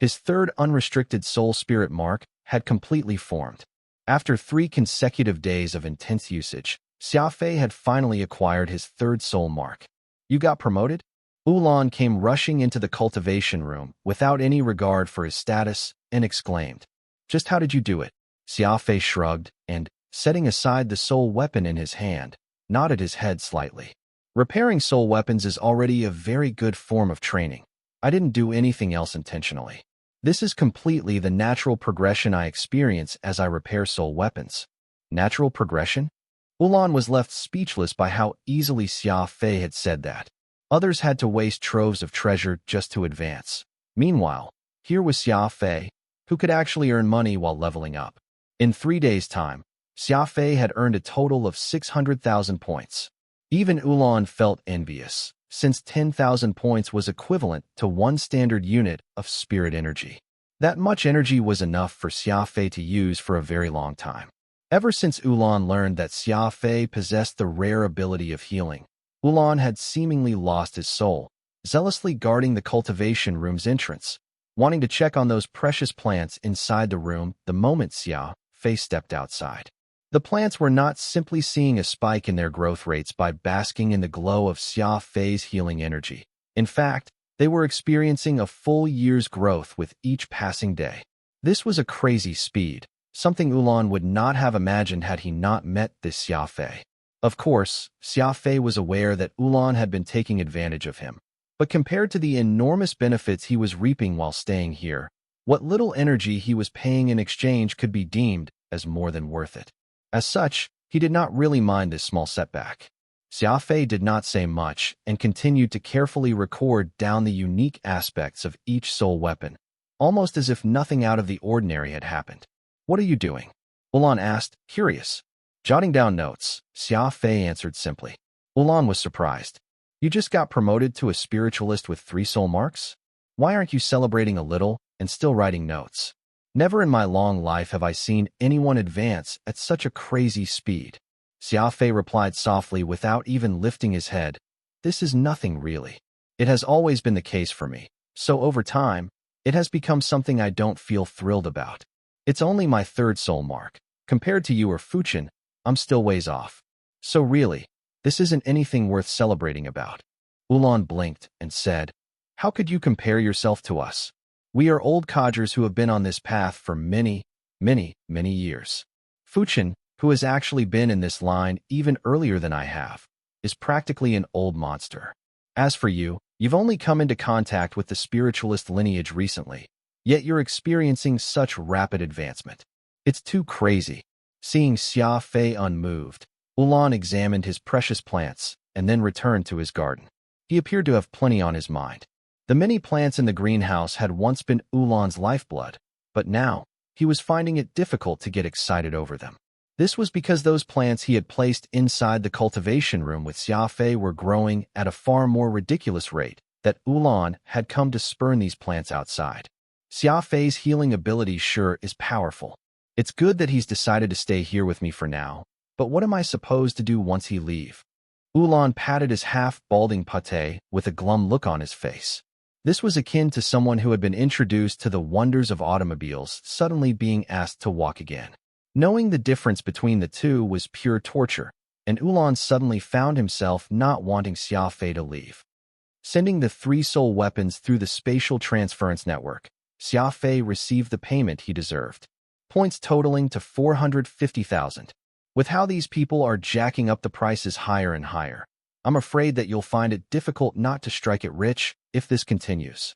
His third unrestricted soul spirit mark had completely formed. After 3 consecutive days of intense usage, Xia Fei had finally acquired his third soul mark. You got promoted? Ulan came rushing into the cultivation room without any regard for his status and exclaimed, "Just how did you do it?" Xia Fei shrugged and, setting aside the soul weapon in his hand, nodded his head slightly. Repairing soul weapons is already a very good form of training. I didn't do anything else intentionally. This is completely the natural progression I experience as I repair soul weapons. Natural progression? Ulan was left speechless by how easily Xia Fei had said that. Others had to waste troves of treasure just to advance. Meanwhile, here was Xia Fei, who could actually earn money while leveling up. In 3 days' time, Xia Fei had earned a total of 600,000 points. Even Ulan felt envious, since 10,000 points was equivalent to 1 standard unit of spirit energy. That much energy was enough for Xia Fei to use for a very long time. Ever since Ulan learned that Xia Fei possessed the rare ability of healing, Ulan had seemingly lost his soul, zealously guarding the cultivation room's entrance, wanting to check on those precious plants inside the room the moment Xia Fei stepped outside. The plants were not simply seeing a spike in their growth rates by basking in the glow of Xia Fei's healing energy. In fact, they were experiencing a full year's growth with each passing day. This was a crazy speed, something Ulan would not have imagined had he not met this Xia Fei. Of course, Xia Fei was aware that Ulan had been taking advantage of him. But compared to the enormous benefits he was reaping while staying here, what little energy he was paying in exchange could be deemed as more than worth it. As such, he did not really mind this small setback. Xia Fei did not say much and continued to carefully record down the unique aspects of each soul weapon, almost as if nothing out of the ordinary had happened. "What are you doing?" Ulan asked, curious. "Jotting down notes," Xia Fei answered simply. Ulan was surprised. "You just got promoted to a spiritualist with 3 soul marks? Why aren't you celebrating a little and still writing notes?" "Never in my long life have I seen anyone advance at such a crazy speed." Xia Fei replied softly without even lifting his head. "This is nothing really. It has always been the case for me, so over time, it has become something I don't feel thrilled about. It's only my 3rd soul mark. Compared to you or Fuchin, I'm still ways off. So really, this isn't anything worth celebrating about." Ulan blinked and said, "How could you compare yourself to us? We are old codgers who have been on this path for many, many, many years. Fuchin, who has actually been in this line even earlier than I have, is practically an old monster. As for you, you've only come into contact with the spiritualist lineage recently, yet you're experiencing such rapid advancement. It's too crazy." Seeing Xia Fei unmoved, Ulan examined his precious plants and then returned to his garden. He appeared to have plenty on his mind. The many plants in the greenhouse had once been Ulan's lifeblood, but now he was finding it difficult to get excited over them. This was because those plants he had placed inside the cultivation room with Xia Fei were growing at a far more ridiculous rate that Ulan had come to spurn these plants outside. Xia Fei's healing ability sure is powerful. It's good that he's decided to stay here with me for now, but what am I supposed to do once he leave? Ulan patted his half-balding pate with a glum look on his face. This was akin to someone who had been introduced to the wonders of automobiles suddenly being asked to walk again. Knowing the difference between the two was pure torture, and Ulan suddenly found himself not wanting Xia Fei to leave. Sending the 3 soul weapons through the spatial transference network, Xia Fei received the payment he deserved. Points totaling to 450,000. With how these people are jacking up the prices higher and higher, I'm afraid that you'll find it difficult not to strike it rich if this continues.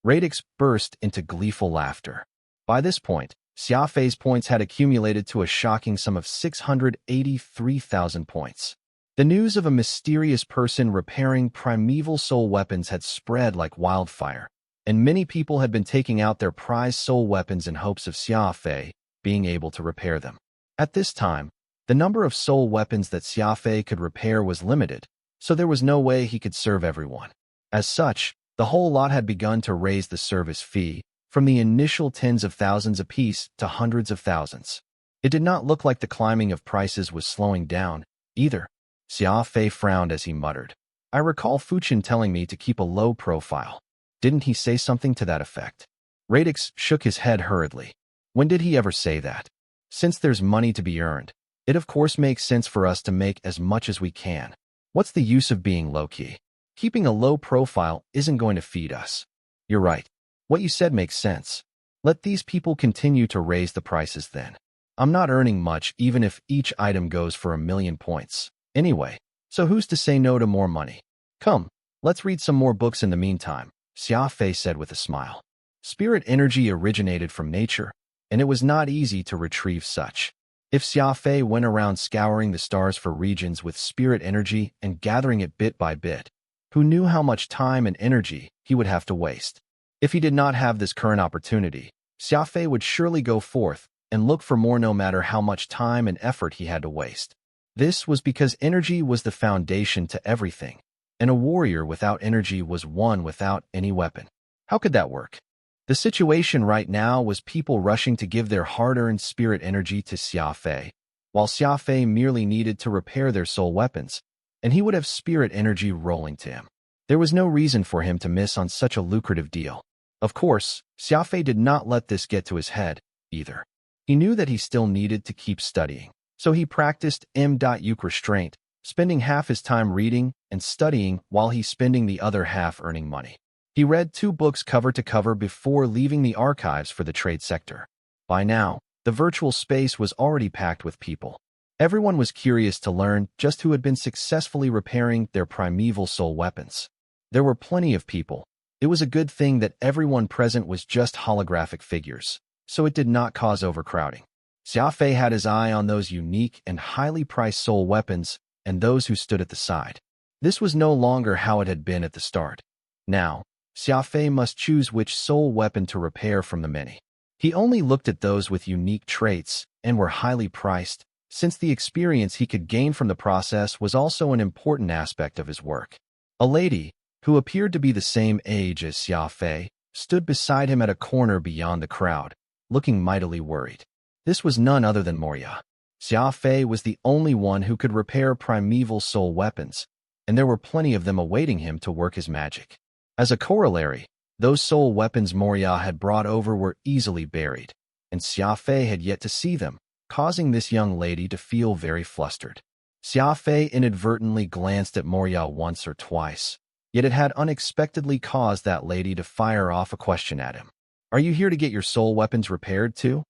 Radix burst into gleeful laughter. By this point, Xia Fei's points had accumulated to a shocking sum of 683,000 points. The news of a mysterious person repairing primeval soul weapons had spread like wildfire, and many people had been taking out their prized soul weapons in hopes of Xia Fei being able to repair them. At this time, the number of soul weapons that Xia Fei could repair was limited, so there was no way he could serve everyone. As such, the whole lot had begun to raise the service fee from the initial tens of thousands apiece to hundreds of thousands. It did not look like the climbing of prices was slowing down, either. Xia Fei frowned as he muttered, "I recall Fuchin telling me to keep a low profile. Didn't he say something to that effect?" Radix shook his head hurriedly. When did he ever say that? Since there's money to be earned, it of course makes sense for us to make as much as we can. What's the use of being low-key? Keeping a low profile isn't going to feed us. You're right. What you said makes sense. Let these people continue to raise the prices then. I'm not earning much even if each item goes for 1,000,000 points. Anyway, so who's to say no to more money? Come, let's read some more books in the meantime, Xia Fei said with a smile. Spirit energy originated from nature, and it was not easy to retrieve such. If Xia Fei went around scouring the stars for regions with spirit energy and gathering it bit by bit, who knew how much time and energy he would have to waste? If he did not have this current opportunity, Xia Fei would surely go forth and look for more no matter how much time and effort he had to waste. This was because energy was the foundation to everything, and a warrior without energy was one without any weapon. How could that work? The situation right now was people rushing to give their hard-earned spirit energy to Xia Fei, while Xia Fei merely needed to repair their soul weapons, and he would have spirit energy rolling to him. There was no reason for him to miss on such a lucrative deal. Of course, Xia Fei did not let this get to his head, either. He knew that he still needed to keep studying, so he practiced m.uk restraint, spending half his time reading and studying while he's spending the other half earning money. He read 2 books cover to cover before leaving the archives for the trade sector. By now, the virtual space was already packed with people. Everyone was curious to learn just who had been successfully repairing their primeval soul weapons. There were plenty of people. It was a good thing that everyone present was just holographic figures, so it did not cause overcrowding. Xia Fei had his eye on those unique and highly priced soul weapons and those who stood at the side. This was no longer how it had been at the start. Now, Xia Fei must choose which soul weapon to repair from the many. He only looked at those with unique traits and were highly priced, since the experience he could gain from the process was also an important aspect of his work. A lady, who appeared to be the same age as Xia Fei, stood beside him at a corner beyond the crowd, looking mightily worried. This was none other than Moria. Xia Fei was the only one who could repair primeval soul weapons, and there were plenty of them awaiting him to work his magic. As a corollary, those soul weapons Moria had brought over were easily buried, and Xia Fei had yet to see them, causing this young lady to feel very flustered. Xia Fei inadvertently glanced at Moria once or twice, yet it had unexpectedly caused that lady to fire off a question at him. "Are you here to get your soul weapons repaired too?"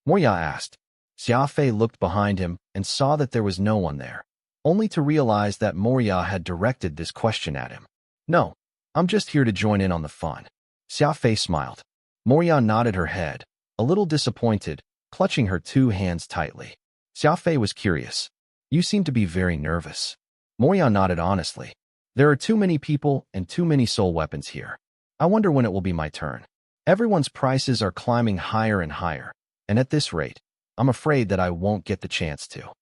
Moria asked. Xia Fei looked behind him and saw that there was no one there, only to realize that Moria had directed this question at him. "No, I'm just here to join in on the fun." Xia Fei smiled. Moria nodded her head, a little disappointed, clutching her 2 hands tightly. Xia Fei was curious. "You seem to be very nervous." Moria nodded honestly. "There are too many people and too many soul weapons here. I wonder when it will be my turn. Everyone's prices are climbing higher and higher, and at this rate, I'm afraid that I won't get the chance to."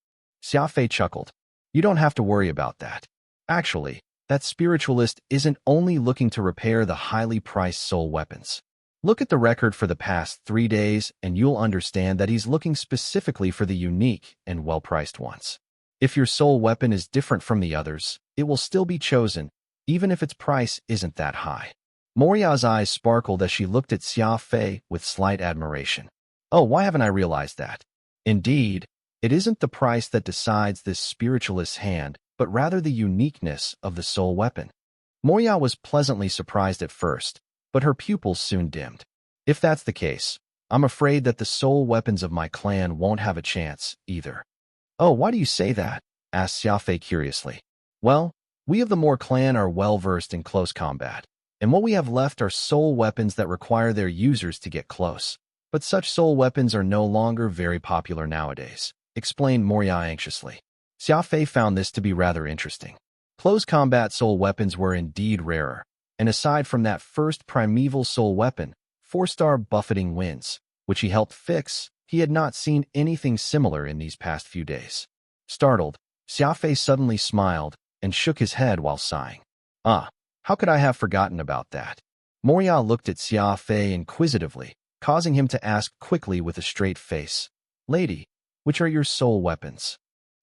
Xia Fei chuckled. "You don't have to worry about that. Actually, that spiritualist isn't only looking to repair the highly priced soul weapons. Look at the record for the past 3 days and you'll understand that he's looking specifically for the unique and well-priced ones. If your soul weapon is different from the others, it will still be chosen, even if its price isn't that high." Moria's eyes sparkled as she looked at Xia Fei with slight admiration. "Oh, why haven't I realized that? Indeed, it isn't the price that decides this spiritualist's hand, but rather the uniqueness of the soul weapon." Moria was pleasantly surprised at first, but her pupils soon dimmed. "If that's the case, I'm afraid that the soul weapons of my clan won't have a chance, either." "Oh, why do you say that?" asked Xia Fei curiously. "Well, we of the Moor clan are well-versed in close combat, and what we have left are soul weapons that require their users to get close. But such soul weapons are no longer very popular nowadays," explained Moria anxiously. Xia Fei found this to be rather interesting. Close combat soul weapons were indeed rarer, and aside from that first primeval soul weapon, 4-star buffeting winds, which he helped fix, he had not seen anything similar in these past few days. Startled, Xia Fei suddenly smiled and shook his head while sighing. "Ah, how could I have forgotten about that?" Moria looked at Xia Fei inquisitively, causing him to ask quickly with a straight face, "Lady, which are your soul weapons?"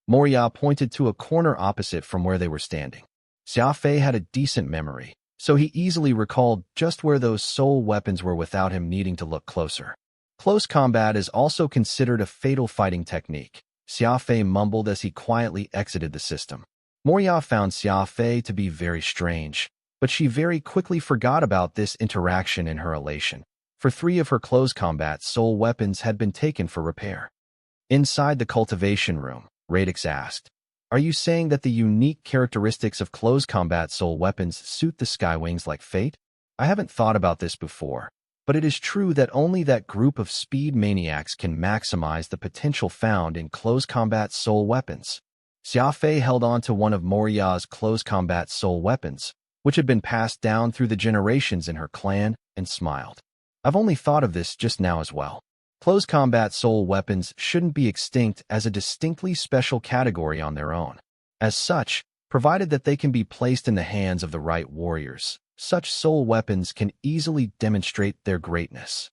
Moria pointed to a corner opposite from where they were standing. Xia Fei had a decent memory, so he easily recalled just where those soul weapons were without him needing to look closer. Close combat is also considered a fatal fighting technique, Xia Fei mumbled as he quietly exited the system. Manhwa found Xia Fei to be very strange, but she very quickly forgot about this interaction in her elation, for 3 of her close combat soul weapons had been taken for repair. Inside the cultivation room, Radix asked, "Are you saying that the unique characteristics of close combat soul weapons suit the Skywings like fate? I haven't thought about this before, but it is true that only that group of speed maniacs can maximize the potential found in close combat soul weapons." Xia Fei held on to one of Manhwa's close combat soul weapons, which had been passed down through the generations in her clan, and smiled. "I've only thought of this just now as well. Close combat soul weapons shouldn't be extinct as a distinctly special category on their own. As such, provided that they can be placed in the hands of the right warriors, such soul weapons can easily demonstrate their greatness."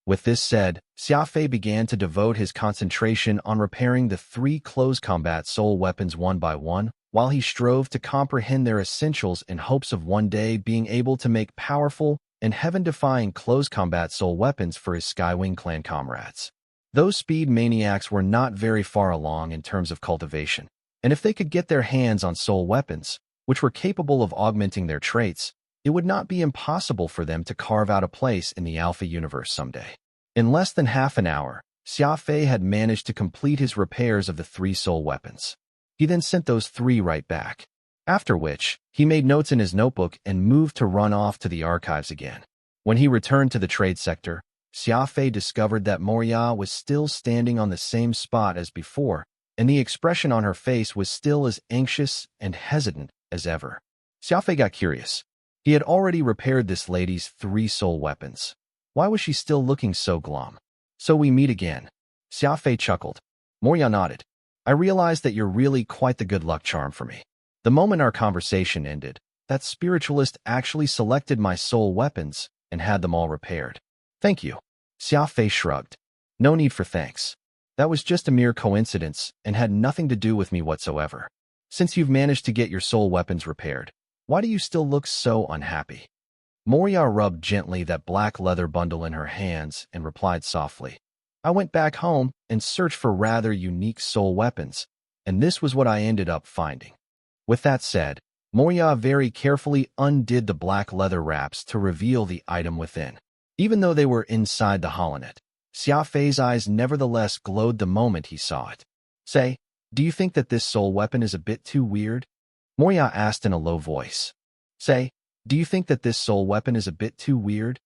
With this said, Xia Fei began to devote his concentration on repairing the 3 close combat soul weapons one by one, while he strove to comprehend their essentials in hopes of one day being able to make powerful and heaven-defying close combat soul weapons for his Skywing clan comrades. Those speed maniacs were not very far along in terms of cultivation, and if they could get their hands on soul weapons, which were capable of augmenting their traits, it would not be impossible for them to carve out a place in the Alpha universe someday. In less than half an hour, Xia Fei had managed to complete his repairs of the 3 soul weapons. He then sent those 3 right back. After which, he made notes in his notebook and moved to run off to the archives again. When he returned to the trade sector, Xia Fei discovered that Manhwa was still standing on the same spot as before, and the expression on her face was still as anxious and hesitant as ever. Xia Fei got curious. He had already repaired this lady's 3 soul weapons. Why was she still looking so glum? "So we meet again." Xia Fei chuckled. Manhwa nodded. "I realized that you're really quite the good luck charm for me. The moment our conversation ended, that spiritualist actually selected my soul weapons and had them all repaired." "Thank you." Xia Fei shrugged. "No need for thanks. That was just a mere coincidence and had nothing to do with me whatsoever. Since you've managed to get your soul weapons repaired, why do you still look so unhappy?" Manhwa rubbed gently that black leather bundle in her hands and replied softly, "I went back home and searched for rather unique soul weapons, and this was what I ended up finding." With that said, Manhwa very carefully undid the black leather wraps to reveal the item within. Even though they were inside the holonet, Xia Fei's eyes nevertheless glowed the moment he saw it. "Say, do you think that this soul weapon is a bit too weird?" Manhwa asked in a low voice. "Say, do you think that this soul weapon is a bit too weird?"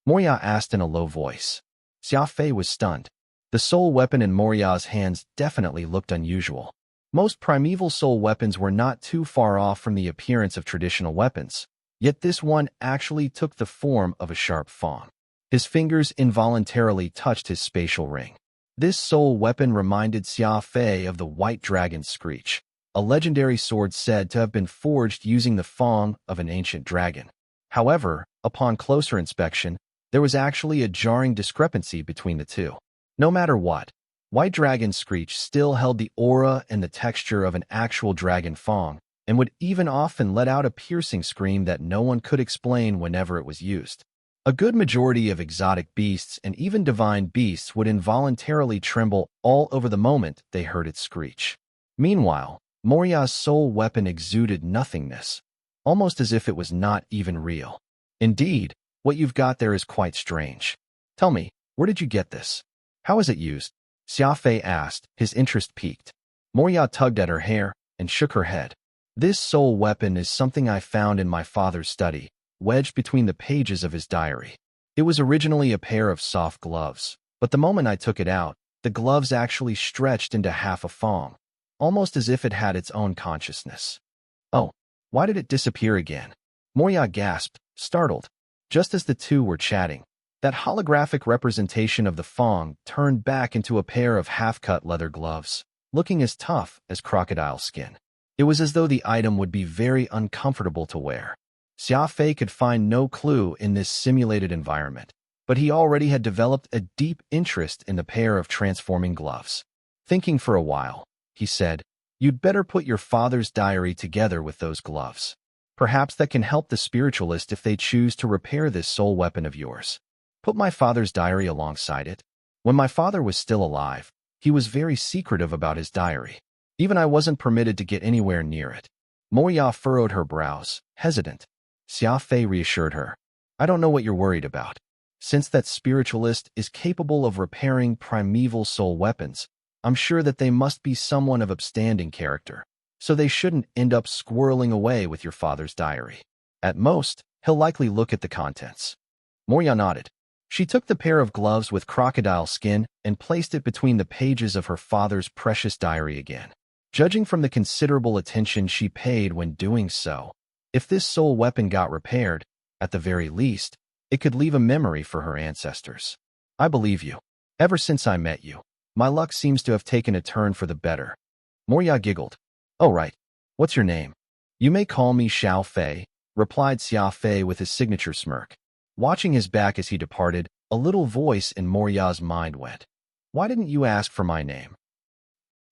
Manhwa asked in a low voice. Xia Fei was stunned. The soul weapon in Manhwa's hands definitely looked unusual. Most primeval soul weapons were not too far off from the appearance of traditional weapons, yet this one actually took the form of a sharp fang. His fingers involuntarily touched his spatial ring. This soul weapon reminded Xia Fei of the White Dragon's Screech, a legendary sword said to have been forged using the fang of an ancient dragon. However, upon closer inspection, there was actually a jarring discrepancy between the two. No matter what, White Dragon's Screech still held the aura and the texture of an actual dragon fang, and would even often let out a piercing scream that no one could explain whenever it was used. A good majority of exotic beasts and even divine beasts would involuntarily tremble all over the moment they heard its screech. Meanwhile, Manhwa's soul weapon exuded nothingness, almost as if it was not even real. "Indeed, what you've got there is quite strange. Tell me, where did you get this? How is it used?" Xia Fei asked, his interest piqued. Manhwa tugged at her hair and shook her head. "This soul weapon is something I found in my father's study, wedged between the pages of his diary. It was originally a pair of soft gloves, but the moment I took it out, the gloves actually stretched into half a fang, almost as if it had its own consciousness." "Oh, why did it disappear again?" Manhwa gasped, startled. Just as the two were chatting, that holographic representation of the fang turned back into a pair of half-cut leather gloves, looking as tough as crocodile skin. It was as though the item would be very uncomfortable to wear. Xia Fei could find no clue in this simulated environment, but he already had developed a deep interest in the pair of transforming gloves. Thinking for a while, he said, "You'd better put your father's diary together with those gloves." Perhaps that can help the spiritualist if they choose to repair this soul weapon of yours. Put my father's diary alongside it. When my father was still alive, he was very secretive about his diary. Even I wasn't permitted to get anywhere near it. Moya furrowed her brows, hesitant. Xia Fei reassured her. I don't know what you're worried about. Since that spiritualist is capable of repairing primeval soul weapons, I'm sure that they must be someone of upstanding character, so they shouldn't end up squirreling away with your father's diary. At most, he'll likely look at the contents. Moya nodded. She took the pair of gloves with crocodile skin and placed it between the pages of her father's precious diary again. Judging from the considerable attention she paid when doing so, if this soul weapon got repaired, at the very least, it could leave a memory for her ancestors. I believe you. Ever since I met you, my luck seems to have taken a turn for the better. Moya giggled. Oh right. What's your name? You may call me Xia Fei, replied Xia Fei with his signature smirk. Watching his back as he departed, a little voice in Moya's mind went. Why didn't you ask for my name?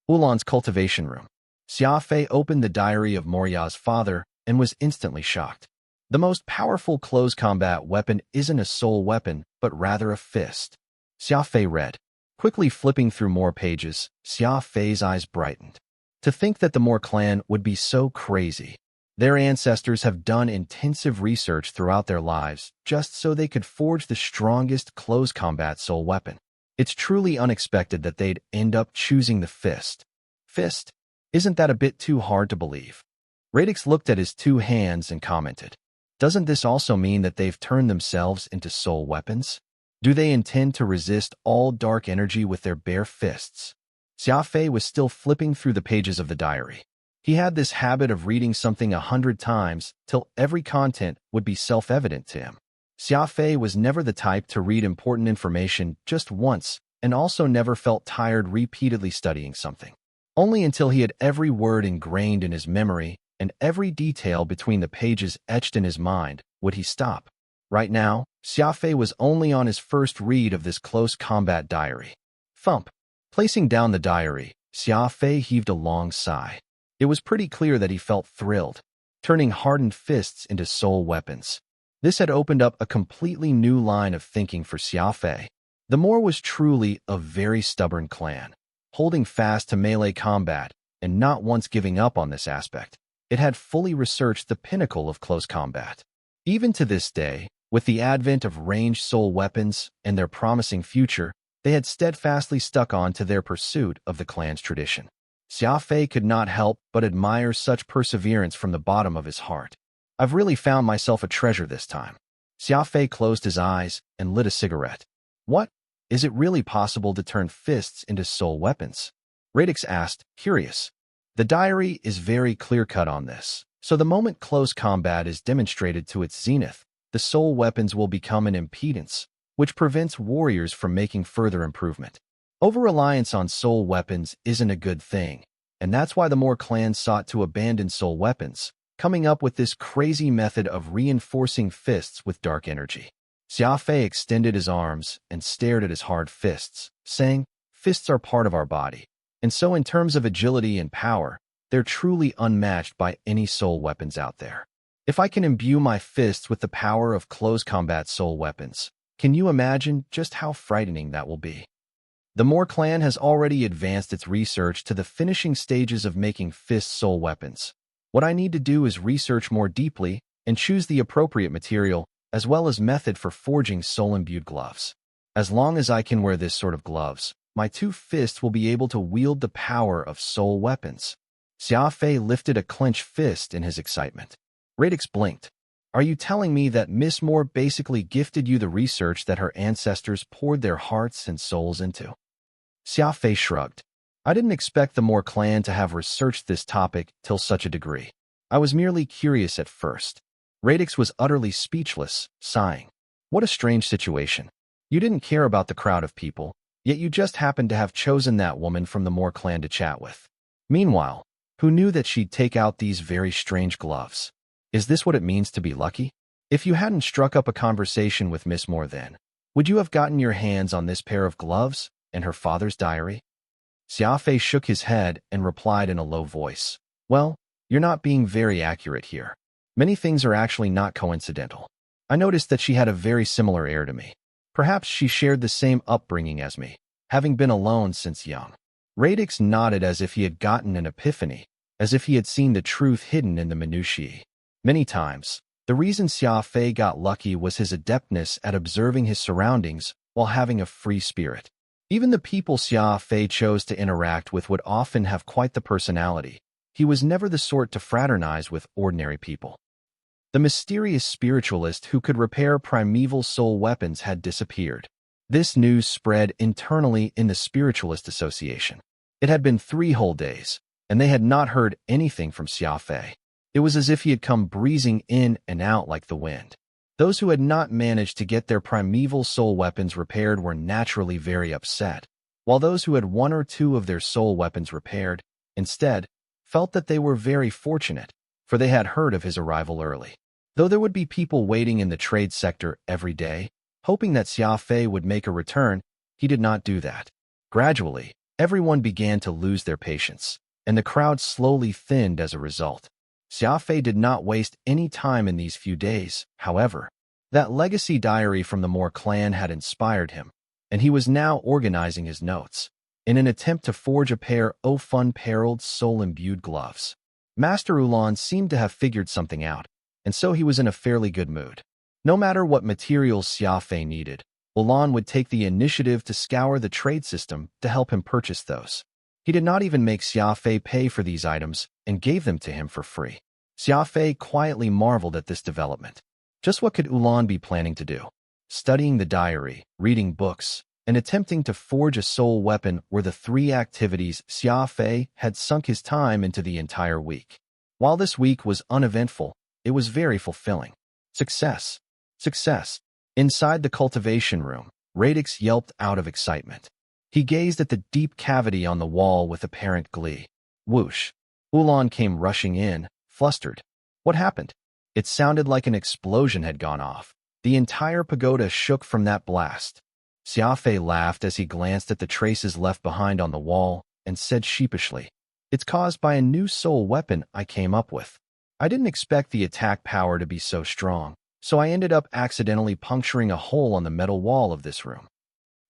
Ulan's cultivation room. Xia Fei opened the diary of Moya's father and was instantly shocked. The most powerful close combat weapon isn't a soul weapon, but rather a fist. Xia Fei read. Quickly flipping through more pages, Xia Fei's eyes brightened. To think that the Moor clan would be so crazy. Their ancestors have done intensive research throughout their lives just so they could forge the strongest close combat soul weapon. It's truly unexpected that they'd end up choosing the fist. Fist? Isn't that a bit too hard to believe? Radix looked at his two hands and commented. Doesn't this also mean that they've turned themselves into soul weapons? Do they intend to resist all dark energy with their bare fists? Xia Fei was still flipping through the pages of the diary. He had this habit of reading something 100 times till every content would be self-evident to him. Xia Fei was never the type to read important information just once and also never felt tired repeatedly studying something. Only until he had every word ingrained in his memory and every detail between the pages etched in his mind would he stop. Right now, Xia Fei was only on his first read of this close combat diary. Thump. Placing down the diary, Xia Fei heaved a long sigh. It was pretty clear that he felt thrilled, turning hardened fists into soul weapons. This had opened up a completely new line of thinking for Xia Fei. The Moor was truly a very stubborn clan, holding fast to melee combat and not once giving up on this aspect. It had fully researched the pinnacle of close combat. Even to this day, with the advent of ranged soul weapons and their promising future, they had steadfastly stuck on to their pursuit of the clan's tradition. Xia Fei could not help but admire such perseverance from the bottom of his heart. I've really found myself a treasure this time. Xia Fei closed his eyes and lit a cigarette. What? Is it really possible to turn fists into soul weapons? Radix asked, curious. The diary is very clear-cut on this, so the moment close combat is demonstrated to its zenith, the soul weapons will become an impedance, which prevents warriors from making further improvement. Over-reliance on soul weapons isn't a good thing, and that's why the Moor clan sought to abandon soul weapons, coming up with this crazy method of reinforcing fists with dark energy. Xia Fei extended his arms and stared at his hard fists, saying, fists are part of our body, and so in terms of agility and power, they're truly unmatched by any soul weapons out there. If I can imbue my fists with the power of close combat soul weapons, can you imagine just how frightening that will be? The Moor clan has already advanced its research to the finishing stages of making fist soul weapons. What I need to do is research more deeply and choose the appropriate material as well as method for forging soul-imbued gloves. As long as I can wear this sort of gloves, my two fists will be able to wield the power of soul weapons. Xia Fei lifted a clenched fist in his excitement. Radix blinked. Are you telling me that Miss Moore basically gifted you the research that her ancestors poured their hearts and souls into? Xia Fei shrugged. I didn't expect the Moor clan to have researched this topic till such a degree. I was merely curious at first. Radix was utterly speechless, sighing. What a strange situation. You didn't care about the crowd of people, yet you just happened to have chosen that woman from the Moor clan to chat with. Meanwhile, who knew that she'd take out these very strange gloves? Is this what it means to be lucky? If you hadn't struck up a conversation with Miss Moore then, would you have gotten your hands on this pair of gloves and her father's diary? Xia Fei shook his head and replied in a low voice. Well, you're not being very accurate here. Many things are actually not coincidental. I noticed that she had a very similar air to me. Perhaps she shared the same upbringing as me, having been alone since young. Radix nodded as if he had gotten an epiphany, as if he had seen the truth hidden in the minutiae. Many times, the reason Xia Fei got lucky was his adeptness at observing his surroundings while having a free spirit. Even the people Xia Fei chose to interact with would often have quite the personality. He was never the sort to fraternize with ordinary people. The mysterious spiritualist who could repair primeval soul weapons had disappeared. This news spread internally in the Spiritualist Association. It had been 3 whole days, and they had not heard anything from Xia Fei. It was as if he had come breezing in and out like the wind. Those who had not managed to get their primeval soul weapons repaired were naturally very upset, while those who had 1 or 2 of their soul weapons repaired, instead, felt that they were very fortunate, for they had heard of his arrival early. Though there would be people waiting in the trade sector every day, hoping that Xia Fei would make a return, he did not do that. Gradually, everyone began to lose their patience, and the crowd slowly thinned as a result. Xia Fei did not waste any time in these few days, however. That legacy diary from the Moor clan had inspired him, and he was now organizing his notes, in an attempt to forge a pair of fun-paralled soul-imbued gloves. Master Ulan seemed to have figured something out, and so he was in a fairly good mood. No matter what materials Xia Fei needed, Ulan would take the initiative to scour the trade system to help him purchase those. He did not even make Xia Fei pay for these items and gave them to him for free. Xia Fei quietly marveled at this development. Just what could Ulan be planning to do? Studying the diary, reading books, and attempting to forge a soul weapon were the 3 activities Xia Fei had sunk his time into the entire week. While this week was uneventful, it was very fulfilling. Success. Success. Inside the cultivation room, Radix yelped out of excitement. He gazed at the deep cavity on the wall with apparent glee. Whoosh. Ulan came rushing in, flustered. What happened? It sounded like an explosion had gone off. The entire pagoda shook from that blast. Xia Fei laughed as he glanced at the traces left behind on the wall and said sheepishly, "It's caused by a new soul weapon I came up with. I didn't expect the attack power to be so strong, so I ended up accidentally puncturing a hole on the metal wall of this room."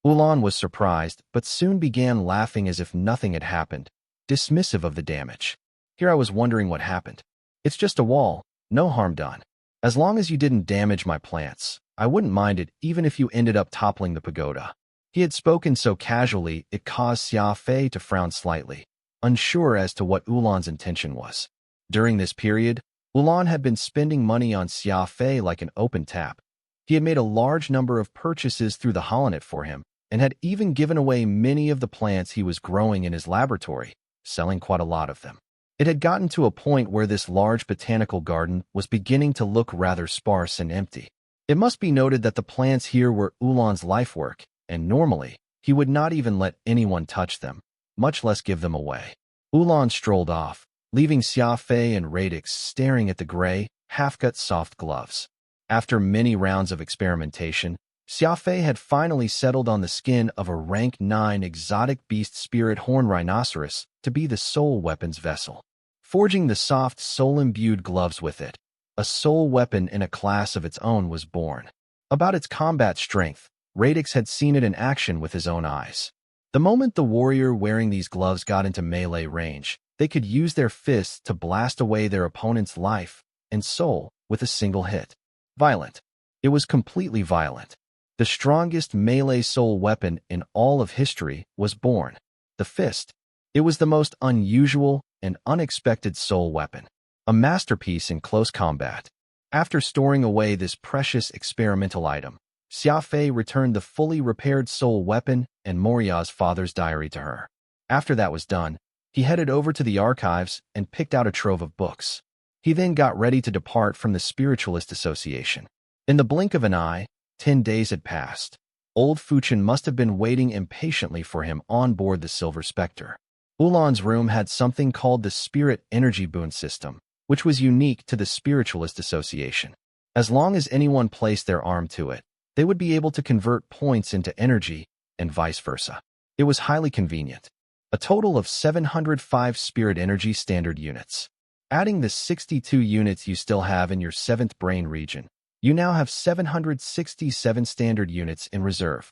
Ulan was surprised, but soon began laughing as if nothing had happened, dismissive of the damage. Here I was wondering what happened. It's just a wall, no harm done. As long as you didn't damage my plants, I wouldn't mind it even if you ended up toppling the pagoda. He had spoken so casually it caused Xia Fei to frown slightly, unsure as to what Ulan's intention was. During this period, Ulan had been spending money on Xia Fei like an open tap. He had made a large number of purchases through the holonet for him, and had even given away many of the plants he was growing in his laboratory, selling quite a lot of them. It had gotten to a point where this large botanical garden was beginning to look rather sparse and empty. It must be noted that the plants here were Ulan's life work, and normally, he would not even let anyone touch them, much less give them away. Ulan strolled off, leaving Xia Fei and Radix staring at the gray, half-cut soft gloves. After many rounds of experimentation, Xia Fei had finally settled on the skin of a rank 9 exotic beast spirit horn rhinoceros to be the soul weapon's vessel. Forging the soft soul-imbued gloves with it, a soul weapon in a class of its own was born. About its combat strength, Radix had seen it in action with his own eyes. The moment the warrior wearing these gloves got into melee range, they could use their fists to blast away their opponent's life and soul with a single hit. Violent. It was completely violent. The strongest melee soul weapon in all of history was born. The fist. It was the most unusual and unexpected soul weapon. A masterpiece in close combat. After storing away this precious experimental item, Xia Fei returned the fully repaired soul weapon and Moria's father's diary to her. After that was done, he headed over to the archives and picked out a trove of books. He then got ready to depart from the Spiritualist Association. In the blink of an eye, 10 days had passed. Old Fuchin must have been waiting impatiently for him on board the Silver Spectre. Ulan's room had something called the Spirit Energy Boon System, which was unique to the Spiritualist Association. As long as anyone placed their arm to it, they would be able to convert points into energy, and vice versa. It was highly convenient. A total of 705 spirit energy standard units. Adding the 62 units you still have in your 7th brain region, you now have 767 standard units in reserve.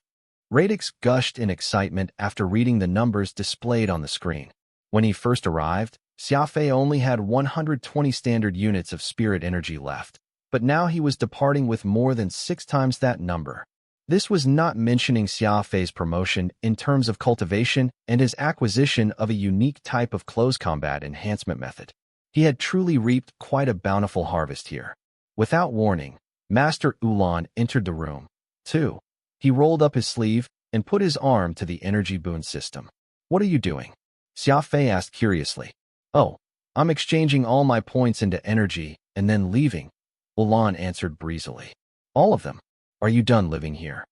Radix gushed in excitement after reading the numbers displayed on the screen. When he first arrived, Xia Fei only had 120 standard units of spirit energy left, but now he was departing with more than 6 times that number. This was not mentioning Xia Fei's promotion in terms of cultivation and his acquisition of a unique type of close combat enhancement method. He had truly reaped quite a bountiful harvest here. Without warning, Master Ulan entered the room, too. He rolled up his sleeve and put his arm to the energy boon system. "What are you doing?" Xia Fei asked curiously. "Oh, I'm exchanging all my points into energy and then leaving," Ulan answered breezily. "All of them? Are you done living here?"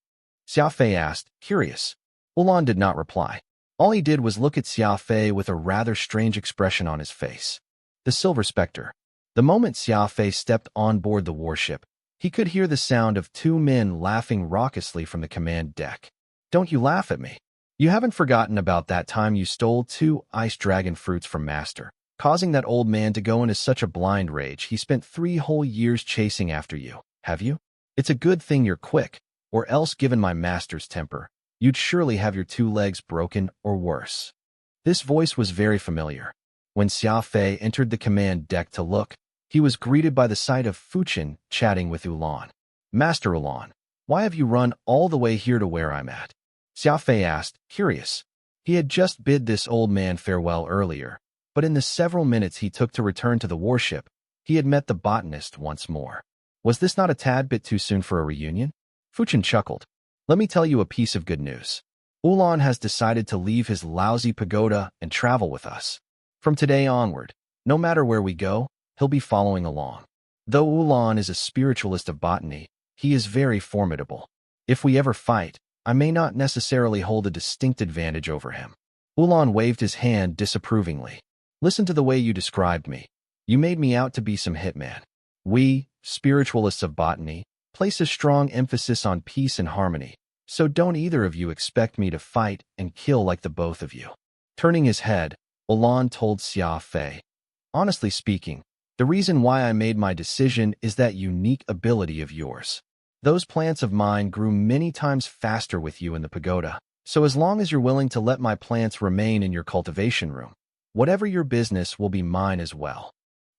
Xia Fei asked, curious. Ulan did not reply. All he did was look at Xia Fei with a rather strange expression on his face. The Silver Spectre. The moment Xia Fei stepped on board the warship, he could hear the sound of 2 men laughing raucously from the command deck. "Don't you laugh at me. You haven't forgotten about that time you stole 2 ice dragon fruits from Master, causing that old man to go into such a blind rage he spent 3 whole years chasing after you, have you? It's a good thing you're quick, or else given my master's temper, you'd surely have your 2 legs broken or worse." This voice was very familiar. When Xia Fei entered the command deck to look, he was greeted by the sight of Fuchen chatting with Ulan. "Master Ulan, why have you run all the way here to where I'm at?" Xia Fei asked, curious. He had just bid this old man farewell earlier, but in the several minutes he took to return to the warship, he had met the botanist once more. Was this not a tad bit too soon for a reunion? Fuchen chuckled. "Let me tell you a piece of good news. Ulan has decided to leave his lousy pagoda and travel with us. From today onward, no matter where we go, he'll be following along. Though Ulan is a spiritualist of botany, he is very formidable. If we ever fight, I may not necessarily hold a distinct advantage over him." Ulan waved his hand disapprovingly. "Listen to the way you described me. You made me out to be some hitman. We, spiritualists of botany, place a strong emphasis on peace and harmony, so don't either of you expect me to fight and kill like the both of you." Turning his head, Ulan told Xia Fei, "Honestly speaking, the reason why I made my decision is that unique ability of yours. Those plants of mine grew many times faster with you in the pagoda, so as long as you're willing to let my plants remain in your cultivation room, whatever your business will be mine as well."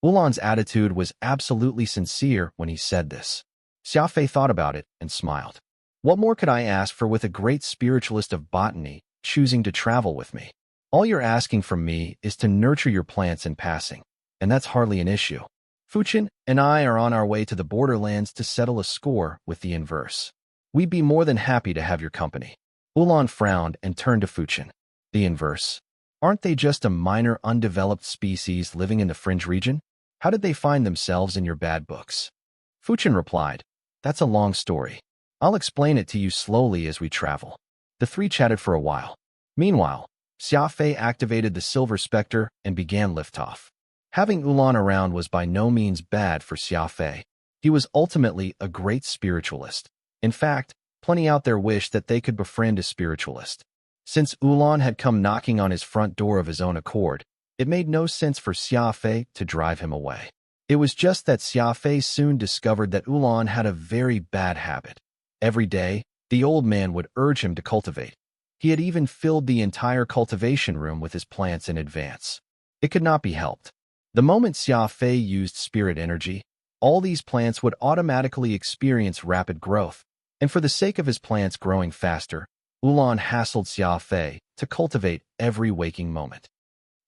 Ulan's attitude was absolutely sincere when he said this. Xia Fei thought about it and smiled. "What more could I ask for with a great spiritualist of botany choosing to travel with me? All you're asking from me is to nurture your plants in passing, and that's hardly an issue. Fuchen and I are on our way to the borderlands to settle a score with the inverse. We'd be more than happy to have your company." Ulan frowned and turned to Fuchen. "The inverse? Aren't they just a minor undeveloped species living in the fringe region? How did they find themselves in your bad books?" Fuchen replied, "That's a long story. I'll explain it to you slowly as we travel." The 3 chatted for a while. Meanwhile, Xia Fei activated the Silver Spectre and began liftoff. Having Ulan around was by no means bad for Xia Fei. He was ultimately a great spiritualist. In fact, plenty out there wished that they could befriend a spiritualist. Since Ulan had come knocking on his front door of his own accord, it made no sense for Xia Fei to drive him away. It was just that Xia Fei soon discovered that Ulan had a very bad habit. Every day, the old man would urge him to cultivate. He had even filled the entire cultivation room with his plants in advance. It could not be helped. The moment Xia Fei used spirit energy, all these plants would automatically experience rapid growth, and for the sake of his plants growing faster, Ulan hassled Xia Fei to cultivate every waking moment.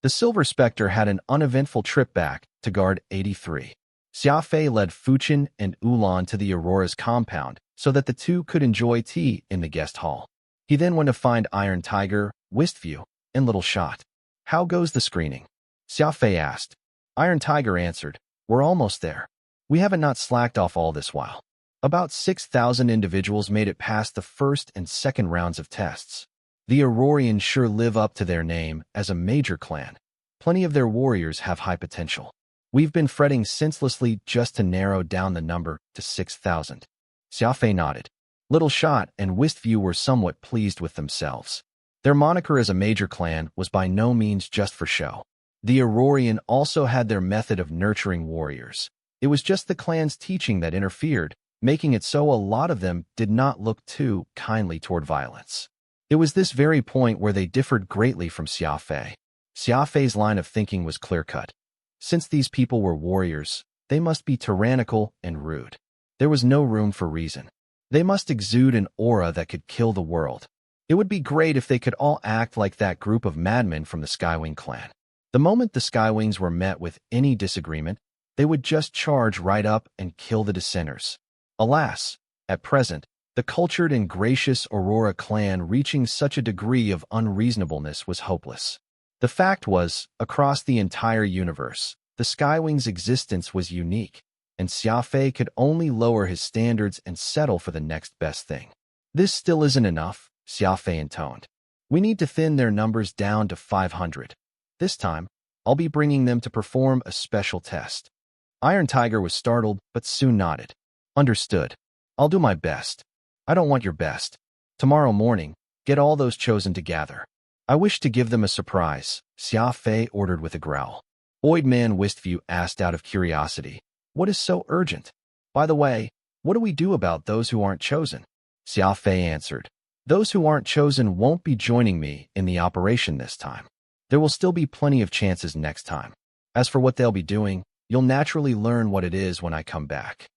The Silver Spectre had an uneventful trip back to Guard 83. Xia Fei led Fuchen and Ulan to the Aurora's compound so that the 2 could enjoy tea in the guest hall. He then went to find Iron Tiger, Wistview, and Little Shot. "How goes the screening?" Xia Fei asked. Iron Tiger answered, "We're almost there. We haven't not slacked off all this while. About 6,000 individuals made it past the first and second rounds of tests. The Aurorians sure live up to their name as a major clan. Plenty of their warriors have high potential. We've been fretting senselessly just to narrow down the number to 6,000. Xia Fei nodded. Little Shot and Wistview were somewhat pleased with themselves. Their moniker as a major clan was by no means just for show. The Aurorian also had their method of nurturing warriors. It was just the clan's teaching that interfered, making it so a lot of them did not look too kindly toward violence. It was this very point where they differed greatly from Xia Fei. Xia Fei's line of thinking was clear-cut. Since these people were warriors, they must be tyrannical and rude. There was no room for reason. They must exude an aura that could kill the world. It would be great if they could all act like that group of madmen from the Skywing clan. The moment the Skywings were met with any disagreement, they would just charge right up and kill the dissenters. Alas, at present, the cultured and gracious Aurora clan reaching such a degree of unreasonableness was hopeless. The fact was, across the entire universe, the Skywing's existence was unique, and Xia Fei could only lower his standards and settle for the next best thing. This still isn't enough, Xia Fei intoned. We need to thin their numbers down to 500. This time, I'll be bringing them to perform a special test. Iron Tiger was startled, but soon nodded. Understood. I'll do my best. I don't want your best. Tomorrow morning, get all those chosen to gather. I wish to give them a surprise, Xia Fei ordered with a growl. Oid Man Wistview asked out of curiosity, what is so urgent? By the way, what do we do about those who aren't chosen? Xia Fei answered, those who aren't chosen won't be joining me in the operation this time. There will still be plenty of chances next time. As for what they'll be doing, you'll naturally learn what it is when I come back.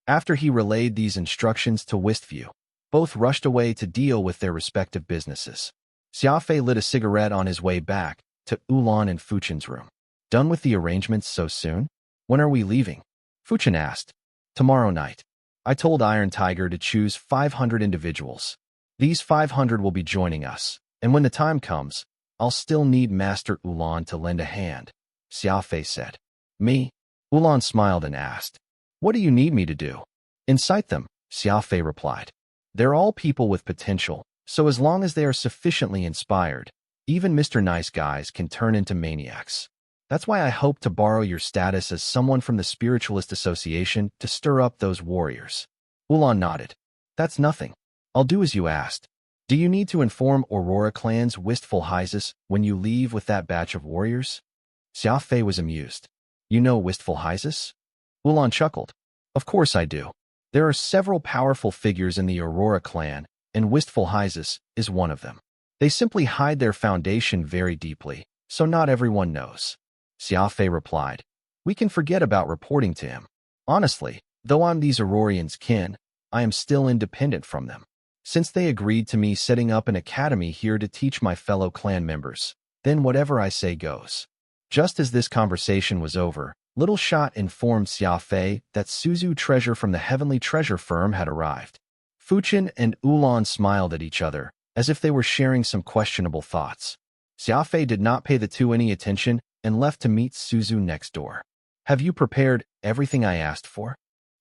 After he relayed these instructions to Wistview, both rushed away to deal with their respective businesses. Xia Fei lit a cigarette on his way back to Ulan and Fuchen's room. Done with the arrangements so soon? When are we leaving? Fuchen asked. Tomorrow night. I told Iron Tiger to choose 500 individuals. These 500 will be joining us, and when the time comes, I'll still need Master Ulan to lend a hand, Xia Fei said. Me? Ulan smiled and asked. What do you need me to do? Incite them, Xia Fei replied. They're all people with potential, so as long as they are sufficiently inspired, even Mr. Nice Guys can turn into maniacs. That's why I hope to borrow your status as someone from the Spiritualist Association to stir up those warriors. Ulan nodded. That's nothing. I'll do as you asked. Do you need to inform Aurora Clan's Wistful Hysis when you leave with that batch of warriors? Xia Fei was amused. You know Wistful Hysis? Ulan chuckled. Of course I do. There are several powerful figures in the Aurora clan, and Wistful Hysis is one of them. They simply hide their foundation very deeply, so not everyone knows. Xia Fei replied. We can forget about reporting to him. Honestly, though I'm these Aurorians' kin, I am still independent from them. Since they agreed to me setting up an academy here to teach my fellow clan members, then whatever I say goes. Just as this conversation was over, Little Shot informed Xia Fei that Suzu treasure from the Heavenly Treasure Firm had arrived. Fuchen and Ulan smiled at each other, as if they were sharing some questionable thoughts. Xia Fei did not pay the two any attention and left to meet Suzu next door. Have you prepared everything I asked for?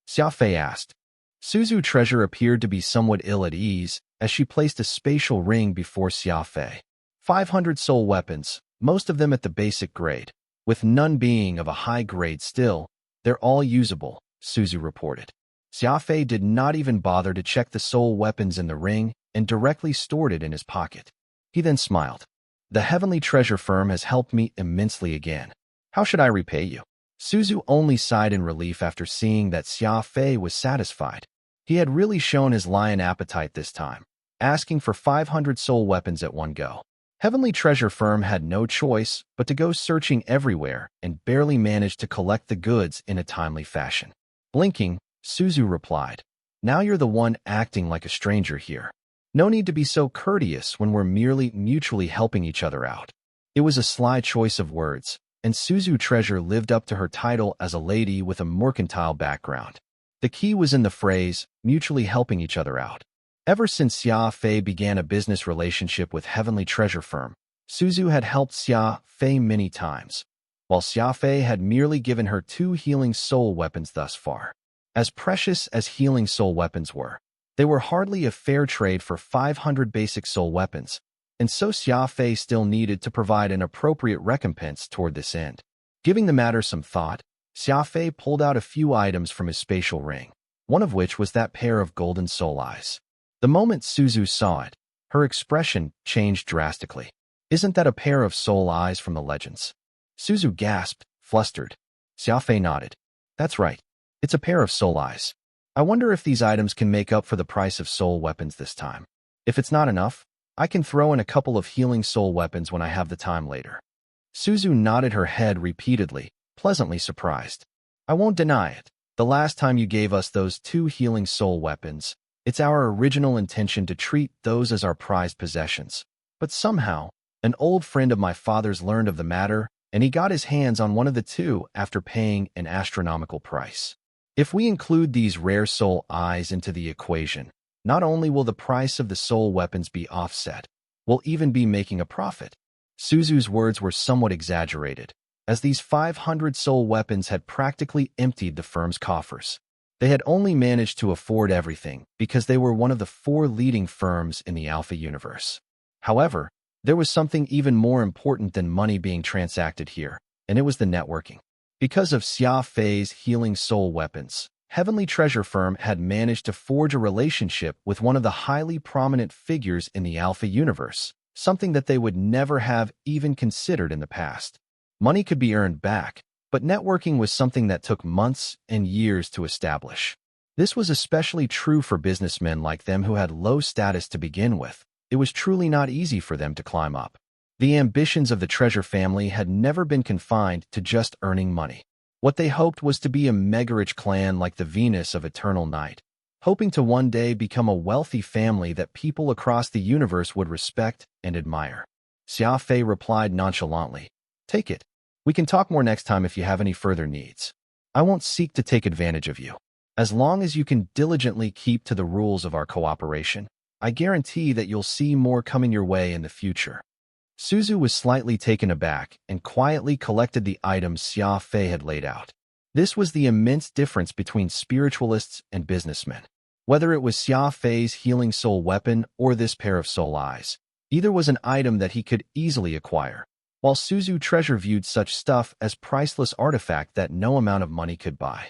Xia Fei asked. Suzu treasure appeared to be somewhat ill at ease as she placed a spatial ring before Xia Fei. 500 soul weapons, most of them at the basic grade. With none being of a high grade still, they're all usable, Suzu reported. Xia Fei did not even bother to check the soul weapons in the ring and directly stored it in his pocket. He then smiled. The Heavenly Treasure Firm has helped me immensely again. How should I repay you? Suzu only sighed in relief after seeing that Xia Fei was satisfied. He had really shown his lion appetite this time, asking for 500 soul weapons at one go. Heavenly Treasure Firm had no choice but to go searching everywhere and barely managed to collect the goods in a timely fashion. Blinking, Suzu replied, Now you're the one acting like a stranger here. No need to be so courteous when we're merely mutually helping each other out. It was a sly choice of words, and Suzu Treasure lived up to her title as a lady with a mercantile background. The key was in the phrase, mutually helping each other out. Ever since Xia Fei began a business relationship with Heavenly Treasure Firm, Suzu had helped Xia Fei many times, while Xia Fei had merely given her 2 healing soul weapons thus far. As precious as healing soul weapons were, they were hardly a fair trade for 500 basic soul weapons, and so Xia Fei still needed to provide an appropriate recompense toward this end. Giving the matter some thought, Xia Fei pulled out a few items from his spatial ring, one of which was that pair of golden soul eyes. The moment Suzu saw it, her expression changed drastically. Isn't that a pair of soul eyes from the legends? Suzu gasped, flustered. Xia Fei nodded. That's right. It's a pair of soul eyes. I wonder if these items can make up for the price of soul weapons this time. If it's not enough, I can throw in a couple of healing soul weapons when I have the time later. Suzu nodded her head repeatedly, pleasantly surprised. I won't deny it. The last time you gave us those 2 healing soul weapons, it's our original intention to treat those as our prized possessions. But somehow, an old friend of my father's learned of the matter, and he got his hands on one of the 2 after paying an astronomical price. If we include these rare soul eyes into the equation, not only will the price of the soul weapons be offset, we'll even be making a profit. Suzu's words were somewhat exaggerated, as these 500 soul weapons had practically emptied the firm's coffers. They had only managed to afford everything because they were one of the 4 leading firms in the Alpha universe. However, there was something even more important than money being transacted here, and it was the networking. Because of Xia Fei's healing soul weapons, Heavenly Treasure Firm had managed to forge a relationship with one of the highly prominent figures in the Alpha universe, something that they would never have even considered in the past. Money could be earned back, but networking was something that took months and years to establish. This was especially true for businessmen like them who had low status to begin with. It was truly not easy for them to climb up. The ambitions of the Treasure family had never been confined to just earning money. What they hoped was to be a mega-rich clan like the Venus of Eternal Night, hoping to one day become a wealthy family that people across the universe would respect and admire. Xia Fei replied nonchalantly, "Take it. We can talk more next time if you have any further needs. I won't seek to take advantage of you. As long as you can diligently keep to the rules of our cooperation, I guarantee that you'll see more coming your way in the future." Suzu was slightly taken aback and quietly collected the items Xia Fei had laid out. This was the immense difference between spiritualists and businessmen. Whether it was Xia Fei's healing soul weapon or this pair of soul eyes, either was an item that he could easily acquire, while Suzu Treasure viewed such stuff as priceless artifact that no amount of money could buy.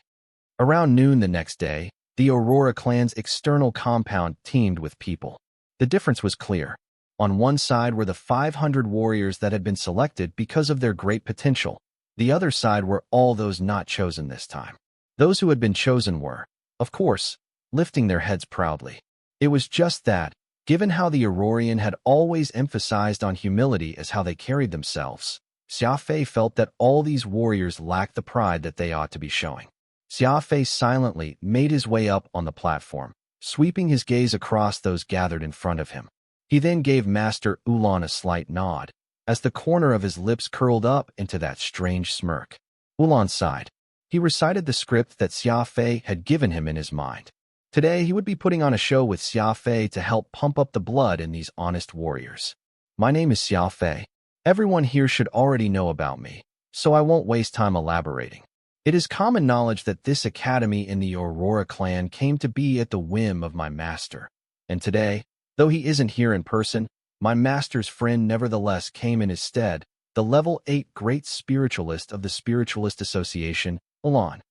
Around noon the next day, the Aurora clan's external compound teemed with people. The difference was clear. On one side were the 500 warriors that had been selected because of their great potential. The other side were all those not chosen this time. Those who had been chosen were, of course, lifting their heads proudly. It was just that, given how the Aurorian had always emphasized on humility as how they carried themselves, Xia Fei felt that all these warriors lacked the pride that they ought to be showing. Xia Fei silently made his way up on the platform, sweeping his gaze across those gathered in front of him. He then gave Master Ulan a slight nod, as the corner of his lips curled up into that strange smirk. Ulan sighed. He recited the script that Xia Fei had given him in his mind. Today, he would be putting on a show with Xia Fei to help pump up the blood in these honest warriors. My name is Xia Fei. Everyone here should already know about me, so I won't waste time elaborating. It is common knowledge that this academy in the Aurora clan came to be at the whim of my master. And today, though he isn't here in person, my master's friend nevertheless came in his stead, the level 8 great spiritualist of the Spiritualist Association, Ulan.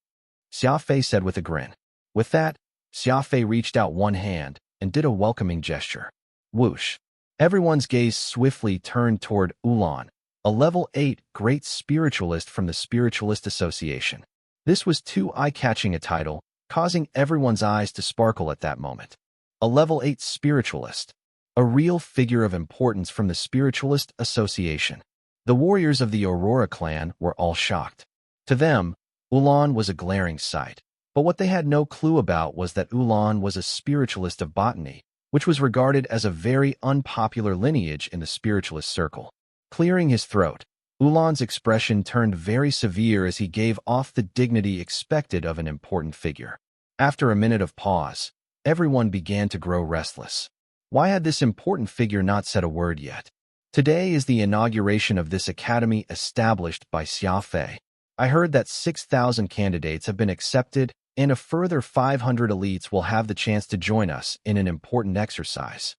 Xia Fei said with a grin. With that, Xia Fei reached out one hand and did a welcoming gesture. Whoosh. Everyone's gaze swiftly turned toward Ulan, a level 8 great spiritualist from the Spiritualist Association. This was too eye-catching a title, causing everyone's eyes to sparkle at that moment. A level 8 spiritualist, a real figure of importance from the Spiritualist Association. The warriors of the Aurora clan were all shocked. To them, Ulan was a glaring sight, but what they had no clue about was that Ulan was a spiritualist of botany, which was regarded as a very unpopular lineage in the spiritualist circle. Clearing his throat, Ulan's expression turned very severe as he gave off the dignity expected of an important figure. After a minute of pause, everyone began to grow restless. Why had this important figure not said a word yet? Today is the inauguration of this academy established by Xia Fei. I heard that 6,000 candidates have been accepted, and a further 500 elites will have the chance to join us in an important exercise.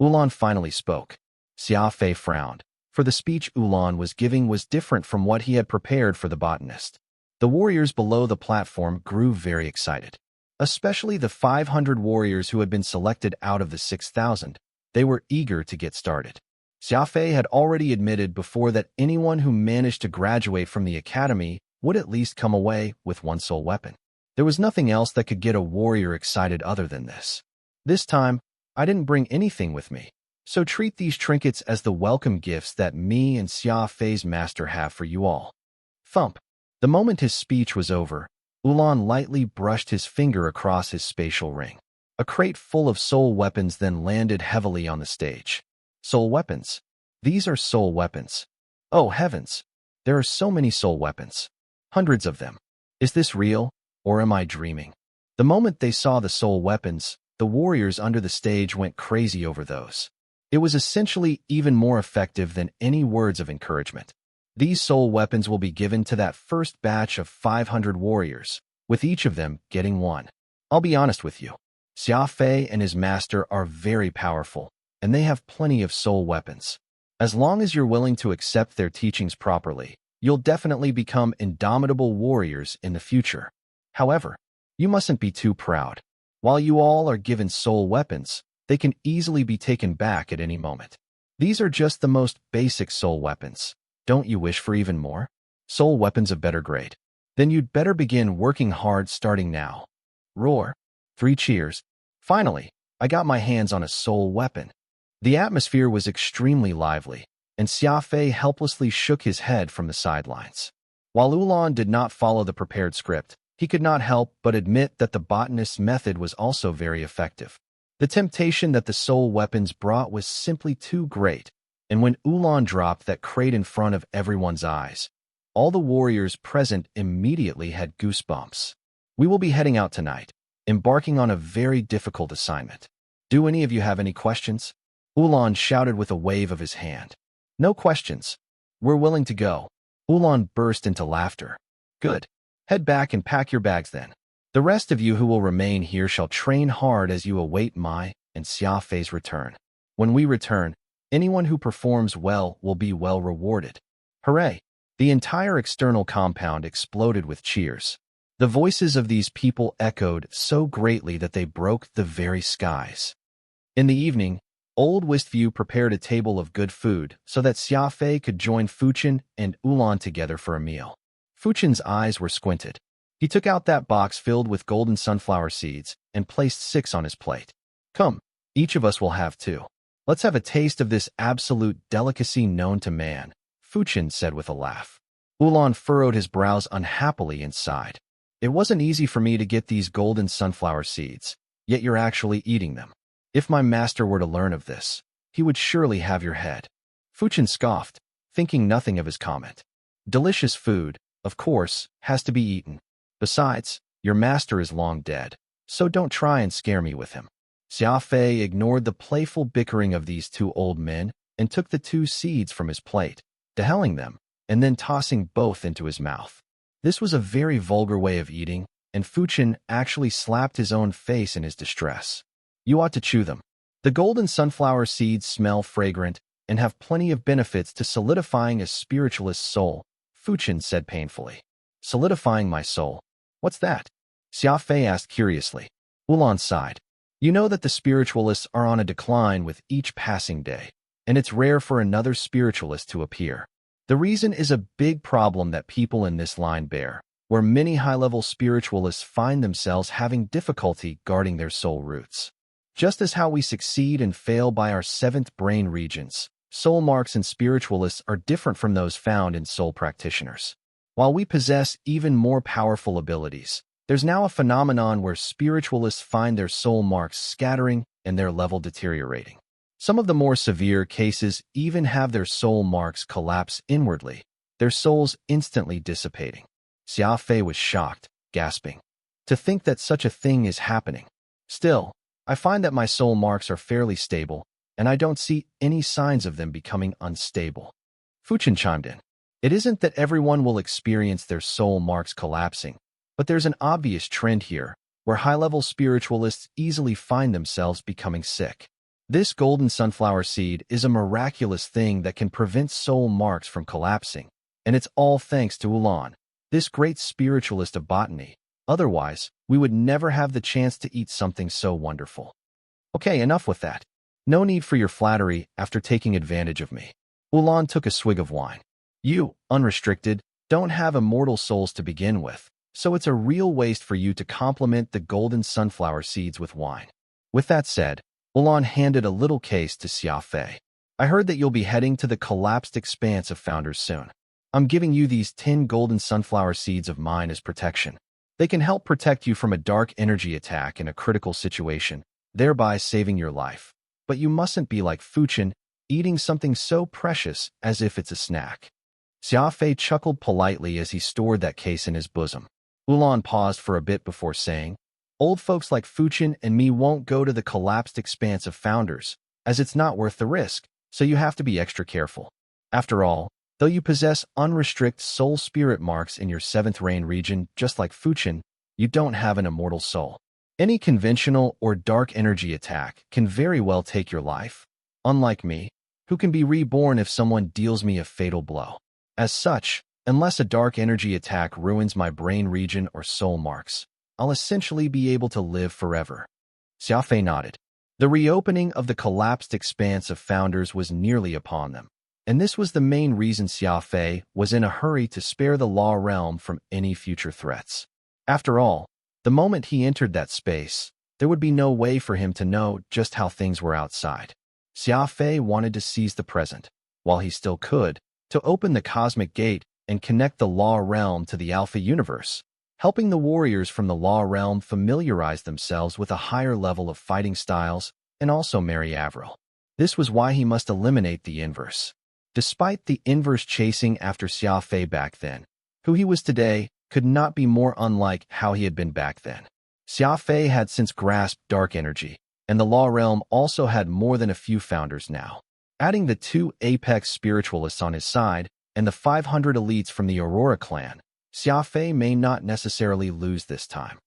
Ulan finally spoke. Xia Fei frowned, for the speech Ulan was giving was different from what he had prepared for the botanist. The warriors below the platform grew very excited. Especially the 500 warriors who had been selected out of the 6,000, they were eager to get started. Xia Fei had already admitted before that anyone who managed to graduate from the academy would at least come away with one soul weapon. There was nothing else that could get a warrior excited other than this. This time, I didn't bring anything with me, so treat these trinkets as the welcome gifts that me and Xia Fei's master have for you all. Thump. The moment his speech was over, Ulan lightly brushed his finger across his spatial ring. A crate full of soul weapons then landed heavily on the stage. Soul weapons. These are soul weapons. Oh heavens! There are so many soul weapons. Hundreds of them. Is this real, or am I dreaming? The moment they saw the soul weapons, the warriors under the stage went crazy over those. It was essentially even more effective than any words of encouragement. These soul weapons will be given to that first batch of 500 warriors, with each of them getting one. I'll be honest with you. Xia Fei and his master are very powerful, and they have plenty of soul weapons. As long as you're willing to accept their teachings properly, you'll definitely become indomitable warriors in the future. However, you mustn't be too proud. While you all are given soul weapons, they can easily be taken back at any moment. These are just the most basic soul weapons. Don't you wish for even more? Soul weapons of better grade? Then you'd better begin working hard starting now. Roar. 3 cheers. Finally, I got my hands on a soul weapon. The atmosphere was extremely lively, and Xia Fei helplessly shook his head from the sidelines. While Ulan did not follow the prepared script, he could not help but admit that the botanist's method was also very effective. The temptation that the soul weapons brought was simply too great, and when Ulan dropped that crate in front of everyone's eyes, all the warriors present immediately had goosebumps. We will be heading out tonight, embarking on a very difficult assignment. Do any of you have any questions? Ulan shouted with a wave of his hand. No questions. We're willing to go. Ulan burst into laughter. Good. Head back and pack your bags then. The rest of you who will remain here shall train hard as you await my and Xia Fei's return. When we return, anyone who performs well will be well rewarded. Hooray! The entire external compound exploded with cheers. The voices of these people echoed so greatly that they broke the very skies. In the evening, Old Westview prepared a table of good food so that Xia Fei could join Fuchen and Ulan together for a meal. Fuchen's eyes were squinted. He took out that box filled with golden sunflower seeds and placed 6 on his plate. Come, each of us will have 2. Let's have a taste of this absolute delicacy known to man, Fuchen said with a laugh. Ulan furrowed his brows unhappily and sighed. It wasn't easy for me to get these golden sunflower seeds, yet you're actually eating them. If my master were to learn of this, he would surely have your head. Fuchen scoffed, thinking nothing of his comment. Delicious food, of course, has to be eaten. Besides, your master is long dead, so don't try and scare me with him. Xia Fei ignored the playful bickering of these 2 old men and took the 2 seeds from his plate, dehelling them, and then tossing both into his mouth. This was a very vulgar way of eating, and Fuchen actually slapped his own face in his distress. You ought to chew them. The golden sunflower seeds smell fragrant and have plenty of benefits to solidifying a spiritualist's soul, Fuchen said painfully. Solidifying my soul? What's that? Xia Fei asked curiously. Ulan sighed. You know that the spiritualists are on a decline with each passing day, and it's rare for another spiritualist to appear. The reason is a big problem that people in this line bear, where many high-level spiritualists find themselves having difficulty guarding their soul roots. Just as how we succeed and fail by our 7th brain regions, soul marks in spiritualists are different from those found in soul practitioners. While we possess even more powerful abilities, there's now a phenomenon where spiritualists find their soul marks scattering and their level deteriorating. Some of the more severe cases even have their soul marks collapse inwardly, their souls instantly dissipating. Xia Fei was shocked, gasping. To think that such a thing is happening. Still, I find that my soul marks are fairly stable, and I don't see any signs of them becoming unstable. Fuchen chimed in. It isn't that everyone will experience their soul marks collapsing, but there's an obvious trend here, where high-level spiritualists easily find themselves becoming sick. This golden sunflower seed is a miraculous thing that can prevent soul marks from collapsing, and it's all thanks to Ulan, this great spiritualist of botany. Otherwise, we would never have the chance to eat something so wonderful. Okay, enough with that. No need for your flattery after taking advantage of me. Ulan took a swig of wine. You, unrestricted, don't have immortal souls to begin with, so it's a real waste for you to compliment the golden sunflower seeds with wine. With that said, Ulan handed a little case to Xia Fei. I heard that you'll be heading to the collapsed expanse of Founders soon. I'm giving you these 10 golden sunflower seeds of mine as protection. They can help protect you from a dark energy attack in a critical situation, thereby saving your life. But you mustn't be like Fuchin, eating something so precious as if it's a snack. Xia Fei chuckled politely as he stored that case in his bosom. Ulan paused for a bit before saying, Old folks like Fuchin and me won't go to the collapsed expanse of Founders, as it's not worth the risk, so you have to be extra careful. After all, though you possess unrestricted soul spirit marks in your 7th reign region just like Fuchin, you don't have an immortal soul. Any conventional or dark energy attack can very well take your life, unlike me, who can be reborn if someone deals me a fatal blow. As such, unless a dark energy attack ruins my brain region or soul marks, I'll essentially be able to live forever. Xia Fei nodded. The reopening of the collapsed expanse of Founders was nearly upon them, and this was the main reason Xia Fei was in a hurry to spare the Law Realm from any future threats. After all, the moment he entered that space, there would be no way for him to know just how things were outside. Xia Fei wanted to seize the present, while he still could, to open the cosmic gate and connect the Law Realm to the Alpha Universe, helping the warriors from the Law Realm familiarize themselves with a higher level of fighting styles and also marry Avril. This was why he must eliminate the inverse. Despite the inverse chasing after Xia Fei back then, who he was today could not be more unlike how he had been back then. Xia Fei had since grasped dark energy, and the Law Realm also had more than a few Founders now. Adding the 2 apex spiritualists on his side and the 500 elites from the Aurora clan, Xia Fei may not necessarily lose this time.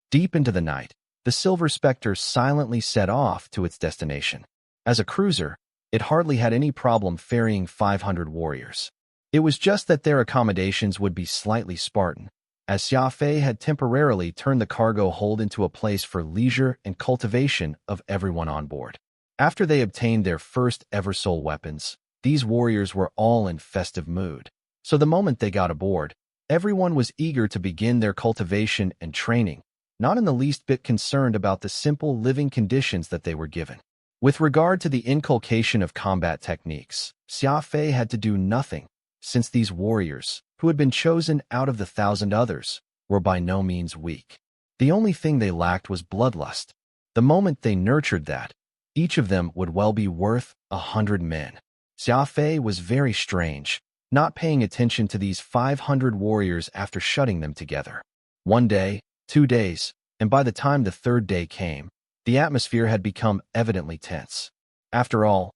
Deep into the night, the Silver Spectre silently set off to its destination. As a cruiser, it hardly had any problem ferrying 500 warriors. It was just that their accommodations would be slightly Spartan, as Xia Fei had temporarily turned the cargo hold into a place for leisure and cultivation of everyone on board. After they obtained their first ever soul weapons, these warriors were all in festive mood. So the moment they got aboard, everyone was eager to begin their cultivation and training, not in the least bit concerned about the simple living conditions that they were given. With regard to the inculcation of combat techniques, Xia Fei had to do nothing, since these warriors, who had been chosen out of the 1,000 others, were by no means weak. The only thing they lacked was bloodlust. The moment they nurtured that, each of them would well be worth 100 men. Xia Fei was very strange, not paying attention to these 500 warriors after shutting them together. 1 day, 2 days, and by the time the 3rd day came, the atmosphere had become evidently tense. After all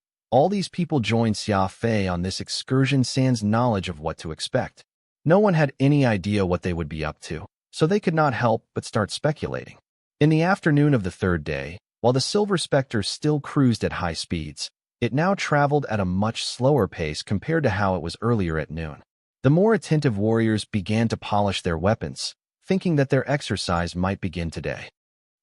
these people joined Xia Fei on this excursion sans knowledge of what to expect. No one had any idea what they would be up to, so they could not help but start speculating. In the afternoon of the 3rd day, while the Silver Spectre still cruised at high speeds, it now traveled at a much slower pace compared to how it was earlier at noon. The more attentive warriors began to polish their weapons, thinking that their exercise might begin today.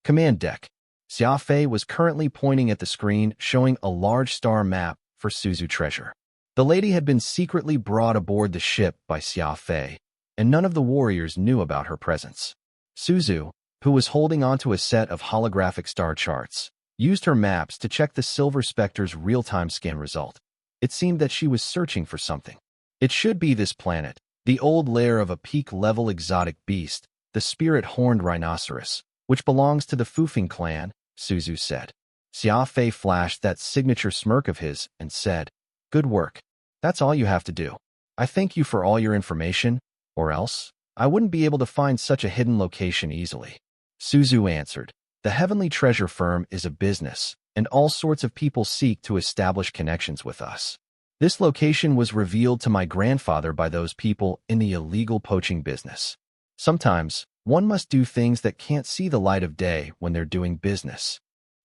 Command deck. Xia Fei was currently pointing at the screen showing a large star map for Suzu treasure. The lady had been secretly brought aboard the ship by Xia Fei, and none of the warriors knew about her presence. Suzu, who was holding onto a set of holographic star charts, used her maps to check the Silver Spectre's real-time scan result. It seemed that she was searching for something. It should be this planet, the old lair of a peak-level exotic beast, the spirit-horned rhinoceros, which belongs to the Fufing clan, Suzu said. Xia Fei flashed that signature smirk of his and said, Good work. That's all you have to do. I thank you for all your information, or else I wouldn't be able to find such a hidden location easily. Suzu answered, The Heavenly Treasure Firm is a business, and all sorts of people seek to establish connections with us. This location was revealed to my grandfather by those people in the illegal poaching business. Sometimes, one must do things that can't see the light of day when they're doing business.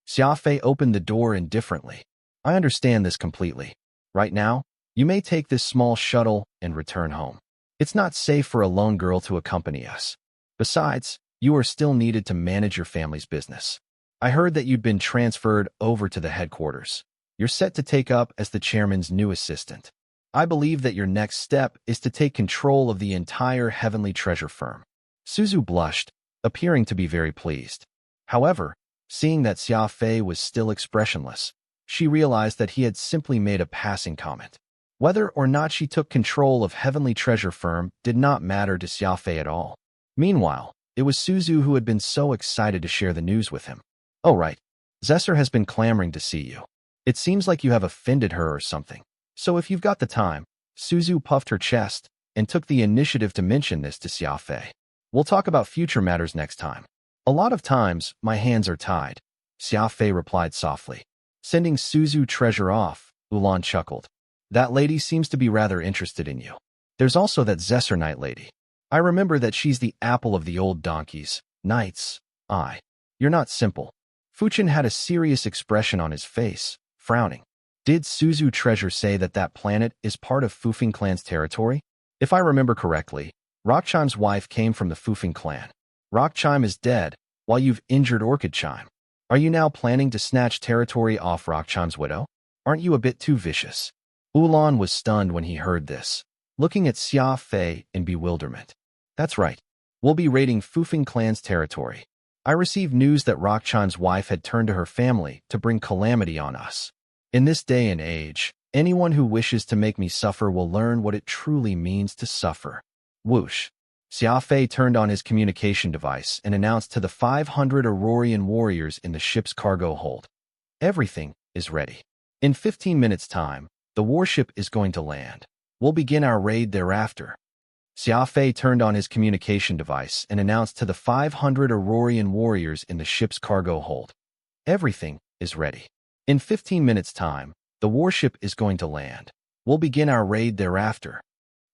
Xia Fei opened the door indifferently. I understand this completely. Right now, you may take this small shuttle and return home. It's not safe for a lone girl to accompany us. Besides, you are still needed to manage your family's business. I heard that you'd been transferred over to the headquarters. You're set to take up as the chairman's new assistant. I believe that your next step is to take control of the entire Heavenly Treasure firm. Suzu blushed, appearing to be very pleased. However, seeing that Xia Fei was still expressionless, she realized that he had simply made a passing comment. Whether or not she took control of Heavenly Treasure firm did not matter to Xia Fei at all. Meanwhile, it was Suzu who had been so excited to share the news with him. Oh right, Zesser has been clamoring to see you. It seems like you have offended her or something. So if you've got the time, Suzu puffed her chest and took the initiative to mention this to Xia Fei. We'll talk about future matters next time. A lot of times, my hands are tied, Xia Fei replied softly. Sending Suzu treasure off, Ulan chuckled. That lady seems to be rather interested in you. There's also that Zesser Knight lady. I remember that she's the apple of the old donkey's knight's eye. You're not simple. Fuchin had a serious expression on his face, frowning. Did Suzu Treasure say that that planet is part of Fufing clan's territory? If I remember correctly, Rockchime's wife came from the Fufing clan. Rockchime is dead, while you've injured Orchid Chime. Are you now planning to snatch territory off Rockchime's widow? Aren't you a bit too vicious? Ulan was stunned when he heard this, looking at Xia Fei in bewilderment. That's right. We'll be raiding Fufing clan's territory. I received news that Rockchime's wife had turned to her family to bring calamity on us. In this day and age, anyone who wishes to make me suffer will learn what it truly means to suffer. Whoosh. Xia Fei turned on his communication device and announced to the 500 Aurorian warriors in the ship's cargo hold. Everything is ready. In 15 minutes' time, the warship is going to land. We'll begin our raid thereafter. Xia Fei turned on his communication device and announced to the 500 Aurorian warriors in the ship's cargo hold. Everything is ready. In 15 minutes' time, the warship is going to land. We'll begin our raid thereafter.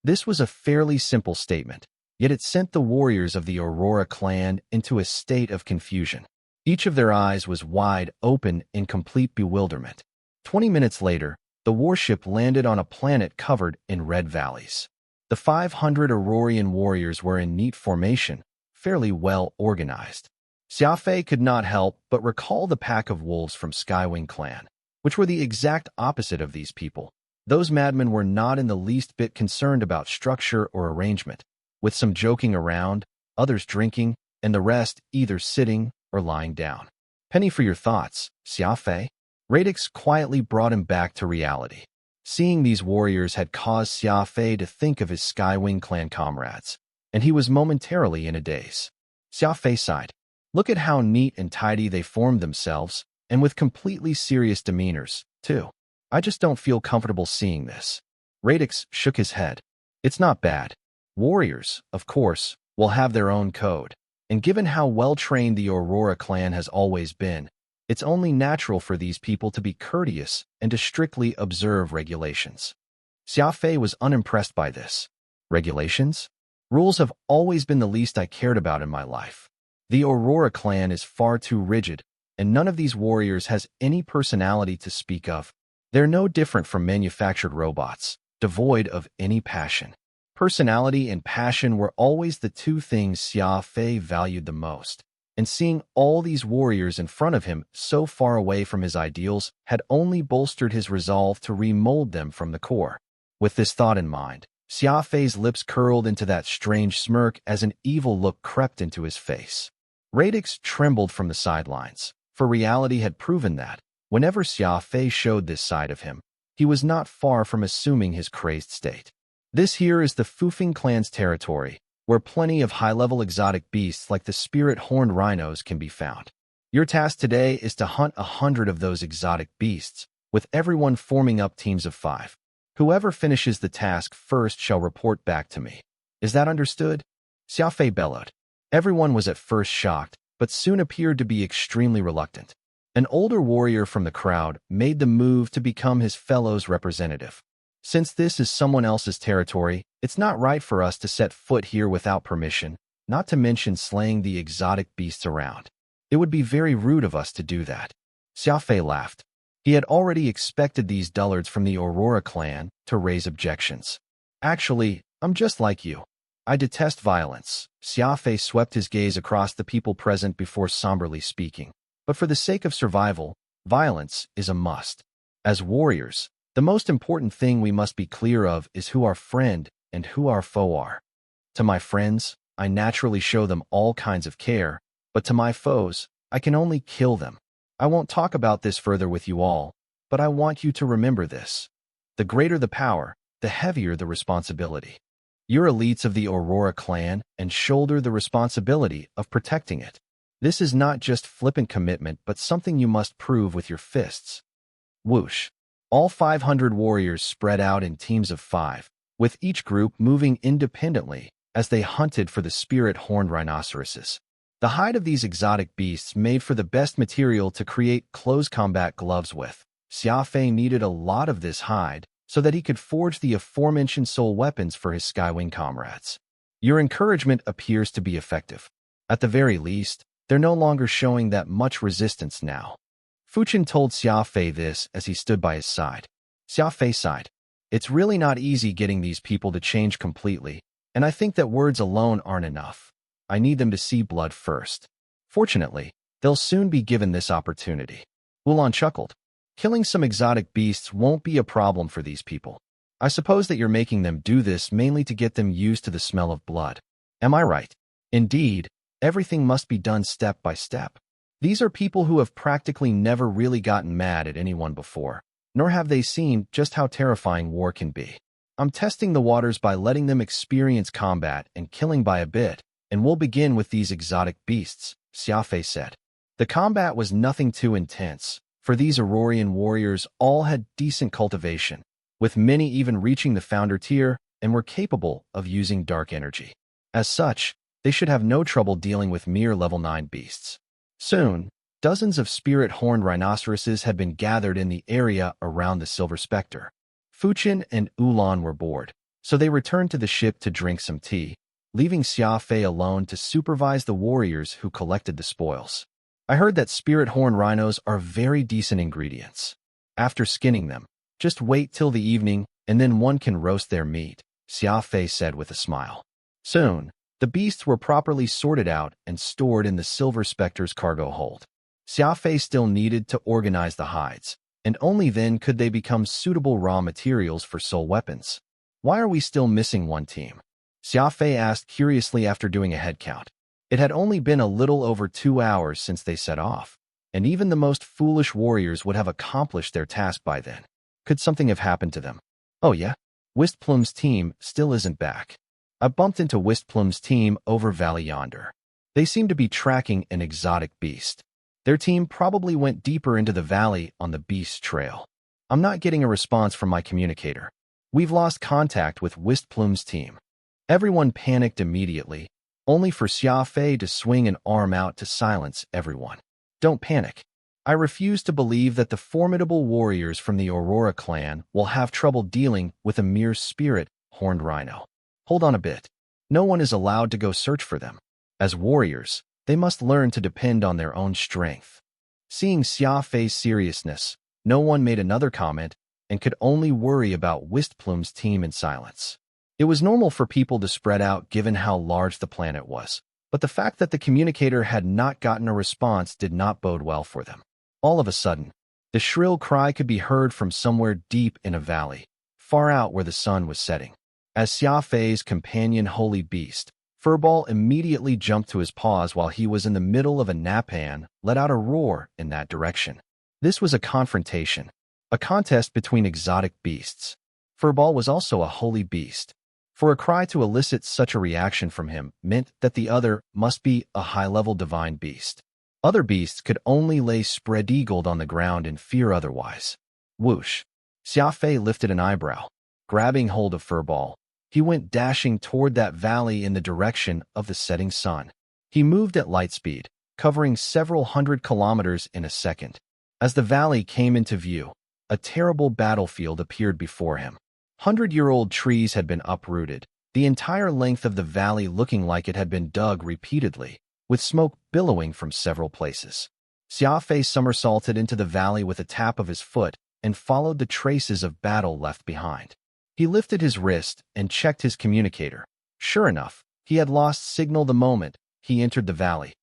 This was a fairly simple statement, yet it sent the warriors of the Aurora clan into a state of confusion. Each of their eyes was wide open in complete bewilderment. 20 minutes later, the warship landed on a planet covered in red valleys. The 500 Aurorian warriors were in neat formation, fairly well organized. Xia Fei could not help but recall the pack of wolves from Skywing clan, which were the exact opposite of these people. Those madmen were not in the least bit concerned about structure or arrangement, with some joking around, others drinking, and the rest either sitting or lying down. Penny for your thoughts, Xia Fei. Radix quietly brought him back to reality. Seeing these warriors had caused Xia Fei to think of his Skywing clan comrades, and he was momentarily in a daze. Xia Fei sighed. Look at how neat and tidy they formed themselves, and with completely serious demeanors, too. I just don't feel comfortable seeing this. Radix shook his head. It's not bad. Warriors, of course, will have their own code, and given how well-trained the Aurora clan has always been, it's only natural for these people to be courteous and to strictly observe regulations. Xia Fei was unimpressed by this. Regulations? Rules have always been the least I cared about in my life. The Aurora clan is far too rigid, and none of these warriors has any personality to speak of. They're no different from manufactured robots, devoid of any passion. Personality and passion were always the two things Xia Fei valued the most. And seeing all these warriors in front of him so far away from his ideals had only bolstered his resolve to remold them from the core. With this thought in mind, Xia Fei's lips curled into that strange smirk as an evil look crept into his face. Radix trembled from the sidelines, for reality had proven that, whenever Xia Fei showed this side of him, he was not far from assuming his crazed state. This here is the Fufing clan's territory, where plenty of high-level exotic beasts like the spirit-horned rhinos can be found. Your task today is to hunt 100 of those exotic beasts, with everyone forming up teams of 5. Whoever finishes the task first shall report back to me. Is that understood? Xia Fei bellowed. Everyone was at first shocked, but soon appeared to be extremely reluctant. An older warrior from the crowd made the move to become his fellow's representative. Since this is someone else's territory, it's not right for us to set foot here without permission, not to mention slaying the exotic beasts around. It would be very rude of us to do that. Xia Fei laughed. He had already expected these dullards from the Aurora clan to raise objections. Actually, I'm just like you. I detest violence. Xia Fei swept his gaze across the people present before somberly speaking. But for the sake of survival, violence is a must. As warriors, the most important thing we must be clear of is who our friend and who our foe are. To my friends, I naturally show them all kinds of care, but to my foes, I can only kill them. I won't talk about this further with you all, but I want you to remember this. The greater the power, the heavier the responsibility. You're elites of the Aurora clan and shoulder the responsibility of protecting it. This is not just flippant commitment, but something you must prove with your fists. Whoosh. All 500 warriors spread out in teams of 5, with each group moving independently as they hunted for the spirit-horned rhinoceroses. The hide of these exotic beasts made for the best material to create close combat gloves with. Xia Fei needed a lot of this hide so that he could forge the aforementioned soul weapons for his Skywing comrades. Your encouragement appears to be effective. At the very least, they're no longer showing that much resistance now. Fuchen told Xia Fei this as he stood by his side. Xia Fei sighed. It's really not easy getting these people to change completely, and I think that words alone aren't enough. I need them to see blood first. Fortunately, they'll soon be given this opportunity. Wulan chuckled. Killing some exotic beasts won't be a problem for these people. I suppose that you're making them do this mainly to get them used to the smell of blood. Am I right? Indeed, everything must be done step by step. These are people who have practically never really gotten mad at anyone before, nor have they seen just how terrifying war can be. I'm testing the waters by letting them experience combat and killing by a bit, and we'll begin with these exotic beasts, Xia Fei said. The combat was nothing too intense, for these Aurorian warriors all had decent cultivation, with many even reaching the founder tier and were capable of using dark energy. As such, they should have no trouble dealing with mere level 9 beasts. Soon, dozens of spirit-horned rhinoceroses had been gathered in the area around the Silver Spectre. Fuchen and Wulan were bored, so they returned to the ship to drink some tea, leaving Xia Fei alone to supervise the warriors who collected the spoils. I heard that spirit-horned rhinos are very decent ingredients. After skinning them, just wait till the evening and then one can roast their meat, Xia Fei said with a smile. Soon, the beasts were properly sorted out and stored in the Silver Spectre's cargo hold. Xia Fei still needed to organize the hides, and only then could they become suitable raw materials for soul weapons. Why are we still missing one team? Xia Fei asked curiously after doing a head count. It had only been a little over 2 hours since they set off, and even the most foolish warriors would have accomplished their task by then. Could something have happened to them? Oh yeah, Wistplum's team still isn't back. I bumped into Wistplum's team over valley yonder. They seem to be tracking an exotic beast. Their team probably went deeper into the valley on the beast's trail. I'm not getting a response from my communicator. We've lost contact with Wistplum's team. Everyone panicked immediately, only for Xia Fei to swing an arm out to silence everyone. Don't panic. I refuse to believe that the formidable warriors from the Aurora clan will have trouble dealing with a mere spirit-horned rhino. Hold on a bit. No one is allowed to go search for them. As warriors, they must learn to depend on their own strength. Seeing Xia Fei's seriousness, no one made another comment and could only worry about Wistplum's team in silence. It was normal for people to spread out given how large the planet was, but the fact that the communicator had not gotten a response did not bode well for them. All of a sudden, the shrill cry could be heard from somewhere deep in a valley, far out where the sun was setting. As Xia Fei's companion holy beast, Furball immediately jumped to his paws while he was in the middle of a napan, let out a roar in that direction. This was a confrontation, a contest between exotic beasts. Furball was also a holy beast. For a cry to elicit such a reaction from him meant that the other must be a high-level divine beast. Other beasts could only lay spread-eagled on the ground in fear otherwise. Whoosh! Xia Fei lifted an eyebrow. Grabbing hold of Furball, he went dashing toward that valley in the direction of the setting sun. He moved at light speed, covering several hundred kilometers in a second. As the valley came into view, a terrible battlefield appeared before him. 100-year-old trees had been uprooted, the entire length of the valley looking like it had been dug repeatedly, with smoke billowing from several places. Xia Fei somersaulted into the valley with a tap of his foot and followed the traces of battle left behind. He lifted his wrist and checked his communicator. Sure enough, he had lost signal the moment he entered the valley.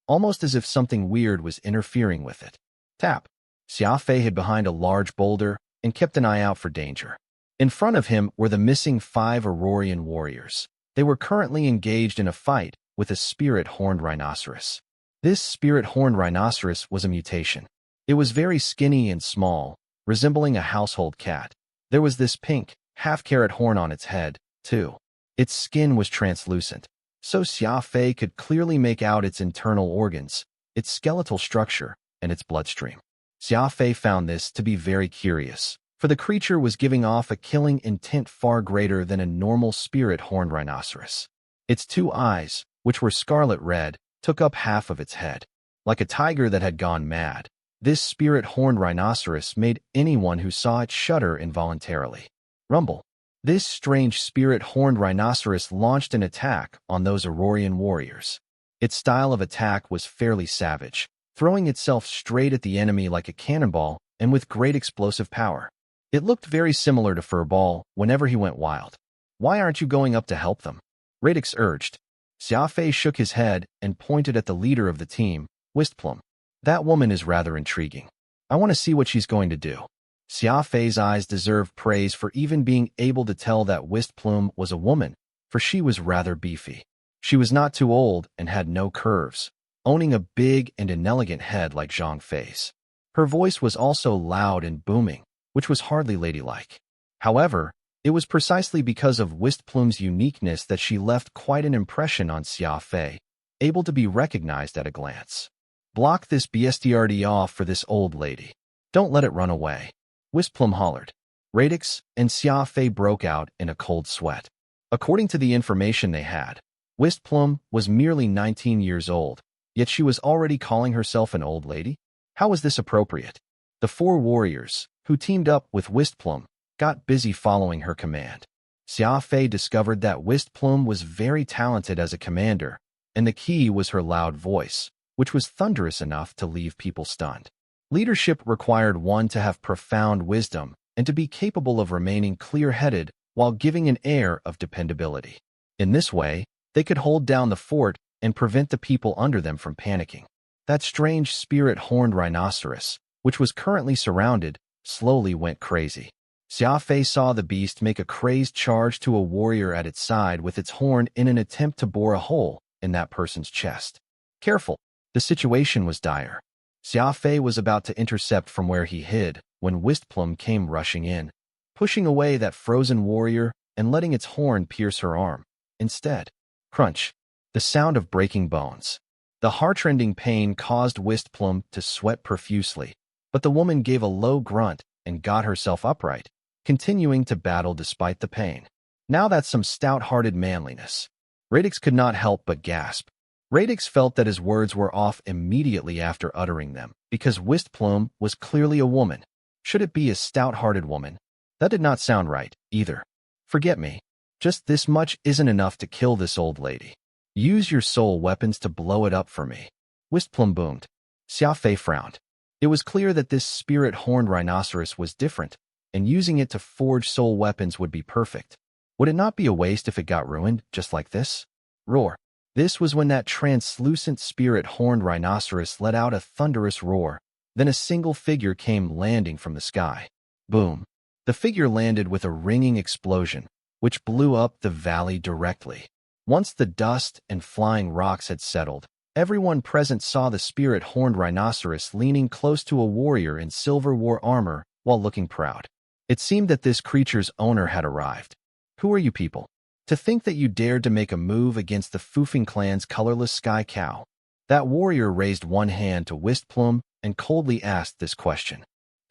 almost as if something weird was interfering with it. Tap. Xia Fei hid behind a large boulder and kept an eye out for danger. In front of him were the missing 5 Aurorian warriors. They were currently engaged in a fight with a spirit-horned rhinoceros. This spirit-horned rhinoceros was a mutation. It was very skinny and small, resembling a household cat. There was this pink, half-carat horn on its head, too. Its skin was translucent, so Xia Fei could clearly make out its internal organs, its skeletal structure, and its bloodstream. Xia Fei found this to be very curious, for the creature was giving off a killing intent far greater than a normal spirit-horned rhinoceros. Its 2 eyes, which were scarlet red, took up half of its head. Like a tiger that had gone mad, this spirit-horned rhinoceros made anyone who saw it shudder involuntarily. Rumble. This strange spirit-horned rhinoceros launched an attack on those Aurorian warriors. Its style of attack was fairly savage, throwing itself straight at the enemy like a cannonball and with great explosive power. It looked very similar to Furball whenever he went wild. Why aren't you going up to help them? Radix urged. Xia Fei shook his head and pointed at the leader of the team, Wistplum. That woman is rather intriguing. I want to see what she's going to do. Xia Fei's eyes deserved praise for even being able to tell that Wistplum was a woman, for she was rather beefy. She was not too old and had no curves, owning a big and inelegant head like Zhang Fei's. Her voice was also loud and booming, which was hardly ladylike. However, it was precisely because of Wistplum's uniqueness that she left quite an impression on Xia Fei, able to be recognized at a glance. Block this bestiality off for this old lady. Don't let it run away. Wistplum hollered. Radix and Xia Fei broke out in a cold sweat. According to the information they had, Wistplum was merely 19 years old, yet she was already calling herself an old lady? How was this appropriate? The 4 warriors, who teamed up with Wistplum, got busy following her command. Xia Fei discovered that Wistplum was very talented as a commander, and the key was her loud voice, which was thunderous enough to leave people stunned. Leadership required one to have profound wisdom and to be capable of remaining clear-headed while giving an air of dependability. In this way, they could hold down the fort and prevent the people under them from panicking. That strange spirit-horned rhinoceros, which was currently surrounded, slowly went crazy. Xia Fei saw the beast make a crazed charge to a warrior at its side with its horn in an attempt to bore a hole in that person's chest. Careful! The situation was dire. Xia Fei was about to intercept from where he hid when Wistplum came rushing in, pushing away that frozen warrior and letting its horn pierce her arm. Instead, crunch, the sound of breaking bones. The heart-rending pain caused Wistplum to sweat profusely, but the woman gave a low grunt and got herself upright, continuing to battle despite the pain. Now that's some stout-hearted manliness. Radix could not help but gasp. Radix felt that his words were off immediately after uttering them, because Wistplum was clearly a woman. Should it be a stout-hearted woman? That did not sound right, either. Forget me. Just this much isn't enough to kill this old lady. Use your soul weapons to blow it up for me. Wistplum boomed. Xia Fei frowned. It was clear that this spirit-horned rhinoceros was different, and using it to forge soul weapons would be perfect. Would it not be a waste if it got ruined, just like this? Roar. This was when that translucent spirit-horned rhinoceros let out a thunderous roar. Then a single figure came landing from the sky. Boom. The figure landed with a ringing explosion, which blew up the valley directly. Once the dust and flying rocks had settled, everyone present saw the spirit-horned rhinoceros leaning close to a warrior in silver war armor while looking proud. It seemed that this creature's owner had arrived. Who are you people? To think that you dared to make a move against the Fufeng clan's colorless sky cow. That warrior raised one hand to Wistplum and coldly asked this question.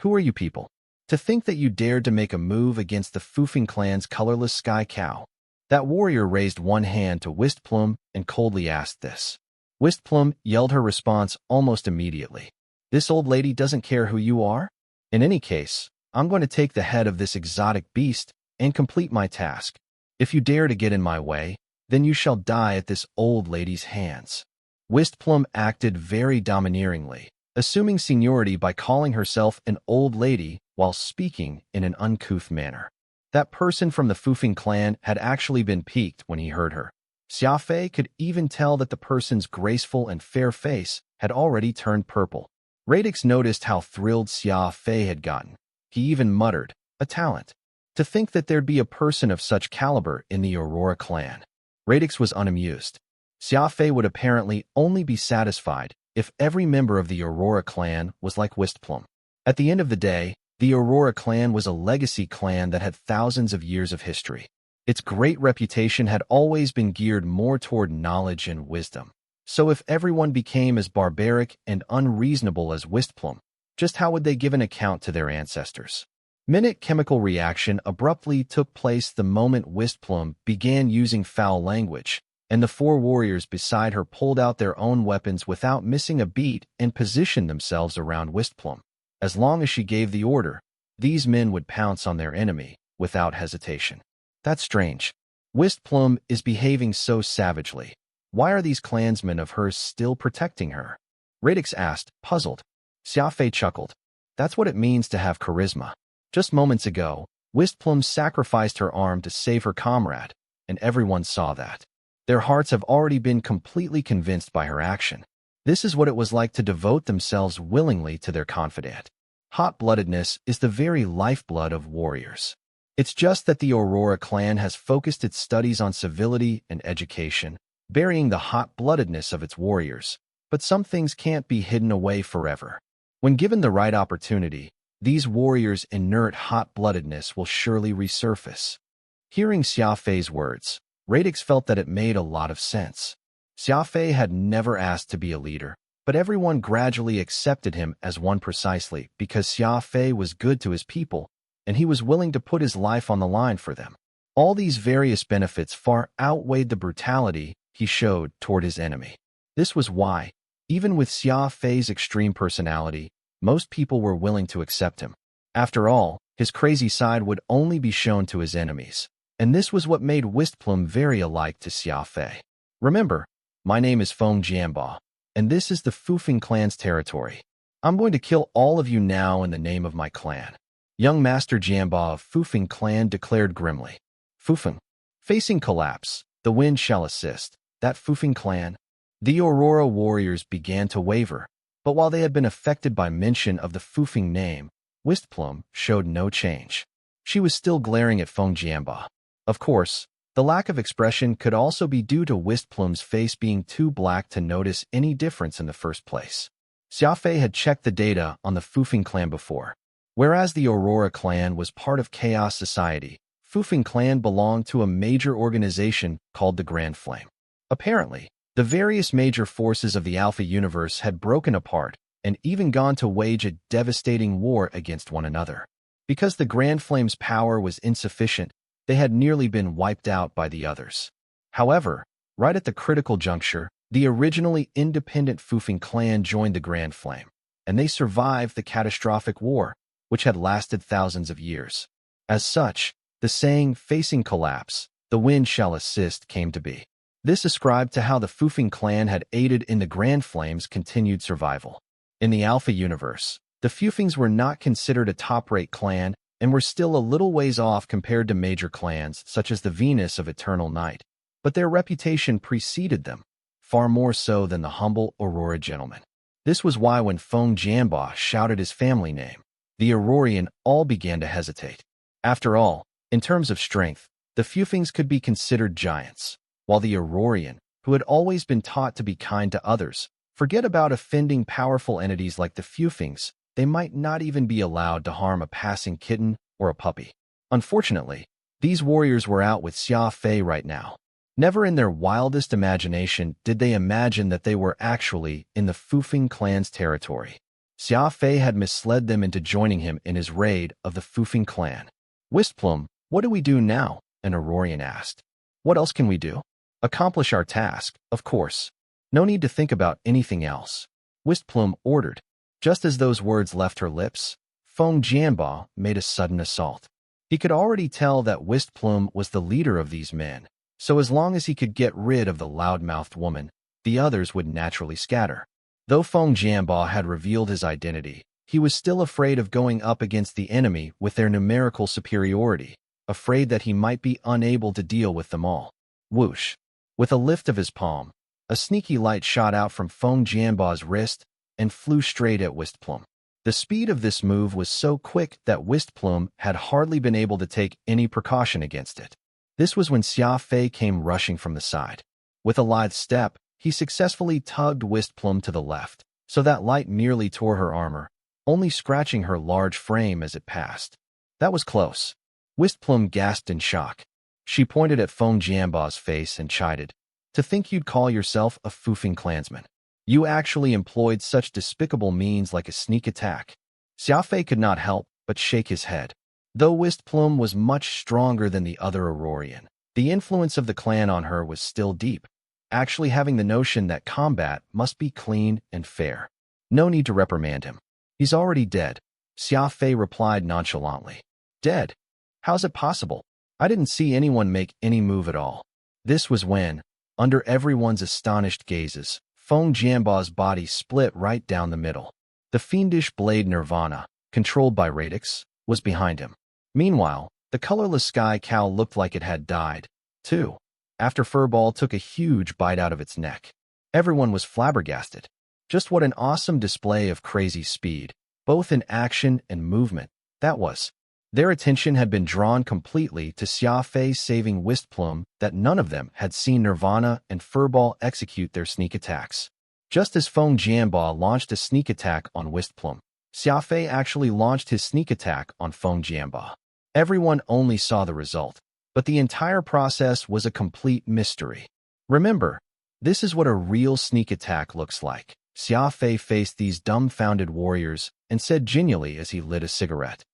Who are you people? To think that you dared to make a move against the Fufeng clan's colorless sky cow. That warrior raised one hand to Wistplum and coldly asked this. Wistplum yelled her response almost immediately. This old lady doesn't care who you are? In any case, I'm going to take the head of this exotic beast and complete my task. If you dare to get in my way, then you shall die at this old lady's hands. Wistplum acted very domineeringly, assuming seniority by calling herself an old lady while speaking in an uncouth manner. That person from the Fufeng clan had actually been piqued when he heard her. Xia Fei could even tell that the person's graceful and fair face had already turned purple. Radix noticed how thrilled Xia Fei had gotten. He even muttered, "A talent. To think that there'd be a person of such caliber in the Aurora clan." Radix was unamused. Xia Fei would apparently only be satisfied if every member of the Aurora clan was like Wistplum. At the end of the day, the Aurora clan was a legacy clan that had thousands of years of history. Its great reputation had always been geared more toward knowledge and wisdom. So if everyone became as barbaric and unreasonable as Wistplum, just how would they give an account to their ancestors? Minute chemical reaction abruptly took place the moment Wistplum began using foul language, and the four warriors beside her pulled out their own weapons without missing a beat and positioned themselves around Wistplum. As long as she gave the order, these men would pounce on their enemy without hesitation. That's strange. Wistplum is behaving so savagely. Why are these clansmen of hers still protecting her? Radix asked, puzzled. Xia Fei chuckled. That's what it means to have charisma. Just moments ago, Wistplum sacrificed her arm to save her comrade, and everyone saw that. Their hearts have already been completely convinced by her action. This is what it was like to devote themselves willingly to their confidant. Hot-bloodedness is the very lifeblood of warriors. It's just that the Aurora clan has focused its studies on civility and education, burying the hot-bloodedness of its warriors. But some things can't be hidden away forever. When given the right opportunity, these warriors' inert hot-bloodedness will surely resurface. Hearing Xia Fei's words, Radix felt that it made a lot of sense. Xia Fei had never asked to be a leader, but everyone gradually accepted him as one precisely because Xia Fei was good to his people, and he was willing to put his life on the line for them. All these various benefits far outweighed the brutality he showed toward his enemy. This was why, even with Xia Fei's extreme personality, most people were willing to accept him. After all, his crazy side would only be shown to his enemies, and this was what made Wistplum very alike to Xia Fei. Remember, my name is Feng Jianba, and this is the Fufeng clan's territory. I'm going to kill all of you now in the name of my clan. Young Master Jianba of Fufeng clan declared grimly. Fufeng. Facing collapse, the wind shall assist. That Fufeng clan. The Aurora warriors began to waver, but while they had been affected by mention of the Fufeng name, Wistplum showed no change. She was still glaring at Feng Jianba. Of course, the lack of expression could also be due to Wistplum's face being too black to notice any difference in the first place. Xia Fei had checked the data on the Fufeng clan before. Whereas the Aurora clan was part of Chaos Society, Fufeng clan belonged to a major organization called the Grand Flame. Apparently, the various major forces of the Alpha universe had broken apart and even gone to wage a devastating war against one another. Because the Grand Flame's power was insufficient, they had nearly been wiped out by the others. However, right at the critical juncture, the originally independent Fufeng clan joined the Grand Flame, and they survived the catastrophic war, which had lasted thousands of years. As such, the saying, facing collapse, the wind shall assist, came to be. This ascribed to how the Fufeng clan had aided in the Grand Flame's continued survival. In the Alpha universe, the Fufengs were not considered a top-rate clan and were still a little ways off compared to major clans such as the Venus of Eternal Night, but their reputation preceded them, far more so than the humble Aurora gentleman. This was why when Feng Jianba shouted his family name, the Aurorian all began to hesitate. After all, in terms of strength, the Fufengs could be considered giants, while the Aurorian, who had always been taught to be kind to others, forget about offending powerful entities like the Fufengs. They might not even be allowed to harm a passing kitten or a puppy. Unfortunately, these warriors were out with Xia Fei right now. Never in their wildest imagination did they imagine that they were actually in the Fufeng clan's territory. Xia Fei had misled them into joining him in his raid of the Fufeng clan. Wistplum, what do we do now? An Aurorian asked. What else can we do? Accomplish our task, of course. No need to think about anything else. Wistplum ordered. Just as those words left her lips, Feng Jianba made a sudden assault. He could already tell that Wistplum was the leader of these men, so as long as he could get rid of the loud-mouthed woman, the others would naturally scatter. Though Feng Jianba had revealed his identity, he was still afraid of going up against the enemy with their numerical superiority, afraid that he might be unable to deal with them all. Whoosh! With a lift of his palm, a sneaky light shot out from Feng Jianba's wrist and flew straight at Wistplum. The speed of this move was so quick that Wistplum had hardly been able to take any precaution against it. This was when Xia Fei came rushing from the side. With a lithe step, he successfully tugged Wistplum to the left, so that light nearly tore her armor, only scratching her large frame as it passed. That was close. Wistplum gasped in shock. She pointed at Feng Jianba's face and chided, "To think you'd call yourself a foofing clansman. You actually employed such despicable means like a sneak attack." Xia Fei could not help but shake his head. Though Wistplum was much stronger than the other Aurorian, the influence of the clan on her was still deep, actually having the notion that combat must be clean and fair. No need to reprimand him. He's already dead, Xia Fei replied nonchalantly. Dead? How's it possible? I didn't see anyone make any move at all. This was when, under everyone's astonished gazes, Feng Jianba's body split right down the middle. The fiendish blade Nirvana, controlled by Radix, was behind him. Meanwhile, the colorless sky cow looked like it had died, too, after Furball took a huge bite out of its neck. Everyone was flabbergasted. Just what an awesome display of crazy speed, both in action and movement, that was. Their attention had been drawn completely to Xia Fei saving Wistplum that none of them had seen Nirvana and Furball execute their sneak attacks. Just as Feng Jianba launched a sneak attack on Wistplum, Xia Fei actually launched his sneak attack on Feng Jianba. Everyone only saw the result, but the entire process was a complete mystery. Remember, this is what a real sneak attack looks like. Xia Fei faced these dumbfounded warriors and said genially as he lit a cigarette.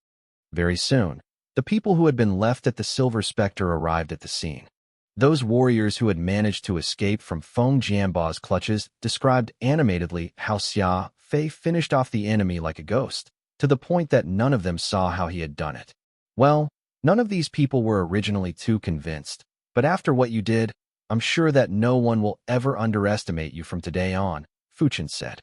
Very soon, the people who had been left at the Silver Spectre arrived at the scene. Those warriors who had managed to escape from Feng Jianba's clutches described animatedly how Xia Fei finished off the enemy like a ghost, to the point that none of them saw how he had done it. Well, none of these people were originally too convinced, but after what you did, I'm sure that no one will ever underestimate you from today on, Fuchin said.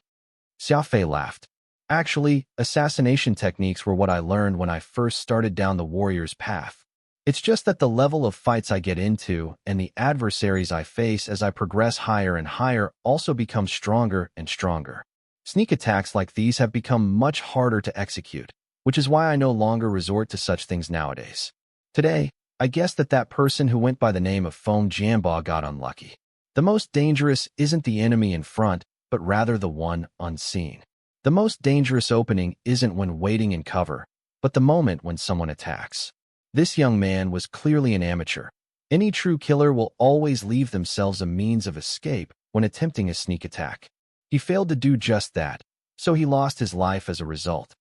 Xia Fei laughed. Actually, assassination techniques were what I learned when I first started down the warrior's path. It's just that the level of fights I get into and the adversaries I face as I progress higher and higher also become stronger and stronger. Sneak attacks like these have become much harder to execute, which is why I no longer resort to such things nowadays. Today, I guess that person who went by the name of Feng Jianba got unlucky. The most dangerous isn't the enemy in front, but rather the one unseen. The most dangerous opening isn't when waiting in cover, but the moment when someone attacks. This young man was clearly an amateur. Any true killer will always leave themselves a means of escape when attempting a sneak attack. He failed to do just that, so he lost his life as a result.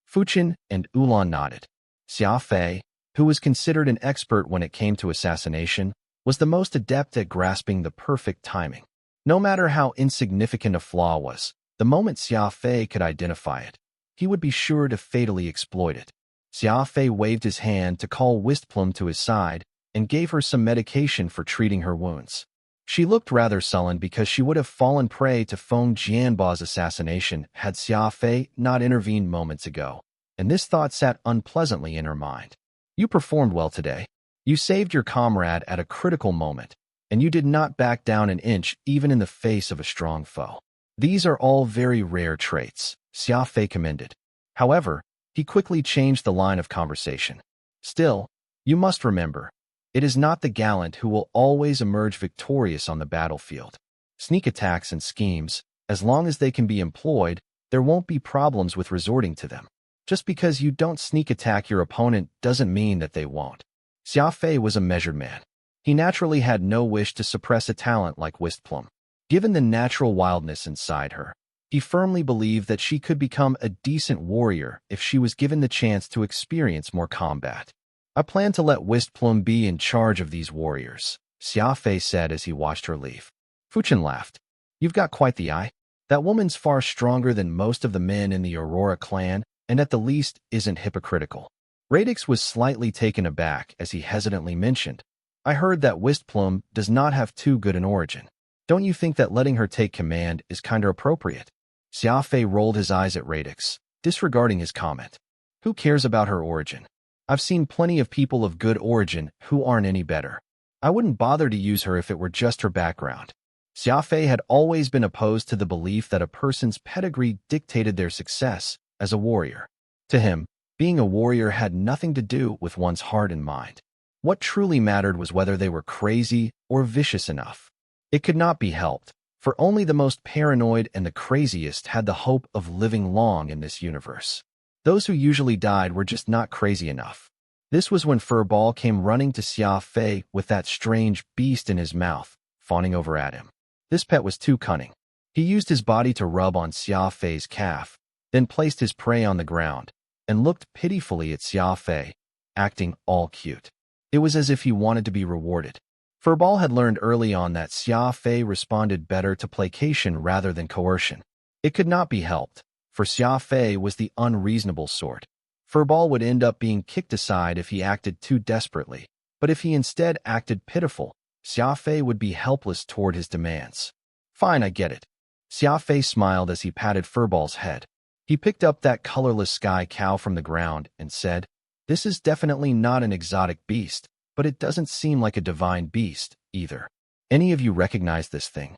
Fuchin and Ulan nodded. Xia Fei, who was considered an expert when it came to assassination, was the most adept at grasping the perfect timing. No matter how insignificant a flaw was, the moment Xia Fei could identify it, he would be sure to fatally exploit it. Xia Fei waved his hand to call Wistplum to his side and gave her some medication for treating her wounds. She looked rather sullen because she would have fallen prey to Feng Jianba's assassination had Xia Fei not intervened moments ago, and this thought sat unpleasantly in her mind. You performed well today. You saved your comrade at a critical moment, and you did not back down an inch even in the face of a strong foe. These are all very rare traits, Xia Fei commended. However, he quickly changed the line of conversation. Still, you must remember, it is not the gallant who will always emerge victorious on the battlefield. Sneak attacks and schemes, as long as they can be employed, there won't be problems with resorting to them. Just because you don't sneak attack your opponent doesn't mean that they won't. Xia Fei was a measured man. He naturally had no wish to suppress a talent like Wistplum. Given the natural wildness inside her, he firmly believed that she could become a decent warrior if she was given the chance to experience more combat. I plan to let Wistplum be in charge of these warriors, Xia Fei said as he watched her leave. Fuchin laughed. You've got quite the eye. That woman's far stronger than most of the men in the Aurora clan, and at the least isn't hypocritical. Radix was slightly taken aback as he hesitantly mentioned, I heard that Wistplum does not have too good an origin. Don't you think that letting her take command is kinda appropriate? Xia Fei rolled his eyes at Radix, disregarding his comment. Who cares about her origin? I've seen plenty of people of good origin who aren't any better. I wouldn't bother to use her if it were just her background. Xia Fei had always been opposed to the belief that a person's pedigree dictated their success as a warrior. To him, being a warrior had nothing to do with one's heart and mind. What truly mattered was whether they were crazy or vicious enough. It could not be helped, for only the most paranoid and the craziest had the hope of living long in this universe. Those who usually died were just not crazy enough. This was when Furball came running to Xia Fei with that strange beast in his mouth, fawning over at him. This pet was too cunning. He used his body to rub on Xia Fei's calf, then placed his prey on the ground, and looked pitifully at Xia Fei, acting all cute. It was as if he wanted to be rewarded. Furball had learned early on that Xia Fei responded better to placation rather than coercion. It could not be helped, for Xia Fei was the unreasonable sort. Furball would end up being kicked aside if he acted too desperately, but if he instead acted pitiful, Xia Fei would be helpless toward his demands. Fine, I get it. Xia Fei smiled as he patted Furball's head. He picked up that colorless sky cow from the ground and said, "This is definitely not an exotic beast, but it doesn't seem like a divine beast, either. Any of you recognize this thing?"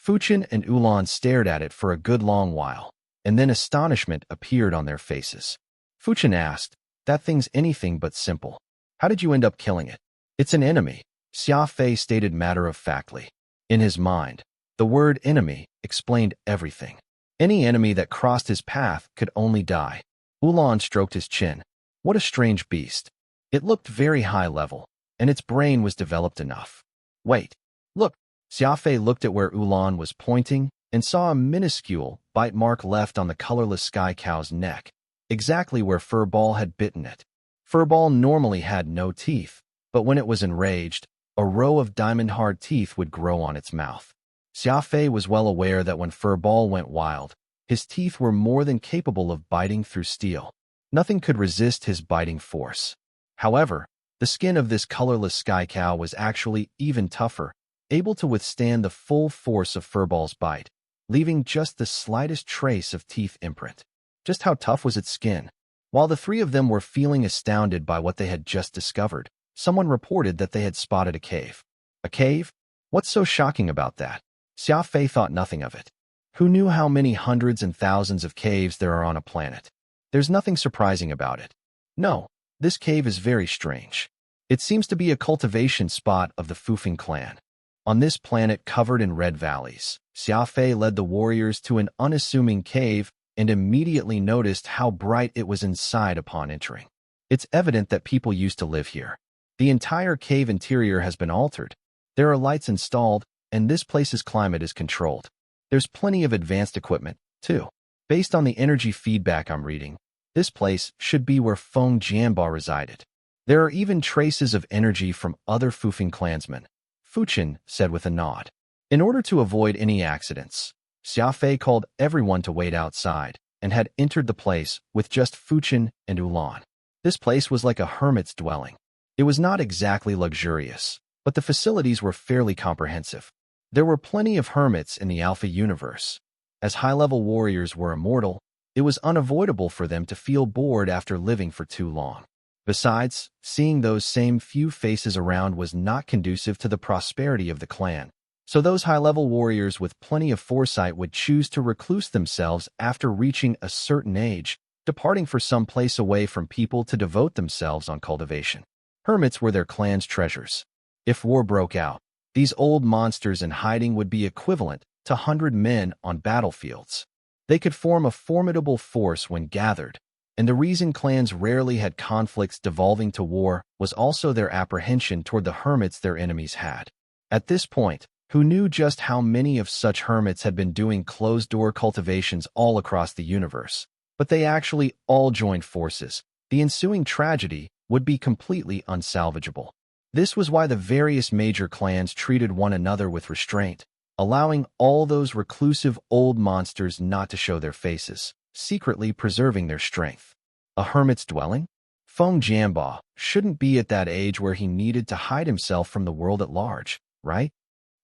Fuchin and Ulan stared at it for a good long while, and then astonishment appeared on their faces. Fuchin asked, "That thing's anything but simple. How did you end up killing it?" "It's an enemy," Xia Fei stated matter-of-factly. In his mind, the word enemy explained everything. Any enemy that crossed his path could only die. Ulan stroked his chin. What a strange beast. It looked very high level, and its brain was developed enough. Wait, look. Xia Fei looked at where Ulan was pointing and saw a minuscule bite mark left on the colorless sky cow's neck, exactly where Furball had bitten it. Furball normally had no teeth, but when it was enraged, a row of diamond-hard teeth would grow on its mouth. Xia Fei was well aware that when Furball went wild, his teeth were more than capable of biting through steel. Nothing could resist his biting force. However, the skin of this colorless sky cow was actually even tougher, able to withstand the full force of Furball's bite, leaving just the slightest trace of teeth imprint. Just how tough was its skin? While the three of them were feeling astounded by what they had just discovered, someone reported that they had spotted a cave. A cave? What's so shocking about that? Xia Fei thought nothing of it. Who knew how many hundreds and thousands of caves there are on a planet? There's nothing surprising about it. No, this cave is very strange. It seems to be a cultivation spot of the Fufeng clan. On this planet covered in red valleys, Xia Fei led the warriors to an unassuming cave and immediately noticed how bright it was inside upon entering. It's evident that people used to live here. The entire cave interior has been altered. There are lights installed, and this place's climate is controlled. There's plenty of advanced equipment, too. Based on the energy feedback I'm reading, this place should be where Feng Jianba resided. There are even traces of energy from other Fufeng clansmen, Fuchin said with a nod. In order to avoid any accidents, Xia Fei called everyone to wait outside and had entered the place with just Fuchin and Ulan. This place was like a hermit's dwelling. It was not exactly luxurious, but the facilities were fairly comprehensive. There were plenty of hermits in the Alpha universe. As high-level warriors were immortal, it was unavoidable for them to feel bored after living for too long. Besides, seeing those same few faces around was not conducive to the prosperity of the clan. So those high-level warriors with plenty of foresight would choose to recluse themselves after reaching a certain age, departing for some place away from people to devote themselves on cultivation. Hermits were their clan's treasures. If war broke out, these old monsters in hiding would be equivalent to 100 men on battlefields. They could form a formidable force when gathered, and the reason clans rarely had conflicts devolving to war was also their apprehension toward the hermits their enemies had. At this point, who knew just how many of such hermits had been doing closed-door cultivations all across the universe? But they actually all joined forces. The ensuing tragedy would be completely unsalvageable. This was why the various major clans treated one another with restraint, allowing all those reclusive old monsters not to show their faces, secretly preserving their strength. A hermit's dwelling? Feng Jianba shouldn't be at that age where he needed to hide himself from the world at large, right?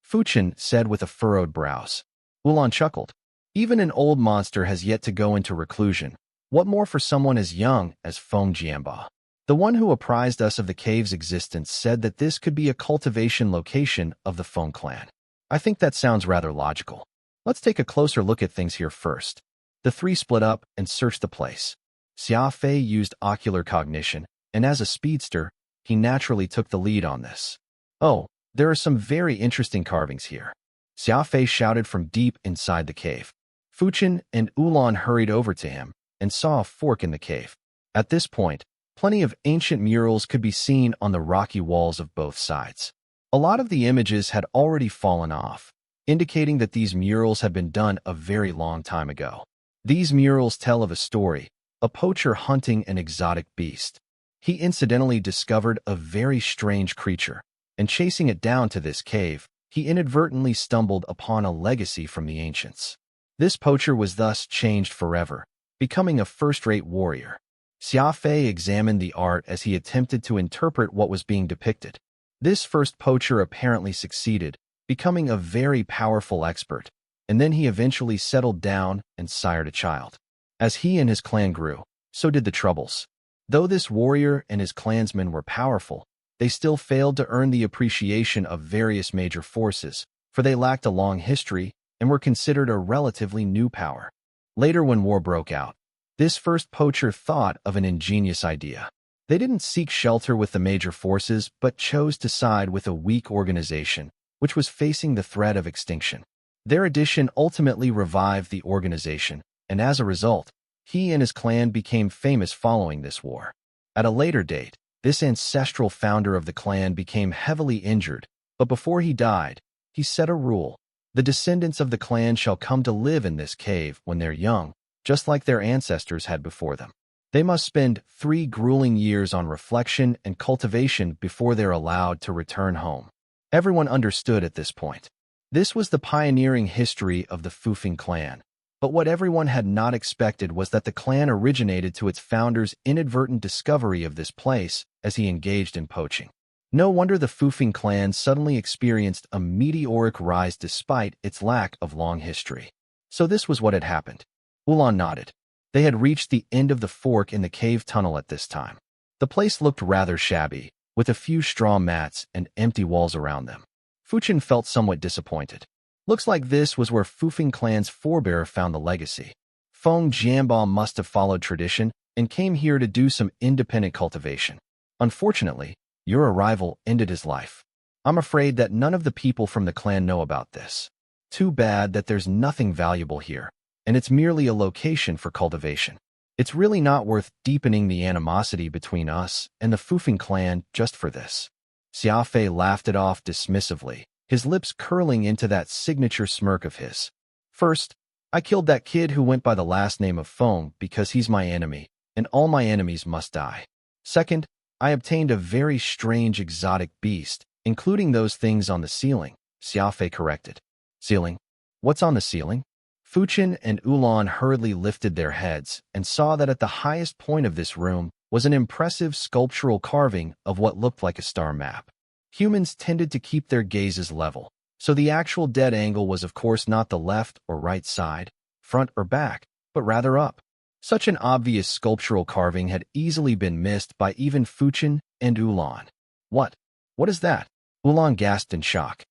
Fuchin said with a furrowed brows. Ulan chuckled. Even an old monster has yet to go into reclusion. What more for someone as young as Feng Jianba? The one who apprised us of the cave's existence said that this could be a cultivation location of the Feng clan. I think that sounds rather logical. Let's take a closer look at things here first. The three split up and searched the place. Xia Fei used ocular cognition, and as a speedster, he naturally took the lead on this. Oh, there are some very interesting carvings here. Xia Fei shouted from deep inside the cave. Fuchen and Ulan hurried over to him and saw a fork in the cave. At this point, plenty of ancient murals could be seen on the rocky walls of both sides. A lot of the images had already fallen off, indicating that these murals had been done a very long time ago. These murals tell of a story, a poacher hunting an exotic beast. He incidentally discovered a very strange creature, and chasing it down to this cave, he inadvertently stumbled upon a legacy from the ancients. This poacher was thus changed forever, becoming a first-rate warrior. Xia Fei examined the art as he attempted to interpret what was being depicted. This first poacher apparently succeeded, becoming a very powerful expert, and then he eventually settled down and sired a child. As he and his clan grew, so did the troubles. Though this warrior and his clansmen were powerful, they still failed to earn the appreciation of various major forces, for they lacked a long history and were considered a relatively new power. Later, when war broke out, this first poacher thought of an ingenious idea. They didn't seek shelter with the major forces, but chose to side with a weak organization, which was facing the threat of extinction. Their addition ultimately revived the organization, and as a result, he and his clan became famous following this war. At a later date, this ancestral founder of the clan became heavily injured, but before he died, he set a rule. The descendants of the clan shall come to live in this cave when they're young, just like their ancestors had before them. They must spend 3 grueling years on reflection and cultivation before they're allowed to return home. Everyone understood at this point. This was the pioneering history of the Fufeng clan. But what everyone had not expected was that the clan originated to its founder's inadvertent discovery of this place as he engaged in poaching. No wonder the Fufeng clan suddenly experienced a meteoric rise despite its lack of long history. So this was what had happened. Ulan nodded. They had reached the end of the fork in the cave tunnel at this time. The place looked rather shabby, with a few straw mats and empty walls around them. Fuchen felt somewhat disappointed. Looks like this was where Fufeng clan's forebear found the legacy. Feng Jianbao must have followed tradition and came here to do some independent cultivation. Unfortunately, your arrival ended his life. I'm afraid that none of the people from the clan know about this. Too bad that there's nothing valuable here, and it's merely a location for cultivation. It's really not worth deepening the animosity between us and the Fufeng clan just for this. Xia Fei laughed it off dismissively, his lips curling into that signature smirk of his. First, I killed that kid who went by the last name of Feng because he's my enemy, and all my enemies must die. Second, I obtained a very strange exotic beast, including those things on the ceiling, Xia Fei corrected. Ceiling? What's on the ceiling? Fuchen and Ulan hurriedly lifted their heads and saw that at the highest point of this room was an impressive sculptural carving of what looked like a star map. Humans tended to keep their gazes level, so the actual dead angle was of course not the left or right side, front or back, but rather up. Such an obvious sculptural carving had easily been missed by even Fuchen and Ulan. What? What is that? Ulan gasped in shock.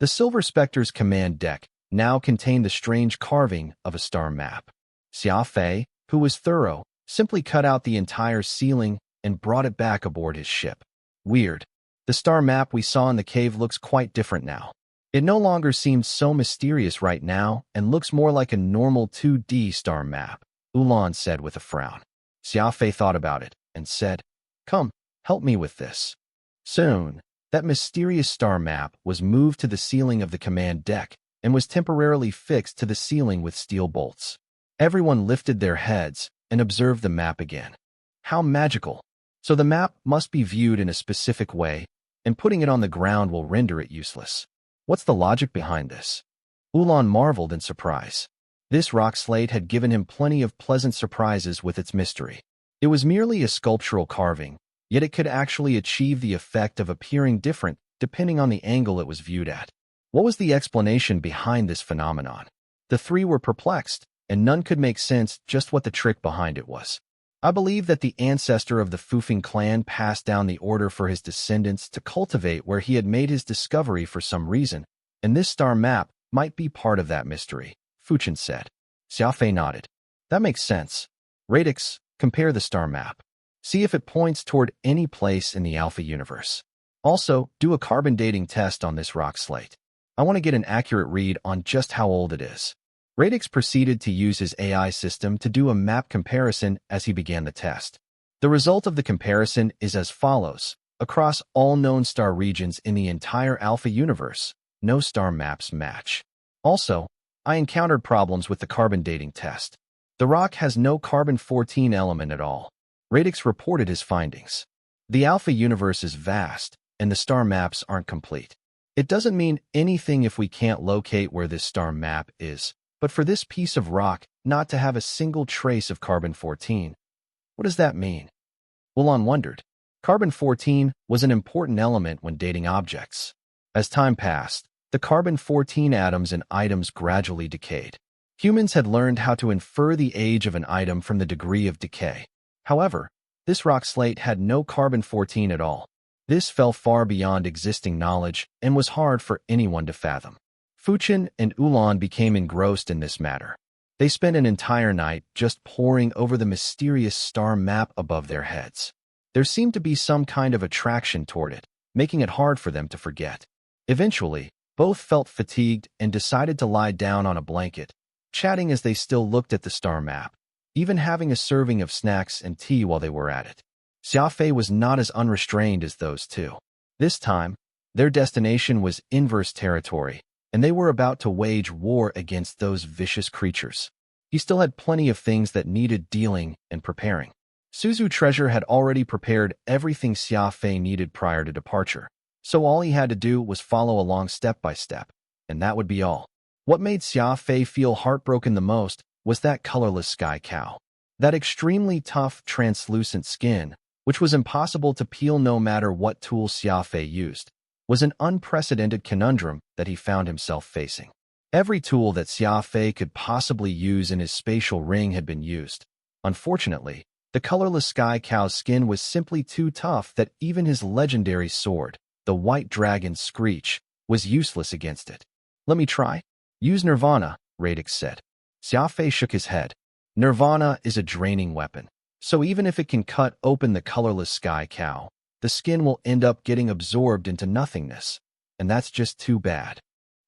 The Silver Spectre's command deck now contained the strange carving of a star map. Xia Fei, who was thorough, simply cut out the entire ceiling and brought it back aboard his ship. Weird. The star map we saw in the cave looks quite different now. It no longer seems so mysterious right now and looks more like a normal 2D star map, Ulan said with a frown. Xia Fei thought about it and said, "Come, help me with this." Soon, that mysterious star map was moved to the ceiling of the command deck and was temporarily fixed to the ceiling with steel bolts. Everyone lifted their heads and observed the map again. How magical! So the map must be viewed in a specific way, and putting it on the ground will render it useless. What's the logic behind this? Ulan marveled in surprise. This rock slate had given him plenty of pleasant surprises with its mystery. It was merely a sculptural carving, yet it could actually achieve the effect of appearing different depending on the angle it was viewed at. What was the explanation behind this phenomenon? The three were perplexed, and none could make sense just what the trick behind it was. I believe that the ancestor of the Fufeng clan passed down the order for his descendants to cultivate where he had made his discovery for some reason, and this star map might be part of that mystery, Fuchen said. Xia Fei nodded. That makes sense. Radix, compare the star map. See if it points toward any place in the Alpha universe. Also, do a carbon dating test on this rock slate. I want to get an accurate read on just how old it is. Radix proceeded to use his AI system to do a map comparison as he began the test. The result of the comparison is as follows. Across all known star regions in the entire Alpha universe, no star maps match. Also, I encountered problems with the carbon dating test. The rock has no carbon-14 element at all. Radix reported his findings. The Alpha universe is vast, and the star maps aren't complete. It doesn't mean anything if we can't locate where this star map is, but for this piece of rock not to have a single trace of carbon-14. What does that mean? Wulon wondered. Carbon-14 was an important element when dating objects. As time passed, the carbon-14 atoms in items gradually decayed. Humans had learned how to infer the age of an item from the degree of decay. However, this rock slate had no carbon-14 at all. This fell far beyond existing knowledge and was hard for anyone to fathom. Fuchen and Wulon became engrossed in this matter. They spent an entire night just poring over the mysterious star map above their heads. There seemed to be some kind of attraction toward it, making it hard for them to forget. Eventually, both felt fatigued and decided to lie down on a blanket, chatting as they still looked at the star map, even having a serving of snacks and tea while they were at it. Xia Fei was not as unrestrained as those two. This time, their destination was inverse territory, and they were about to wage war against those vicious creatures. He still had plenty of things that needed dealing and preparing. Suzu Treasure had already prepared everything Xia Fei needed prior to departure, so all he had to do was follow along step by step, and that would be all. What made Xia Fei feel heartbroken the most was that colorless sky cow. That extremely tough, translucent skin, which was impossible to peel no matter what tool Xia Fei used, was an unprecedented conundrum that he found himself facing. Every tool that Xia Fei could possibly use in his spatial ring had been used. Unfortunately, the colorless sky cow's skin was simply too tough that even his legendary sword, the White Dragon Screech, was useless against it. Let me try. Use Nirvana, Radix said. Xia Fei shook his head. Nirvana is a draining weapon, so even if it can cut open the colorless sky cow, the skin will end up getting absorbed into nothingness, and that's just too bad.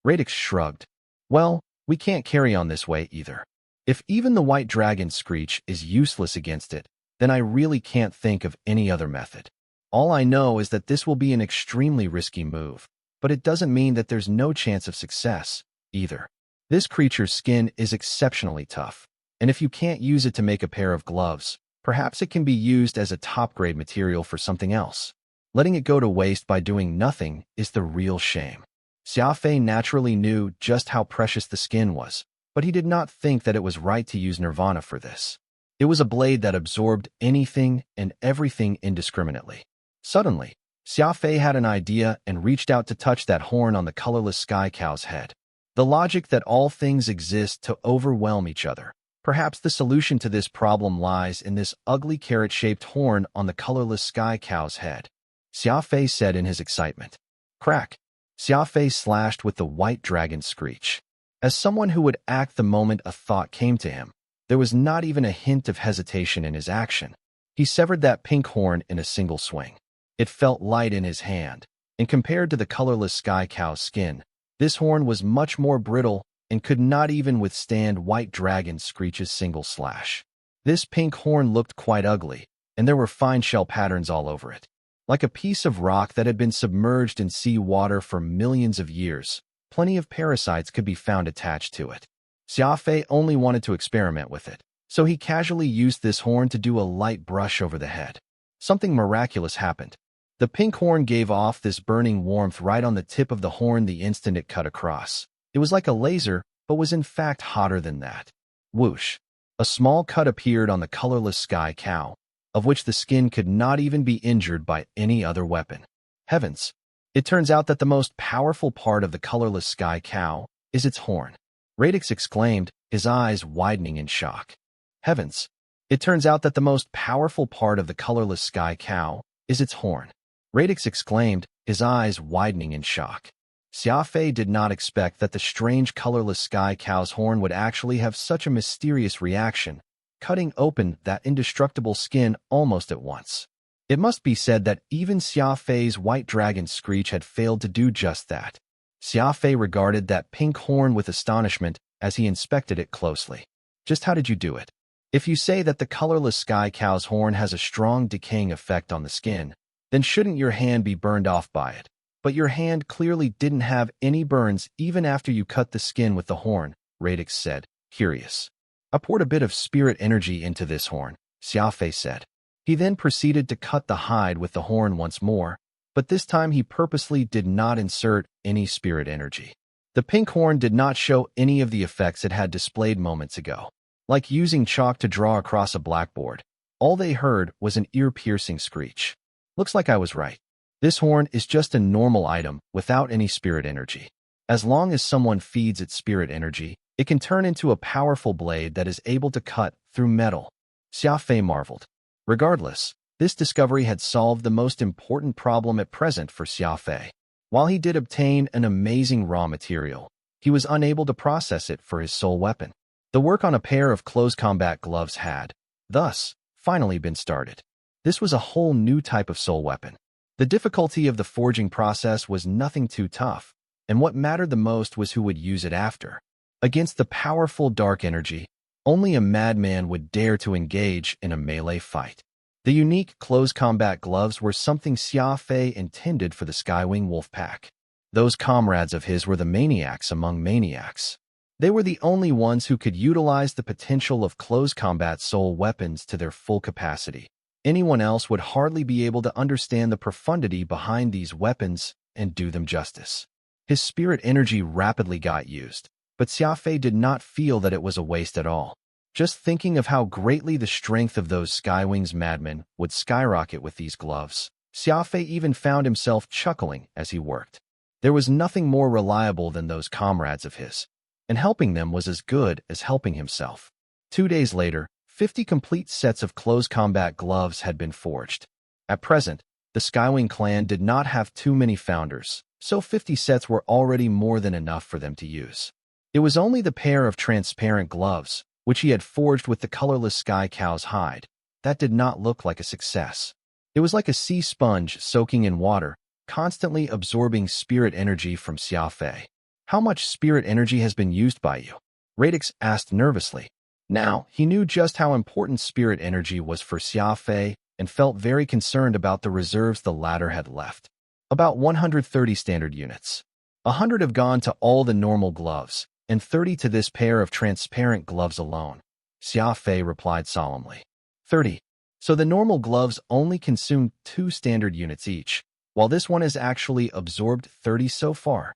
Radix shrugged. Well, we can't carry on this way either. If even the White Dragon Screech is useless against it, then I really can't think of any other method. All I know is that this will be an extremely risky move, but it doesn't mean that there's no chance of success, either. This creature's skin is exceptionally tough, and if you can't use it to make a pair of gloves, perhaps it can be used as a top-grade material for something else. Letting it go to waste by doing nothing is the real shame. Xia Fei naturally knew just how precious the skin was, but he did not think that it was right to use Nirvana for this. It was a blade that absorbed anything and everything indiscriminately. Suddenly, Xia Fei had an idea and reached out to touch that horn on the colorless sky cow's head. The logic that all things exist to overwhelm each other. Perhaps the solution to this problem lies in this ugly carrot-shaped horn on the colorless sky cow's head, Xia Fei said in his excitement. Crack! Xia Fei slashed with the White Dragon Screech. As someone who would act the moment a thought came to him, there was not even a hint of hesitation in his action. He severed that pink horn in a single swing. It felt light in his hand, and compared to the colorless sky cow's skin, this horn was much more brittle and could not even withstand White Dragon Screech's single slash. This pink horn looked quite ugly, and there were fine shell patterns all over it. Like a piece of rock that had been submerged in sea water for millions of years, plenty of parasites could be found attached to it. Xia Fei only wanted to experiment with it, so he casually used this horn to do a light brush over the head. Something miraculous happened. The pink horn gave off this burning warmth right on the tip of the horn the instant it cut across. It was like a laser, but was in fact hotter than that. Whoosh! A small cut appeared on the colorless sky cow, of which the skin could not even be injured by any other weapon. Heavens! It turns out that the most powerful part of the colorless sky cow is its horn. Radix exclaimed, his eyes widening in shock. Heavens! It turns out that the most powerful part of the colorless sky cow is its horn. Radix exclaimed, his eyes widening in shock. Xia Fei did not expect that the strange colorless sky cow's horn would actually have such a mysterious reaction, cutting open that indestructible skin almost at once. It must be said that even Xia Fei's white dragon screech had failed to do just that. Xia Fei regarded that pink horn with astonishment as he inspected it closely. Just how did you do it? If you say that the colorless sky cow's horn has a strong decaying effect on the skin, then shouldn't your hand be burned off by it? But your hand clearly didn't have any burns even after you cut the skin with the horn, Radix said, curious. I poured a bit of spirit energy into this horn, Xia Fei said. He then proceeded to cut the hide with the horn once more, but this time he purposely did not insert any spirit energy. The pink horn did not show any of the effects it had displayed moments ago. Like using chalk to draw across a blackboard, all they heard was an ear-piercing screech. Looks like I was right. This horn is just a normal item without any spirit energy. As long as someone feeds it spirit energy, it can turn into a powerful blade that is able to cut through metal. Xia Fei marveled. Regardless, this discovery had solved the most important problem at present for Xia Fei. While he did obtain an amazing raw material, he was unable to process it for his soul weapon. The work on a pair of close combat gloves had, thus, finally been started. This was a whole new type of soul weapon. The difficulty of the forging process was nothing too tough, and what mattered the most was who would use it after. Against the powerful dark energy, only a madman would dare to engage in a melee fight. The unique close combat gloves were something Xia Fei intended for the Skywing Wolf Pack. Those comrades of his were the maniacs among maniacs. They were the only ones who could utilize the potential of close combat soul weapons to their full capacity. Anyone else would hardly be able to understand the profundity behind these weapons and do them justice. His spirit energy rapidly got used, but Xia Fei did not feel that it was a waste at all. Just thinking of how greatly the strength of those Skywing's madmen would skyrocket with these gloves, Xia Fei even found himself chuckling as he worked. There was nothing more reliable than those comrades of his, and helping them was as good as helping himself. 2 days later, 50 complete sets of close combat gloves had been forged. At present, the Skywing clan did not have too many founders, so 50 sets were already more than enough for them to use. It was only the pair of transparent gloves, which he had forged with the colorless sky cow's hide, that did not look like a success. It was like a sea sponge soaking in water, constantly absorbing spirit energy from Xia Fei. How much spirit energy has been used by you? Radix asked nervously. Now, he knew just how important spirit energy was for Xia Fei and felt very concerned about the reserves the latter had left. About 130 standard units. 100 have gone to all the normal gloves, and 30 to this pair of transparent gloves alone. Xia Fei replied solemnly. 30. So the normal gloves only consumed 2 standard units each, while this one has actually absorbed 30 so far.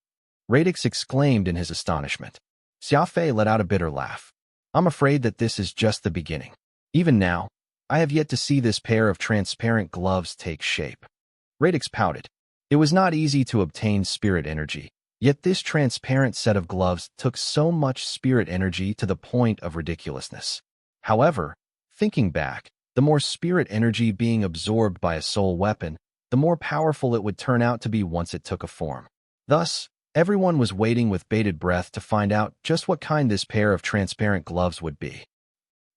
Radix exclaimed in his astonishment. Xia Fei let out a bitter laugh. I'm afraid that this is just the beginning. Even now, I have yet to see this pair of transparent gloves take shape. Radix pouted. It was not easy to obtain spirit energy, yet this transparent set of gloves took so much spirit energy to the point of ridiculousness. However, thinking back, the more spirit energy being absorbed by a soul weapon, the more powerful it would turn out to be once it took a form. Thus, everyone was waiting with bated breath to find out just what kind this pair of transparent gloves would be.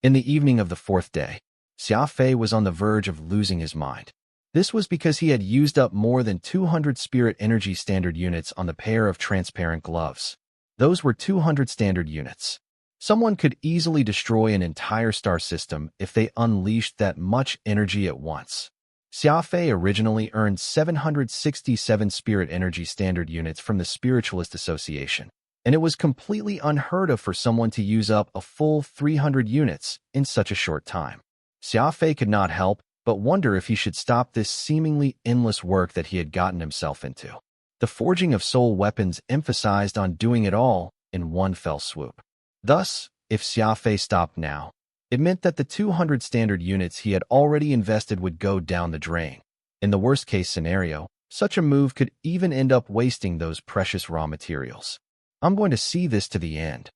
In the evening of the 4th day, Xia Fei was on the verge of losing his mind. This was because he had used up more than 200 spirit energy standard units on the pair of transparent gloves. Those were 200 standard units. Someone could easily destroy an entire star system if they unleashed that much energy at once. Xia Fei originally earned 767 spirit energy standard units from the Spiritualist Association, and it was completely unheard of for someone to use up a full 300 units in such a short time. Xia Fei could not help but wonder if he should stop this seemingly endless work that he had gotten himself into. The forging of soul weapons emphasized on doing it all in one fell swoop. Thus, if Xia Fei stopped now, it meant that the 200 standard units he had already invested would go down the drain. In the worst-case scenario, such a move could even end up wasting those precious raw materials. I'm going to see this to the end,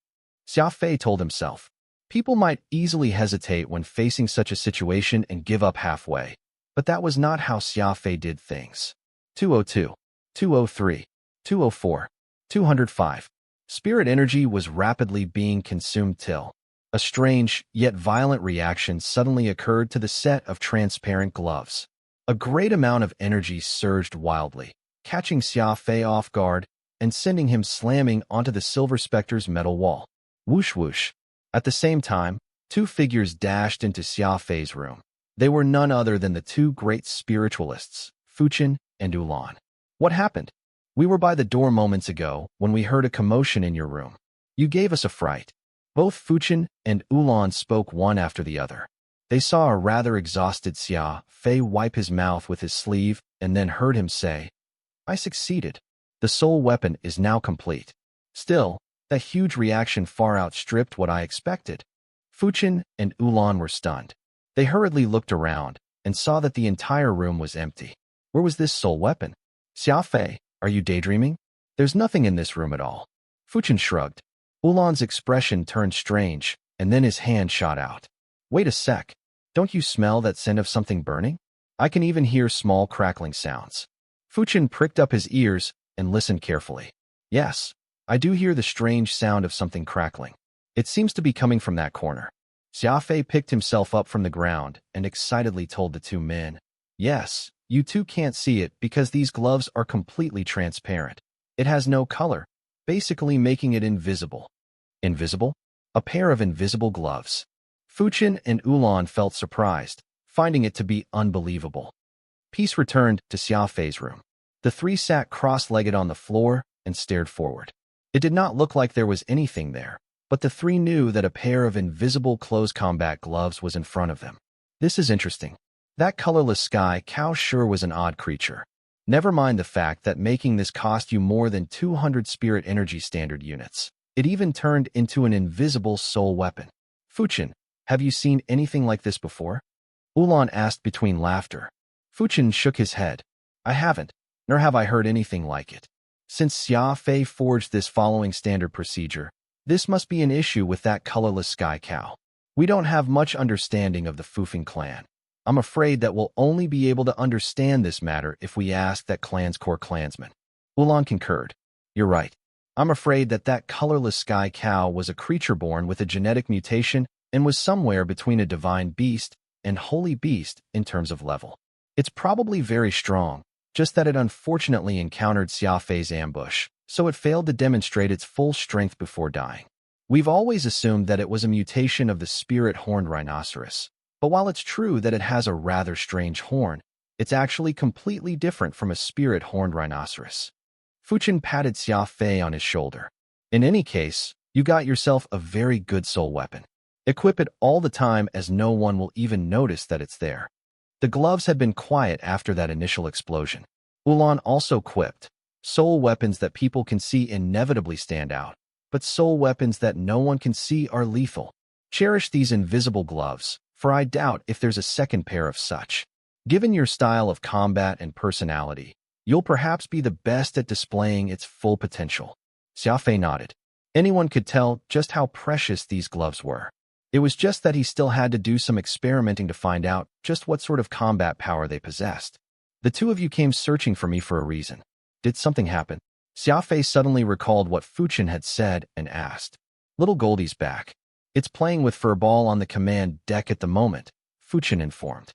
Xia Fei told himself. People might easily hesitate when facing such a situation and give up halfway, but that was not how Xia Fei did things. 202, 203, 204, 205. Spirit energy was rapidly being consumed till a strange, yet violent reaction suddenly occurred to the set of transparent gloves. A great amount of energy surged wildly, catching Xia Fei off guard and sending him slamming onto the Silver Spectre's metal wall. Whoosh whoosh. At the same time, two figures dashed into Xia Fei's room. They were none other than the two great spiritualists, Fuchen and Ulan. What happened? We were by the door moments ago when we heard a commotion in your room. You gave us a fright. Both Fuchen and Ulan spoke one after the other. They saw a rather exhausted Xia Fei wipe his mouth with his sleeve and then heard him say, "I succeeded. The soul weapon is now complete." Still, that huge reaction far outstripped what I expected. Fuchen and Ulan were stunned. They hurriedly looked around and saw that the entire room was empty. Where was this soul weapon? Xia Fei, are you daydreaming? There's nothing in this room at all. Fuchen shrugged. Ulan's expression turned strange, and then his hand shot out. Wait a sec. Don't you smell that scent of something burning? I can even hear small crackling sounds. Fuchen pricked up his ears and listened carefully. Yes, I do hear the strange sound of something crackling. It seems to be coming from that corner. Xia Fei picked himself up from the ground and excitedly told the two men, Yes, you two can't see it because these gloves are completely transparent. It has no color, basically making it invisible. Invisible? A pair of invisible gloves. Fuchen and Ulan felt surprised, finding it to be unbelievable. Peace returned to Xia Fei's room. The three sat cross-legged on the floor and stared forward. It did not look like there was anything there, but the three knew that a pair of invisible close combat gloves was in front of them. This is interesting. That colorless sky cow sure was an odd creature. Never mind the fact that making this cost you more than 200 spirit energy standard units. It even turned into an invisible soul weapon. Fuchen, have you seen anything like this before? Ulan asked between laughter. Fuchen shook his head. I haven't, nor have I heard anything like it. Since Xia Fei forged this following standard procedure, this must be an issue with that colorless sky cow. We don't have much understanding of the Fufeng clan. I'm afraid that we'll only be able to understand this matter if we ask that clan's core clansmen. Ulan concurred. You're right. I'm afraid that that colorless sky cow was a creature born with a genetic mutation and was somewhere between a divine beast and holy beast in terms of level. It's probably very strong, just that it unfortunately encountered Xia Fei's ambush, so it failed to demonstrate its full strength before dying. We've always assumed that it was a mutation of the spirit horned rhinoceros, but while it's true that it has a rather strange horn, it's actually completely different from a spirit horned rhinoceros. Fuchen patted Xia Fei on his shoulder. In any case, you got yourself a very good soul weapon. Equip it all the time as no one will even notice that it's there. The gloves had been quiet after that initial explosion. Ulan also quipped, soul weapons that people can see inevitably stand out, but soul weapons that no one can see are lethal. Cherish these invisible gloves, for I doubt if there's a second pair of such. Given your style of combat and personality, you'll perhaps be the best at displaying its full potential. Xia Fei nodded. Anyone could tell just how precious these gloves were. It was just that he still had to do some experimenting to find out just what sort of combat power they possessed. The two of you came searching for me for a reason. Did something happen? Xia Fei suddenly recalled what Fuchen had said and asked. Little Goldie's back. It's playing with Furball on the command deck at the moment, Fuchen informed.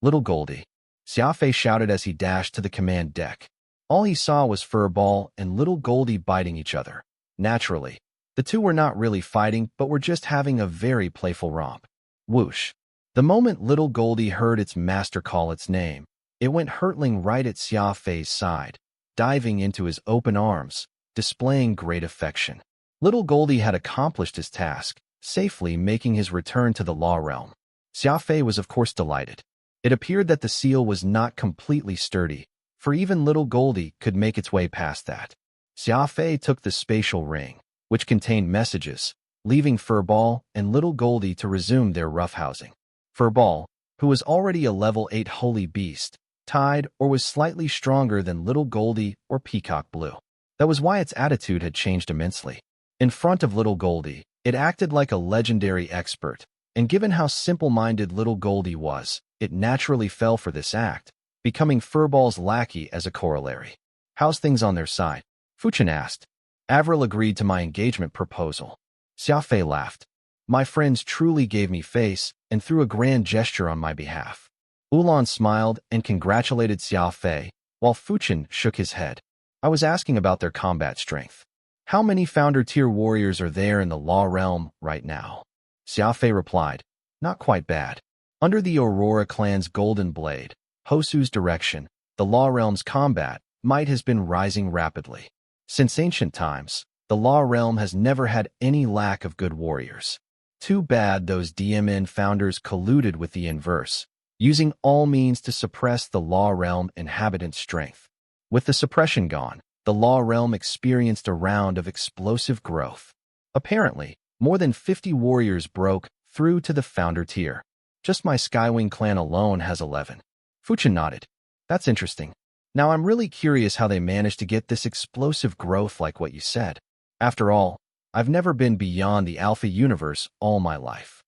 Little Goldie. Xia Fei shouted as he dashed to the command deck. All he saw was Furball and Little Goldie biting each other. Naturally, the two were not really fighting, but were just having a very playful romp. Whoosh. The moment Little Goldie heard its master call its name, it went hurtling right at Xia Fei's side, diving into his open arms, displaying great affection. Little Goldie had accomplished his task, safely making his return to the law realm. Xia Fei was of course delighted. It appeared that the seal was not completely sturdy, for even Little Goldie could make its way past that. Xia Fei took the spatial ring, which contained messages, leaving Furball and Little Goldie to resume their roughhousing. Furball, who was already a level 8 holy beast, tied or was slightly stronger than Little Goldie or Peacock Blue. That was why its attitude had changed immensely. In front of Little Goldie, It acted like a legendary expert, and given how simple-minded little Goldie was, it naturally fell for this act, becoming Furball's lackey as a corollary. How's things on their side? Fuchin asked. Avril agreed to my engagement proposal. Xia Fei laughed. My friends truly gave me face and threw a grand gesture on my behalf. Ulan smiled and congratulated Xia Fei, while Fuchin shook his head. I was asking about their combat strength. How many Founder-tier warriors are there in the Law Realm right now? Xia Fei replied, not quite bad. Under the Aurora clan's Golden Blade, Hosu's direction, the Law Realm's combat might has been rising rapidly. Since ancient times, the Law Realm has never had any lack of good warriors. Too bad those DMN founders colluded with the inverse, using all means to suppress the Law Realm inhabitants' strength. With the suppression gone, the Law Realm experienced a round of explosive growth. Apparently, more than 50 warriors broke through to the Founder tier. Just my Skywing clan alone has 11. Fuchin nodded. That's interesting. Now I'm really curious how they managed to get this explosive growth like what you said. After all, I've never been beyond the Alpha universe all my life.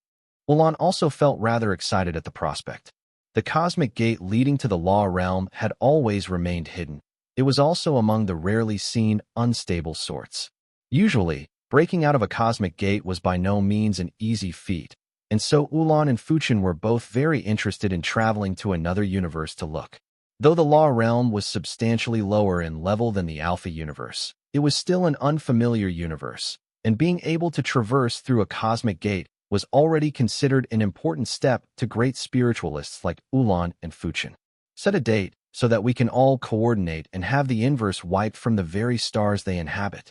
Ulan also felt rather excited at the prospect. The cosmic gate leading to the Law Realm had always remained hidden. It was also among the rarely seen, unstable sorts. Usually, breaking out of a cosmic gate was by no means an easy feat, and so Ulan and Fuchin were both very interested in traveling to another universe to look. Though the Law Realm was substantially lower in level than the Alpha universe, it was still an unfamiliar universe, and being able to traverse through a cosmic gate was already considered an important step to great spiritualists like Ulan and Fuchin. Set a date so that we can all coordinate and have the inverse wiped from the very stars they inhabit.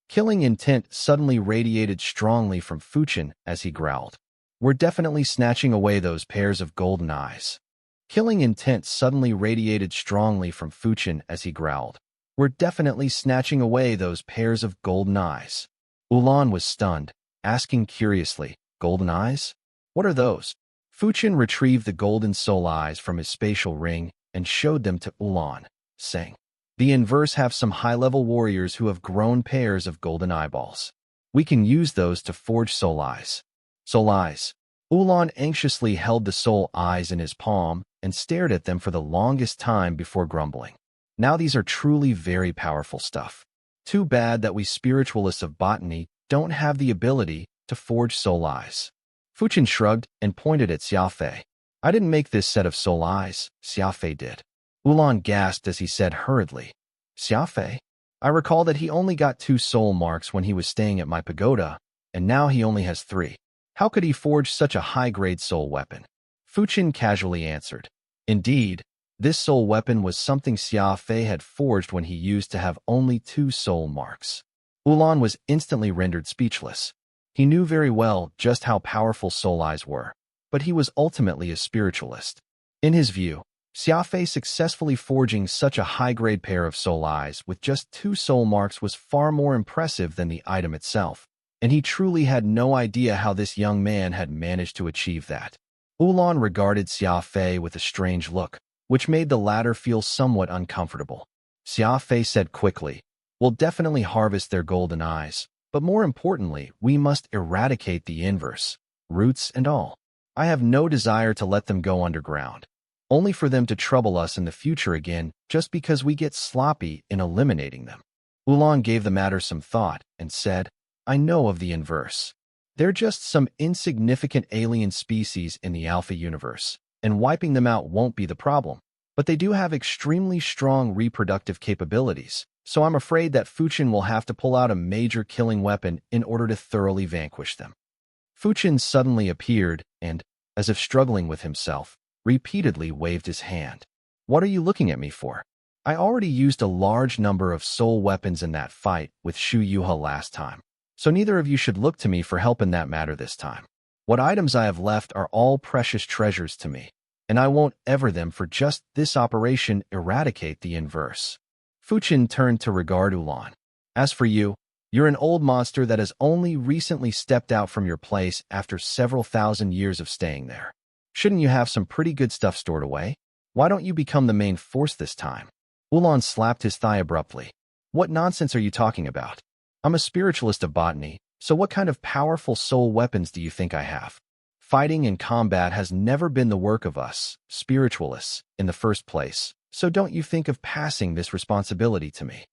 Killing intent suddenly radiated strongly from Fuchin as he growled. We're definitely snatching away those pairs of golden eyes. Killing intent suddenly radiated strongly from Fuchin as he growled. We're definitely snatching away those pairs of golden eyes. Ulan was stunned, asking curiously, golden eyes? What are those? Fuchin retrieved the golden soul eyes from his spatial ring and showed them to Ulan, saying, the inverse have some high-level warriors who have grown pairs of golden eyeballs. We can use those to forge soul eyes. Soul eyes. Ulan anxiously held the soul eyes in his palm and stared at them for the longest time before grumbling. Now these are truly very powerful stuff. Too bad that we spiritualists of botany don't have the ability to forge soul eyes. Fuchin shrugged and pointed at Xia Fei. I didn't make this set of soul eyes, Xia Fei did. Ulan gasped as he said hurriedly, Xia Fei? I recall that he only got 2 soul marks when he was staying at my pagoda, and now he only has 3. How could he forge such a high-grade soul weapon? Fuchin casually answered. Indeed, this soul weapon was something Xia Fei had forged when he used to have only 2 soul marks. Ulan was instantly rendered speechless. He knew very well just how powerful soul eyes were, but he was ultimately a spiritualist. In his view, Xia Fei successfully forging such a high-grade pair of soul eyes with just 2 soul marks was far more impressive than the item itself, and he truly had no idea how this young man had managed to achieve that. Ulan regarded Xia Fei with a strange look, which made the latter feel somewhat uncomfortable. Xia Fei said quickly, we'll definitely harvest their golden eyes, but more importantly, we must eradicate the inverse, roots and all. I have no desire to let them go underground, only for them to trouble us in the future again just because we get sloppy in eliminating them. Ulan gave the matter some thought and said, I know of the inverse. They're just some insignificant alien species in the Alpha universe, and wiping them out won't be the problem. But they do have extremely strong reproductive capabilities, so I'm afraid that Fuchin will have to pull out a major killing weapon in order to thoroughly vanquish them. Fuchin suddenly appeared and, as if struggling with himself, repeatedly waved his hand. What are you looking at me for? I already used a large number of soul weapons in that fight with Shu Yuha last time, so neither of you should look to me for help in that matter this time. What items I have left are all precious treasures to me, and I won't ever them for just this operation eradicate the inverse. Fuchin turned to regard Ulan. As for you, you're an old monster that has only recently stepped out from your place after several thousand years of staying there. Shouldn't you have some pretty good stuff stored away? Why don't you become the main force this time? Ulan slapped his thigh abruptly. What nonsense are you talking about? I'm a spiritualist of botany, So what kind of powerful soul weapons do you think I have? Fighting and combat has never been the work of us, spiritualists, in the first place, so don't you think of passing this responsibility to me?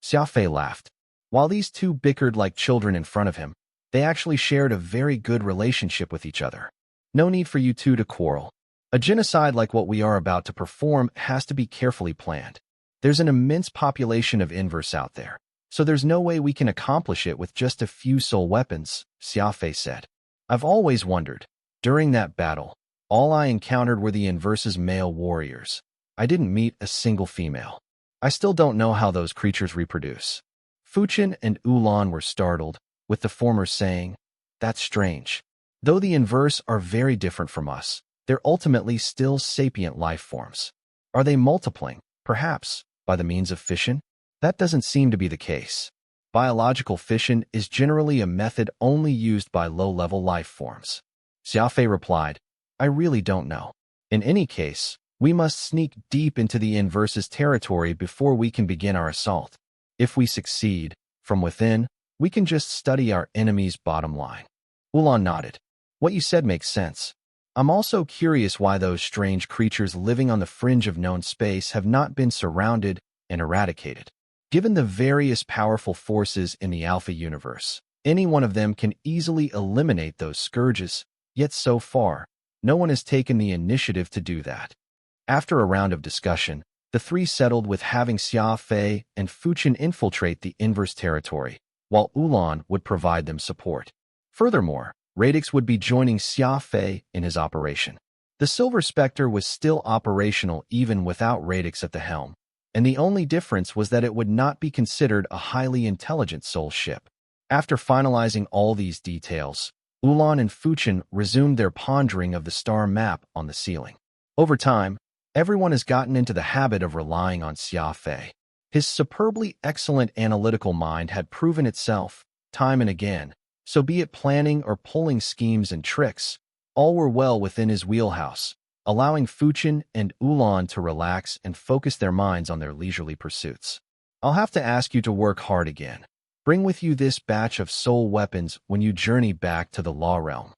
Xia Fei laughed. While these two bickered like children in front of him, they actually shared a very good relationship with each other. No need for you two to quarrel. A genocide like what we are about to perform has to be carefully planned. There's an immense population of inverse out there, so there's no way we can accomplish it with just a few soul weapons, Xia Fei said. I've always wondered. During that battle, all I encountered were the inverse's male warriors. I didn't meet a single female. I still don't know how those creatures reproduce. Fuchen and Ulan were startled, with the former saying, "That's strange. Though the inverse are very different from us, they're ultimately still sapient life forms. Are they multiplying, perhaps, by the means of fission? That doesn't seem to be the case. Biological fission is generally a method only used by low-level life forms." Xia Fei replied, "I really don't know. In any case, we must sneak deep into the inverse's territory before we can begin our assault. If we succeed, from within, we can just study our enemy's bottom line." Ulan nodded. "What you said makes sense. I'm also curious why those strange creatures living on the fringe of known space have not been surrounded and eradicated. Given the various powerful forces in the Alpha universe, any one of them can easily eliminate those scourges, yet so far, no one has taken the initiative to do that." After a round of discussion, the three settled with having Xia Fei and Fuchen infiltrate the inverse territory, while Ulan would provide them support. Furthermore, Radix would be joining Xia Fei in his operation. The Silver Spectre was still operational even without Radix at the helm, and the only difference was that it would not be considered a highly intelligent soul ship. After finalizing all these details, Ulan and Fuchen resumed their pondering of the star map on the ceiling. Over time, everyone has gotten into the habit of relying on Xia Fei. His superbly excellent analytical mind had proven itself, time and again, so be it planning or pulling schemes and tricks, all were well within his wheelhouse, allowing Fuchen and Ulan to relax and focus their minds on their leisurely pursuits. "I'll have to ask you to work hard again. Bring with you this batch of soul weapons when you journey back to the Law Realm."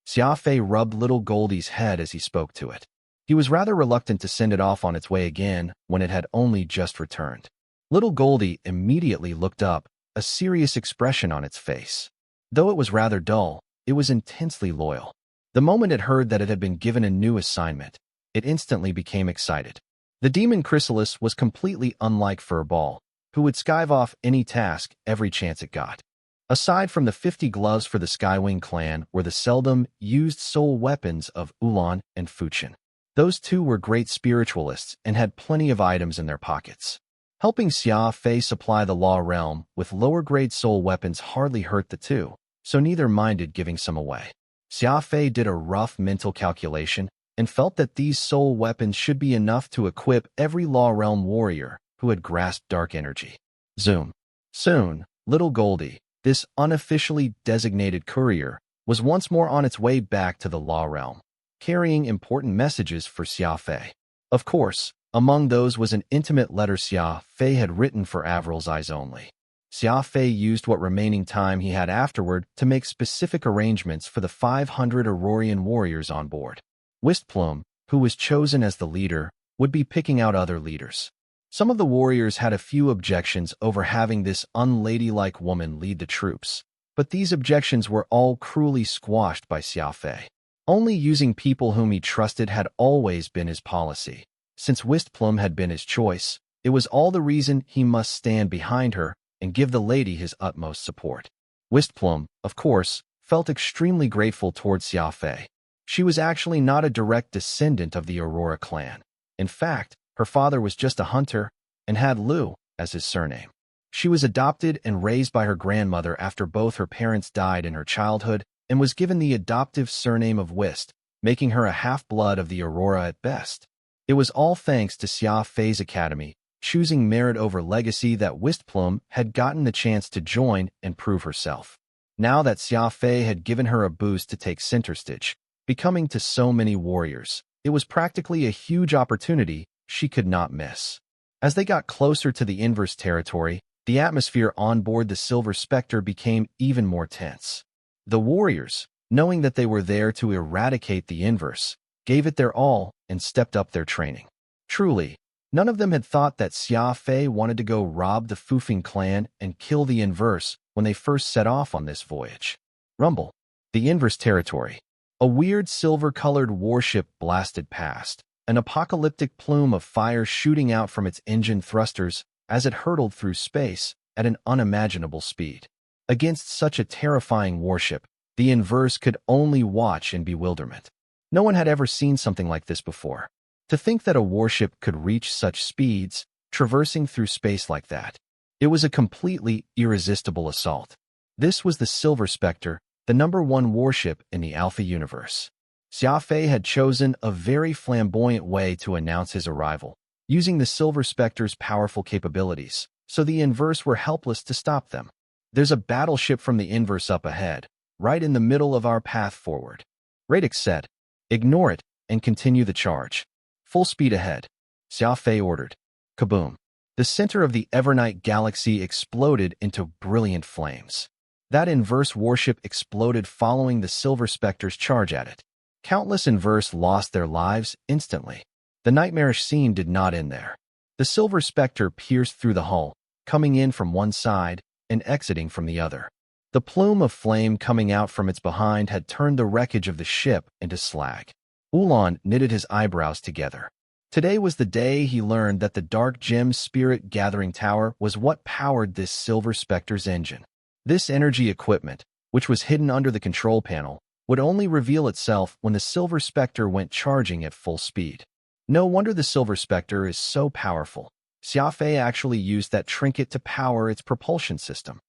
Xia Fei rubbed little Goldie's head as he spoke to it. He was rather reluctant to send it off on its way again when it had only just returned. Little Goldie immediately looked up, a serious expression on its face. Though it was rather dull, it was intensely loyal. The moment it heard that it had been given a new assignment, it instantly became excited. The demon chrysalis was completely unlike Furball, who would skive off any task every chance it got. Aside from the 50 gloves for the Skywing clan were the seldom used soul weapons of Ulan and Fuchen. Those two were great spiritualists and had plenty of items in their pockets. Helping Xia Fei supply the Law Realm with lower-grade soul weapons hardly hurt the two, so neither minded giving some away. Xia Fei did a rough mental calculation and felt that these soul weapons should be enough to equip every Law Realm warrior who had grasped dark energy. Zoom. Soon, little Goldie, this unofficially designated courier, was once more on its way back to the Law Realm, carrying important messages for Xia Fei. Of course, among those was an intimate letter Xia Fei had written for Avril's eyes only. Xia Fei used what remaining time he had afterward to make specific arrangements for the 500 Aurorian warriors on board. Wistplum, who was chosen as the leader, would be picking out other leaders. Some of the warriors had a few objections over having this unladylike woman lead the troops, but these objections were all cruelly squashed by Xia Fei. Only using people whom he trusted had always been his policy. Since Wistplum had been his choice, it was all the reason he must stand behind her and give the lady his utmost support. Wistplum, of course, felt extremely grateful towards Xia Fei. She was actually not a direct descendant of the Aurora clan. In fact, her father was just a hunter and had Lu as his surname. She was adopted and raised by her grandmother after both her parents died in her childhood and was given the adoptive surname of Wist, making her a half-blood of the Aurora at best. It was all thanks to Xia Fei's academy, choosing merit over legacy, that Wistplum had gotten the chance to join and prove herself. Now that Xia Fei had given her a boost to take center stage, becoming to so many warriors, it was practically a huge opportunity she could not miss. As they got closer to the inverse territory, the atmosphere on board the Silver Spectre became even more tense. The warriors, knowing that they were there to eradicate the inverse, gave it their all and stepped up their training. Truly, none of them had thought that Xia Fei wanted to go rob the Fufeng clan and kill the inverse when they first set off on this voyage. Rumble. The inverse territory. A weird silver-colored warship blasted past, an apocalyptic plume of fire shooting out from its engine thrusters as it hurtled through space at an unimaginable speed. Against such a terrifying warship, the inverse could only watch in bewilderment. No one had ever seen something like this before. To think that a warship could reach such speeds, traversing through space like that. It was a completely irresistible assault. This was the Silver Spectre, the #1 warship in the Alpha universe. Xia Fei had chosen a very flamboyant way to announce his arrival, using the Silver Spectre's powerful capabilities, so the inverse were helpless to stop them. There's a battleship from the inverse up ahead, right in the middle of our path forward. Radix said, "Ignore it and continue the charge. Full speed ahead," Xia Fei ordered. Kaboom! The center of the Evernight galaxy exploded into brilliant flames. That inverse warship exploded following the Silver Spectre's charge at it. Countless inverse lost their lives instantly. The nightmarish scene did not end there. The Silver Spectre pierced through the hull, coming in from one side and exiting from the other. The plume of flame coming out from its behind had turned the wreckage of the ship into slag. Ulan knitted his eyebrows together. Today was the day he learned that the Dark Gem Spirit Gathering Tower was what powered this Silver Spectre's engine. This energy equipment, which was hidden under the control panel, would only reveal itself when the Silver Spectre went charging at full speed. No wonder the Silver Spectre is so powerful. Xia Fei actually used that trinket to power its propulsion system.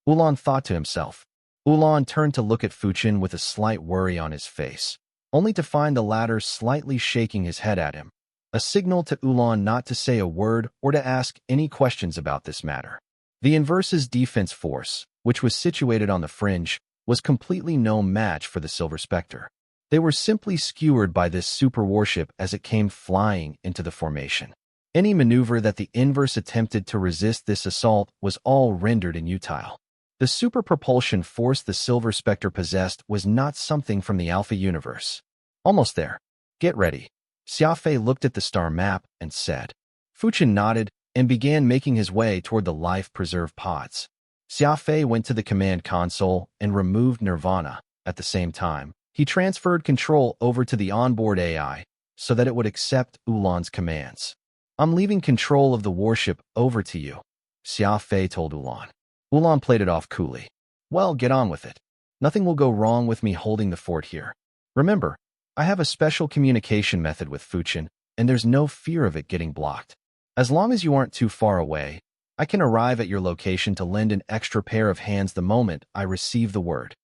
Ulan thought to himself. Ulan turned to look at Fuchin with a slight worry on his face, only to find the latter slightly shaking his head at him, a signal to Ulan not to say a word or to ask any questions about this matter. The inverse's defense force, which was situated on the fringe, was completely no match for the Silver Spectre. They were simply skewered by this super warship as it came flying into the formation. Any maneuver that the inverse attempted to resist this assault was all rendered inutile. The super propulsion force the Silver Spectre possessed was not something from the Alpha universe. Almost there. Get ready. Xia Fei looked at the star map and said. Fuchin nodded and began making his way toward the life-preserve pods. Xia Fei went to the command console and removed Nirvana. At the same time, he transferred control over to the onboard AI so that it would accept Ulan's commands. I'm leaving control of the warship over to you, Xia Fei told Ulan. Ulan played it off coolly. Well, get on with it. Nothing will go wrong with me holding the fort here. Remember, I have a special communication method with Fuchin, and there's no fear of it getting blocked. As long as you aren't too far away, I can arrive at your location to lend an extra pair of hands the moment I receive the word.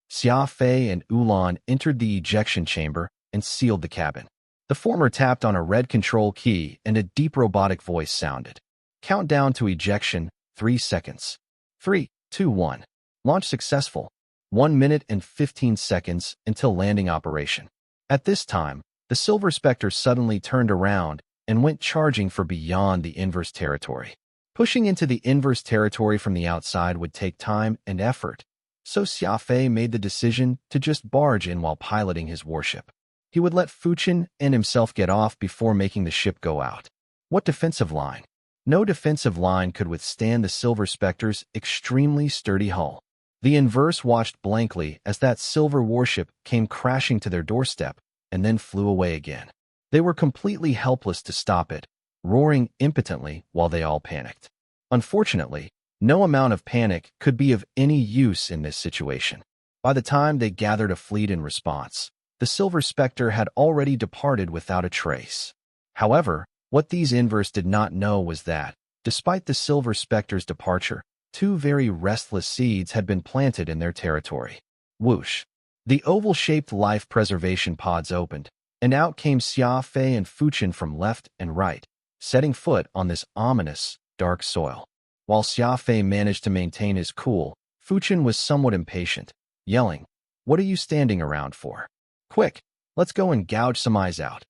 Xia Fei and Ulan entered the ejection chamber and sealed the cabin. The former tapped on a red control key and a deep robotic voice sounded. Countdown to ejection, 3 seconds. 3, 2, 1. Launch successful. 1 minute and 15 seconds until landing operation. At this time, the Silver Spectre suddenly turned around and went charging for beyond the inverse territory. Pushing into the inverse territory from the outside would take time and effort, so Xia Fei made the decision to just barge in while piloting his warship. He would let Fuchin and himself get off before making the ship go out. What defensive line? No defensive line could withstand the Silver Spectre's extremely sturdy hull. The inverse watched blankly as that silver warship came crashing to their doorstep and then flew away again. They were completely helpless to stop it, roaring impotently while they all panicked. Unfortunately, no amount of panic could be of any use in this situation. By the time they gathered a fleet in response, the Silver Spectre had already departed without a trace. However, what these inverse did not know was that, despite the Silver Spectre's departure, 2 very restless seeds had been planted in their territory. Whoosh! The oval-shaped life preservation pods opened, and out came Xia Fei and Fuchin from left and right, setting foot on this ominous, dark soil. While Xia Fei managed to maintain his cool, Fuchin was somewhat impatient, yelling, "What are you standing around for? Quick, let's go and gouge some eyes out."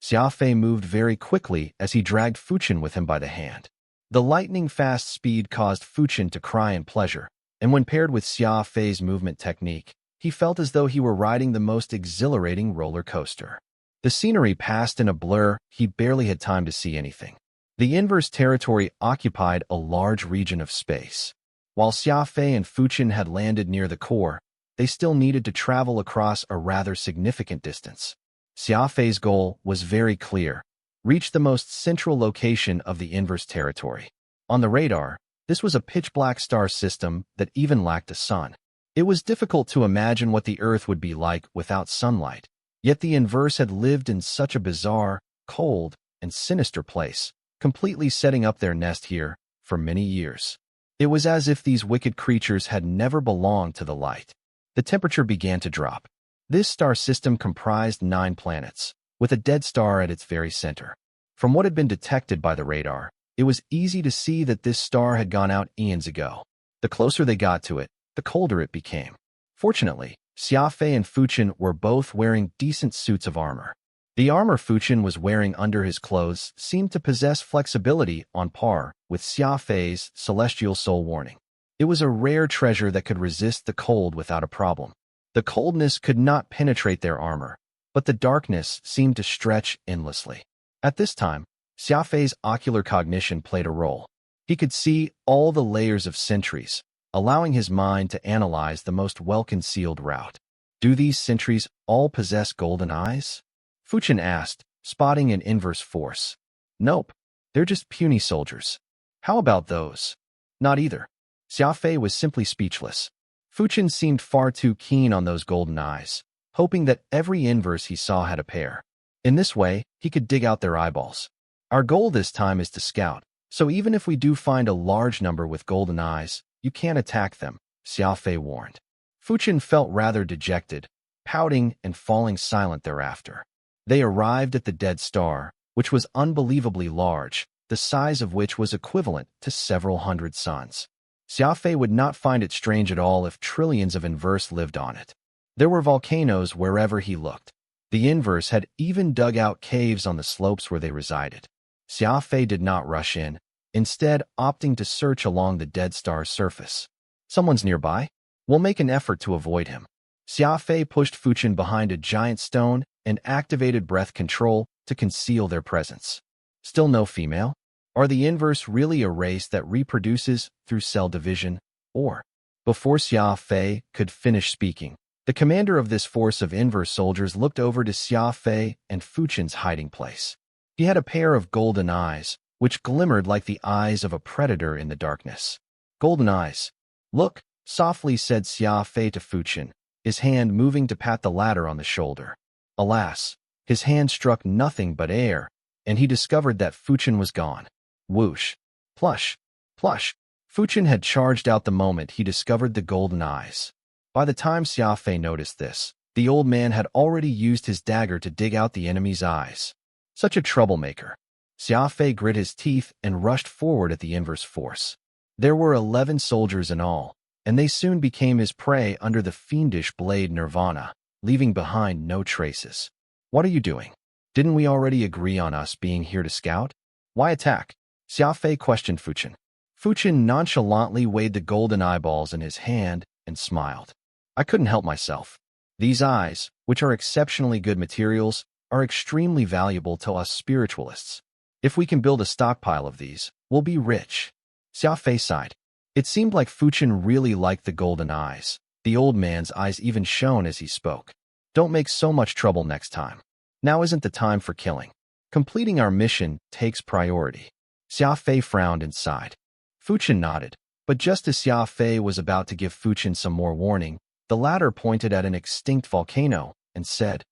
Xia Fei moved very quickly as he dragged Fuchin with him by the hand. The lightning-fast speed caused Fuchen to cry in pleasure, and when paired with Xia Fei's movement technique, he felt as though he were riding the most exhilarating roller coaster. The scenery passed in a blur. He barely had time to see anything. The inverse territory occupied a large region of space. While Xia Fei and Fuchen had landed near the core, they still needed to travel across a rather significant distance. Xia Fei's goal was very clear: reach the most central location of the inverse territory. On the radar, this was a pitch-black star system that even lacked a sun. It was difficult to imagine what the Earth would be like without sunlight, yet the inverse had lived in such a bizarre, cold, and sinister place, completely setting up their nest here for many years. It was as if these wicked creatures had never belonged to the light. The temperature began to drop. This star system comprised 9 planets, with a dead star at its very center. From what had been detected by the radar, it was easy to see that this star had gone out eons ago. The closer they got to it, the colder it became. Fortunately, Xia Fei and Fuchen were both wearing decent suits of armor. The armor Fuchen was wearing under his clothes seemed to possess flexibility on par with Xia Fei's celestial soul warning. It was a rare treasure that could resist the cold without a problem. The coldness could not penetrate their armor, but the darkness seemed to stretch endlessly. At this time, Xia Fei's ocular cognition played a role. He could see all the layers of sentries, allowing his mind to analyze the most well-concealed route. Do these sentries all possess golden eyes? Fuchen asked, spotting an inverse force. Nope, they're just puny soldiers. How about those? Not either. Xia Fei was simply speechless. Fuchen seemed far too keen on those golden eyes, hoping that every inverse he saw had a pair. In this way, he could dig out their eyeballs. Our goal this time is to scout, so even if we do find a large number with golden eyes, you can't attack them, Xia Fei warned. Fuchen felt rather dejected, pouting and falling silent thereafter. They arrived at the dead star, which was unbelievably large, the size of which was equivalent to several hundred suns. Xia Fei would not find it strange at all if trillions of inverse lived on it. There were volcanoes wherever he looked. The inverse had even dug out caves on the slopes where they resided. Xia Fei did not rush in, instead opting to search along the dead star's surface. Someone's nearby? We'll make an effort to avoid him. Xia Fei pushed Fuchen behind a giant stone and activated breath control to conceal their presence. Still no female? Are the inverse really a race that reproduces through cell division? Or, before Xia Fei could finish speaking, the commander of this force of inverse soldiers looked over to Xia Fei and Fuchen's hiding place. He had a pair of golden eyes, which glimmered like the eyes of a predator in the darkness. Golden eyes. Look, softly said Xia Fei to Fuchen, his hand moving to pat the latter on the shoulder. Alas, his hand struck nothing but air, and he discovered that Fuchen was gone. Whoosh. Plush. Plush. Fuchen had charged out the moment he discovered the golden eyes. By the time Xia Fei noticed this, the old man had already used his dagger to dig out the enemy's eyes. Such a troublemaker. Xia Fei grit his teeth and rushed forward at the inverse force. There were 11 soldiers in all, and they soon became his prey under the fiendish blade Nirvana, leaving behind no traces. What are you doing? Didn't we already agree on us being here to scout? Why attack? Xia Fei questioned Fuchen. Fuchen nonchalantly weighed the golden eyeballs in his hand and smiled. I couldn't help myself. These eyes, which are exceptionally good materials, are extremely valuable to us spiritualists. If we can build a stockpile of these, we'll be rich. Xia Fei sighed. It seemed like Fuchen really liked the golden eyes. The old man's eyes even shone as he spoke. Don't make so much trouble next time. Now isn't the time for killing. Completing our mission takes priority. Xia Fei frowned and sighed. Fuchen nodded, but just as Xia Fei was about to give Fuchen some more warning, the latter pointed at an extinct volcano and said,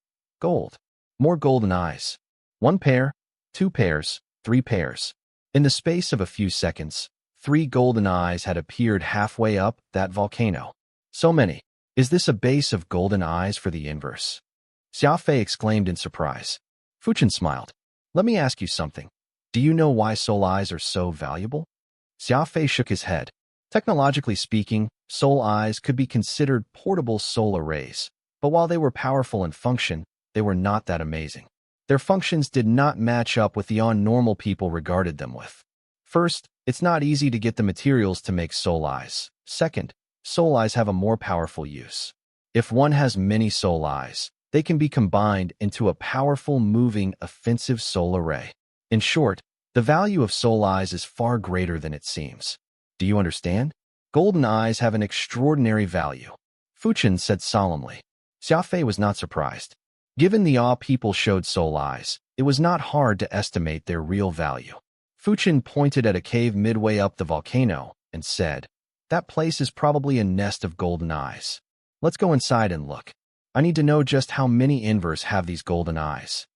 Gold. More golden eyes. 1 pair, 2 pairs, 3 pairs. In the space of a few seconds, 3 golden eyes had appeared halfway up that volcano. So many. Is this a base of golden eyes for the inverse? Xia Fei exclaimed in surprise. Fuchen smiled. Let me ask you something. Do you know why soul eyes are so valuable? Xia Fei shook his head. Technologically speaking, soul eyes could be considered portable soul arrays, but while they were powerful in function, they were not that amazing. Their functions did not match up with the normal people regarded them with. First, It's not easy to get the materials to make soul eyes. Second, soul eyes have a more powerful use. If one has many soul eyes, they can be combined into a powerful, moving, offensive soul array. In short, the value of soul eyes is far greater than it seems. Do you understand? Golden eyes have an extraordinary value, Fuchen said solemnly. Xia Fei was not surprised. Given the awe people showed soul eyes, it was not hard to estimate their real value. Fuchen pointed at a cave midway up the volcano and said, "That place is probably a nest of golden eyes. Let's go inside and look. I need to know just how many inverse have these golden eyes."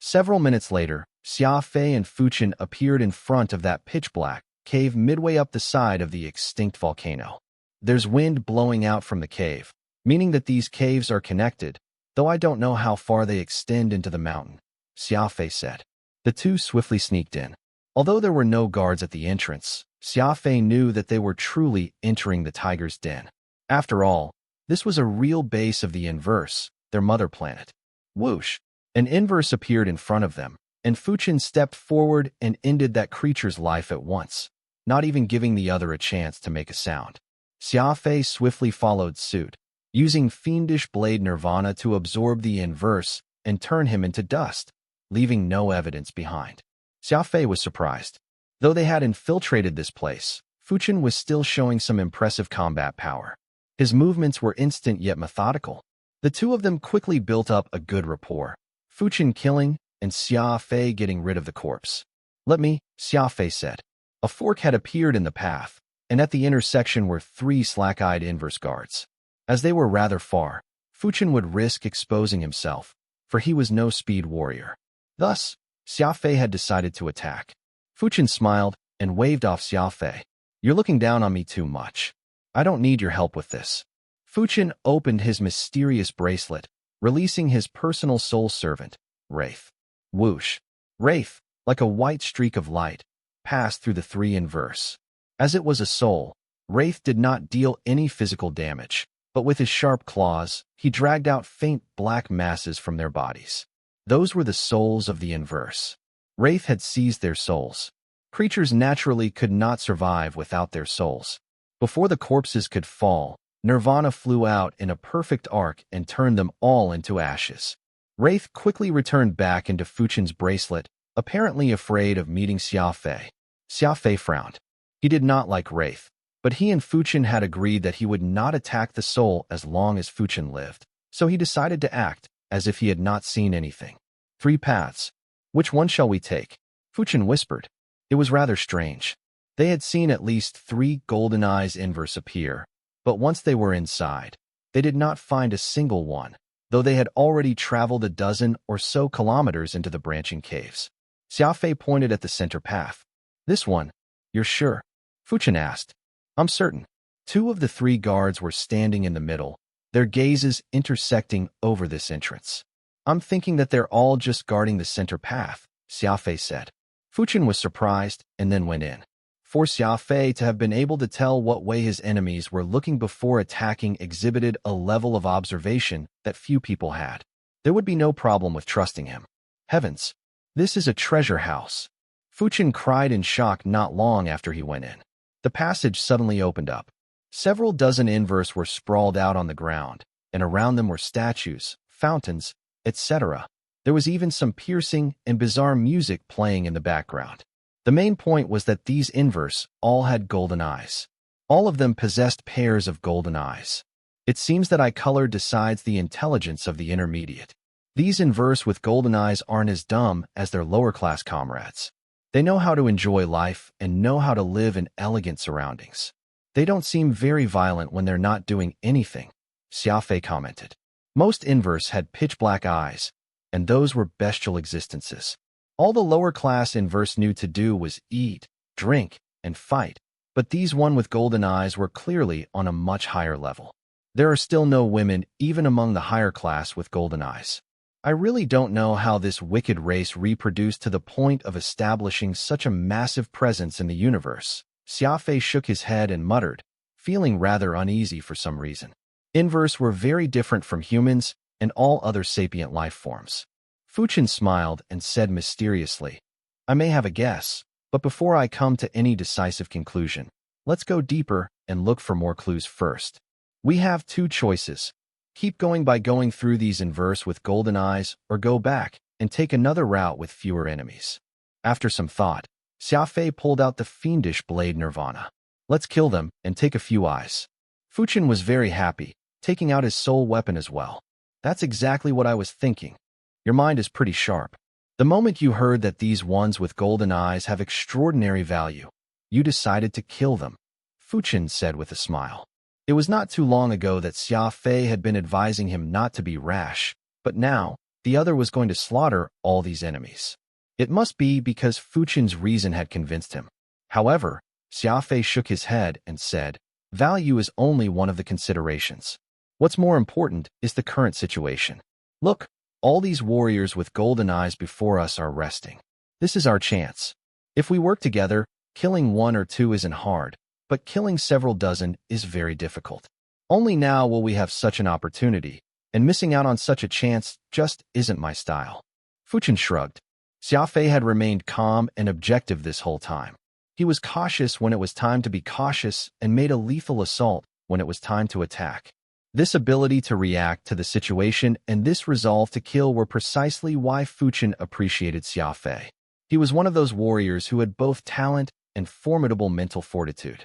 Several minutes later, Xia Fei and Fuchen appeared in front of that pitch-black cave midway up the side of the extinct volcano. There's wind blowing out from the cave, meaning that these caves are connected, though I don't know how far they extend into the mountain, Xia Fei said. The two swiftly sneaked in. Although there were no guards at the entrance, Xia Fei knew that they were truly entering the tiger's den. After all, this was a real base of the inverse, their mother planet. Whoosh! An inverse appeared in front of them, and Fuchen stepped forward and ended that creature's life at once, not even giving the other a chance to make a sound. Xia Fei swiftly followed suit, using fiendish blade nirvana to absorb the inverse and turn him into dust, leaving no evidence behind. Xia Fei was surprised. Though they had infiltrated this place, Fuchen was still showing some impressive combat power. His movements were instant yet methodical. The two of them quickly built up a good rapport, Fuchen killing and Xia Fei getting rid of the corpse. "Let me," Xia Fei said. A fork had appeared in the path, and at the intersection were three slack-eyed inverse guards. As they were rather far, Fuchen would risk exposing himself, for he was no speed warrior. Thus, Xia Fei had decided to attack. Fuchen smiled and waved off Xia Fei. "You're looking down on me too much. I don't need your help with this." Fuchen opened his mysterious bracelet, releasing his personal soul servant, Wraith. Whoosh! Wraith, like a white streak of light, passed through the three inverse. As it was a soul, Wraith did not deal any physical damage, but with his sharp claws, he dragged out faint black masses from their bodies. Those were the souls of the inverse. Wraith had seized their souls. Creatures naturally could not survive without their souls. Before the corpses could fall, Nirvana flew out in a perfect arc and turned them all into ashes. Wraith quickly returned back into Fuchen's bracelet, apparently afraid of meeting Xia Fei. Xia Fei frowned. He did not like Wraith, but he and Fuchen had agreed that he would not attack the soul as long as Fuchen lived, so he decided to act as if he had not seen anything. "Three paths. Which one shall we take?" Fuchen whispered. It was rather strange. They had seen at least 3 golden eyes inverse appear, but once they were inside, they did not find a single one, though they had already traveled a dozen or so kilometers into the branching caves. Xia Fei pointed at the center path. "This one, you're sure?" Fuchen asked. "I'm certain." 2 of the 3 guards were standing in the middle, their gazes intersecting over this entrance. "I'm thinking that they're all just guarding the center path," Xia Fei said. Fuchen was surprised and then went in. For Xia Fei to have been able to tell what way his enemies were looking before attacking exhibited a level of observation that few people had. There would be no problem with trusting him. Heavens, this is a treasure house. Fuchen cried in shock not long after he went in. The passage suddenly opened up. Several dozen inverse were sprawled out on the ground, and around them were statues, fountains, etc. There was even some piercing and bizarre music playing in the background. The main point was that these inverse all had golden eyes. All of them possessed pairs of golden eyes. It seems that eye color decides the intelligence of the intermediate. These inverse with golden eyes aren't as dumb as their lower-class comrades. They know how to enjoy life and know how to live in elegant surroundings. They don't seem very violent when they're not doing anything, Xia Fei commented. Most inverse had pitch-black eyes, and those were bestial existences. All the lower-class inverse knew to do was eat, drink, and fight, but these one with golden eyes were clearly on a much higher level. There are still no women even among the higher class with golden eyes. I really don't know how this wicked race reproduced to the point of establishing such a massive presence in the universe. Xia Fei shook his head and muttered, feeling rather uneasy for some reason. Inverse were very different from humans and all other sapient life forms. Fuchen smiled and said mysteriously, "I may have a guess. But before I come to any decisive conclusion, let's go deeper and look for more clues first. We have two choices. Keep going by going through these in verse with golden eyes, or go back and take another route with fewer enemies. After some thought, Xia Fei pulled out the fiendish blade Nirvana. Let's kill them and take a few eyes. Fuchen was very happy, taking out his soul weapon as well. That's exactly what I was thinking. Your mind is pretty sharp. The moment you heard that these ones with golden eyes have extraordinary value, you decided to kill them, Fuchen said with a smile. It was not too long ago that Xia Fei had been advising him not to be rash, but now the other was going to slaughter all these enemies. It must be because Fuchen's reason had convinced him. However, Xia Fei shook his head and said, value is only one of the considerations. What's more important is the current situation. Look, all these warriors with golden eyes before us are resting. This is our chance. If we work together, killing one or two isn't hard, but killing several dozen is very difficult. Only now will we have such an opportunity, and missing out on such a chance just isn't my style. Fuchen shrugged. Xia Fei had remained calm and objective this whole time. He was cautious when it was time to be cautious and made a lethal assault when it was time to attack. This ability to react to the situation and this resolve to kill were precisely why Fuchen appreciated Xia Fei. He was one of those warriors who had both talent and formidable mental fortitude.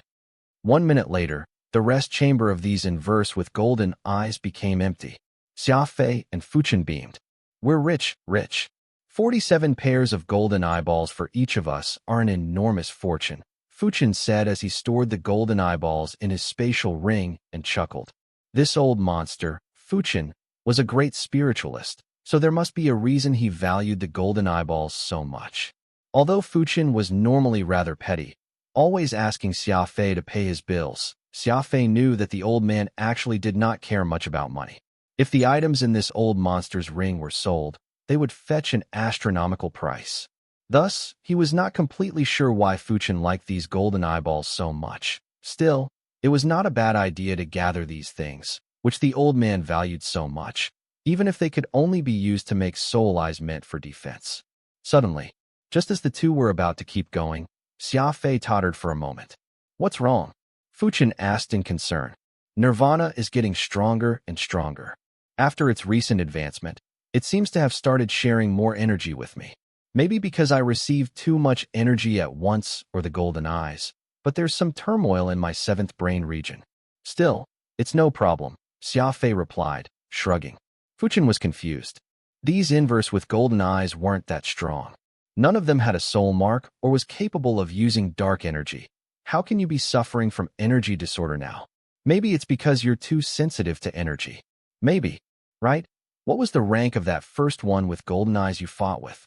1 minute later, the rest chamber of these in verse with golden eyes became empty. Xia Fei and Fuchen beamed. We're rich. 47 pairs of golden eyeballs for each of us are an enormous fortune, Fuchen said as he stored the golden eyeballs in his spatial ring and chuckled. This old monster, Fuchen, was a great spiritualist, so there must be a reason he valued the golden eyeballs so much. Although Fuchen was normally rather petty, always asking Xia Fei to pay his bills, Xia Fei knew that the old man actually did not care much about money. If the items in this old monster's ring were sold, they would fetch an astronomical price. Thus, he was not completely sure why Fuchen liked these golden eyeballs so much. Still, it was not a bad idea to gather these things, which the old man valued so much, even if they could only be used to make soul eyes meant for defense. Suddenly, just as the two were about to keep going, Xia Fei tottered for a moment. What's wrong? Fuchen asked in concern. Nirvana is getting stronger and stronger. After its recent advancement, it seems to have started sharing more energy with me. Maybe because I received too much energy at once or the golden eyes, but there's some turmoil in my seventh brain region. Still, it's no problem, Xia Fei replied, shrugging. Fuchen was confused. These inverse with golden eyes weren't that strong. None of them had a soul mark or was capable of using dark energy. How can you be suffering from energy disorder now? Maybe it's because you're too sensitive to energy. Maybe, right? What was the rank of that first one with golden eyes you fought with?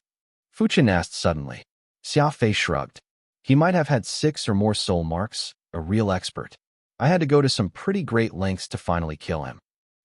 Fuchen asked suddenly. Xia Fei shrugged. He might have had 6 or more soul marks, a real expert. I had to go to some pretty great lengths to finally kill him.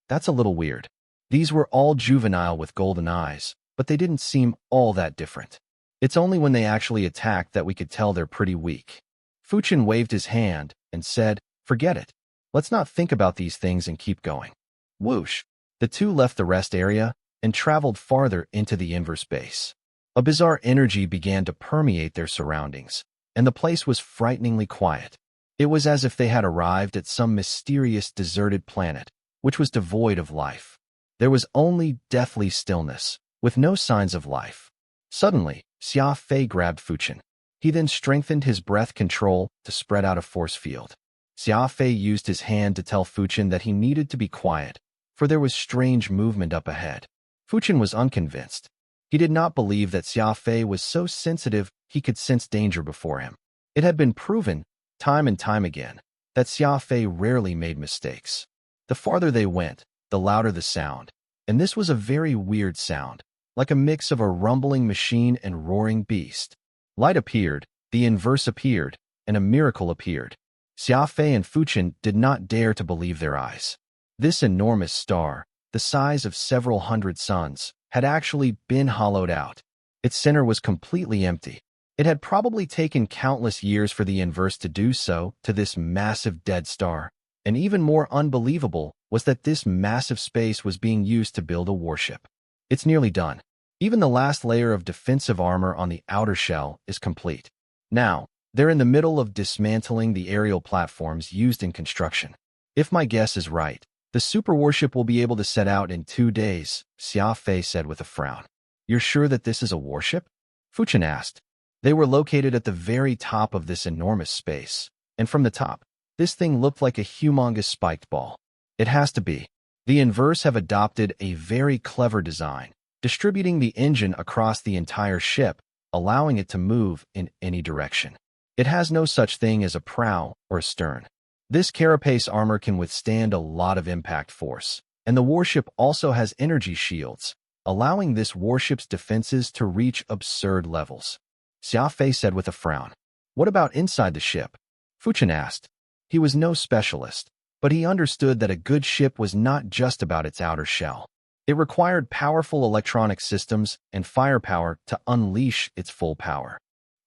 That's a little weird. These were all juvenile with golden eyes, but they didn't seem all that different. It's only when they actually attacked that we could tell they're pretty weak. Fuchen waved his hand and said, forget it. Let's not think about these things and keep going. Whoosh. The two left the rest area and traveled farther into the inverse base. A bizarre energy began to permeate their surroundings, and the place was frighteningly quiet. It was as if they had arrived at some mysterious deserted planet, which was devoid of life. There was only deathly stillness, with no signs of life. Suddenly, Xia Fei grabbed Fuchen. He then strengthened his breath control to spread out a force field. Xia Fei used his hand to tell Fuchen that he needed to be quiet, for there was strange movement up ahead. Fuchen was unconvinced. He did not believe that Xia Fei was so sensitive he could sense danger before him. It had been proven, time and time again, that Xia Fei rarely made mistakes. The farther they went, the louder the sound, and this was a very weird sound, like a mix of a rumbling machine and roaring beast. Light appeared, the inverse appeared, and a miracle appeared. Xia Fei and Fuchen did not dare to believe their eyes. This enormous star, the size of several hundred suns, had actually been hollowed out. Its center was completely empty. It had probably taken countless years for the inverse to do so to this massive dead star, and even more unbelievable was that this massive space was being used to build a warship. It's nearly done. Even the last layer of defensive armor on the outer shell is complete. Now, they're in the middle of dismantling the aerial platforms used in construction. If my guess is right, the super warship will be able to set out in 2 days, Xia Fei said with a frown. You're sure that this is a warship? Fuchen asked. They were located at the very top of this enormous space, and from the top, this thing looked like a humongous spiked ball. It has to be. The Inverse have adopted a very clever design, distributing the engine across the entire ship, allowing it to move in any direction. It has no such thing as a prow or a stern. This carapace armor can withstand a lot of impact force, and the warship also has energy shields, allowing this warship's defenses to reach absurd levels. Xia Fei said with a frown. What about inside the ship? Fuchen asked. He was no specialist, but he understood that a good ship was not just about its outer shell. It required powerful electronic systems and firepower to unleash its full power.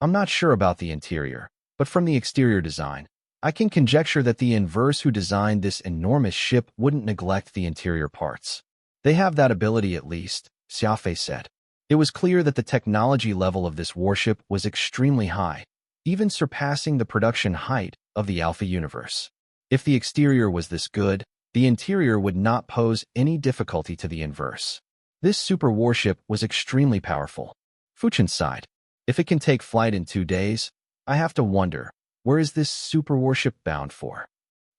I'm not sure about the interior, but from the exterior design, I can conjecture that the Inverse who designed this enormous ship wouldn't neglect the interior parts. They have that ability at least, Xia Fei said. It was clear that the technology level of this warship was extremely high, even surpassing the production height of the Alpha universe. If the exterior was this good, the interior would not pose any difficulty to the Inverse. This super warship was extremely powerful. Fuchen sighed. If it can take flight in 2 days, I have to wonder, where is this super warship bound for?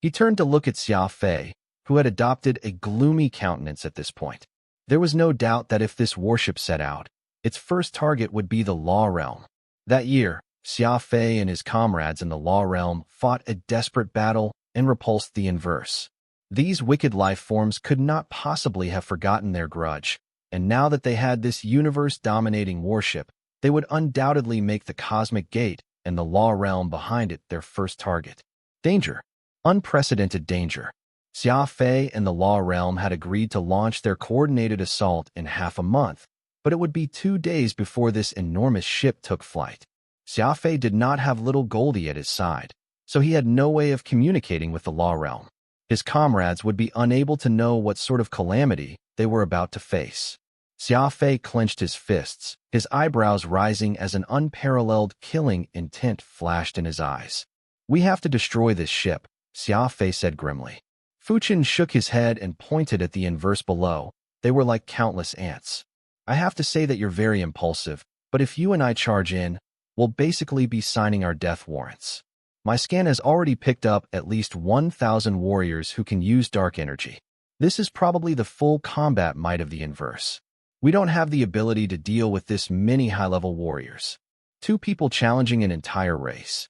He turned to look at Xia Fei, who had adopted a gloomy countenance at this point. There was no doubt that if this warship set out, its first target would be the Law Realm. That year, Xia Fei and his comrades in the Law Realm fought a desperate battle and repulsed the Inverse. These wicked life forms could not possibly have forgotten their grudge, and now that they had this universe-dominating warship, they would undoubtedly make the Cosmic Gate and the Law Realm behind it their first target. Danger. Unprecedented danger. Xia Fei and the Law Realm had agreed to launch their coordinated assault in half a month, but it would be 2 days before this enormous ship took flight. Xia Fei did not have little Goldie at his side, so he had no way of communicating with the Law Realm. His comrades would be unable to know what sort of calamity they were about to face. Xia Fei clenched his fists, his eyebrows rising as an unparalleled killing intent flashed in his eyes. We have to destroy this ship, Xia Fei said grimly. Fuchen shook his head and pointed at the Inverse below. They were like countless ants. I have to say that you're very impulsive, but if you and I charge in, we'll basically be signing our death warrants. My scan has already picked up at least 1,000 warriors who can use dark energy. This is probably the full combat might of the Inverse. We don't have the ability to deal with this many high-level warriors. 2 people challenging an entire race.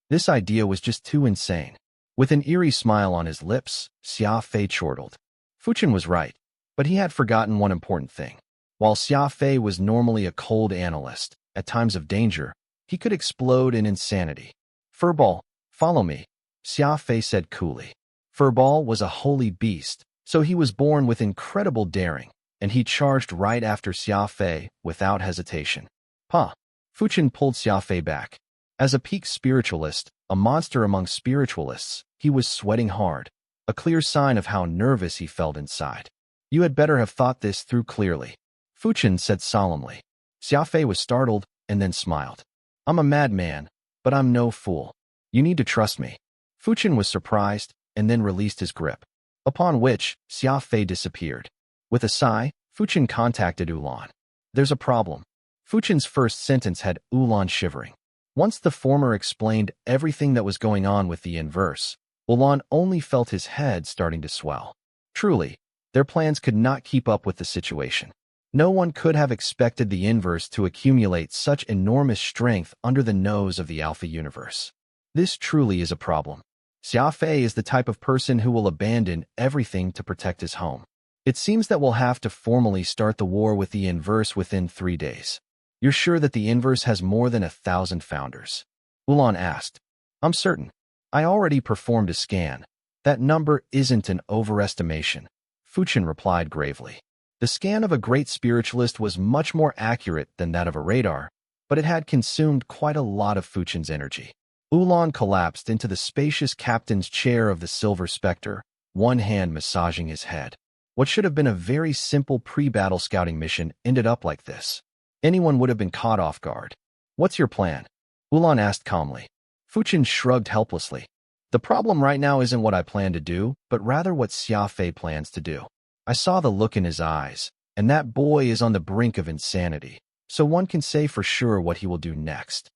This idea was just too insane. With an eerie smile on his lips, Xia Fei chortled. Fuchen was right, but he had forgotten one important thing. While Xia Fei was normally a cold analyst, at times of danger, he could explode in insanity. Furball, follow me, Xia Fei said coolly. Furball was a holy beast, so he was born with incredible daring, and he charged right after Xia Fei without hesitation. Pa! Fuchen pulled Xia Fei back. As a peak spiritualist, a monster among spiritualists, he was sweating hard, a clear sign of how nervous he felt inside. You had better have thought this through clearly, Fuchen said solemnly. Xia Fei was startled and then smiled. I'm a madman, but I'm no fool. You need to trust me. Fuchen was surprised and then released his grip, upon which Xia Fei disappeared. With a sigh, Fuchen contacted Ulan. There's a problem. Fuchen's first sentence had Ulan shivering. Once the former explained everything that was going on with the Inverse, Ulan only felt his head starting to swell. Truly, their plans could not keep up with the situation. No one could have expected the Inverse to accumulate such enormous strength under the nose of the Alpha universe. This truly is a problem. Xia Fei is the type of person who will abandon everything to protect his home. It seems that we'll have to formally start the war with the Inverse within 3 days. You're sure that the Inverse has more than 1,000 founders? Ulan asked. I'm certain. I already performed a scan. That number isn't an overestimation, Fuchen replied gravely. The scan of a great spiritualist was much more accurate than that of a radar, but it had consumed quite a lot of Fuchen's energy. Ulan collapsed into the spacious captain's chair of the Silver Spectre, one hand massaging his head. What should have been a very simple pre-battle scouting mission ended up like this. Anyone would have been caught off guard. What's your plan? Ulan asked calmly. Fuchin shrugged helplessly. The problem right now isn't what I plan to do, but rather what Xia Fei plans to do. I saw the look in his eyes, and that boy is on the brink of insanity, so one can say for sure what he will do next.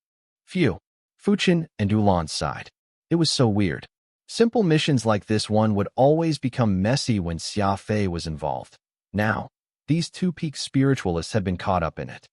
Phew. Fuchin and Ulan sighed. It was so weird. Simple missions like this one would always become messy when Xia Fei was involved. Now, these two peak spiritualists had been caught up in it.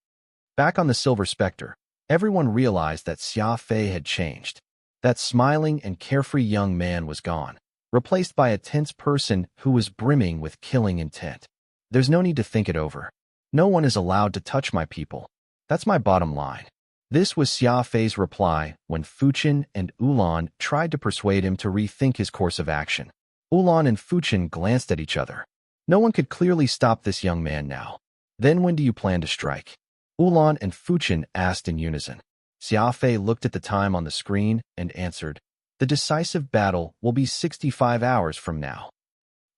Back on the Silver Spectre, everyone realized that Xia Fei had changed. That smiling and carefree young man was gone, replaced by a tense person who was brimming with killing intent. There's no need to think it over. No one is allowed to touch my people. That's my bottom line. This was Xia Fei's reply when Fuchin and Ulan tried to persuade him to rethink his course of action. Ulan and Fuchin glanced at each other. No one could clearly stop this young man now. Then when do you plan to strike? Ulan and Fuchin asked in unison. Xia Fei looked at the time on the screen and answered, The decisive battle will be 65 hours from now.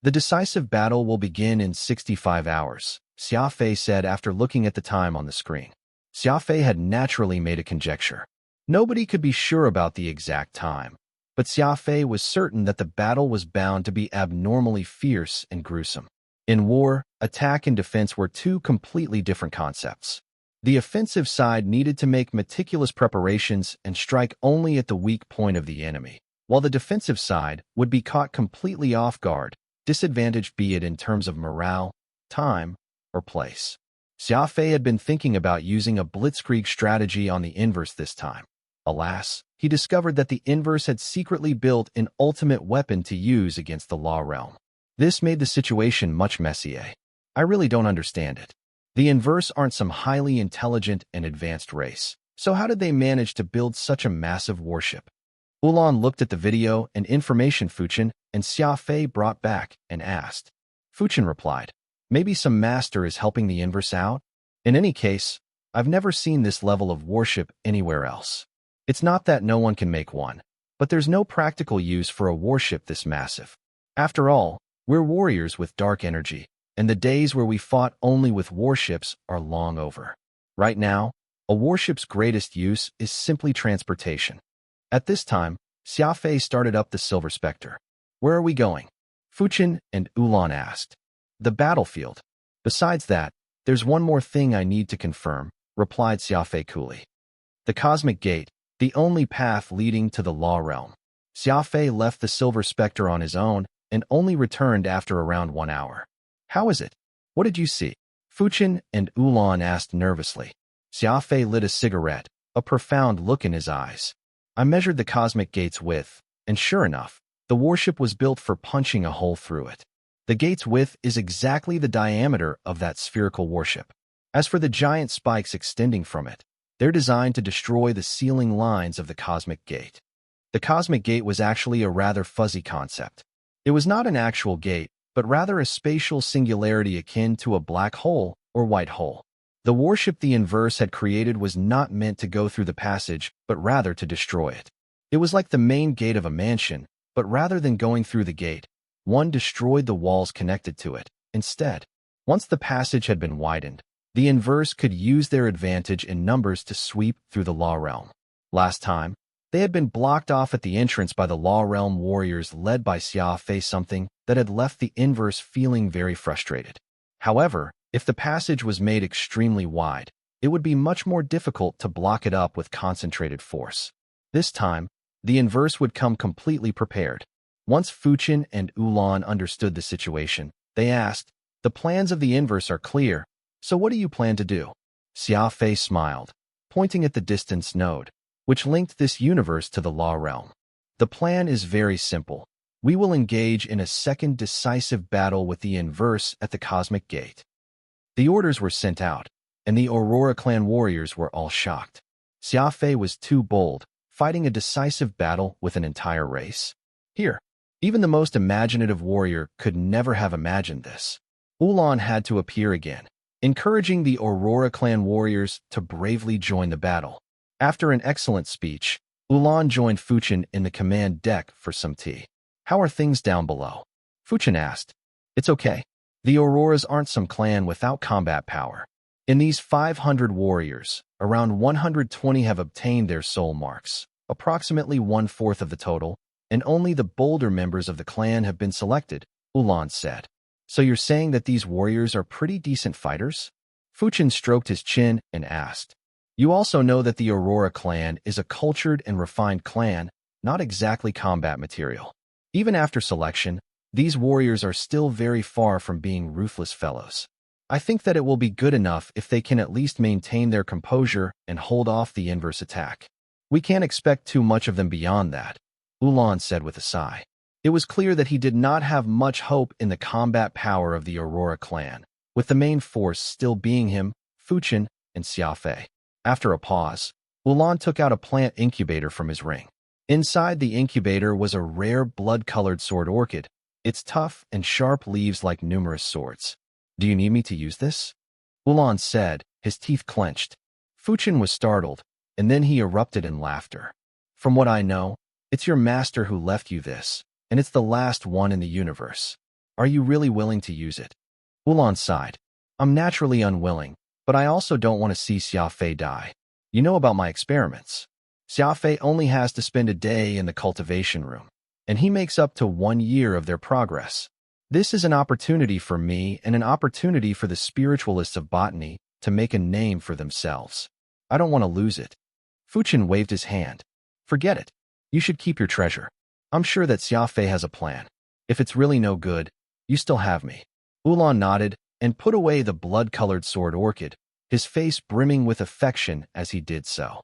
The decisive battle will begin in 65 hours, Xia Fei said after looking at the time on the screen. Xia Fei had naturally made a conjecture. Nobody could be sure about the exact time, but Xia Fei was certain that the battle was bound to be abnormally fierce and gruesome. In war, attack and defense were two completely different concepts. The offensive side needed to make meticulous preparations and strike only at the weak point of the enemy, while the defensive side would be caught completely off guard, disadvantaged be it in terms of morale, time, or place. Xia Fei had been thinking about using a blitzkrieg strategy on the inverse this time. Alas, he discovered that the inverse had secretly built an ultimate weapon to use against the law realm. This made the situation much messier. I really don't understand it. The inverse aren't some highly intelligent and advanced race, so how did they manage to build such a massive warship? Ulan looked at the video and information Fuchin and Xia Fei brought back and asked. Fuchin replied, Maybe some master is helping the inverse out? In any case, I've never seen this level of warship anywhere else. It's not that no one can make one, but there's no practical use for a warship this massive. After all, we're warriors with dark energy, and the days where we fought only with warships are long over. Right now, a warship's greatest use is simply transportation. At this time, Xia Fei started up the Silver Spectre. Where are we going? Fuchin and Ulan asked. The battlefield. Besides that, there's one more thing I need to confirm, replied Xia Fei coolly. The Cosmic Gate, the only path leading to the law realm. Xia Fei left the Silver Spectre on his own and only returned after around 1 hour. How is it? What did you see? Fuchin and Ulan asked nervously. Xia Fei lit a cigarette, a profound look in his eyes. I measured the Cosmic Gate's width, and sure enough, the warship was built for punching a hole through it. The gate's width is exactly the diameter of that spherical warship. As for the giant spikes extending from it, they're designed to destroy the sealing lines of the Cosmic Gate. The Cosmic Gate was actually a rather fuzzy concept. It was not an actual gate, but rather a spatial singularity akin to a black hole or white hole. The warship the inverse had created was not meant to go through the passage, but rather to destroy it. It was like the main gate of a mansion, but rather than going through the gate, one destroyed the walls connected to it. Instead, once the passage had been widened, the inverse could use their advantage in numbers to sweep through the law realm. Last time, they had been blocked off at the entrance by the law realm warriors led by Xia Fei, something that had left the inverse feeling very frustrated. However, if the passage was made extremely wide, it would be much more difficult to block it up with concentrated force. This time, the inverse would come completely prepared. Once Fuchin and Ulan understood the situation, they asked, The plans of the inverse are clear, so what do you plan to do? Xia Fei smiled, pointing at the distance node, which linked this universe to the law realm. The plan is very simple. We will engage in a second decisive battle with the inverse at the Cosmic Gate. The orders were sent out, and the Aurora clan warriors were all shocked. Xia Fei was too bold, fighting a decisive battle with an entire race. Here, even the most imaginative warrior could never have imagined this. Ulan had to appear again, encouraging the Aurora clan warriors to bravely join the battle. After an excellent speech, Ulan joined Fuchin in the command deck for some tea. How are things down below? Fuchin asked. It's okay. The Auroras aren't some clan without combat power. In these 500 warriors, around 120 have obtained their soul marks, approximately one-fourth of the total, and only the bolder members of the clan have been selected, Ulan said. So you're saying that these warriors are pretty decent fighters? Fuchin stroked his chin and asked. You also know that the Aurora clan is a cultured and refined clan, not exactly combat material. Even after selection, these warriors are still very far from being ruthless fellows. I think that it will be good enough if they can at least maintain their composure and hold off the inverse attack. We can't expect too much of them beyond that, Ulan said with a sigh. It was clear that he did not have much hope in the combat power of the Aurora clan, with the main force still being him, Fuchin, and Xia Fei. After a pause, Ulan took out a plant incubator from his ring. Inside the incubator was a rare blood-colored sword orchid, its tough and sharp leaves like numerous swords. Do you need me to use this? Ulan said, his teeth clenched. Fuchin was startled, and then he erupted in laughter. From what I know, it's your master who left you this, and it's the last one in the universe. Are you really willing to use it? Ulan sighed. I'm naturally unwilling, but I also don't want to see Xia Fei die. You know about my experiments. Xia Fei only has to spend a day in the cultivation room, and he makes up to 1 year of their progress. This is an opportunity for me and an opportunity for the spiritualists of botany to make a name for themselves. I don't want to lose it. Fuchin waved his hand. Forget it. You should keep your treasure. I'm sure that Xia Fei has a plan. If it's really no good, you still have me. Ulan nodded and put away the blood-colored sword orchid, his face brimming with affection as he did so.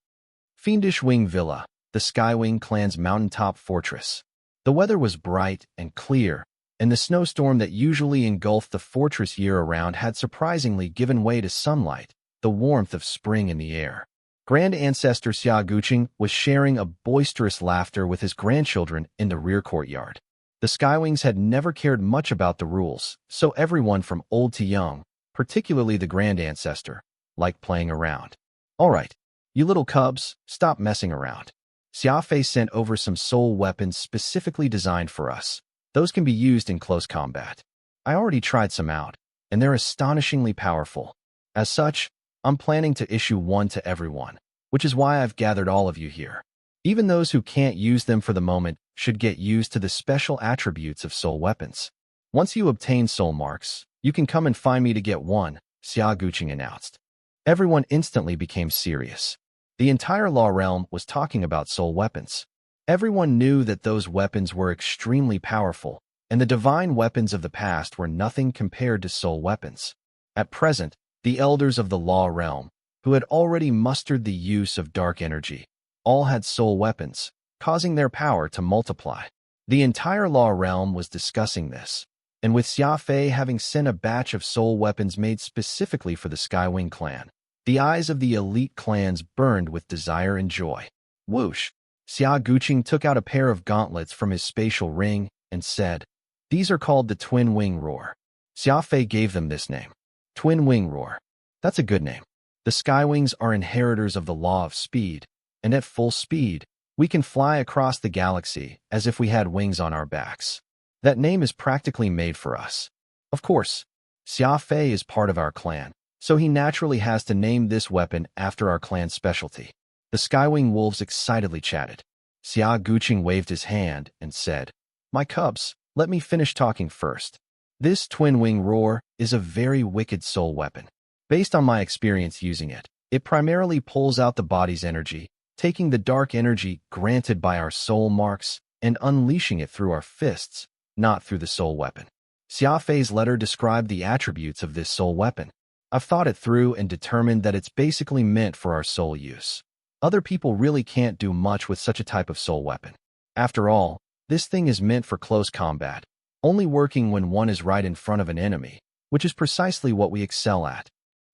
Fiendish Wing Villa, the Skywing clan's mountaintop fortress. The weather was bright and clear, and the snowstorm that usually engulfed the fortress year-round had surprisingly given way to sunlight, the warmth of spring in the air. Grand Ancestor Xia Guqing was sharing a boisterous laughter with his grandchildren in the rear courtyard. The Skywings had never cared much about the rules, so everyone from old to young, particularly the Grand Ancestor, liked playing around. All right, you little cubs, stop messing around. Xia Fei sent over some soul weapons specifically designed for us. Those can be used in close combat. I already tried some out, and they're astonishingly powerful. As such, I'm planning to issue one to everyone, which is why I've gathered all of you here. Even those who can't use them for the moment should get used to the special attributes of soul weapons. Once you obtain soul marks, you can come and find me to get one, Xia Guqing announced. Everyone instantly became serious. The entire Law Realm was talking about soul weapons. Everyone knew that those weapons were extremely powerful, and the divine weapons of the past were nothing compared to soul weapons. At present, the elders of the Law Realm, who had already mustered the use of dark energy, all had soul weapons, causing their power to multiply. The entire Law Realm was discussing this, and with Xia Fei having sent a batch of soul weapons made specifically for the Skywing clan, the eyes of the elite clans burned with desire and joy. Whoosh! Xia Guqing took out a pair of gauntlets from his spatial ring and said, "These are called the Twin Wing Roar." Xia Fei gave them this name. Twin Wing Roar. That's a good name. The Skywings are inheritors of the law of speed, and at full speed, we can fly across the galaxy as if we had wings on our backs. That name is practically made for us. Of course, Xia Fei is part of our clan, so he naturally has to name this weapon after our clan's specialty. The Skywing wolves excitedly chatted. Xia Guqing waved his hand and said, "My cubs, let me finish talking first. This Twin Wing Roar is a very wicked soul weapon. Based on my experience using it, it primarily pulls out the body's energy, taking the dark energy granted by our soul marks and unleashing it through our fists, not through the soul weapon." Xia Fei's letter described the attributes of this soul weapon. I've thought it through and determined that it's basically meant for our soul use. Other people really can't do much with such a type of soul weapon. After all, this thing is meant for close combat, only working when one is right in front of an enemy, which is precisely what we excel at.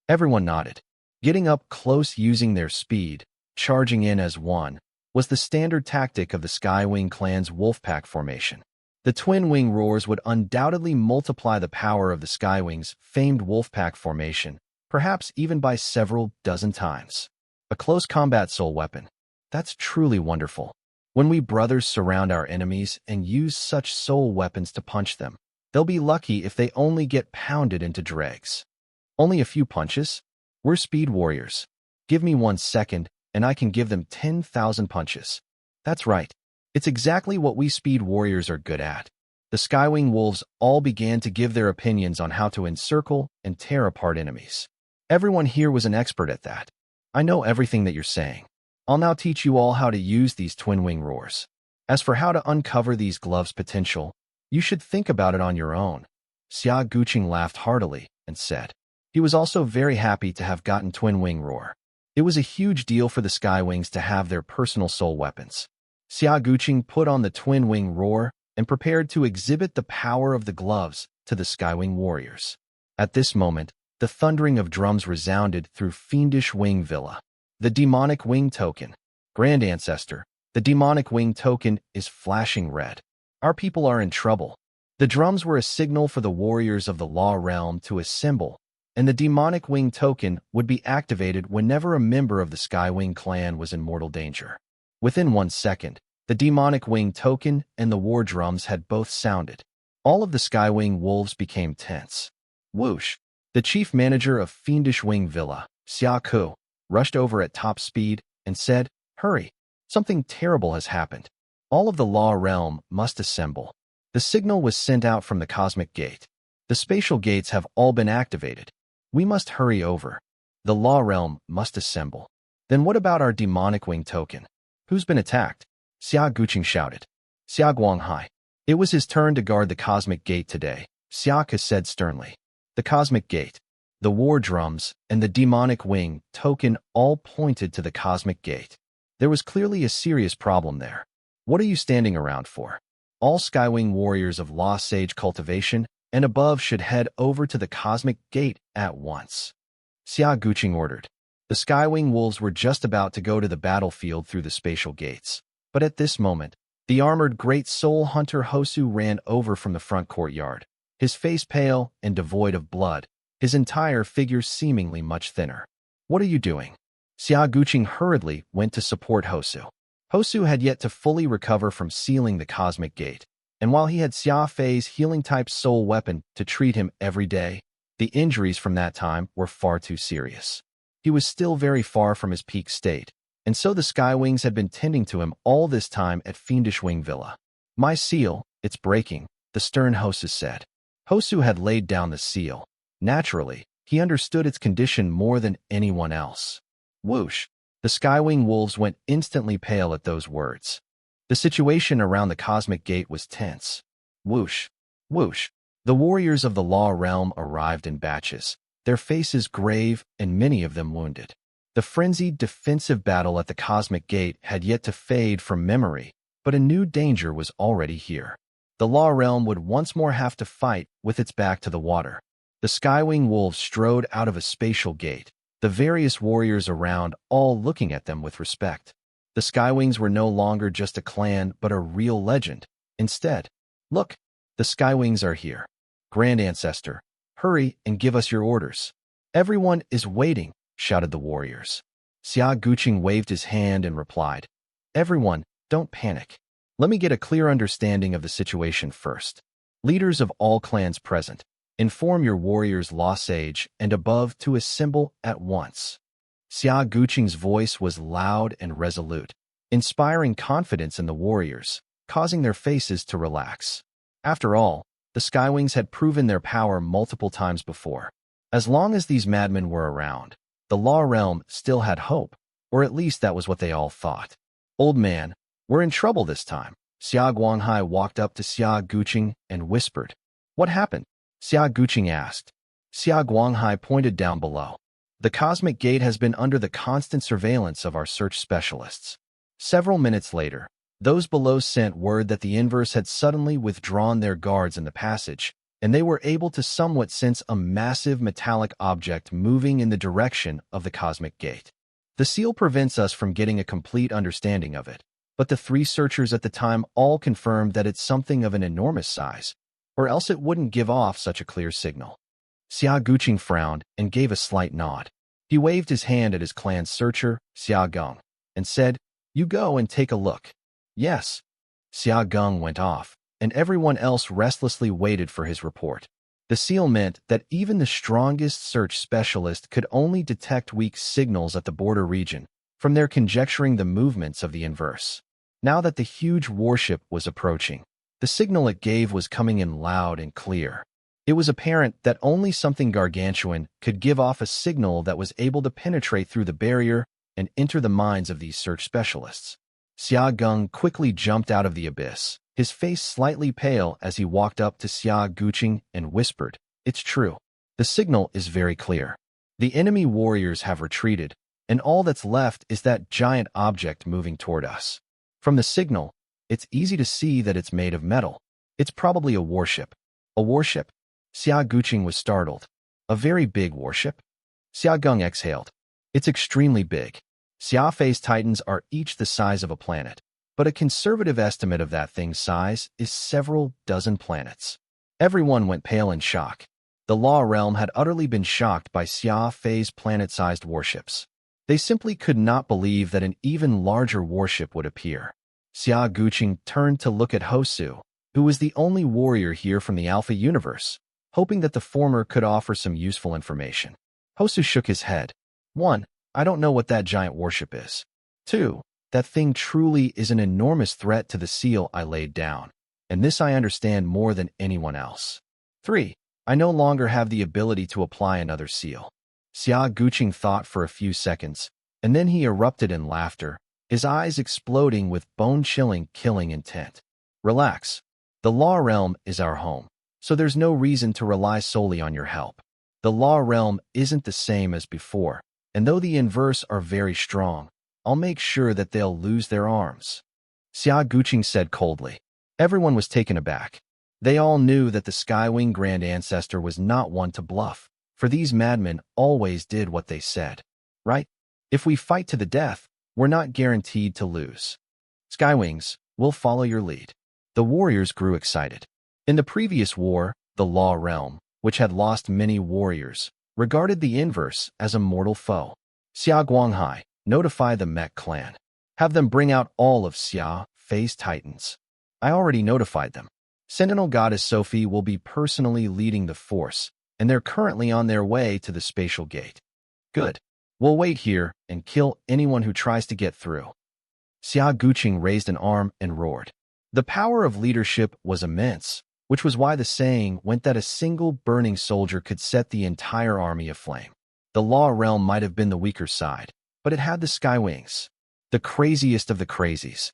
Everyone nodded. Getting up close using their speed, charging in as one, was the standard tactic of the Skywing clan's wolfpack formation. The Twin Wing Roars would undoubtedly multiply the power of the Skywing's famed wolfpack formation, perhaps even by several dozen times. A close combat soul weapon. That's truly wonderful. When we brothers surround our enemies and use such soul weapons to punch them, they'll be lucky if they only get pounded into dregs. Only a few punches? We're speed warriors. Give me 1 second, and I can give them 10,000 punches. That's right. It's exactly what we speed warriors are good at. The Skywing Wolves all began to give their opinions on how to encircle and tear apart enemies. Everyone here was an expert at that. I know everything that you're saying. I'll now teach you all how to use these twin wing roars. As for how to uncover these gloves' potential, you should think about it on your own. Xia Guqing laughed heartily and said. He was also very happy to have gotten twin wing roar. It was a huge deal for the Skywings to have their personal soul weapons. Xia Guqing put on the twin wing roar and prepared to exhibit the power of the gloves to the Skywing warriors. At this moment, the thundering of drums resounded through Fiendish Wing Villa. The demonic wing token. Grand Ancestor, the demonic wing token is flashing red. Our people are in trouble. The drums were a signal for the warriors of the Law Realm to assemble, and the demonic wing token would be activated whenever a member of the Skywing clan was in mortal danger. Within 1 second, the demonic wing token and the war drums had both sounded. All of the Skywing wolves became tense. Whoosh! The chief manager of Fiendish Wing Villa, Xia Ku, rushed over at top speed and said, "Hurry! Something terrible has happened. All of the Law Realm must assemble." The signal was sent out from the Cosmic Gate. The spatial gates have all been activated. We must hurry over. The Law Realm must assemble. Then what about our demonic wing token? Who's been attacked? Xia Guqing shouted. Xia Guanghai. It was his turn to guard the Cosmic Gate today, Xia Ke said sternly. The Cosmic Gate, the war drums, and the demonic wing token all pointed to the Cosmic Gate. There was clearly a serious problem there. What are you standing around for? All Skywing warriors of Law Sage cultivation and above should head over to the Cosmic Gate at once. Xia Guqing ordered. The Skywing wolves were just about to go to the battlefield through the spatial gates. But at this moment, the armored Great Soul Hunter Hosu ran over from the front courtyard, his face pale and devoid of blood, his entire figure seemingly much thinner. What are you doing? Xia Guqing hurriedly went to support Hosu. Hosu had yet to fully recover from sealing the Cosmic Gate, and while he had Xia Fei's healing-type soul weapon to treat him every day, the injuries from that time were far too serious. He was still very far from his peak state, and so the Skywings had been tending to him all this time at Fiendish Wing Villa. My seal, it's breaking, the stern Hosu said. Hosu had laid down the seal. Naturally, he understood its condition more than anyone else. Whoosh! The Skywing wolves went instantly pale at those words. The situation around the Cosmic Gate was tense. Whoosh! Whoosh! The warriors of the Law Realm arrived in batches, their faces grave and many of them wounded. The frenzied defensive battle at the Cosmic Gate had yet to fade from memory, but a new danger was already here. The Law Realm would once more have to fight with its back to the water. The Skywing wolves strode out of a spatial gate, the various warriors around all looking at them with respect. The Skywings were no longer just a clan but a real legend. Instead, look, the Skywings are here. Grand Ancestor, hurry and give us your orders. Everyone is waiting, shouted the warriors. Xia Guqing waved his hand and replied, Everyone, don't panic. Let me get a clear understanding of the situation first. Leaders of all clans present, inform your warriors Law Sage and above to assemble at once. Xia Guqing's voice was loud and resolute, inspiring confidence in the warriors, causing their faces to relax. After all, the Skywings had proven their power multiple times before. As long as these madmen were around, the Law Realm still had hope, or at least that was what they all thought. Old man, we're in trouble this time. Xia Guanghai walked up to Xia Guqing and whispered. What happened? Xia Guqing asked. Xia Guanghai pointed down below. The Cosmic Gate has been under the constant surveillance of our search specialists. Several minutes later, those below sent word that the inverse had suddenly withdrawn their guards in the passage, and they were able to somewhat sense a massive metallic object moving in the direction of the Cosmic Gate. The seal prevents us from getting a complete understanding of it, but the three searchers at the time all confirmed that it's something of an enormous size, or else it wouldn't give off such a clear signal. Xia Guqing frowned and gave a slight nod. He waved his hand at his clan's searcher, Xia Geng, and said, You go and take a look. Yes. Xia Geng went off, and everyone else restlessly waited for his report. The seal meant that even the strongest search specialist could only detect weak signals at the border region, from their conjecturing the movements of the inverse. Now that the huge warship was approaching, the signal it gave was coming in loud and clear. It was apparent that only something gargantuan could give off a signal that was able to penetrate through the barrier and enter the minds of these search specialists. Xia Geng quickly jumped out of the abyss, his face slightly pale as he walked up to Xia Guqing and whispered, "It's true. The signal is very clear. The enemy warriors have retreated, and all that's left is that giant object moving toward us. From the signal, it's easy to see that it's made of metal. It's probably a warship." "A warship?" Xia Guqing was startled. "A very big warship?" Xia Geng exhaled. "It's extremely big. Xia Fei's titans are each the size of a planet, but a conservative estimate of that thing's size is several dozen planets." Everyone went pale in shock. The Law Realm had utterly been shocked by Xia Fei's planet-sized warships. They simply could not believe that an even larger warship would appear. Xia Guqing turned to look at Hosu, who was the only warrior here from the Alpha universe, hoping that the former could offer some useful information. Hosu shook his head. 1. I don't know what that giant warship is. 2. That thing truly is an enormous threat to the seal I laid down, and this I understand more than anyone else. 3. I no longer have the ability to apply another seal. Xia Guqing thought for a few seconds, and then he erupted in laughter, his eyes exploding with bone-chilling, killing intent. "Relax. The Law Realm is our home, so there's no reason to rely solely on your help. The Law Realm isn't the same as before, and though the inverse are very strong, I'll make sure that they'll lose their arms," Xia Guqing said coldly. Everyone was taken aback. They all knew that the Skywing Grand Ancestor was not one to bluff, for these madmen always did what they said. "Right? If we fight to the death, we're not guaranteed to lose. Skywings, we'll follow your lead." The warriors grew excited. In the previous war, the Law Realm, which had lost many warriors, regarded the inverse as a mortal foe. "Xia Guanghai, notify the Mech clan. Have them bring out all of Xia Fei's titans." "I already notified them. Sentinel Goddess Sophie will be personally leading the force, and they're currently on their way to the spatial gate." "Good. We'll wait here and kill anyone who tries to get through." Xia Guqing raised an arm and roared. The power of leadership was immense, which was why the saying went that a single burning soldier could set the entire army aflame. The Law Realm might have been the weaker side, but it had the Skywings, the craziest of the crazies.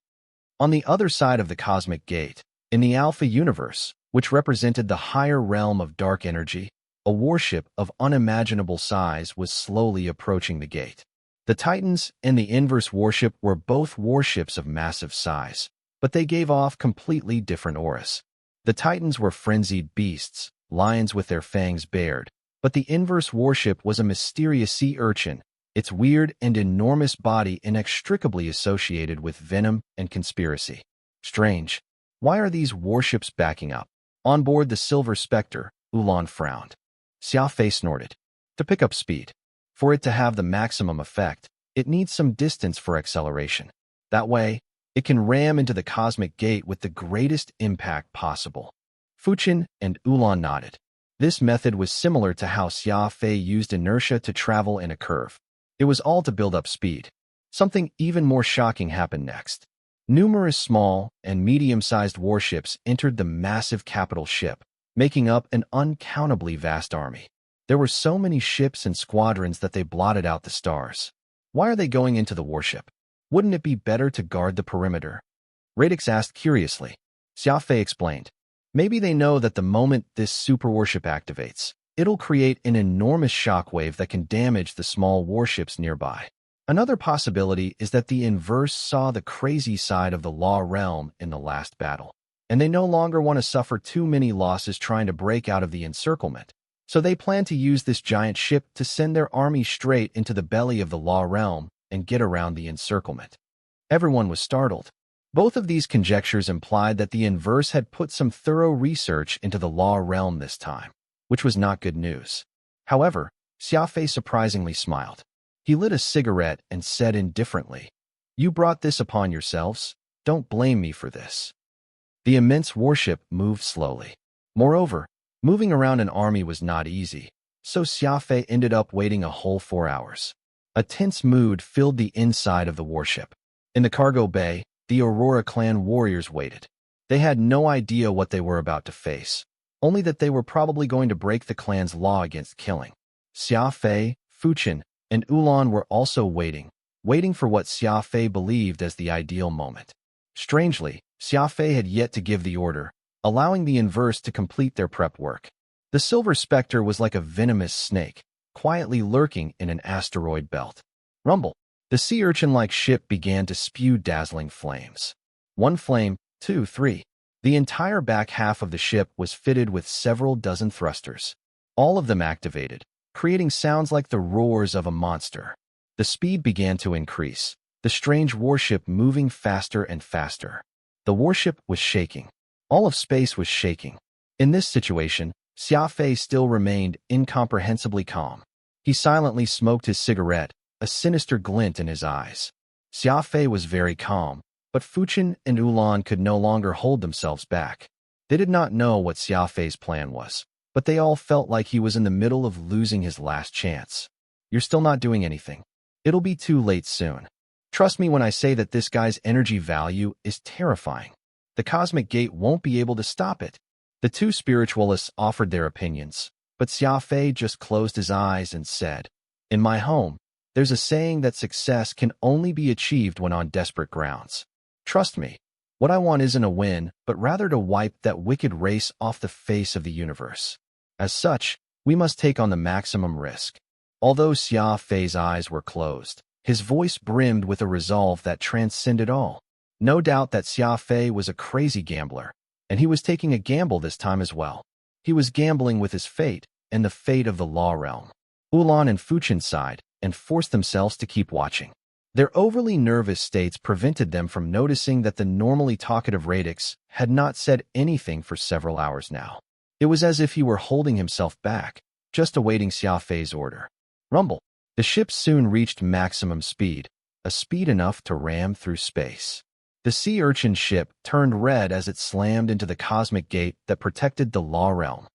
On the other side of the cosmic gate, in the Alpha universe, which represented the higher realm of dark energy, a warship of unimaginable size was slowly approaching the gate. The Titans and the inverse warship were both warships of massive size, but they gave off completely different auras. The Titans were frenzied beasts, lions with their fangs bared, but the inverse warship was a mysterious sea urchin, its weird and enormous body inextricably associated with venom and conspiracy. Strange. Why are these warships backing up? On board the Silver Spectre, Ulan frowned. Xia Fei snorted. "To pick up speed. For it to have the maximum effect, it needs some distance for acceleration. That way, it can ram into the cosmic gate with the greatest impact possible." Fuchin and Ulan nodded. This method was similar to how Xia Fei used inertia to travel in a curve. It was all to build up speed. Something even more shocking happened next. Numerous small and medium-sized warships entered the massive capital ship, making up an uncountably vast army. There were so many ships and squadrons that they blotted out the stars. Why are they going into the warship? Wouldn't it be better to guard the perimeter? Radix asked curiously. Xia Fei explained. Maybe they know that the moment this super warship activates, it'll create an enormous shockwave that can damage the small warships nearby. Another possibility is that the inverse saw the crazy side of the Law Realm in the last battle, and they no longer want to suffer too many losses trying to break out of the encirclement. So they plan to use this giant ship to send their army straight into the belly of the Law Realm and get around the encirclement. Everyone was startled. Both of these conjectures implied that the inverse had put some thorough research into the Law Realm this time, which was not good news. However, Xia Fei surprisingly smiled. He lit a cigarette and said indifferently, "You brought this upon yourselves. Don't blame me for this." The immense warship moved slowly. Moreover, Moving around an army was not easy, so Xia Fei ended up waiting a whole 4 hours. A tense mood filled the inside of the warship. In the cargo bay, the Aurora clan warriors waited. They had no idea what they were about to face, only that they were probably going to break the clan's law against killing. Xia Fei, Fuchen, and Ulan were also waiting for what Xia Fei believed as the ideal moment. Strangely, Xia Fei had yet to give the order, allowing the inverse to complete their prep work. The Silver Spectre was like a venomous snake, quietly lurking in an asteroid belt. Rumble. The sea urchin-like ship began to spew dazzling flames. 1 flame, 2, 3. The entire back half of the ship was fitted with several dozen thrusters, all of them activated, creating sounds like the roars of a monster. The speed began to increase, the strange warship moving faster and faster. The warship was shaking. All of space was shaking. In this situation, Xia Fei still remained incomprehensibly calm. He silently smoked his cigarette, a sinister glint in his eyes. Xia Fei was very calm, but Fuchen and Ulan could no longer hold themselves back. They did not know what Xia Fei's plan was, but they all felt like he was in the middle of losing his last chance. You're still not doing anything. It'll be too late soon. Trust me when I say that this guy's energy value is terrifying. The cosmic gate won't be able to stop it. The 2 spiritualists offered their opinions, but Xia Fei just closed his eyes and said, "In my home, there's a saying that success can only be achieved when on desperate grounds. Trust me, what I want isn't a win, but rather to wipe that wicked race off the face of the universe. As such, we must take on the maximum risk." Although Xia Fei's eyes were closed, his voice brimmed with a resolve that transcended all. No doubt that Xia Fei was a crazy gambler, and he was taking a gamble this time as well. He was gambling with his fate and the fate of the law realm. Ulan and Fuchen sighed and forced themselves to keep watching. Their overly nervous states prevented them from noticing that the normally talkative Radix had not said anything for several hours now. It was as if he were holding himself back, just awaiting Xia Fei's order. Rumble. The ship soon reached maximum speed, a speed enough to ram through space. The sea urchin ship turned red as it slammed into the cosmic gate that protected the law realm.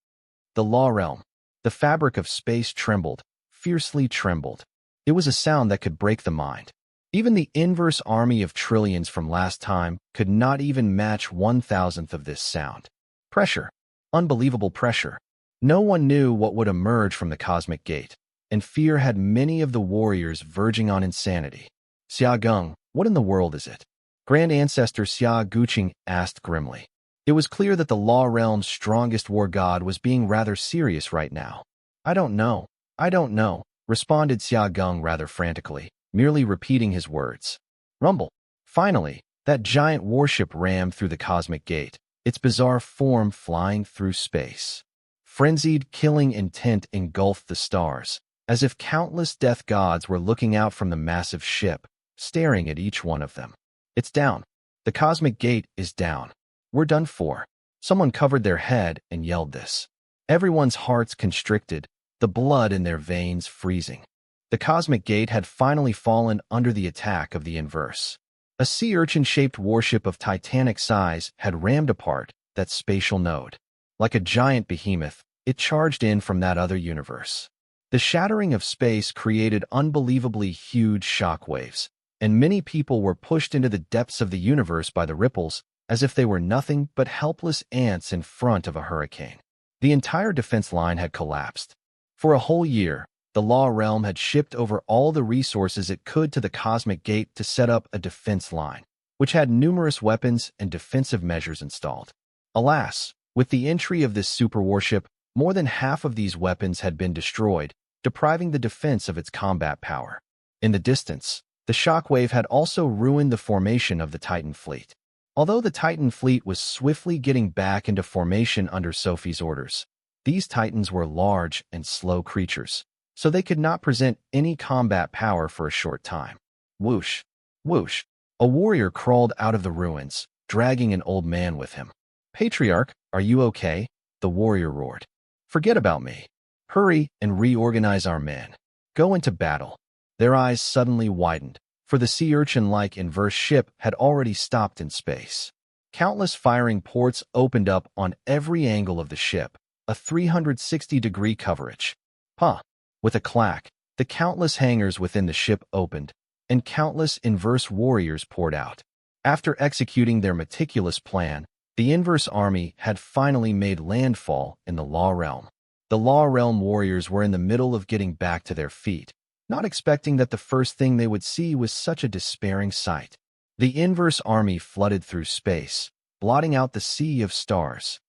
The law realm. The fabric of space trembled, fiercely trembled. It was a sound that could break the mind. Even the inverse army of trillions from last time could not even match 1,000th of this sound. Pressure. Unbelievable pressure. No one knew what would emerge from the cosmic gate, and fear had many of the warriors verging on insanity. "Xia Geng, what in the world is it?" Grand Ancestor Xia Guqing asked grimly. It was clear that the law realm's strongest war god was being rather serious right now. I don't know, responded Xia Geng rather frantically, merely repeating his words. Rumble. Finally, that giant warship rammed through the cosmic gate, its bizarre form flying through space. Frenzied, killing intent engulfed the stars, as if countless death gods were looking out from the massive ship, staring at each one of them. It's down. The cosmic gate is down. We're done for. Someone covered their head and yelled this. Everyone's hearts constricted, the blood in their veins freezing. The cosmic gate had finally fallen under the attack of the inverse. A sea urchin-shaped warship of titanic size had rammed apart that spatial node. Like a giant behemoth, it charged in from that other universe. The shattering of space created unbelievably huge shockwaves, and many people were pushed into the depths of the universe by the ripples, as if they were nothing but helpless ants in front of a hurricane. The entire defense line had collapsed. For a whole year, the Law Realm had shipped over all the resources it could to the Cosmic Gate to set up a defense line, which had numerous weapons and defensive measures installed. Alas, with the entry of this super warship, more than half of these weapons had been destroyed, depriving the defense of its combat power. In the distance, the shockwave had also ruined the formation of the Titan fleet. Although the Titan fleet was swiftly getting back into formation under Sophie's orders, these Titans were large and slow creatures, so they could not present any combat power for a short time. Whoosh! Whoosh! A warrior crawled out of the ruins, dragging an old man with him. Patriarch, are you okay? The warrior roared. Forget about me. Hurry and reorganize our men. Go into battle. Their eyes suddenly widened, for the sea urchin-like inverse ship had already stopped in space. Countless firing ports opened up on every angle of the ship, a 360-degree coverage. Huh! With a clack, the countless hangars within the ship opened, and countless inverse warriors poured out. After executing their meticulous plan, the inverse army had finally made landfall in the Law Realm. The Law Realm warriors were in the middle of getting back to their feet, not expecting that the first thing they would see was such a despairing sight. The inverse army flooded through space, blotting out the sea of stars.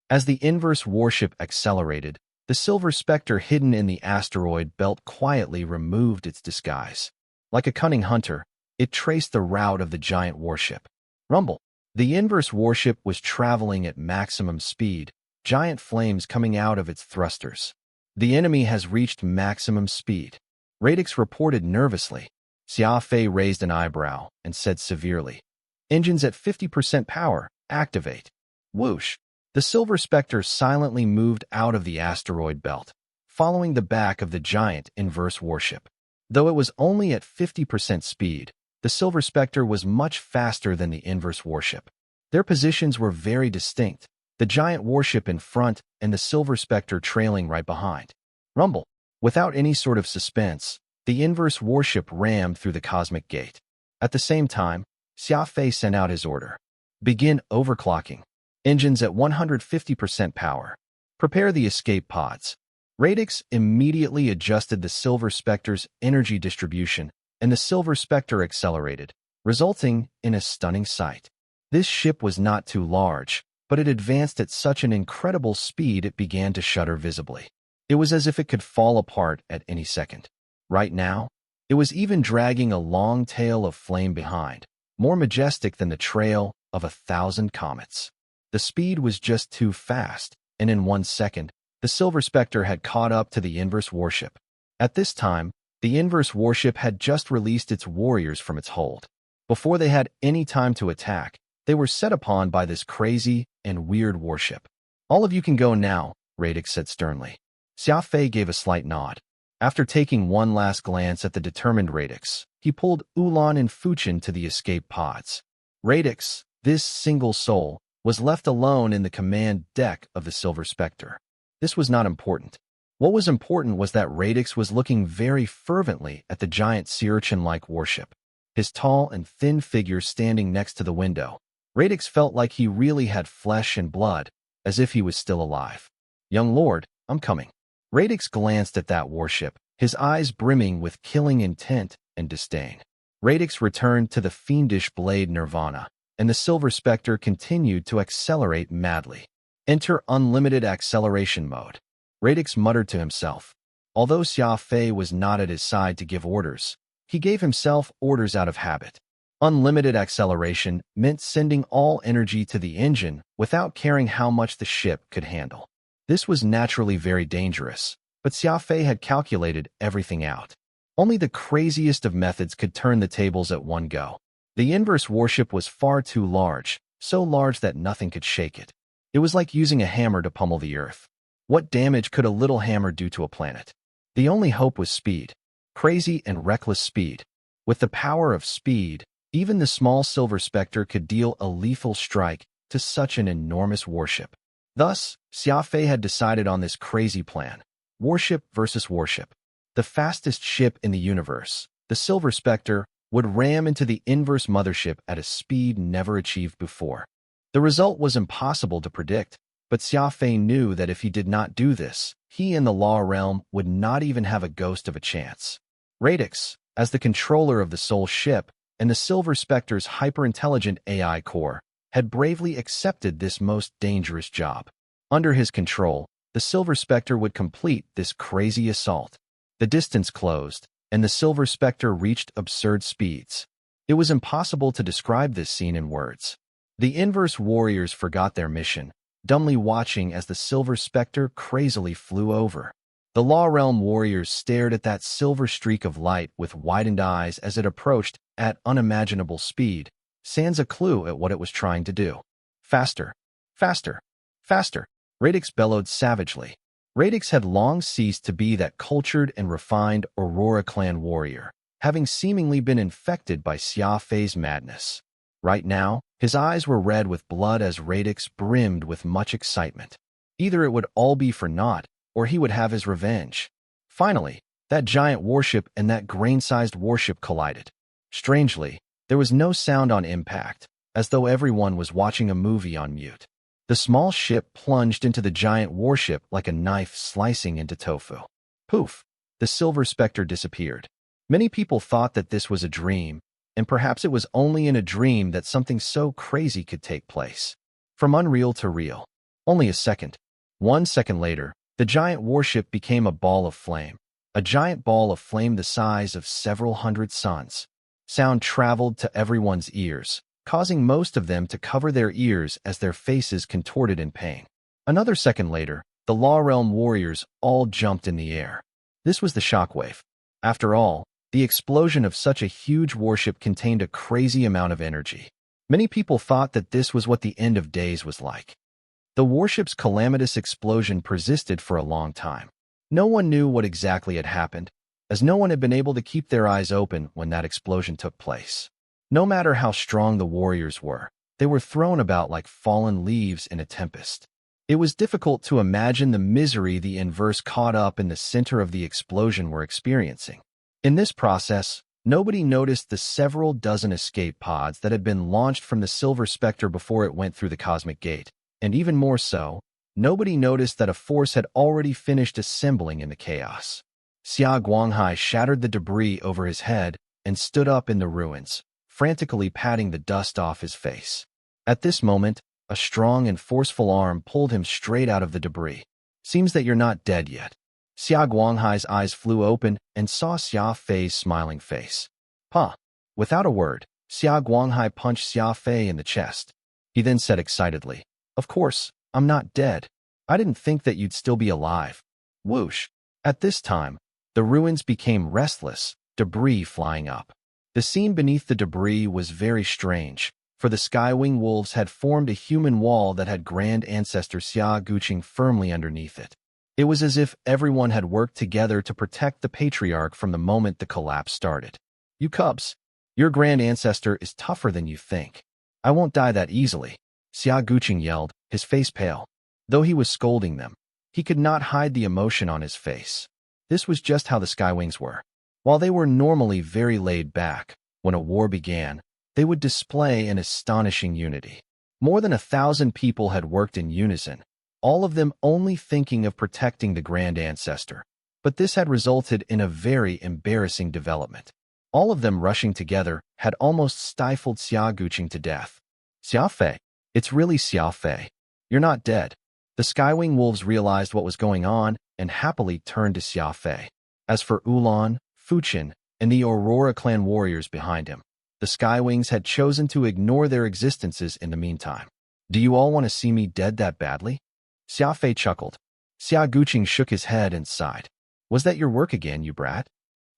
As the inverse warship accelerated, the Silver Spectre hidden in the asteroid belt quietly removed its disguise. Like a cunning hunter, it traced the route of the giant warship. Rumble. The inverse warship was traveling at maximum speed, giant flames coming out of its thrusters. The enemy has reached maximum speed. Radix reported nervously. Xia Fei raised an eyebrow and said severely, "Engines at 50% power, activate." Whoosh! The Silver Spectre silently moved out of the asteroid belt, following the back of the giant inverse warship. Though it was only at 50% speed, the Silver Spectre was much faster than the inverse warship. Their positions were very distinct, the giant warship in front and the Silver Spectre trailing right behind. Rumble. Without any sort of suspense, the inverse warship rammed through the cosmic gate. At the same time, Xia Fei sent out his order. Begin overclocking. Engines at 150% power. Prepare the escape pods. Radix immediately adjusted the Silver Spectre's energy distribution, and the Silver Spectre accelerated, resulting in a stunning sight. This ship was not too large, but it advanced at such an incredible speed it began to shudder visibly. It was as if it could fall apart at any second. Right now, it was even dragging a long tail of flame behind, more majestic than the trail of 1,000 comets. The speed was just too fast, and in 1 second, the Silver Spectre had caught up to the inverse warship. At this time, the inverse warship had just released its warriors from its hold. Before they had any time to attack, they were set upon by this crazy and weird warship. "All of you can go now," Radix said sternly. Xia Fei gave a slight nod. After taking one last glance at the determined Radix, he pulled Ulan and Fuchin to the escape pods. Radix, this single soul, was left alone in the command deck of the Silver Spectre. This was not important. What was important was that Radix was looking very fervently at the giant sea urchin-like warship. His tall and thin figure standing next to the window, Radix felt like he really had flesh and blood, as if he was still alive. "Young lord, I'm coming." Radix glanced at that warship, his eyes brimming with killing intent and disdain. Radix returned to the fiendish blade Nirvana, and the Silver Spectre continued to accelerate madly. Enter unlimited acceleration mode. Radix muttered to himself. Although Xia Fei was not at his side to give orders, he gave himself orders out of habit. Unlimited acceleration meant sending all energy to the engine without caring how much the ship could handle. This was naturally very dangerous, but Xia Fei had calculated everything out. Only the craziest of methods could turn the tables at one go. The inverse warship was far too large, so large that nothing could shake it. It was like using a hammer to pummel the earth. What damage could a little hammer do to a planet? The only hope was speed. Crazy and reckless speed. With the power of speed, even the small Silver Spectre could deal a lethal strike to such an enormous warship. Thus, Xia Fei had decided on this crazy plan. Warship versus warship. The fastest ship in the universe, the Silver Spectre, would ram into the inverse mothership at a speed never achieved before. The result was impossible to predict, but Xia Fei knew that if he did not do this, he and the Law Realm would not even have a ghost of a chance. Radix, as the controller of the Soul ship and the Silver Spectre's hyper-intelligent AI core, had bravely accepted this most dangerous job. Under his control, the Silver Spectre would complete this crazy assault. The distance closed, and the Silver Spectre reached absurd speeds. It was impossible to describe this scene in words. The inverse warriors forgot their mission, dumbly watching as the Silver Spectre crazily flew over. The Law Realm warriors stared at that silver streak of light with widened eyes as it approached at unimaginable speed, sans a clue at what it was trying to do. "Faster! Faster! Faster!" Radix bellowed savagely. Radix had long ceased to be that cultured and refined Aurora clan warrior, having seemingly been infected by Xia Fei's madness. Right now, his eyes were red with blood as Radix brimmed with much excitement. Either it would all be for naught, or he would have his revenge. Finally, that giant warship and that grain-sized warship collided. Strangely, there was no sound on impact, as though everyone was watching a movie on mute. The small ship plunged into the giant warship like a knife slicing into tofu. Poof! The silver specter disappeared. Many people thought that this was a dream, and perhaps it was only in a dream that something so crazy could take place. From unreal to real. Only a second. 1 second later, the giant warship became a ball of flame. A giant ball of flame the size of several hundred suns. Sound traveled to everyone's ears, causing most of them to cover their ears as their faces contorted in pain. Another second later, the Law Realm warriors all jumped in the air. This was the shockwave. After all, the explosion of such a huge warship contained a crazy amount of energy. Many people thought that this was what the end of days was like. The warship's calamitous explosion persisted for a long time. No one knew what exactly had happened, as no one had been able to keep their eyes open when that explosion took place. No matter how strong the warriors were, they were thrown about like fallen leaves in a tempest. It was difficult to imagine the misery the inverse caught up in the center of the explosion were experiencing. In this process, nobody noticed the several dozen escape pods that had been launched from the Silver Spectre before it went through the Cosmic Gate, and even more so, nobody noticed that a force had already finished assembling in the chaos. Xia Guanghai shattered the debris over his head and stood up in the ruins, frantically patting the dust off his face. At this moment, a strong and forceful arm pulled him straight out of the debris. Seems that you're not dead yet. Xia Guanghai's eyes flew open and saw Xia Fei's smiling face. Huh. Without a word, Xia Guanghai punched Xia Fei in the chest. He then said excitedly, "Of course, I'm not dead. I didn't think that you'd still be alive." Whoosh. At this time, the ruins became restless, debris flying up. The scene beneath the debris was very strange, for the Skywing Wolves had formed a human wall that had Grand Ancestor Xia Guqing firmly underneath it. It was as if everyone had worked together to protect the Patriarch from the moment the collapse started. "You cubs, your Grand Ancestor is tougher than you think. I won't die that easily," Xia Guqing yelled, his face pale. Though he was scolding them, he could not hide the emotion on his face. This was just how the Skywings were. While they were normally very laid back, when a war began, they would display an astonishing unity. More than 1,000 people had worked in unison, all of them only thinking of protecting the Grand Ancestor. But this had resulted in a very embarrassing development. All of them rushing together had almost stifled Xia Guqing to death. "Xia Fei, it's really Xia Fei. You're not dead." The Skywing Wolves realized what was going on and happily turned to Xia Fei. As for Ulan, Fuchin, and the Aurora clan warriors behind him, the Skywings had chosen to ignore their existences in the meantime. "Do you all want to see me dead that badly?" Xia Fei chuckled. Xia Guqing shook his head and sighed. "Was that your work again, you brat?"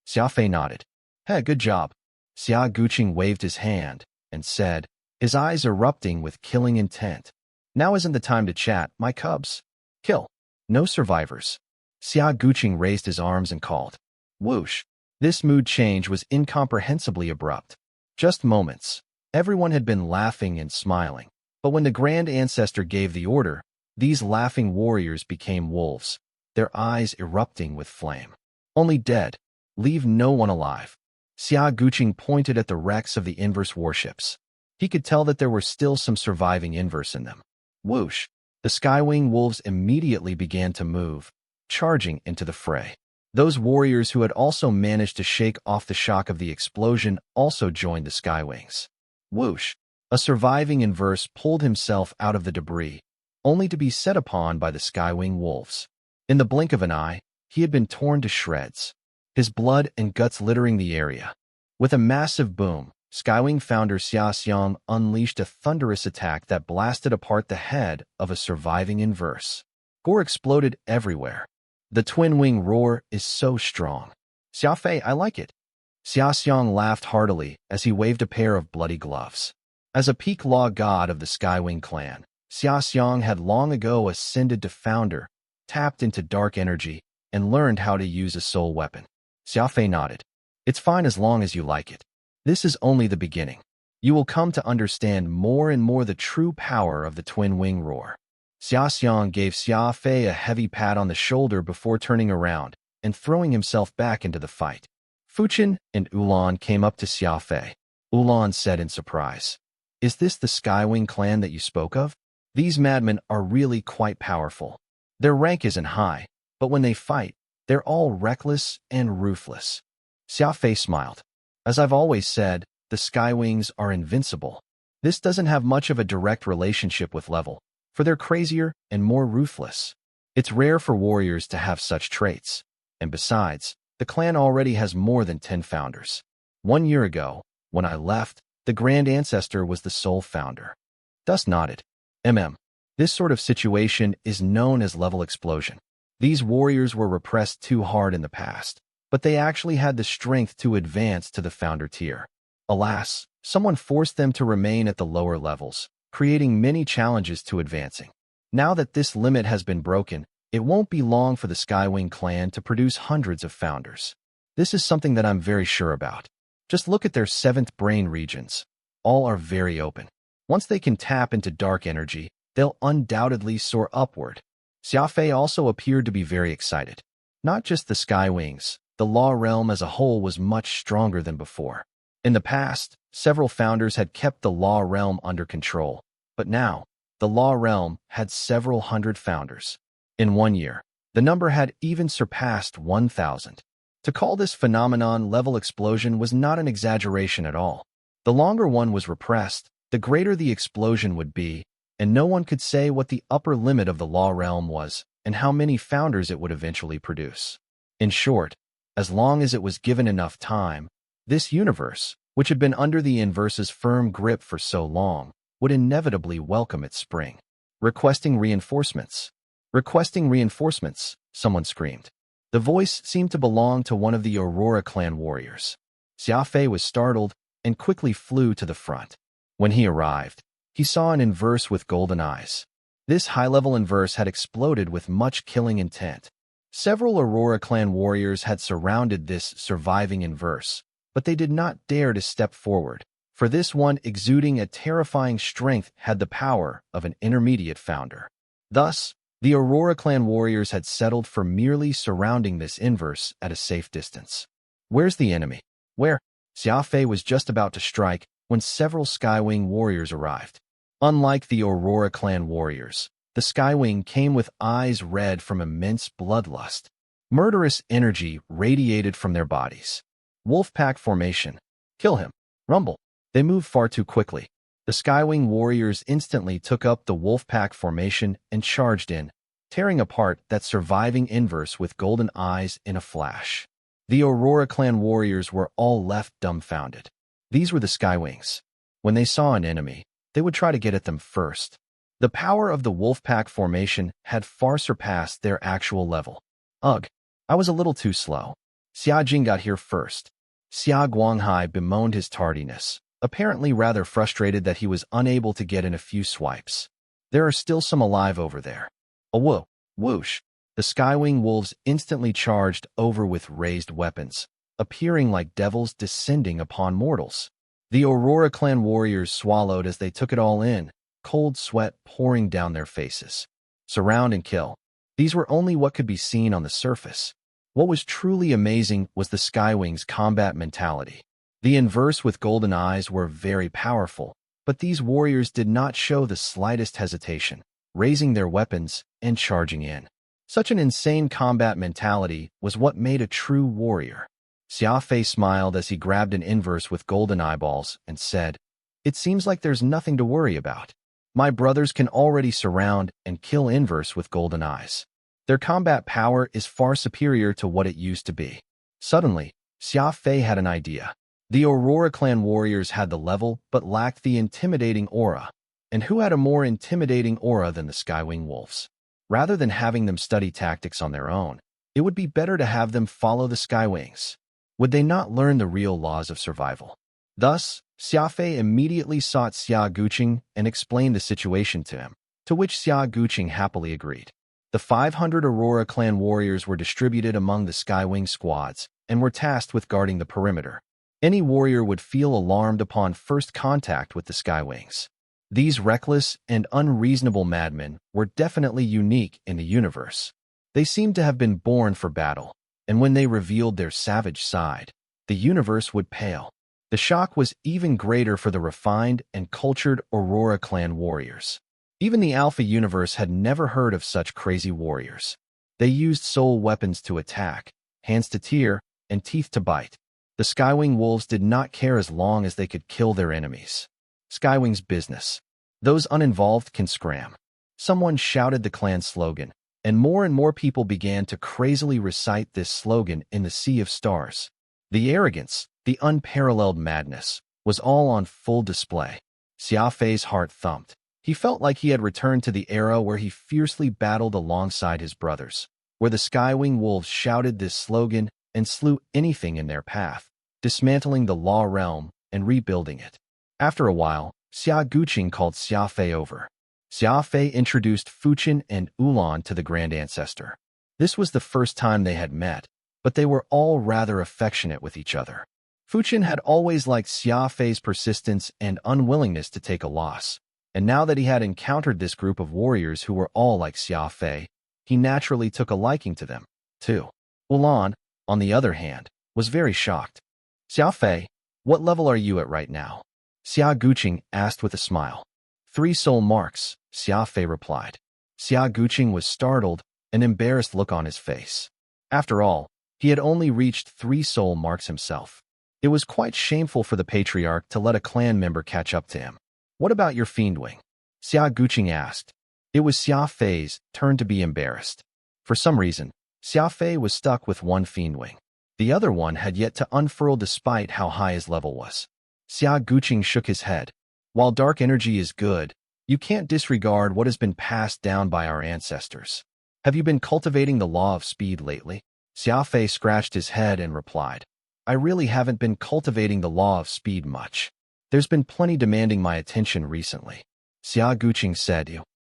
Xia Fei nodded. "Hey, good job." Xia Guqing waved his hand and said, his eyes erupting with killing intent, "Now isn't the time to chat, my cubs. Kill. No survivors." Xia Guqing raised his arms and called. Whoosh. This mood change was incomprehensibly abrupt. Just moments. Everyone had been laughing and smiling. But when the Grand Ancestor gave the order, these laughing warriors became wolves, their eyes erupting with flame. "Only dead. Leave no one alive." Xia Guqing pointed at the wrecks of the inverse warships. He could tell that there were still some surviving inverse in them. Whoosh. The Skywing Wolves immediately began to move, charging into the fray. Those warriors who had also managed to shake off the shock of the explosion also joined the Skywings. Whoosh. A surviving inverse pulled himself out of the debris, only to be set upon by the Skywing Wolves. In the blink of an eye, he had been torn to shreds, his blood and guts littering the area. With a massive boom, Skywing founder Xia Xiang unleashed a thunderous attack that blasted apart the head of a surviving inverse. Gore exploded everywhere. The twin wing roar is so strong. "Xia Fei, I like it." Xia Xiang laughed heartily as he waved a pair of bloody gloves. As a peak law god of the Skywing clan, Xia Xiang had long ago ascended to founder, tapped into dark energy, and learned how to use a soul weapon. Xia Fei nodded. "It's fine as long as you like it. This is only the beginning. You will come to understand more and more the true power of the twin wing roar." Xia Xiang gave Xia Fei a heavy pat on the shoulder before turning around and throwing himself back into the fight. Fuchen and Ulan came up to Xia Fei. Ulan said in surprise, "Is this the Skywing clan that you spoke of? These madmen are really quite powerful. Their rank isn't high, but when they fight, they're all reckless and ruthless." Xia Fei smiled. "As I've always said, the Skywings are invincible. This doesn't have much of a direct relationship with level, for they're crazier and more ruthless. It's rare for warriors to have such traits. And besides, the clan already has more than 10 founders. 1 year ago, when I left, the Grand Ancestor was the sole founder." Dust nodded. This sort of situation is known as level explosion. These warriors were repressed too hard in the past, but they actually had the strength to advance to the founder tier. Alas, someone forced them to remain at the lower levels, creating many challenges to advancing. Now that this limit has been broken, it won't be long for the Skywing clan to produce hundreds of founders. This is something that I'm very sure about. Just look at their 7th brain regions. All are very open. Once they can tap into dark energy, they'll undoubtedly soar upward. Xia Fei also appeared to be very excited. Not just the Skywings, the Law Realm as a whole was much stronger than before. In the past, several founders had kept the Law Realm under control, but now, the Law Realm had several hundred founders. In 1 year, the number had even surpassed 1,000. To call this phenomenon level explosion was not an exaggeration at all. The longer one was repressed, the greater the explosion would be, and no one could say what the upper limit of the Law Realm was and how many founders it would eventually produce. In short, as long as it was given enough time, this universe, which had been under the inverse's firm grip for so long, would inevitably welcome its spring. Requesting reinforcements. Requesting reinforcements, someone screamed. The voice seemed to belong to one of the Aurora clan warriors. Xia Fei was startled and quickly flew to the front. When he arrived, he saw an inverse with golden eyes. This high-level inverse had exploded with much killing intent. Several Aurora clan warriors had surrounded this surviving inverse, but they did not dare to step forward, for this one exuding a terrifying strength had the power of an intermediate founder. Thus, the Aurora clan warriors had settled for merely surrounding this inverse at a safe distance. Where's the enemy? Where? Xia Fei was just about to strike when several Skywing warriors arrived. Unlike the Aurora clan warriors, the Skywing came with eyes red from immense bloodlust. Murderous energy radiated from their bodies. Wolfpack formation. Kill him. Rumble. They moved far too quickly. The Skywing warriors instantly took up the Wolfpack formation and charged in, tearing apart that surviving inverse with golden eyes in a flash. The Aurora clan warriors were all left dumbfounded. These were the Skywings. When they saw an enemy, they would try to get at them first. The power of the Wolfpack formation had far surpassed their actual level. Ugh, I was a little too slow. Xia Jing got here first. Xia Guanghai bemoaned his tardiness, apparently rather frustrated that he was unable to get in a few swipes. There are still some alive over there. A whoosh. The Skywing wolves instantly charged over with raised weapons, appearing like devils descending upon mortals. The Aurora clan warriors swallowed as they took it all in, cold sweat pouring down their faces. Surround and kill. These were only what could be seen on the surface. What was truly amazing was the Skywing's combat mentality. The inverse with golden eyes were very powerful, but these warriors did not show the slightest hesitation, raising their weapons and charging in. Such an insane combat mentality was what made a true warrior. Xia Fei smiled as he grabbed an inverse with golden eyeballs and said, "It seems like there's nothing to worry about. My brothers can already surround and kill inverse with golden eyes. Their combat power is far superior to what it used to be." Suddenly, Xia Fei had an idea. The Aurora clan warriors had the level but lacked the intimidating aura. And who had a more intimidating aura than the Skywing wolves? Rather than having them study tactics on their own, it would be better to have them follow the Skywings. Would they not learn the real laws of survival? Thus, Xia Fei immediately sought Xia Guqing and explained the situation to him, to which Xia Guqing happily agreed. The 500 Aurora clan warriors were distributed among the Skywing squads and were tasked with guarding the perimeter. Any warrior would feel alarmed upon first contact with the Skywings. These reckless and unreasonable madmen were definitely unique in the universe. They seemed to have been born for battle, and when they revealed their savage side, the universe would pale. The shock was even greater for the refined and cultured Aurora clan warriors. Even the Alpha universe had never heard of such crazy warriors. They used soul weapons to attack, hands to tear, and teeth to bite. The Skywing wolves did not care as long as they could kill their enemies. Skywing's business. Those uninvolved can scram. Someone shouted the clan slogan, and more people began to crazily recite this slogan in the sea of stars. The arrogance, the unparalleled madness, was all on full display. Xia Fei's heart thumped. He felt like he had returned to the era where he fiercely battled alongside his brothers, where the Skywing wolves shouted this slogan and slew anything in their path, dismantling the law realm and rebuilding it. After a while, Xia Guqing called Xia Fei over. Xia Fei introduced Fuchen and Ulan to the Grand Ancestor. This was the first time they had met, but they were all rather affectionate with each other. Fuchen had always liked Xia Fei's persistence and unwillingness to take a loss, and now that he had encountered this group of warriors who were all like Xia Fei, he naturally took a liking to them, too. Ulan, on the other hand, was very shocked. Xia Fei, what level are you at right now? Xia Guqing asked with a smile. 3 soul marks, Xia Fei replied. Xia Guqing was startled, an embarrassed look on his face. After all, he had only reached 3 soul marks himself. It was quite shameful for the patriarch to let a clan member catch up to him. What about your fiendwing? Xia Guqing asked. It was Xia Fei's turn to be embarrassed. For some reason, Xia Fei was stuck with one fiendwing. The other one had yet to unfurl despite how high his level was. Xia Guqing shook his head. While dark energy is good, you can't disregard what has been passed down by our ancestors. Have you been cultivating the law of speed lately? Xia Fei scratched his head and replied. I really haven't been cultivating the law of speed much. There's been plenty demanding my attention recently. Xia Guqing said.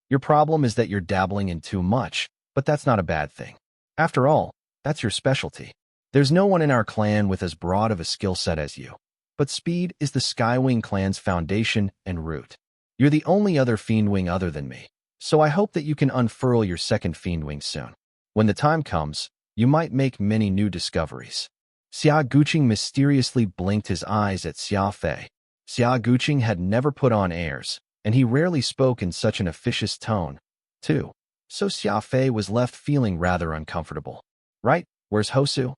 Your problem is that you're dabbling in too much, but that's not a bad thing. After all, that's your specialty. There's no one in our clan with as broad of a skill set as you. But speed is the Skywing clan's foundation and root. You're the only other fiendwing other than me, so I hope that you can unfurl your second fiendwing soon. When the time comes, you might make many new discoveries. Xia Guqing mysteriously blinked his eyes at Xia Fei. Xia Guqing had never put on airs, and he rarely spoke in such an officious tone, too. So Xia Fei was left feeling rather uncomfortable. Right, where's Hosu?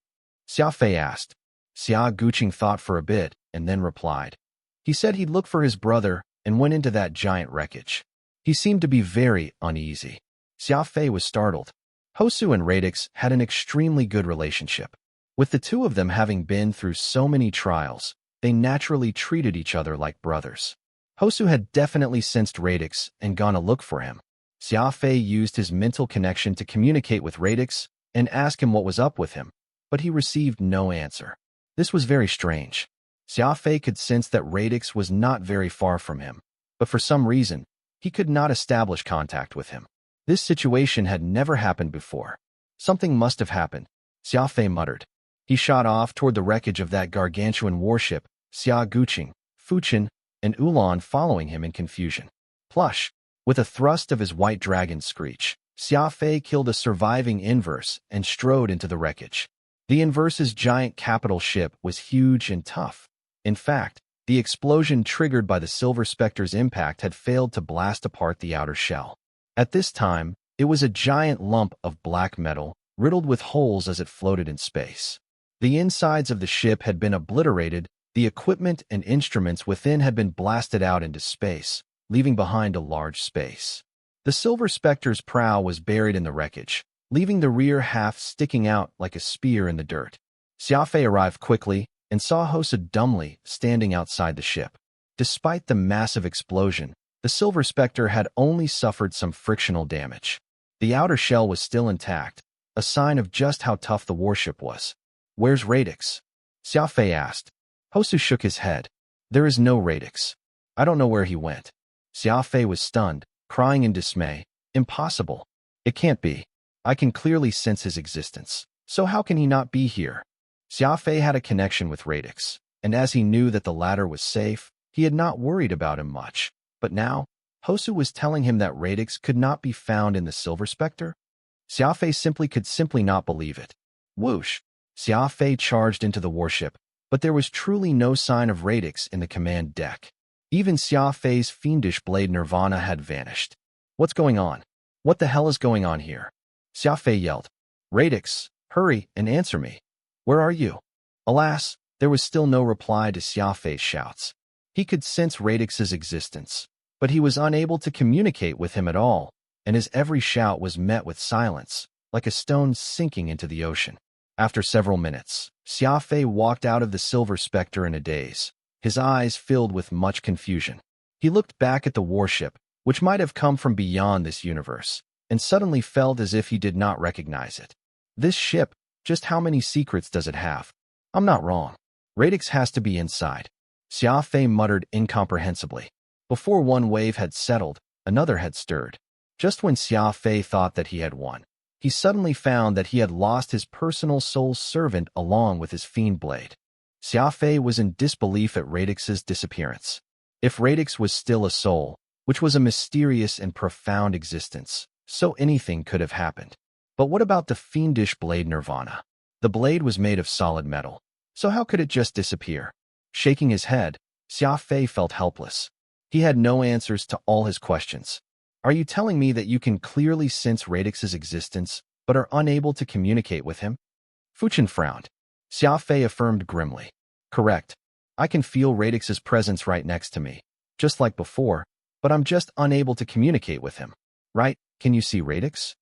Xia Fei asked. Xia Guqing thought for a bit, and then replied. He said he'd look for his brother and went into that giant wreckage. He seemed to be very uneasy. Xia Fei was startled. Hosu and Radix had an extremely good relationship. With the two of them having been through so many trials, they naturally treated each other like brothers. Hosu had definitely sensed Radix and gone to look for him. Xia Fei used his mental connection to communicate with Radix and ask him what was up with him, but he received no answer. This was very strange. Xia Fei could sense that Radix was not very far from him, but for some reason, he could not establish contact with him. This situation had never happened before. Something must have happened, Xia Fei muttered. He shot off toward the wreckage of that gargantuan warship, Xia Guqing, Fuchen, and Ulan following him in confusion. Plush, with a thrust of his white dragon screech, Xia Fei killed a surviving inverse and strode into the wreckage. The inverse's giant capital ship was huge and tough. In fact, the explosion triggered by the Silver Spectre's impact had failed to blast apart the outer shell. At this time, it was a giant lump of black metal, riddled with holes as it floated in space. The insides of the ship had been obliterated, the equipment and instruments within had been blasted out into space, leaving behind a large space. The Silver Spectre's prow was buried in the wreckage, leaving the rear half sticking out like a spear in the dirt. Xia Fei arrived quickly and saw Hosu dumbly standing outside the ship. Despite the massive explosion, the Silver Spectre had only suffered some frictional damage. The outer shell was still intact, a sign of just how tough the warship was. Where's Radix? Xia Fei asked. Hosu shook his head. There is no Radix. I don't know where he went. Xia Fei was stunned, crying in dismay. Impossible. It can't be. I can clearly sense his existence. So how can he not be here? Xia Fei had a connection with Radix, and as he knew that the latter was safe, he had not worried about him much. But now, Hosu was telling him that Radix could not be found in the Silver Spectre? Xia Fei could simply not believe it. Whoosh! Xia Fei charged into the warship, but there was truly no sign of Radix in the command deck. Even Xia Fei's fiendish blade Nirvana had vanished. What's going on? What the hell is going on here? Xia Fei yelled. Radix, hurry and answer me. Where are you? Alas, there was still no reply to Xia Fei's shouts. He could sense Radix's existence, but he was unable to communicate with him at all, and his every shout was met with silence, like a stone sinking into the ocean. After several minutes, Xia Fei walked out of the Silver Spectre in a daze, his eyes filled with much confusion. He looked back at the warship, which might have come from beyond this universe, and suddenly felt as if he did not recognize it. This ship, just how many secrets does it have? I'm not wrong. Radix has to be inside. Xia Fei muttered incomprehensibly. Before one wave had settled, another had stirred. Just when Xia Fei thought that he had won, he suddenly found that he had lost his personal soul servant along with his fiend blade. Xia Fei was in disbelief at Radix's disappearance. If Radix was still a soul, which was a mysterious and profound existence, so anything could have happened. But what about the fiendish blade Nirvana? The blade was made of solid metal, so how could it just disappear? Shaking his head, Xia Fei felt helpless. He had no answers to all his questions. Are you telling me that you can clearly sense Radix's existence, but are unable to communicate with him? Fuchen frowned. Xia Fei affirmed grimly. Correct. I can feel Radix's presence right next to me, just like before, but I'm just unable to communicate with him. Right? Can you see Radix?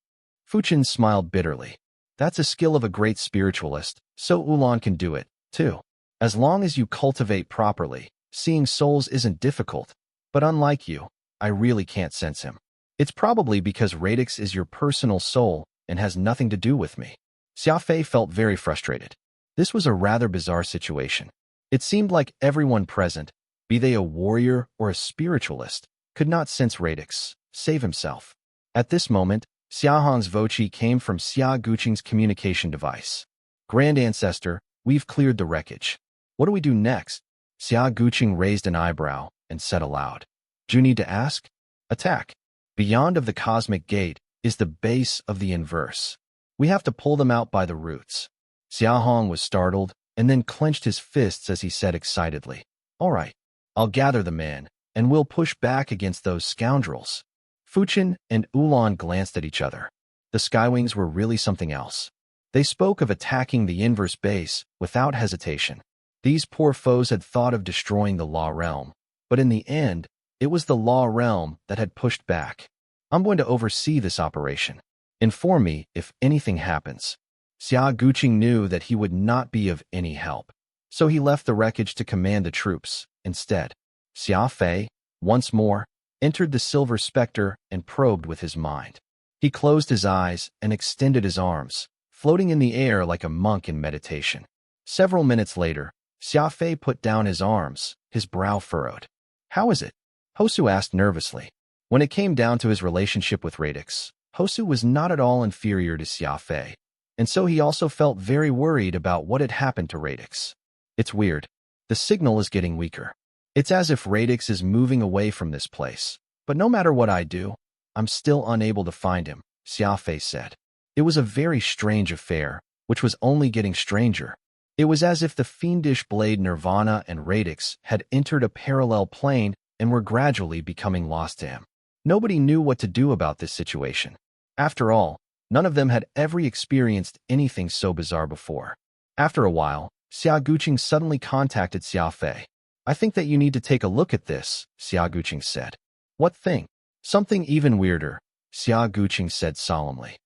Fuchen smiled bitterly. That's a skill of a great spiritualist, so Ulan can do it, too. As long as you cultivate properly, seeing souls isn't difficult, but unlike you, I really can't sense him. It's probably because Radix is your personal soul and has nothing to do with me. Xia Fei felt very frustrated. This was a rather bizarre situation. It seemed like everyone present, be they a warrior or a spiritualist, could not sense Radix, save himself. At this moment, Xia Hong's Vochi came from Xia Guqing's communication device. Grand Ancestor, we've cleared the wreckage. What do we do next? Xia Guqing raised an eyebrow and said aloud. Do you need to ask? Attack. Beyond of the cosmic gate is the base of the inverse. We have to pull them out by the roots. Xia Hong was startled and then clenched his fists as he said excitedly, All right, I'll gather the men, and we'll push back against those scoundrels. Fuchen and Ulan glanced at each other. The Skywings were really something else. They spoke of attacking the inverse base without hesitation. These poor foes had thought of destroying the Law Realm, but in the end, it was the Law Realm that had pushed back. I'm going to oversee this operation. Inform me if anything happens. Xia Guqing knew that he would not be of any help, so he left the wreckage to command the troops instead. Xia Fei, once more, entered the Silver Spectre and probed with his mind. He closed his eyes and extended his arms, floating in the air like a monk in meditation. Several minutes later, Xia Fei put down his arms, his brow furrowed. How is it? Hosu asked nervously. When it came down to his relationship with Radix, Hosu was not at all inferior to Xia Fei, and so he also felt very worried about what had happened to Radix. It's weird. The signal is getting weaker. It's as if Radix is moving away from this place, but no matter what I do, I'm still unable to find him, Xia Fei said. It was a very strange affair, which was only getting stranger. It was as if the fiendish blade Nirvana and Radix had entered a parallel plane and were gradually becoming lost to him. Nobody knew what to do about this situation. After all, none of them had ever experienced anything so bizarre before. After a while, Xia Guqing suddenly contacted Xia Fei. I think that you need to take a look at this, Xia Guqing said. What thing? Something even weirder, Xia Guqing said solemnly.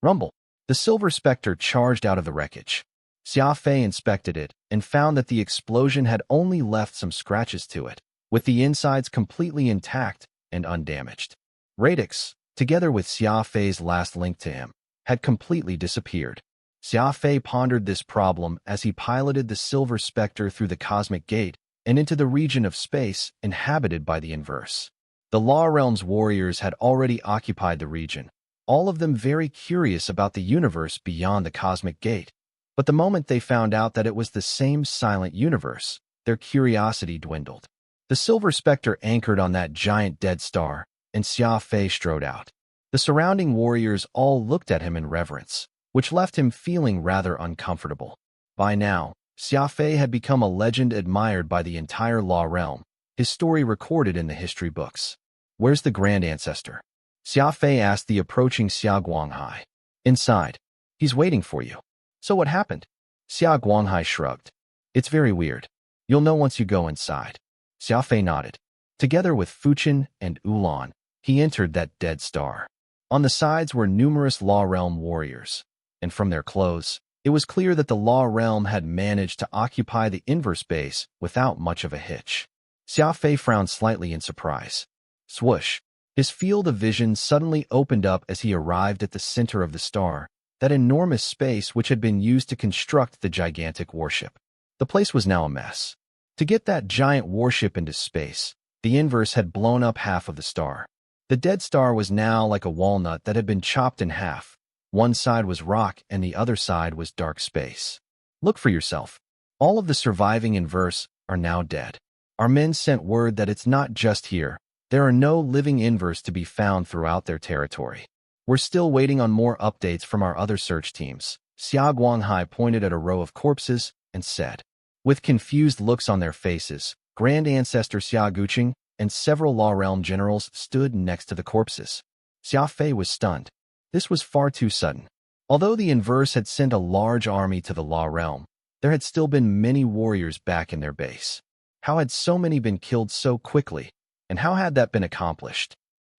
Rumble. The Silver Spectre charged out of the wreckage. Xia Fei inspected it and found that the explosion had only left some scratches to it, with the insides completely intact and undamaged. Radix, together with Xia Fei's last link to him, had completely disappeared. Xia Fei pondered this problem as he piloted the Silver Spectre through the cosmic gate and into the region of space inhabited by the inverse. The Law Realm's warriors had already occupied the region, all of them very curious about the universe beyond the cosmic gate. But the moment they found out that it was the same silent universe, their curiosity dwindled. The silver specter anchored on that giant dead star, and Xia Fei strode out. The surrounding warriors all looked at him in reverence, which left him feeling rather uncomfortable. By now, Xia Fei had become a legend admired by the entire Law realm, his story recorded in the history books. "Where's the Grand Ancestor?" Xia Fei asked the approaching Xia Guanghai. "Inside. He's waiting for you." "So what happened?" Xia Guanghai shrugged. "It's very weird. You'll know once you go inside." Xia Fei nodded. Together with Fuchen and Ulan, he entered that dead star. On the sides were numerous Law realm warriors, and from their clothes, it was clear that the Law realm had managed to occupy the inverse base without much of a hitch. Xia Fei frowned slightly in surprise. Swoosh! His field of vision suddenly opened up as he arrived at the center of the star, that enormous space which had been used to construct the gigantic warship. The place was now a mess. To get that giant warship into space, the inverse had blown up half of the star. The dead star was now like a walnut that had been chopped in half. One side was rock and the other side was dark space. "Look for yourself. All of the surviving inverse are now dead. Our men sent word that it's not just here. There are no living inverse to be found throughout their territory. We're still waiting on more updates from our other search teams." Xia Guanghai pointed at a row of corpses and said. With confused looks on their faces, Grand Ancestor Xia Guqing and several Law realm generals stood next to the corpses. Xia Fei was stunned. This was far too sudden. Although the inverse had sent a large army to the Law realm, there had still been many warriors back in their base. How had so many been killed so quickly, and how had that been accomplished?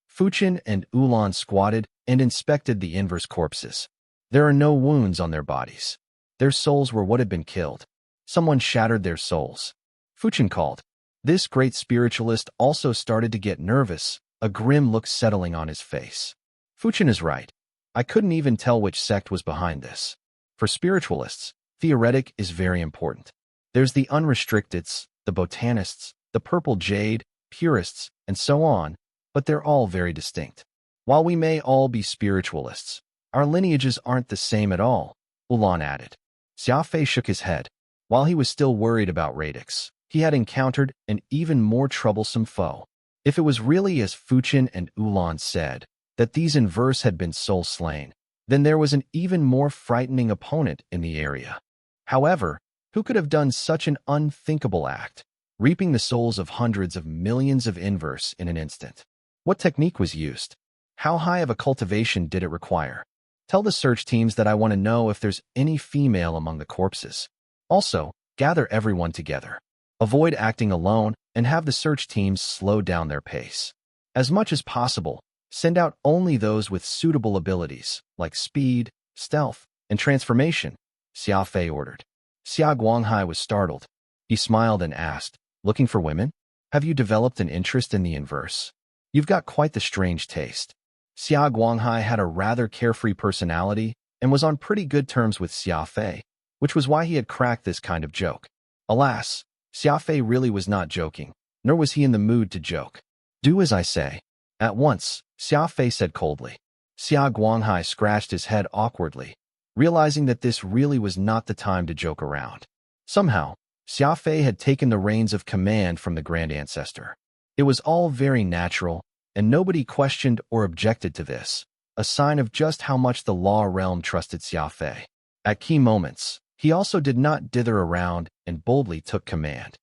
Fuchen and Ulan squatted and inspected the inverse corpses. There are no wounds on their bodies. Their souls were what had been killed. Someone shattered their souls. Fuchen called. This great spiritualist also started to get nervous, a grim look settling on his face. Fuchen is right. I couldn't even tell which sect was behind this. For spiritualists, theoretic is very important. There's the unrestricteds, the botanists, the purple jade, purists, and so on, but they're all very distinct. While we may all be spiritualists, our lineages aren't the same at all, Ulan added. Xia Fei shook his head. While he was still worried about radix, he had encountered an even more troublesome foe. If it was really as Fuchen and Ulan said, that these inverse had been soul-slain, then there was an even more frightening opponent in the area. However, who could have done such an unthinkable act, reaping the souls of hundreds of millions of inverse in an instant? What technique was used? How high of a cultivation did it require? Tell the search teams that I want to know if there's any female among the corpses. Also, gather everyone together. Avoid acting alone and have the search teams slow down their pace. As much as possible, send out only those with suitable abilities, like speed, stealth, and transformation, Xia Fei ordered. Xia Guanghai was startled. He smiled and asked, "Looking for women? Have you developed an interest in the inverse? You've got quite the strange taste." Xia Guanghai had a rather carefree personality and was on pretty good terms with Xia Fei, which was why he had cracked this kind of joke. Alas, Xia Fei really was not joking, nor was he in the mood to joke. "Do as I say." At once, Xia Fei said coldly. Xia Guanghai scratched his head awkwardly, realizing that this really was not the time to joke around. Somehow, Xia Fei had taken the reins of command from the Grand Ancestor. It was all very natural, and nobody questioned or objected to this, a sign of just how much the Law realm trusted Xia Fei. At key moments, he also did not dither around and boldly took command.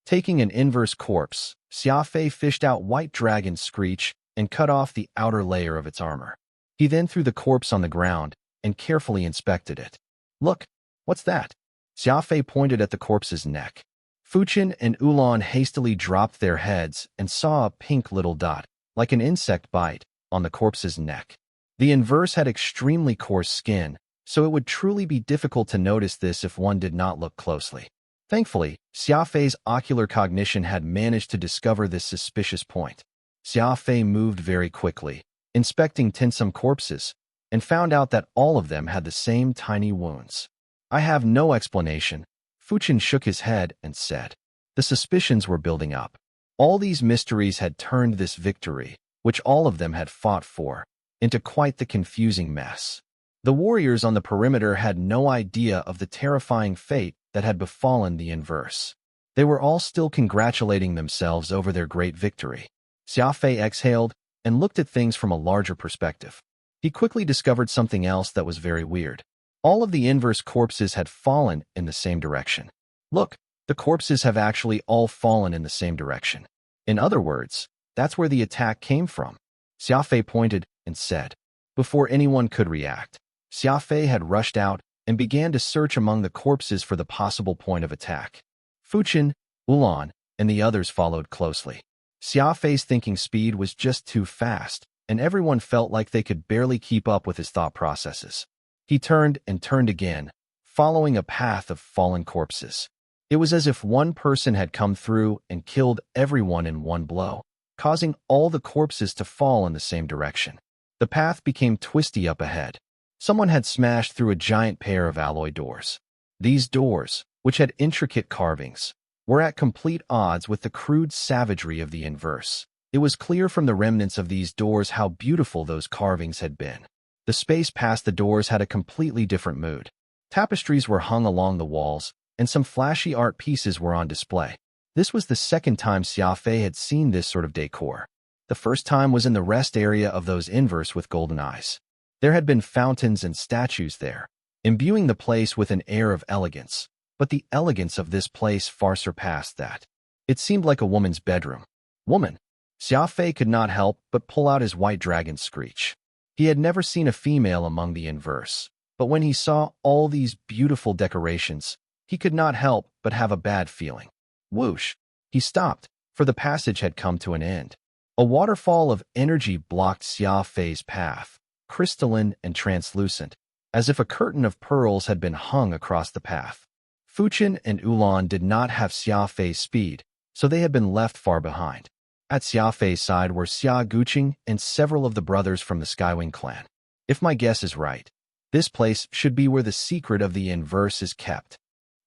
Taking an inverse corpse, Xia Fei fished out White Dragon's screech and cut off the outer layer of its armor. He then threw the corpse on the ground and carefully inspected it. "Look, what's that?" Xia Fei pointed at the corpse's neck. Fuchen and Ulan hastily dropped their heads and saw a pink little dot, like an insect bite, on the corpse's neck. The inverse had extremely coarse skin, so it would truly be difficult to notice this if one did not look closely. Thankfully, Xia Fei's ocular cognition had managed to discover this suspicious point. Xia Fei moved very quickly, inspecting tinsome corpses, and found out that all of them had the same tiny wounds. "I have no explanation." Fuchen shook his head and said. The suspicions were building up. All these mysteries had turned this victory, which all of them had fought for, into quite the confusing mess. The warriors on the perimeter had no idea of the terrifying fate that had befallen the inverse. They were all still congratulating themselves over their great victory. Xia Fei exhaled and looked at things from a larger perspective. He quickly discovered something else that was very weird. All of the inverse corpses had fallen in the same direction. Look, the corpses have actually all fallen in the same direction. In other words, that's where the attack came from. Xia Fei pointed and said. Before anyone could react, Xia Fei had rushed out and began to search among the corpses for the possible point of attack. Fuchen, Ulan, and the others followed closely. Xia Fei's thinking speed was just too fast, and everyone felt like they could barely keep up with his thought processes. He turned and turned again, following a path of fallen corpses. It was as if one person had come through and killed everyone in one blow, causing all the corpses to fall in the same direction. The path became twisty up ahead. Someone had smashed through a giant pair of alloy doors. These doors, which had intricate carvings, were at complete odds with the crude savagery of the inverse. It was clear from the remnants of these doors how beautiful those carvings had been. The space past the doors had a completely different mood. Tapestries were hung along the walls, and some flashy art pieces were on display. This was the second time Xia Fei had seen this sort of decor. The first time was in the rest area of those inverse with golden eyes. There had been fountains and statues there, imbuing the place with an air of elegance, but the elegance of this place far surpassed that. It seemed like a woman's bedroom. Woman. Xia Fei could not help but pull out his white dragon screech. He had never seen a female among the inverse, but when he saw all these beautiful decorations, he could not help but have a bad feeling. Whoosh! He stopped, for the passage had come to an end. A waterfall of energy blocked Xia Fei's path, crystalline and translucent, as if a curtain of pearls had been hung across the path. Fuchen and Ulan did not have Xia Fei's speed, so they had been left far behind. At Xia Fei's side were Xia Guqing and several of the brothers from the Skywing clan. If my guess is right, this place should be where the secret of the inverse is kept.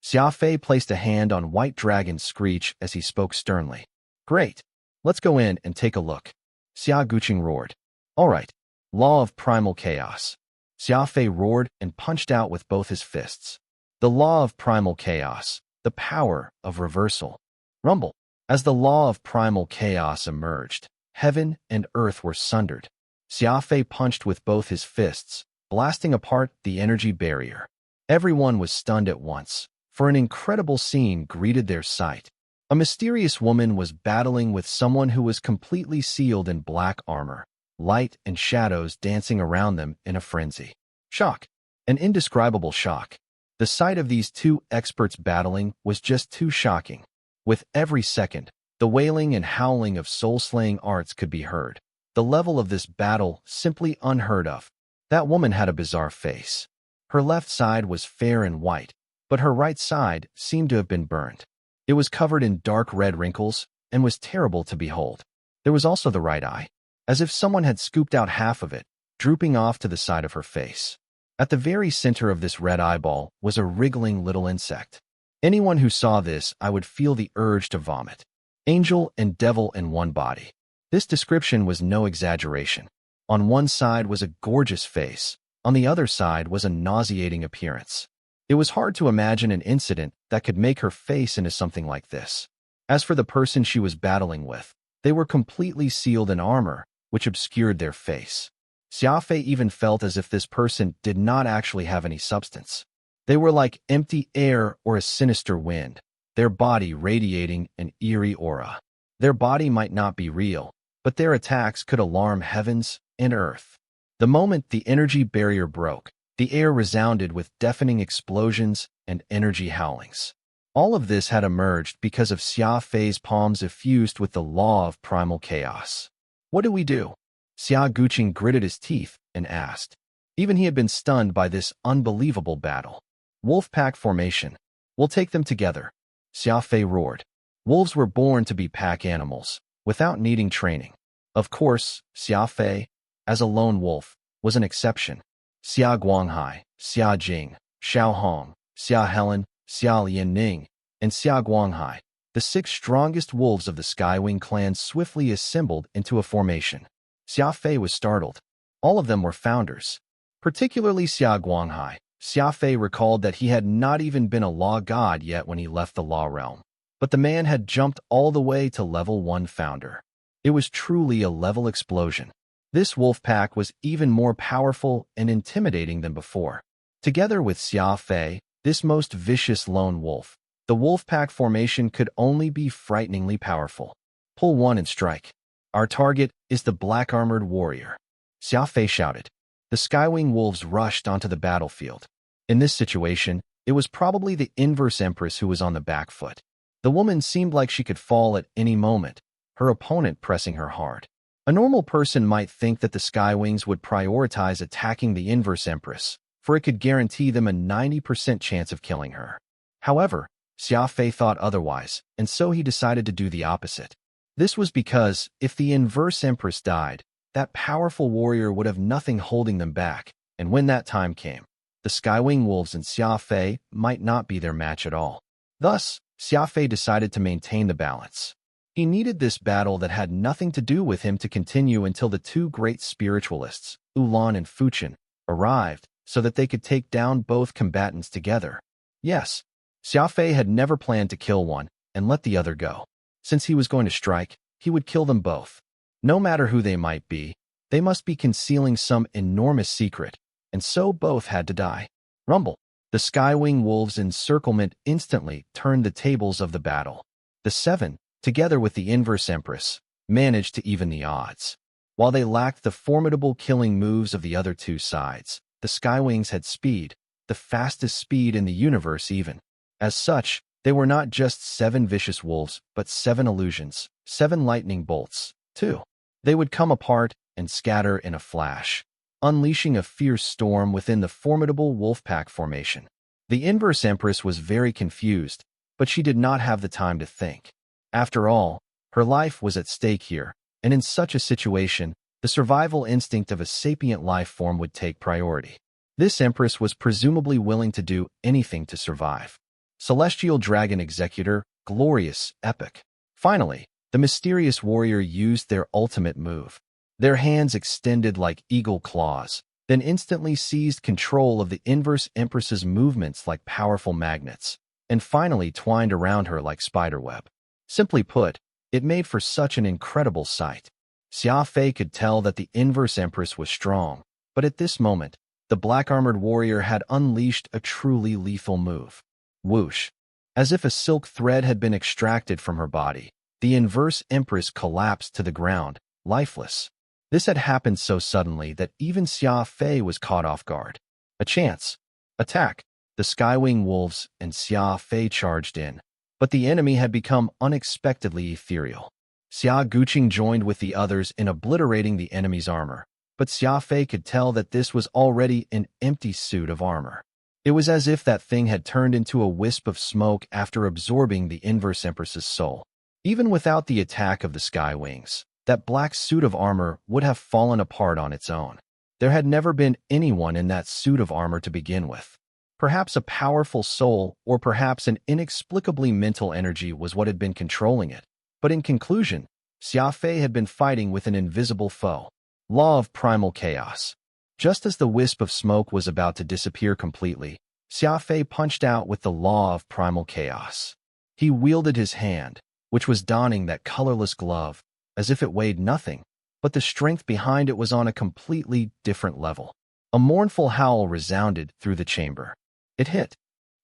Xia Fei placed a hand on White Dragon's screech as he spoke sternly. Great. Let's go in and take a look. Xia Guqing roared. All right. Law of primal chaos. Xia Fei roared and punched out with both his fists. The law of primal chaos, the power of reversal. Rumble. As the law of primal chaos emerged, heaven and earth were sundered. Xia Fei punched with both his fists, blasting apart the energy barrier. Everyone was stunned at once, for an incredible scene greeted their sight. A mysterious woman was battling with someone who was completely sealed in black armor, light and shadows dancing around them in a frenzy. Shock. An indescribable shock. The sight of these two experts battling was just too shocking. With every second, the wailing and howling of soul-slaying arts could be heard. The level of this battle simply unheard of. That woman had a bizarre face. Her left side was fair and white, but her right side seemed to have been burned. It was covered in dark red wrinkles and was terrible to behold. There was also the right eye, as if someone had scooped out half of it, drooping off to the side of her face. At the very center of this red eyeball was a wriggling little insect. Anyone who saw this, I would feel the urge to vomit. Angel and devil in one body. This description was no exaggeration. On one side was a gorgeous face. On the other side was a nauseating appearance. It was hard to imagine an incident that could make her face into something like this. As for the person she was battling with, they were completely sealed in armor, which obscured their face. Xia Fei even felt as if this person did not actually have any substance. They were like empty air or a sinister wind, their body radiating an eerie aura. Their body might not be real, but their attacks could alarm heavens and earth. The moment the energy barrier broke, the air resounded with deafening explosions and energy howlings. All of this had emerged because of Xia Fei's palms effused with the law of primal chaos. What do we do? Xia Guqing gritted his teeth and asked. Even he had been stunned by this unbelievable battle. Wolf pack formation. We'll take them together. Xia Fei roared. Wolves were born to be pack animals, without needing training. Of course, Xia Fei, as a lone wolf, was an exception. Xia Guanghai, Xia Jing, Xiao Hong, Xia Helen, Xia Lianning, and Xia Guanghai, the 6 strongest wolves of the Skywing clan swiftly assembled into a formation. Xia Fei was startled. All of them were founders. Particularly Xia Guanghai. Xia Fei recalled that he had not even been a law god yet when he left the law realm. but the man had jumped all the way to level 1 founder. It was truly a level explosion. This wolf pack was even more powerful and intimidating than before. Together with Xia Fei, this most vicious lone wolf, the wolf pack formation could only be frighteningly powerful. Pull 1 and strike. Our target is the black-armored warrior, Xia Fei shouted. The Skywing wolves rushed onto the battlefield. In this situation, it was probably the inverse empress who was on the back foot. The woman seemed like she could fall at any moment, her opponent pressing her hard. A normal person might think that the Skywings would prioritize attacking the inverse empress, for it could guarantee them a 90% chance of killing her. However, Xia Fei thought otherwise, and so he decided to do the opposite. This was because, if the inverse empress died, that powerful warrior would have nothing holding them back, and when that time came, the Skywing wolves and Xia Fei might not be their match at all. Thus, Xia Fei decided to maintain the balance. He needed this battle that had nothing to do with him to continue until the two great spiritualists, Ulan and Fuchen, arrived, so that they could take down both combatants together. Yes, Xia Fei had never planned to kill one and let the other go. Since he was going to strike, he would kill them both. No matter who they might be, they must be concealing some enormous secret, and so both had to die. Rumble. The Skywing wolves' encirclement instantly turned the tables of the battle. The seven, together with the inverse empress, managed to even the odds. While they lacked the formidable killing moves of the other two sides, the Skywings had speed, the fastest speed in the universe even. As such, they were not just 7 vicious wolves, but 7 illusions, 7 lightning bolts, too. They would come apart and scatter in a flash, unleashing a fierce storm within the formidable wolf-pack formation. The inverse empress was very confused, but she did not have the time to think. After all, her life was at stake here, and in such a situation, the survival instinct of a sapient life form would take priority. This empress was presumably willing to do anything to survive. Celestial Dragon Executor, glorious, epic. Finally, the mysterious warrior used their ultimate move. Their hands extended like eagle claws, then instantly seized control of the inverse empress's movements like powerful magnets, and finally twined around her like spiderweb. Simply put, it made for such an incredible sight. Xia Fei could tell that the inverse empress was strong, but at this moment, the black-armored warrior had unleashed a truly lethal move. Whoosh! As if a silk thread had been extracted from her body, the inverse empress collapsed to the ground, lifeless. This had happened so suddenly that even Xia Fei was caught off guard. A chance. Attack! The Skywing wolves and Xia Fei charged in, but the enemy had become unexpectedly ethereal. Xia Guqing joined with the others in obliterating the enemy's armor, but Xia Fei could tell that this was already an empty suit of armor. It was as if that thing had turned into a wisp of smoke after absorbing the inverse empress's soul. Even without the attack of the Skywings, that black suit of armor would have fallen apart on its own. There had never been anyone in that suit of armor to begin with. Perhaps a powerful soul or perhaps an inexplicably mental energy was what had been controlling it. But in conclusion, Xia Fei had been fighting with an invisible foe. Law of primal chaos. Just as the wisp of smoke was about to disappear completely, Xia Fei punched out with the law of primal chaos. He wielded his hand, which was donning that colorless glove, as if it weighed nothing, but the strength behind it was on a completely different level. A mournful howl resounded through the chamber. It hit.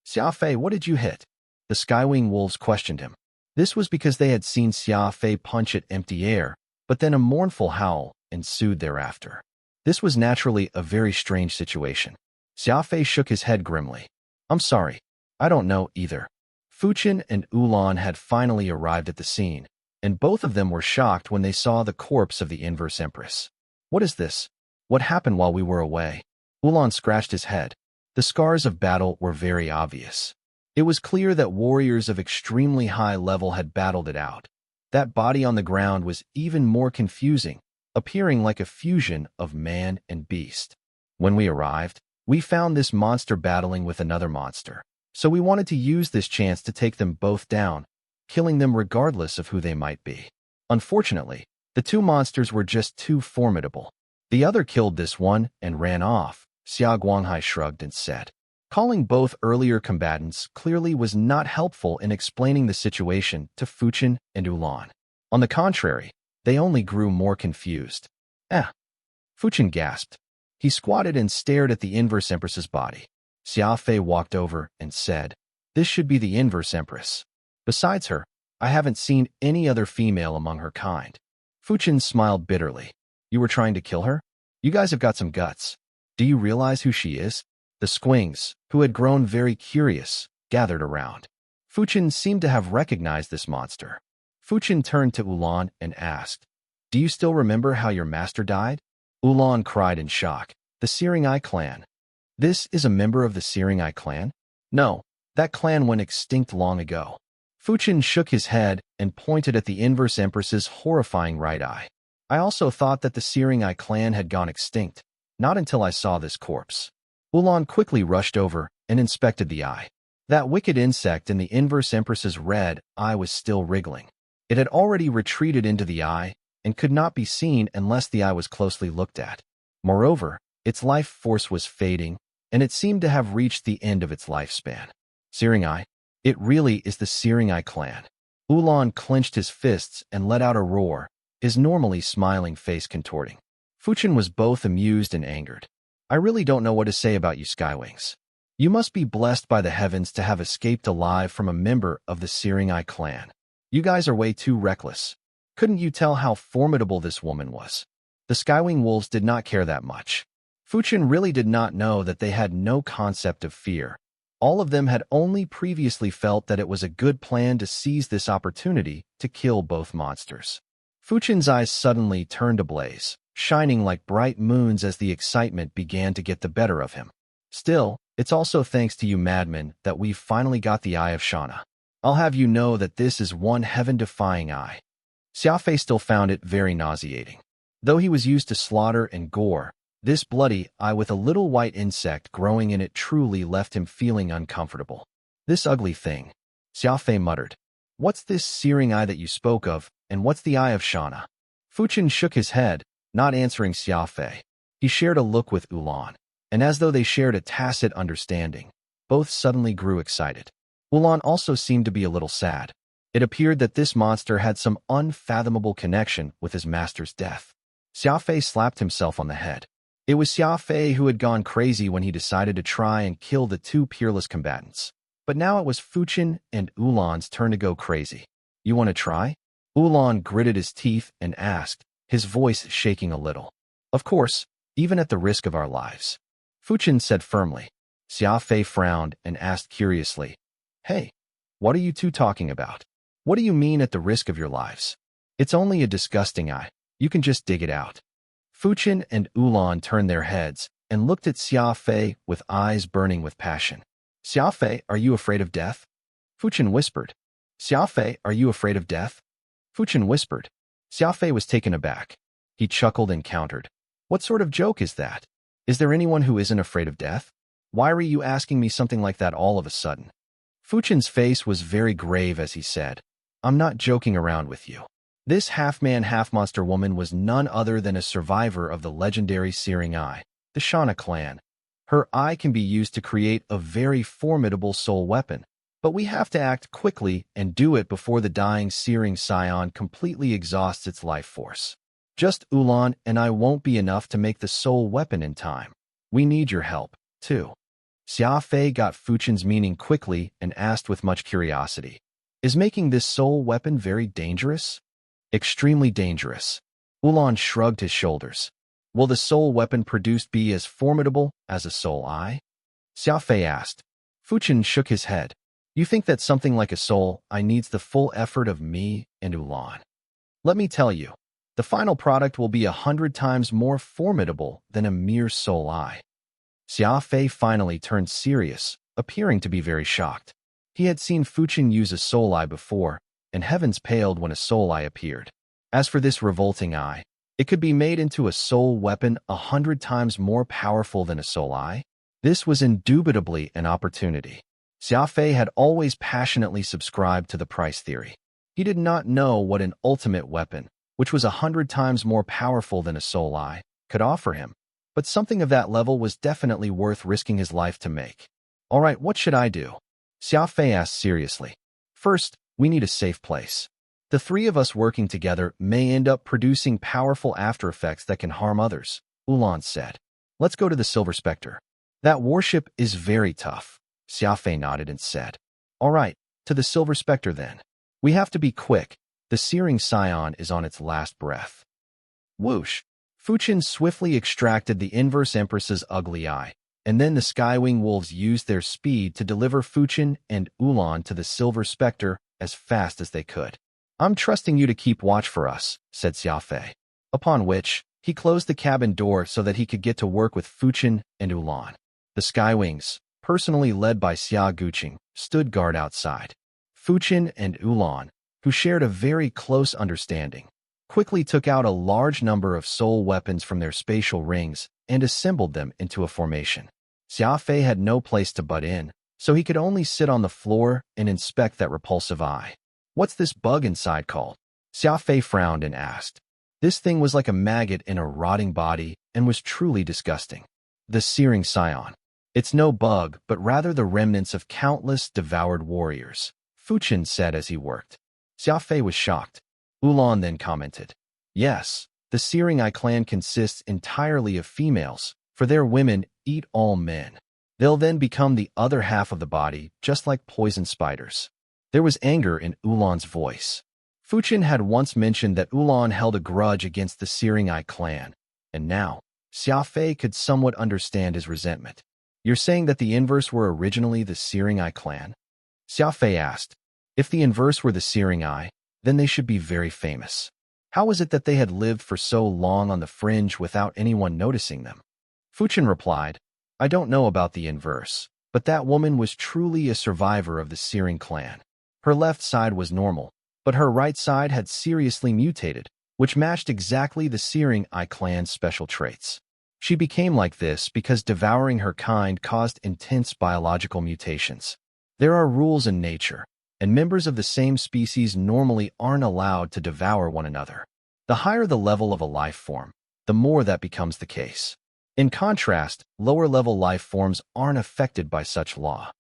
Xia Fei, what did you hit? The Skywing wolves questioned him. This was because they had seen Xia Fei punch at empty air, but then a mournful howl ensued thereafter. This was naturally a very strange situation. Xia Fei shook his head grimly. I'm sorry. I don't know either. Fuchen and Ulan had finally arrived at the scene, and both of them were shocked when they saw the corpse of the inverse empress. What is this? What happened while we were away? Ulan scratched his head. The scars of battle were very obvious. It was clear that warriors of extremely high level had battled it out. That body on the ground was even more confusing, appearing like a fusion of man and beast. When we arrived, we found this monster battling with another monster, so we wanted to use this chance to take them both down, killing them regardless of who they might be. Unfortunately, the two monsters were just too formidable. The other killed this one and ran off, Xia Guanghai shrugged and said. Calling both earlier combatants clearly was not helpful in explaining the situation to Fuchin and Ulan. On the contrary, they only grew more confused. Eh. Fuchin gasped. He squatted and stared at the inverse empress's body. Xia Fei walked over and said, "This should be the inverse empress. Besides her, I haven't seen any other female among her kind." Fuchin smiled bitterly. "You were trying to kill her? You guys have got some guts. Do you realize who she is?" The squings, who had grown very curious, gathered around. Fuchin seemed to have recognized this monster. Fuchin turned to Ulan and asked, "Do you still remember how your master died?" Ulan cried in shock. "The Searing Eye clan. This is a member of the Searing Eye clan?" "No, that clan went extinct long ago." Fuchin shook his head and pointed at the inverse empress's horrifying right eye. "I also thought that the Searing Eye clan had gone extinct, not until I saw this corpse." Ulan quickly rushed over and inspected the eye. That wicked insect in the inverse empress's red eye was still wriggling. It had already retreated into the eye and could not be seen unless the eye was closely looked at. Moreover, its life force was fading, and it seemed to have reached the end of its lifespan. Searing Eye? It really is the Searing Eye clan. Ulan clenched his fists and let out a roar, his normally smiling face contorting. Fuchin was both amused and angered. "I really don't know what to say about you, Skywings. You must be blessed by the heavens to have escaped alive from a member of the Searing Eye clan. You guys are way too reckless. Couldn't you tell how formidable this woman was?" The Skywing wolves did not care that much. Fuchin really did not know that they had no concept of fear. All of them had only previously felt that it was a good plan to seize this opportunity to kill both monsters. Fuchin's eyes suddenly turned ablaze, shining like bright moons as the excitement began to get the better of him. "Still, it's also thanks to you madmen that we've finally got the Eye of Shauna. I'll have you know that this is one heaven-defying eye." Xia Fei still found it very nauseating. Though he was used to slaughter and gore, this bloody eye with a little white insect growing in it truly left him feeling uncomfortable. "This ugly thing," Xia Fei muttered. "What's this Searing Eye that you spoke of, and what's the Eye of Shauna?" Fuchin shook his head, not answering Xia Fei. He shared a look with Ulan, and as though they shared a tacit understanding, both suddenly grew excited. Ulan also seemed to be a little sad. It appeared that this monster had some unfathomable connection with his master's death. Xia Fei slapped himself on the head. It was Xia Fei who had gone crazy when he decided to try and kill the two peerless combatants. But now it was Fuchin and Ulan's turn to go crazy. "You want to try?" Ulan gritted his teeth and asked, his voice shaking a little. "Of course, even at the risk of our lives," Fuchin said firmly. Xia Fei frowned and asked curiously, "Hey, what are you two talking about? What do you mean at the risk of your lives? It's only a disgusting eye. You can just dig it out." Fuchin and Ulan turned their heads and looked at Xia Fei with eyes burning with passion. "Xia Fei, are you afraid of death?" Fuchin whispered. "Xia Fei, are you afraid of death?" Fuchin whispered. Xia Fei was taken aback. He chuckled and countered. "What sort of joke is that? Is there anyone who isn't afraid of death? Why are you asking me something like that all of a sudden?" Fuchin's face was very grave as he said, "I'm not joking around with you. This half-man, half-monster woman was none other than a survivor of the legendary Searing Eye, the Shauna clan. Her eye can be used to create a very formidable soul weapon, but we have to act quickly and do it before the dying Searing Scion completely exhausts its life force. Just Ulan and I won't be enough to make the soul weapon in time. We need your help, too." Xia Fei got Fuchin's meaning quickly and asked with much curiosity, "Is making this soul weapon very dangerous?" "Extremely dangerous." Ulan shrugged his shoulders. "Will the soul weapon produced be as formidable as a soul eye?" Xia Fei asked. Fuchin shook his head. "You think that something like a soul eye needs the full effort of me and Ulan? Let me tell you, the final product will be 100 times more formidable than a mere soul eye." Xia Fei finally turned serious, appearing to be very shocked. He had seen Fuchin use a soul eye before, and heavens paled when a soul eye appeared. As for this revolting eye, it could be made into a soul weapon 100 times more powerful than a soul eye. This was indubitably an opportunity. Xia Fei had always passionately subscribed to the price theory. He did not know what an ultimate weapon, which was 100 times more powerful than a soul eye, could offer him, but something of that level was definitely worth risking his life to make. All right, what should I do? Xia Fei asked seriously. First, we need a safe place. The three of us working together may end up producing powerful after effects that can harm others, Ulan said. Let's go to the Silver Spectre. That warship is very tough. Xia Fei nodded and said. All right, to the Silver Spectre then. We have to be quick. The searing scion is on its last breath. Whoosh! Fuchin swiftly extracted the inverse empress's ugly eye, and then the Skywing Wolves used their speed to deliver Fuchin and Ulan to the Silver Spectre as fast as they could. I'm trusting you to keep watch for us, said Xia Fei. Upon which, he closed the cabin door so that he could get to work with Fuchin and Ulan. The Skywings, personally led by Xia Guqing, stood guard outside. Fuchin and Ulan, who shared a very close understanding, quickly took out a large number of soul weapons from their spatial rings and assembled them into a formation. Xia Fei had no place to butt in, so he could only sit on the floor and inspect that repulsive eye. What's this bug inside called? Xia Fei frowned and asked. This thing was like a maggot in a rotting body and was truly disgusting. The searing scion. It's no bug, but rather the remnants of countless devoured warriors, Fuchin said as he worked. Xia Fei was shocked. Ulan then commented, yes, the Searing Eye clan consists entirely of females, for their women eat all men. They'll then become the other half of the body, just like poison spiders. There was anger in Ulan's voice. Fuchin had once mentioned that Ulan held a grudge against the Searing Eye clan, and now, Xia Fei could somewhat understand his resentment. You're saying that the Inverse were originally the Searing Eye clan? Xia Fei asked. If the Inverse were the Searing Eye, then they should be very famous. How was it that they had lived for so long on the fringe without anyone noticing them? Fuchin replied, I don't know about the Inverse, but that woman was truly a survivor of the Searing clan. Her left side was normal, but her right side had seriously mutated, which matched exactly the Searing Eye clan's special traits. She became like this because devouring her kind caused intense biological mutations. There are rules in nature, and members of the same species normally aren't allowed to devour one another. The higher the level of a life form, the more that becomes the case. In contrast, lower-level life forms aren't affected by such law.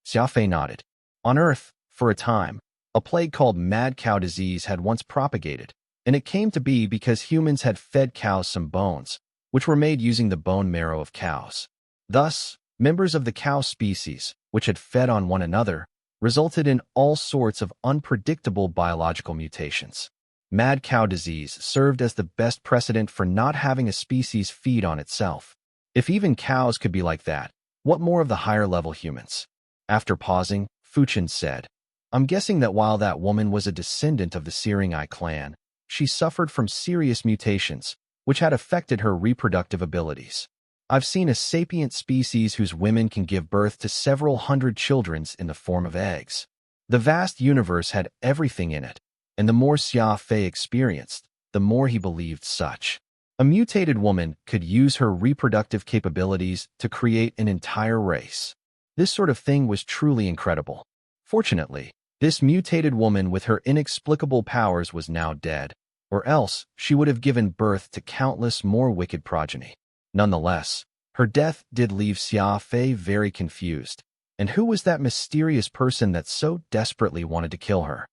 Xia Fei nodded. On Earth, for a time, a plague called mad cow disease had once propagated, and it came to be because humans had fed cows some bones, which were made using the bone marrow of cows. Thus, members of the cow species, which had fed on one another, resulted in all sorts of unpredictable biological mutations. Mad cow disease served as the best precedent for not having a species feed on itself. If even cows could be like that, what more of the higher-level humans? After pausing, Fuchin said, I'm guessing that while that woman was a descendant of the Searing Eye clan, she suffered from serious mutations, which had affected her reproductive abilities. I've seen a sapient species whose women can give birth to several hundred children in the form of eggs. The vast universe had everything in it, and the more Xia Fei experienced, the more he believed such. A mutated woman could use her reproductive capabilities to create an entire race. This sort of thing was truly incredible. Fortunately, this mutated woman with her inexplicable powers was now dead, or else she would have given birth to countless more wicked progeny. Nonetheless, her death did leave Xia Fei very confused. And who was that mysterious person that so desperately wanted to kill her?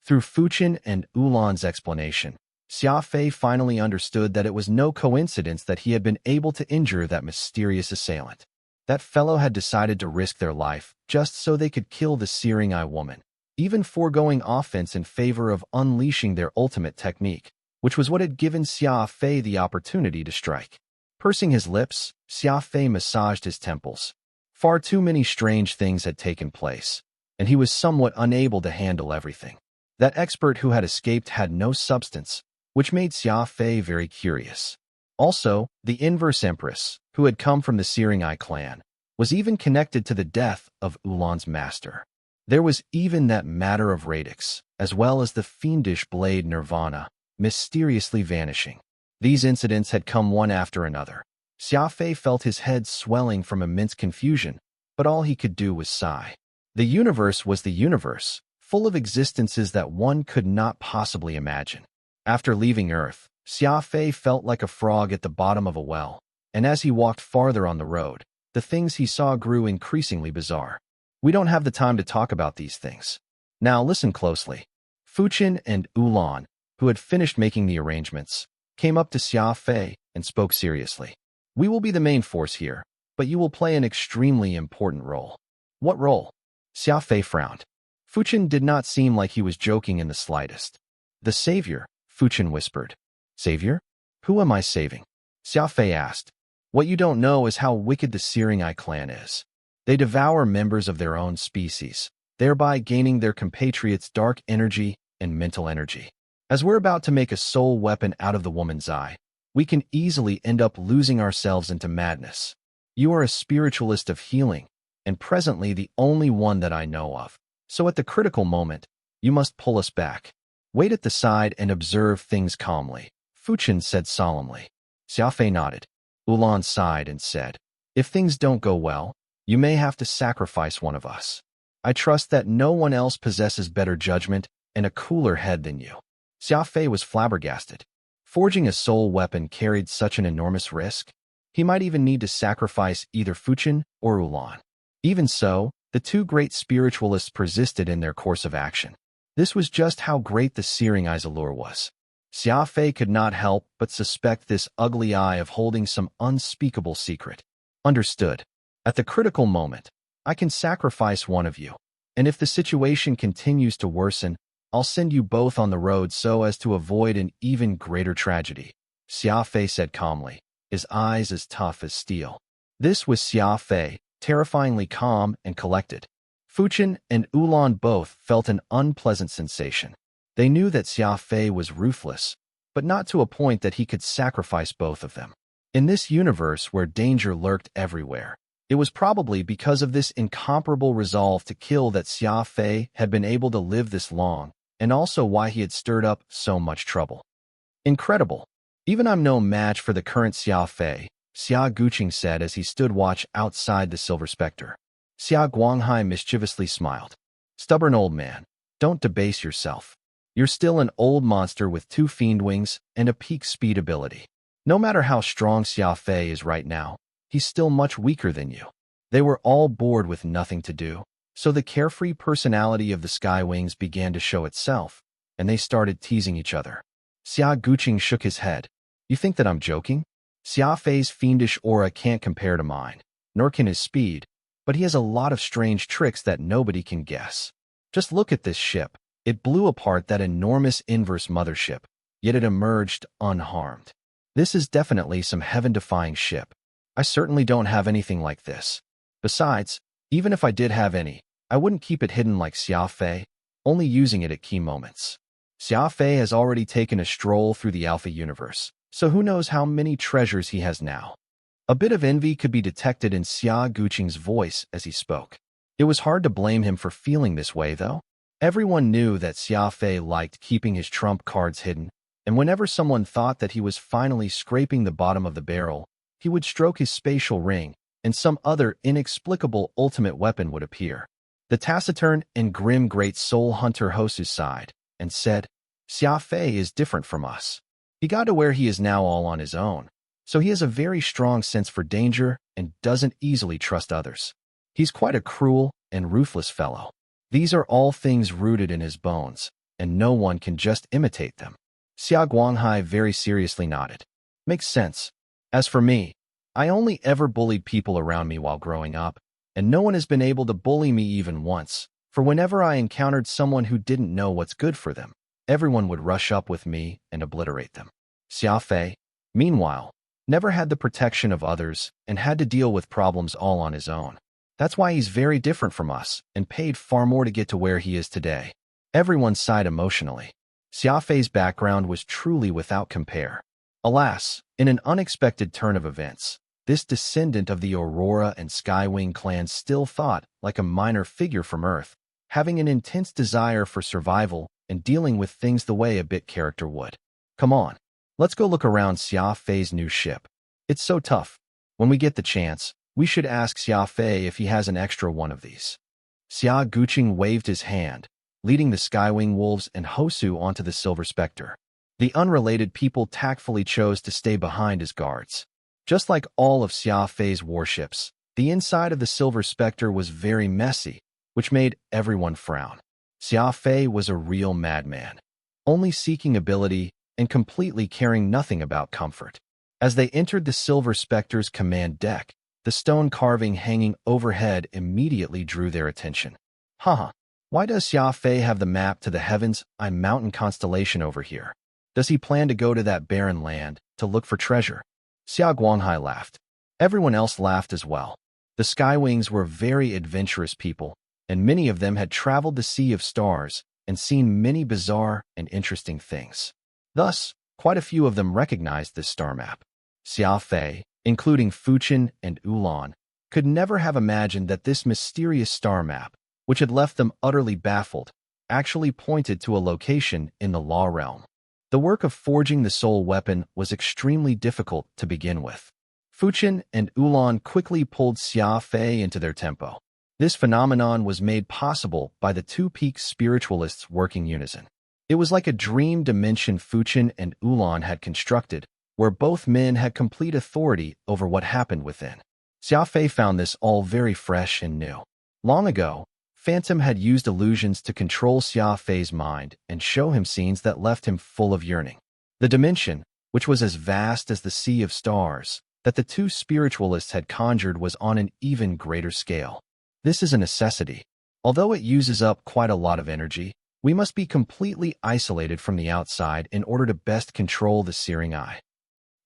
Through Fuchin and Ulan's explanation, Xia Fei finally understood that it was no coincidence that he had been able to injure that mysterious assailant. That fellow had decided to risk their life just so they could kill the Searing Eye woman, even foregoing offense in favor of unleashing their ultimate technique, which was what had given Xia Fei the opportunity to strike. Pursing his lips, Xia Fei massaged his temples. Far too many strange things had taken place, and he was somewhat unable to handle everything. That expert who had escaped had no substance, which made Xia Fei very curious. Also, the Inverse Empress, who had come from the Searing Eye clan, was even connected to the death of Ulan's master. There was even that matter of Radix, as well as the fiendish blade Nirvana, mysteriously vanishing. These incidents had come one after another. Xia Fei felt his head swelling from immense confusion, but all he could do was sigh. The universe was the universe, full of existences that one could not possibly imagine. After leaving Earth, Xia Fei felt like a frog at the bottom of a well, and as he walked farther on the road, the things he saw grew increasingly bizarre. We don't have the time to talk about these things. Now listen closely. Fuchin and Ulan, who had finished making the arrangements, came up to Xia Fei and spoke seriously. We will be the main force here, but you will play an extremely important role. What role? Xia Fei frowned. Fuchin did not seem like he was joking in the slightest. The savior, Fuchin whispered. Savior? Who am I saving? Xia Fei asked. What you don't know is how wicked the Searing Eye clan is. They devour members of their own species, thereby gaining their compatriots' dark energy and mental energy. As we're about to make a soul weapon out of the woman's eye, we can easily end up losing ourselves into madness. You are a spiritualist of healing, and presently the only one that I know of. So at the critical moment, you must pull us back. Wait at the side and observe things calmly, Fuchin said solemnly. Xia Fei nodded. Ulan sighed and said, if things don't go well, you may have to sacrifice one of us. I trust that no one else possesses better judgment and a cooler head than you. Xia Fei was flabbergasted. Forging a soul weapon carried such an enormous risk. He might even need to sacrifice either Fuchin or Ulan. Even so, the two great spiritualists persisted in their course of action. This was just how great the Searing Eye's allure was. Xia Fei could not help but suspect this ugly eye of holding some unspeakable secret. Understood. At the critical moment, I can sacrifice one of you, and if the situation continues to worsen, I'll send you both on the road so as to avoid an even greater tragedy, Xia Fei said calmly, his eyes as tough as steel. This was Xia Fei, terrifyingly calm and collected. Fuchin and Ulan both felt an unpleasant sensation. They knew that Xia Fei was ruthless, but not to a point that he could sacrifice both of them. In this universe where danger lurked everywhere, it was probably because of this incomparable resolve to kill that Xia Fei had been able to live this long, and also why he had stirred up so much trouble. Incredible. Even I'm no match for the current Xia Fei, Xia Guqing said as he stood watch outside the Silver Spectre. Xia Guanghai mischievously smiled. Stubborn old man, don't debase yourself. You're still an old monster with 2 fiend wings and a peak speed ability. No matter how strong Xia Fei is right now, he's still much weaker than you. They were all bored with nothing to do, so the carefree personality of the Sky Wings began to show itself, and they started teasing each other. Xia Guqing shook his head. You think that I'm joking? Xia Fei's fiendish aura can't compare to mine, nor can his speed, but he has a lot of strange tricks that nobody can guess. Just look at this ship. It blew apart that enormous inverse mothership, yet it emerged unharmed. This is definitely some heaven-defying ship. I certainly don't have anything like this. Besides, even if I did have any, I wouldn't keep it hidden like Xia Fei, only using it at key moments. Xia Fei has already taken a stroll through the Alpha universe, so who knows how many treasures he has now. A bit of envy could be detected in Xia Guqing's voice as he spoke. It was hard to blame him for feeling this way, though. Everyone knew that Xia Fei liked keeping his trump cards hidden, and whenever someone thought that he was finally scraping the bottom of the barrel, he would stroke his spatial ring, and some other inexplicable ultimate weapon would appear. The taciturn and grim great soul hunter Hosu sighed, and said, Xia Fei is different from us. He got to where he is now all on his own, so he has a very strong sense for danger and doesn't easily trust others. He's quite a cruel and ruthless fellow. These are all things rooted in his bones, and no one can just imitate them. Xia Guanghai very seriously nodded. Makes sense. As for me, I only ever bullied people around me while growing up, and no one has been able to bully me even once, for whenever I encountered someone who didn't know what's good for them, everyone would rush up with me and obliterate them. Xia Fei, meanwhile, never had the protection of others and had to deal with problems all on his own. That's why he's very different from us and paid far more to get to where he is today. Everyone sighed emotionally. Xia Fei's background was truly without compare. Alas, in an unexpected turn of events, this descendant of the Aurora and Skywing clans still thought like a minor figure from Earth, having an intense desire for survival and dealing with things the way a bit character would. Come on, let's go look around Xia Fei's new ship. It's so tough. When we get the chance, we should ask Xia Fei if he has an extra one of these. Xia Guqing waved his hand, leading the Skywing Wolves and Hosu onto the Silver Spectre. The unrelated people tactfully chose to stay behind as guards. Just like all of Xia Fei's warships, The inside of the Silver Spectre was very messy, which made everyone frown. Xia Fei was a real madman, only seeking ability and completely caring nothing about comfort. As they entered the Silver Spectre's command deck, the stone carving hanging overhead immediately drew their attention. Haha, why does Xia Fei have the map to the Heavens' Eye mountain constellation over here? Does he plan to go to that barren land to look for treasure? Xia Guanghai laughed. Everyone else laughed as well. The Skywings were very adventurous people, and many of them had traveled the Sea of Stars and seen many bizarre and interesting things. Thus, quite a few of them recognized this star map. Xia Fei, including Fuchen and Ulan, could never have imagined that this mysterious star map, which had left them utterly baffled, actually pointed to a location in the Law Realm. The work of forging the soul weapon was extremely difficult to begin with. Fuchen and Ulan quickly pulled Xia Fei into their tempo. This phenomenon was made possible by the two peak spiritualists working unison. It was like a dream dimension Fuchen and Ulan had constructed, where both men had complete authority over what happened within. Xia Fei found this all very fresh and new. Long ago, Phantom had used illusions to control Xia Fei's mind and show him scenes that left him full of yearning. The dimension, which was as vast as the Sea of Stars, that the two spiritualists had conjured was on an even greater scale. This is a necessity. Although it uses up quite a lot of energy, we must be completely isolated from the outside in order to best control the searing eye.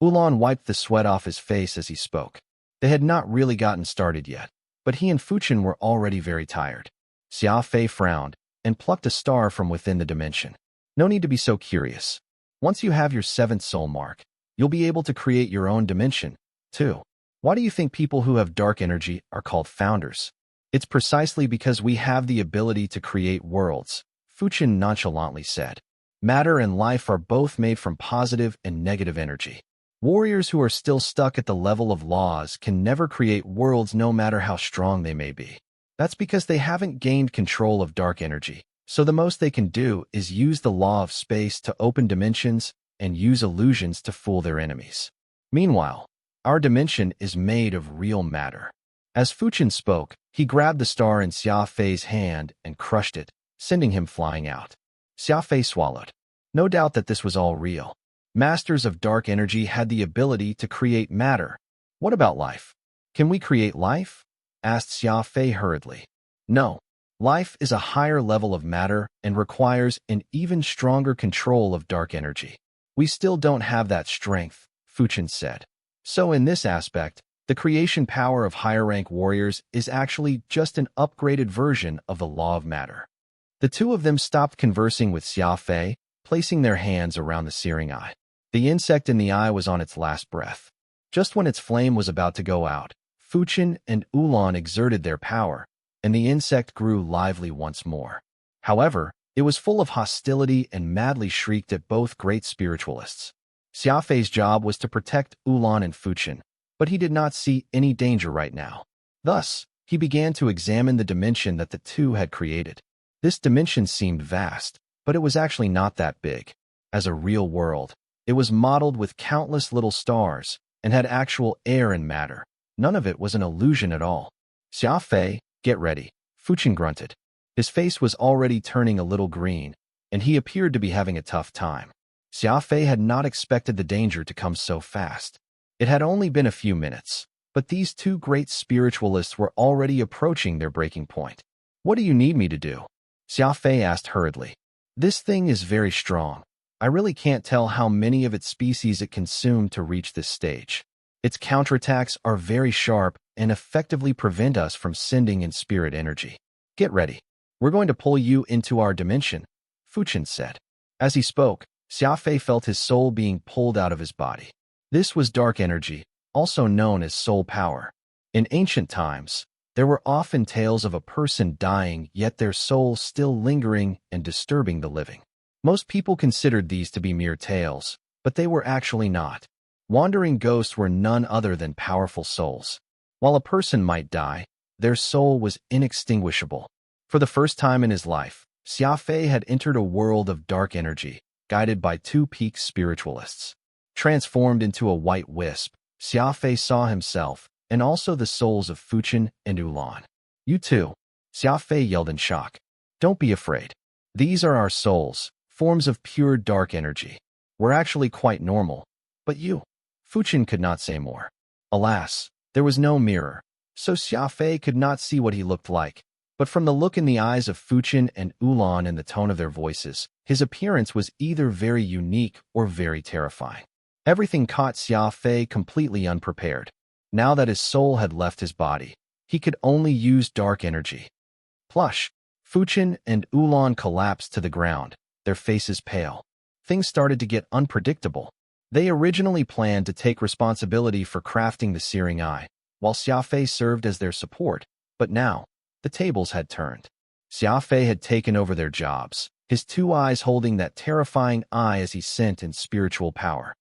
Ulan wiped the sweat off his face as he spoke. They had not really gotten started yet, but he and Fuchen were already very tired. Xia Fei frowned and plucked a star from within the dimension. No need to be so curious. Once you have your 7th soul mark, you'll be able to create your own dimension, too. Why do you think people who have dark energy are called founders? It's precisely because we have the ability to create worlds, Fuchen nonchalantly said. Matter and life are both made from positive and negative energy. Warriors who are still stuck at the level of laws can never create worlds no matter how strong they may be. That's because they haven't gained control of dark energy, so the most they can do is use the law of space to open dimensions and use illusions to fool their enemies. Meanwhile, our dimension is made of real matter. As Fuchen spoke, he grabbed the star in Xia Fei's hand and crushed it, sending him flying out. Xia Fei swallowed. No doubt that this was all real. Masters of dark energy had the ability to create matter. What about life? Can we create life? Asked Xia Fei hurriedly. No. Life is a higher level of matter and requires an even stronger control of dark energy. We still don't have that strength, Fuchen said. So in this aspect, the creation power of higher-rank warriors is actually just an upgraded version of the law of matter. The two of them stopped conversing with Xia Fei, placing their hands around the searing eye. The insect in the eye was on its last breath. Just when its flame was about to go out, Fuchen and Ulan exerted their power, and the insect grew lively once more. However, it was full of hostility and madly shrieked at both great spiritualists. Xia Fei's job was to protect Ulan and Fuchen, but he did not see any danger right now. Thus, he began to examine the dimension that the two had created. This dimension seemed vast, but it was actually not that big. As a real world, it was modeled with countless little stars and had actual air and matter. None of it was an illusion at all. Xia Fei, get ready, Fuchen grunted. His face was already turning a little green, and he appeared to be having a tough time. Xia Fei had not expected the danger to come so fast. It had only been a few minutes, but these two great spiritualists were already approaching their breaking point. What do you need me to do? Xia Fei asked hurriedly. This thing is very strong. I really can't tell how many of its species it consumed to reach this stage. Its counterattacks are very sharp and effectively prevent us from sending in spirit energy. Get ready. We're going to pull you into our dimension, Fuchen said. As he spoke, Xia Fei felt his soul being pulled out of his body. This was dark energy, also known as soul power. In ancient times, there were often tales of a person dying yet their soul still lingering and disturbing the living. Most people considered these to be mere tales, but they were actually not. Wandering ghosts were none other than powerful souls. While a person might die, their soul was inextinguishable. For the first time in his life, Xia Fei had entered a world of dark energy, guided by two peak spiritualists. Transformed into a white wisp, Xia Fei saw himself and also the souls of Fuchen and Ulan. You too, Xia Fei yelled in shock. Don't be afraid. These are our souls, forms of pure dark energy. We're actually quite normal. But you? Fuchen could not say more. Alas, there was no mirror, so Xia Fei could not see what he looked like. But from the look in the eyes of Fuchen and Ulan and the tone of their voices, his appearance was either very unique or very terrifying. Everything caught Xia Fei completely unprepared. Now that his soul had left his body, he could only use dark energy. Plush. Fuchen and Ulan collapsed to the ground, their faces pale. Things started to get unpredictable. They originally planned to take responsibility for crafting the searing eye, while Xia Fei served as their support, but now, the tables had turned. Xia Fei had taken over their jobs, his two eyes holding that terrifying eye as he sent in spiritual power.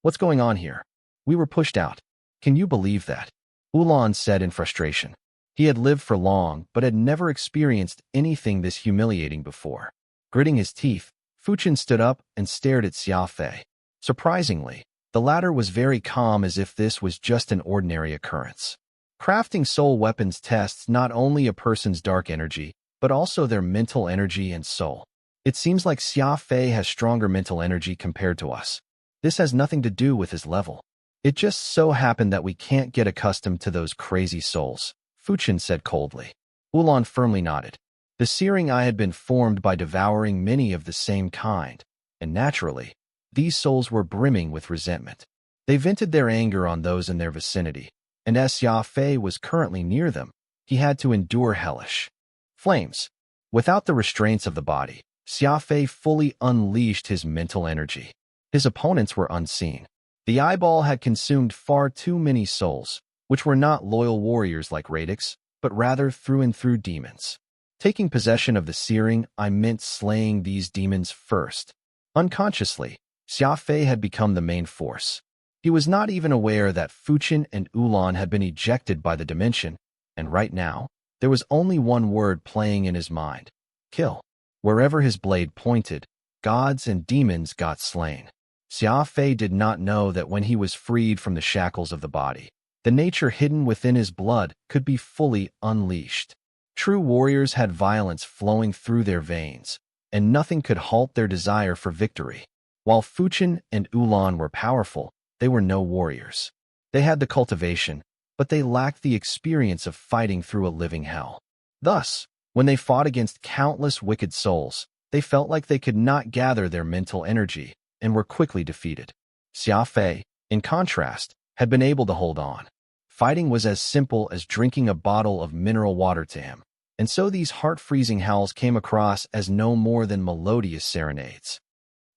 What's going on here? We were pushed out. Can you believe that? Ulan said in frustration. He had lived for long, but had never experienced anything this humiliating before. Gritting his teeth, Fuchen stood up and stared at Xia Fei. Surprisingly, the latter was very calm, as if this was just an ordinary occurrence. Crafting soul weapons tests not only a person's dark energy, but also their mental energy and soul. It seems like Xia Fei has stronger mental energy compared to us. This has nothing to do with his level. It just so happened that we can't get accustomed to those crazy souls, Fuchen said coldly. Ulan firmly nodded. The searing eye had been formed by devouring many of the same kind, and naturally, these souls were brimming with resentment. They vented their anger on those in their vicinity, and as Xia Fei was currently near them, he had to endure hellish flames. Without the restraints of the body, Xia Fei fully unleashed his mental energy. His opponents were unseen. The eyeball had consumed far too many souls, which were not loyal warriors like Radix, but rather through and through demons. Taking possession of the searing eye meant slaying these demons first. Unconsciously, Xia Fei had become the main force. He was not even aware that Fuchen and Ulan had been ejected by the dimension, and right now, there was only one word playing in his mind: kill. Wherever his blade pointed, gods and demons got slain. Xia Fei did not know that when he was freed from the shackles of the body, the nature hidden within his blood could be fully unleashed. True warriors had violence flowing through their veins, and nothing could halt their desire for victory. While Fuchen and Ulan were powerful, they were no warriors. They had the cultivation, but they lacked the experience of fighting through a living hell. Thus, when they fought against countless wicked souls, they felt like they could not gather their mental energy and were quickly defeated. Xia Fei, in contrast, had been able to hold on. Fighting was as simple as drinking a bottle of mineral water to him, and so these heart-freezing howls came across as no more than melodious serenades.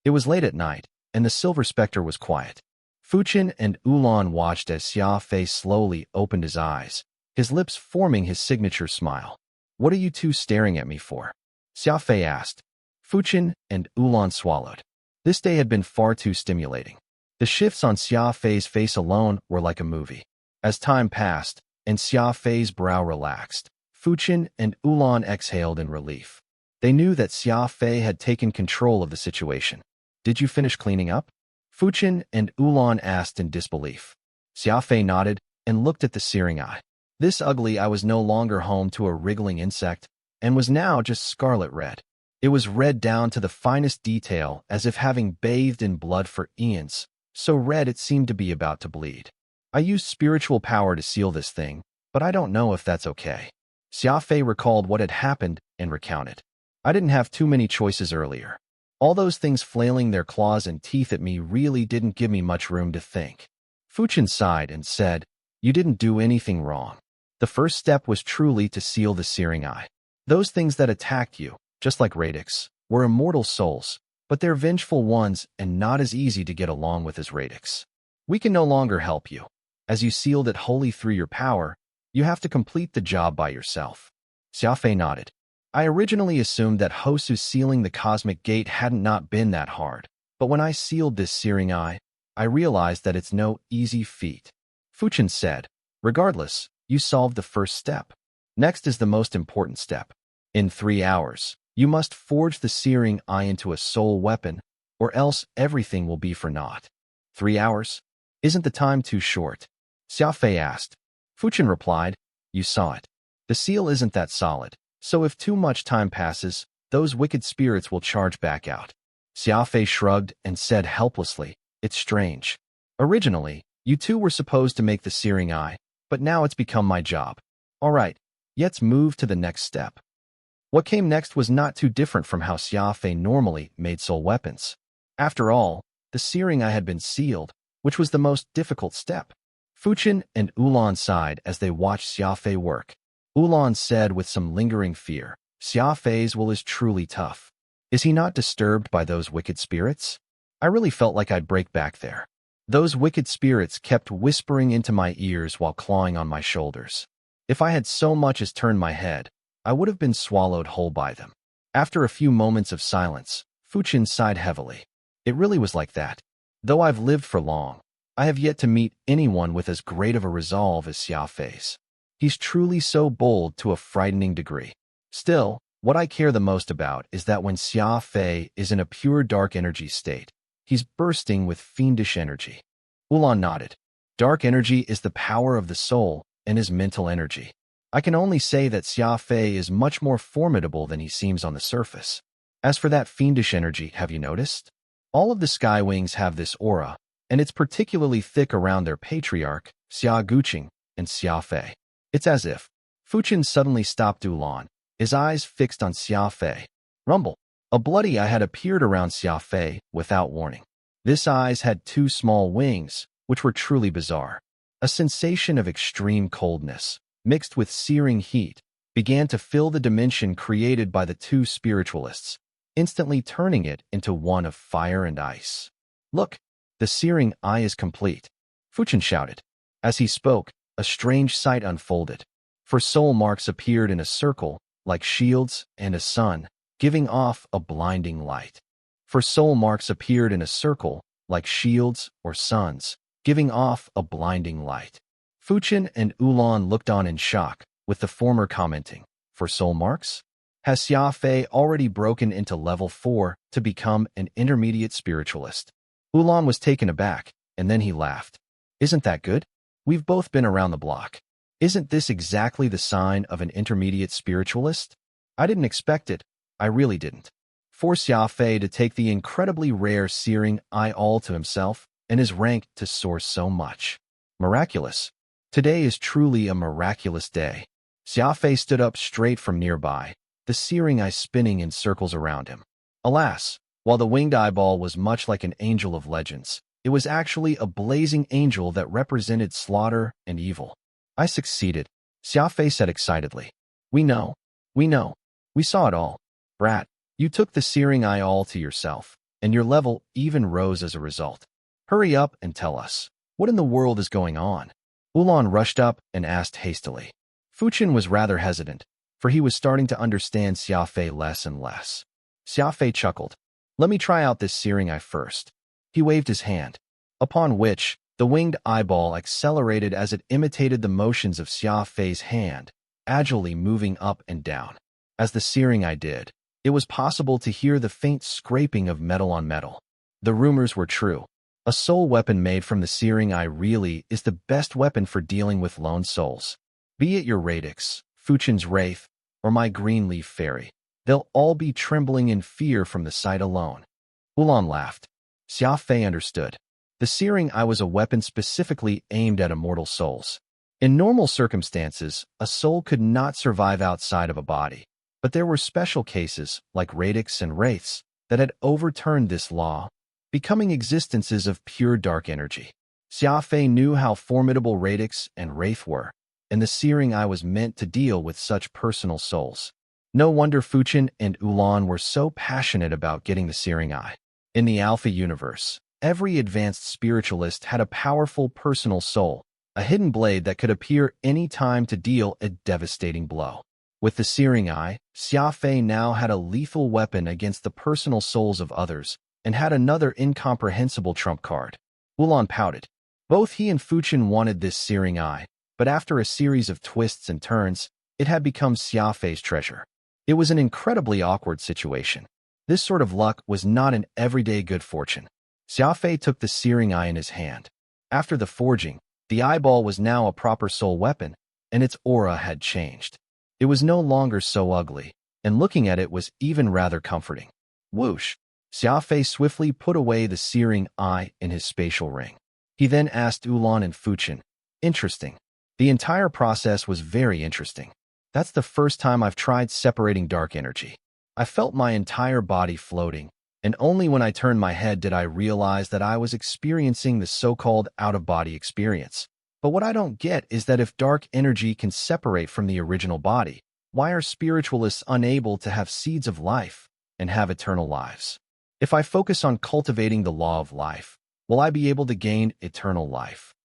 It was late at night, and the Silver Spectre was quiet. Fuchen and Ulan watched as Xia Fei slowly opened his eyes, his lips forming his signature smile. "What are you two staring at me for?" Xia Fei asked. Fuchen and Ulan swallowed. This day had been far too stimulating. The shifts on Xia Fei's face alone were like a movie. As time passed, and Xia Fei's brow relaxed, Fuchen and Ulan exhaled in relief. They knew that Xia Fei had taken control of the situation. "Did you finish cleaning up?" Fuchen and Ulan asked in disbelief. Xia Fei nodded and looked at the searing eye. This ugly eye was no longer home to a wriggling insect, and was now just scarlet red. It was red down to the finest detail, as if having bathed in blood for eons, so red it seemed to be about to bleed. "I used spiritual power to seal this thing, but I don't know if that's okay." Xia Fei recalled what had happened and recounted. "I didn't have too many choices earlier. All those things flailing their claws and teeth at me really didn't give me much room to think." Fuchen sighed and said, "You didn't do anything wrong. The first step was truly to seal the searing eye. Those things that attacked you, just like Radix, were immortal souls, but they're vengeful ones and not as easy to get along with as Radix. We can no longer help you. As you sealed it wholly through your power, you have to complete the job by yourself." Xia Fei nodded. "I originally assumed that Hosu sealing the cosmic gate hadn't not been that hard, but when I sealed this searing eye, I realized that it's no easy feat." Fuchen said, "Regardless, you solved the first step. Next is the most important step. In 3 hours, you must forge the searing eye into a soul weapon, or else everything will be for naught." 3 hours? Isn't the time too short? Xia Fei asked. Fuchen replied, you saw it. The seal isn't that solid, so if too much time passes, those wicked spirits will charge back out. Xia Fei shrugged and said helplessly, it's strange. Originally, you two were supposed to make the searing eye, but now it's become my job. All right, let's move to the next step. What came next was not too different from how Xia Fei normally made soul weapons. After all, the searing eye had been sealed, which was the most difficult step. Fuchen and Ulan sighed as they watched Xia Fei work. Ulan said with some lingering fear, Xia Fei's will is truly tough. Is he not disturbed by those wicked spirits? I really felt like I'd break back there. Those wicked spirits kept whispering into my ears while clawing on my shoulders. If I had so much as turned my head, I would have been swallowed whole by them. After a few moments of silence, Fuchen sighed heavily. It really was like that. Though I've lived for long, I have yet to meet anyone with as great of a resolve as Xia Fei's. He's truly so bold to a frightening degree. Still, what I care the most about is that when Xia Fei is in a pure dark energy state, he's bursting with fiendish energy. Ulan nodded. Dark energy is the power of the soul and is mental energy. I can only say that Xia Fei is much more formidable than he seems on the surface. As for that fiendish energy, have you noticed? All of the Sky Wings have this aura, and it's particularly thick around their patriarch, Xia Guqing, and Xia Fei. It's as if Fuchen suddenly stopped Ulan, his eyes fixed on Xia Fei. Rumble. A bloody eye had appeared around Xia Fei without warning. This eyes had two small wings, which were truly bizarre. A sensation of extreme coldness, mixed with searing heat, began to fill the dimension created by the two spiritualists, instantly turning it into one of fire and ice. Look, the searing eye is complete, Fuchen shouted. As he spoke, a strange sight unfolded. For soul marks appeared in a circle, like shields and a sun, giving off a blinding light. For soul marks appeared in a circle, like shields or suns, giving off a blinding light. Fuchen and Ulan looked on in shock, with the former commenting, for soul marks? Has Xia Fei already broken into level 4 to become an intermediate spiritualist? Ulan was taken aback, and then he laughed. Isn't that good? We've both been around the block. Isn't this exactly the sign of an intermediate spiritualist? I didn't expect it. I really didn't. For Xia Fei to take the incredibly rare searing eye all to himself, and his rank to soar so much. Miraculous. Today is truly a miraculous day. Xia Fei stood up straight from nearby, the searing eye spinning in circles around him. Alas, while the winged eyeball was much like an angel of legends, it was actually a blazing angel that represented slaughter and evil. I succeeded, Xia Fei said excitedly. We know. We saw it all. Brat, you took the searing eye all to yourself, and your level even rose as a result. Hurry up and tell us, what in the world is going on? Ulan rushed up and asked hastily. Fuchen was rather hesitant, for he was starting to understand Xia Fei less and less. Xia Fei chuckled. Let me try out this searing eye first. He waved his hand, upon which the winged eyeball accelerated as it imitated the motions of Xia Fei's hand, agilely moving up and down. As the searing eye did, it was possible to hear the faint scraping of metal on metal. The rumors were true. A soul weapon made from the searing eye really is the best weapon for dealing with lone souls. Be it your Radix, Fuchen's Wraith, or my Green Leaf Fairy, they'll all be trembling in fear from the sight alone. Ulan laughed. Xia Fei understood. The searing eye was a weapon specifically aimed at immortal souls. In normal circumstances, a soul could not survive outside of a body, but there were special cases, like Radix and Wraiths, that had overturned this law, becoming existences of pure dark energy. Xia Fei knew how formidable Radix and Wraith were, and the searing eye was meant to deal with such personal souls. No wonder Fuchen and Ulan were so passionate about getting the searing eye. In the Alpha universe, every advanced spiritualist had a powerful personal soul, a hidden blade that could appear any time to deal a devastating blow. With the searing eye, Xia Fei now had a lethal weapon against the personal souls of others, and had another incomprehensible trump card. Ulan pouted. Both he and Fuchen wanted this searing eye, but after a series of twists and turns, it had become Xia Fei's treasure. It was an incredibly awkward situation. This sort of luck was not an everyday good fortune. Xia Fei took the searing eye in his hand. After the forging, The eyeball was now a proper soul weapon, and its aura had changed. It was no longer so ugly, and looking at it was even rather comforting. Whoosh! Xia Fei swiftly put away the searing eye in his spatial ring. He then asked Ulan and Fuchin, "Interesting." The entire process was very interesting. That's the first time I've tried separating dark energy. I felt my entire body floating, and only when I turned my head did I realize that I was experiencing the so-called out-of-body experience. But what I don't get is that if dark energy can separate from the original body, why are spiritualists unable to have seeds of life and have eternal lives? If I focus on cultivating the law of life, will I be able to gain eternal life?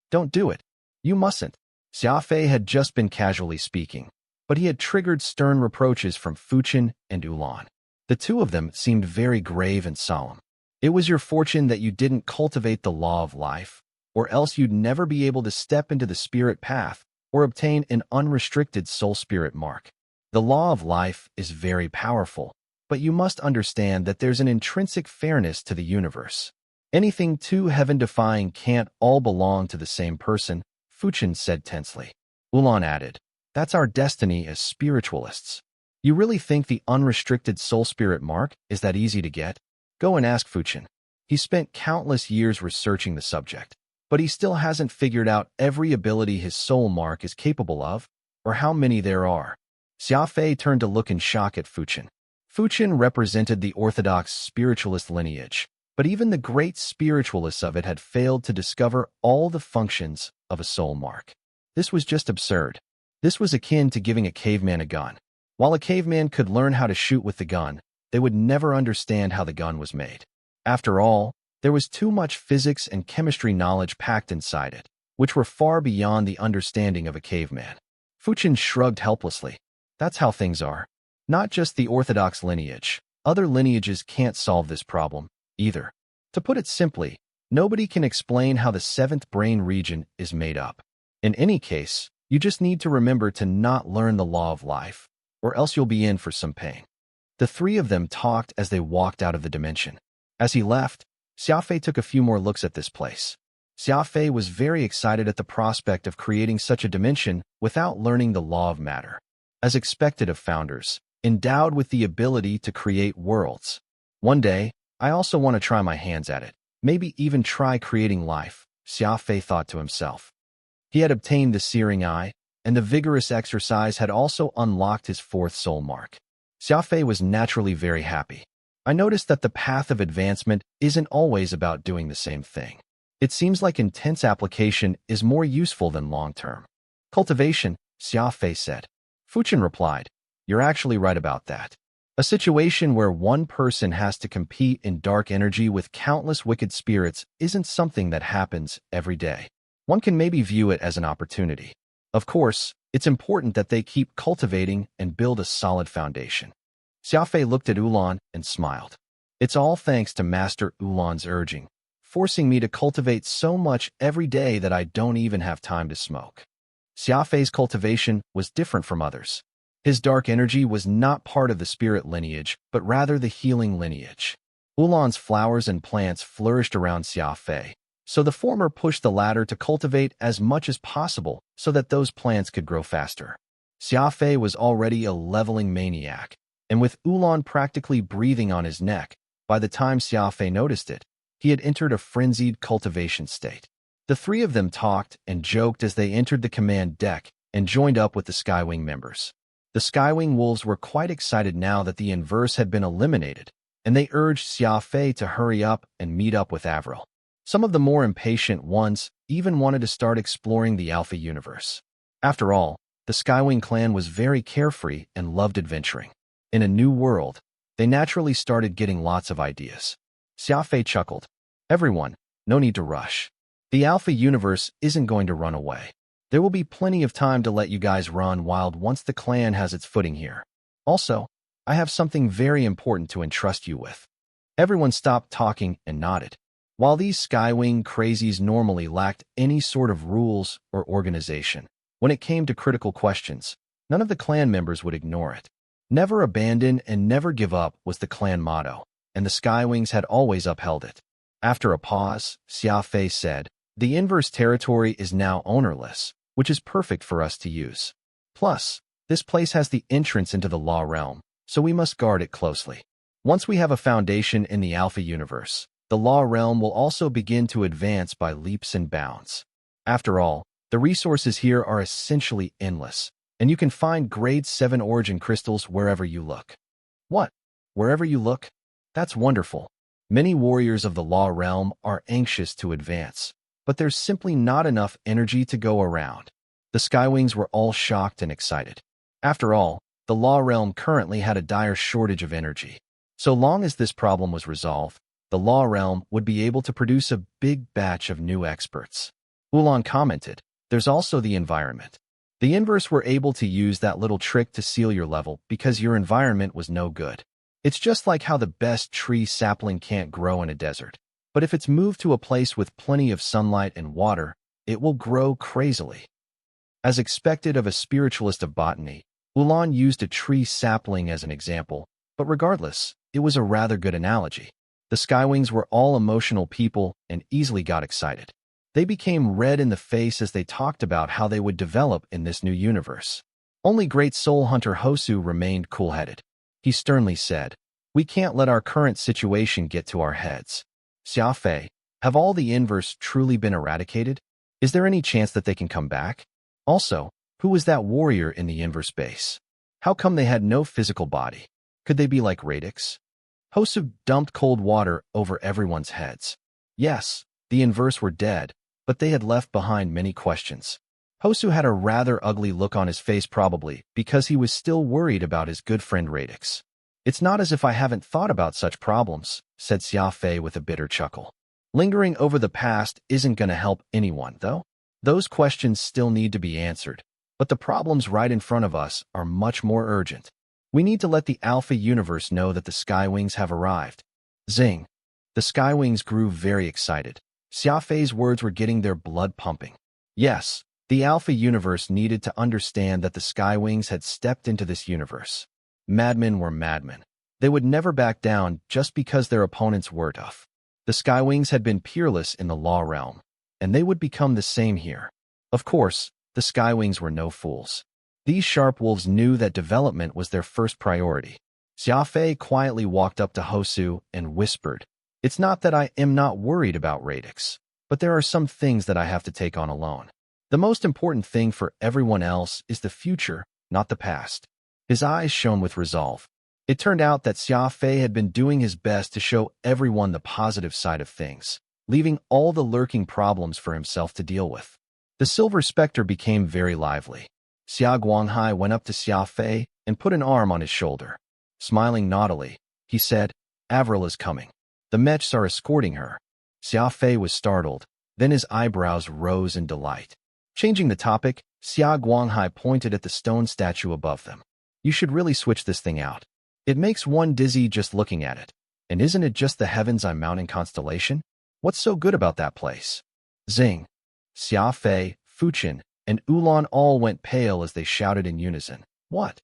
Don't do it. You mustn't. Xia Fei had just been casually speaking, but he had triggered stern reproaches from Fuchin and Ulan. The two of them seemed very grave and solemn. It was your fortune that you didn't cultivate the law of life, or else you'd never be able to step into the spirit path or obtain an unrestricted soul spirit mark. The law of life is very powerful, but you must understand that there's an intrinsic fairness to the universe. Anything too heaven-defying can't all belong to the same person, Fuchin said tensely. Ulan added, "That's our destiny as spiritualists." You really think the unrestricted soul spirit mark is that easy to get? Go and ask Fuchin. He spent countless years researching the subject, but he still hasn't figured out every ability his soul mark is capable of, or how many there are. Xia Fei turned to look in shock at Fuchin. Fuchin represented the orthodox spiritualist lineage, but even the great spiritualists of it had failed to discover all the functions of a soul mark. This was just absurd. This was akin to giving a caveman a gun. While a caveman could learn how to shoot with the gun, they would never understand how the gun was made. After all, there was too much physics and chemistry knowledge packed inside it, which were far beyond the understanding of a caveman. Fuchin shrugged helplessly. That's how things are. Not just the orthodox lineage. Other lineages can't solve this problem, either. To put it simply, nobody can explain how the seventh brain region is made up. In any case, you just need to remember to not learn the law of life, or else you'll be in for some pain. The three of them talked as they walked out of the dimension. As he left, Xia Fei took a few more looks at this place. Xia Fei was very excited at the prospect of creating such a dimension without learning the law of matter. As expected of founders, endowed with the ability to create worlds. One day, I also want to try my hands at it. Maybe even try creating life, Xia Fei thought to himself. He had obtained the searing eye, and the vigorous exercise had also unlocked his fourth soul mark. Xia Fei was naturally very happy. I noticed that the path of advancement isn't always about doing the same thing. It seems like intense application is more useful than long-term cultivation, Xia Fei said. Fuchin replied, "You're actually right about that. A situation where one person has to compete in dark energy with countless wicked spirits isn't something that happens every day. One can maybe view it as an opportunity. Of course, it's important that they keep cultivating and build a solid foundation." Xia Fei looked at Ulan and smiled. "It's all thanks to Master Ulan's urging, forcing me to cultivate so much every day that I don't even have time to smoke." Xia Fei's cultivation was different from others. His dark energy was not part of the spirit lineage, but rather the healing lineage. Ulan's flowers and plants flourished around Xia Fei, so the former pushed the latter to cultivate as much as possible so that those plants could grow faster. Xia Fei was already a leveling maniac, and with Ulan practically breathing on his neck, by the time Xia Fei noticed it, he had entered a frenzied cultivation state. The three of them talked and joked as they entered the command deck and joined up with the Skywing members. The Skywing wolves were quite excited now that the inverse had been eliminated, and they urged Xia Fei to hurry up and meet up with Avril. Some of the more impatient ones even wanted to start exploring the Alpha universe. After all, the Skywing clan was very carefree and loved adventuring. In a new world, they naturally started getting lots of ideas. Xia Fei chuckled. "Everyone, no need to rush. The Alpha universe isn't going to run away. There will be plenty of time to let you guys run wild once the clan has its footing here. Also, I have something very important to entrust you with." Everyone stopped talking and nodded. While these Skywing crazies normally lacked any sort of rules or organization, when it came to critical questions, none of the clan members would ignore it. Never abandon and never give up was the clan motto, and the Skywings had always upheld it. After a pause, Xia Fei said, The inverse territory is now ownerless, which is perfect for us to use. Plus, this place has the entrance into the law realm, so we must guard it closely. Once we have a foundation in the Alpha universe, the law realm will also begin to advance by leaps and bounds. After all, the resources here are essentially endless, and you can find grade 7 origin crystals wherever you look. What? Wherever you look? That's wonderful. Many warriors of the law realm are anxious to advance, but there's simply not enough energy to go around. The Skywings were all shocked and excited. After all, the law realm currently had a dire shortage of energy. So long as this problem was resolved, the law realm would be able to produce a big batch of new experts. Ulan commented, "There's also the environment. The inverse were able to use that little trick to seal your level because your environment was no good. It's just like how the best tree sapling can't grow in a desert. But if it's moved to a place with plenty of sunlight and water, it will grow crazily." As expected of a spiritualist of botany, Ulan used a tree sapling as an example, but regardless, it was a rather good analogy. The Skywings were all emotional people and easily got excited. They became red in the face as they talked about how they would develop in this new universe. Only Great Soul Hunter Hosu remained cool-headed. He sternly said, "We can't let our current situation get to our heads. Xia Fei, have all the inverse truly been eradicated? Is there any chance that they can come back? Also, who was that warrior in the inverse base? How come they had no physical body? Could they be like Radix?" Hosu dumped cold water over everyone's heads. Yes, the inverse were dead, but they had left behind many questions. Hosu had a rather ugly look on his face, probably because he was still worried about his good friend Radix. "It's not as if I haven't thought about such problems," said Xia Fei with a bitter chuckle. "Lingering over the past isn't going to help anyone, though. Those questions still need to be answered, but the problems right in front of us are much more urgent. We need to let the Alpha universe know that the Skywings have arrived." Zing! The Skywings grew very excited. Xia Fei's words were getting their blood pumping. Yes, the Alpha universe needed to understand that the Skywings had stepped into this universe. Madmen were madmen. They would never back down just because their opponents were tough. The Skywings had been peerless in the law realm, and they would become the same here. Of course, the Skywings were no fools. These sharp wolves knew that development was their first priority. Xia Fei quietly walked up to Hosu and whispered, "It's not that I am not worried about Radix, but there are some things that I have to take on alone. The most important thing for everyone else is the future, not the past." His eyes shone with resolve. It turned out that Xia Fei had been doing his best to show everyone the positive side of things, leaving all the lurking problems for himself to deal with. The Silver Spectre became very lively. Xia Guanghai went up to Xia Fei and put an arm on his shoulder. Smiling naughtily, he said, "Avril is coming. The mechs are escorting her." Xia Fei was startled, then his eyebrows rose in delight. Changing the topic, Xia Guanghai pointed at the stone statue above them. "You should really switch this thing out. It makes one dizzy just looking at it. And isn't it just the Heavens I'm Mountain constellation? What's so good about that place?" Zing! Xia Fei, Fuqin, and Ulan all went pale as they shouted in unison, "What?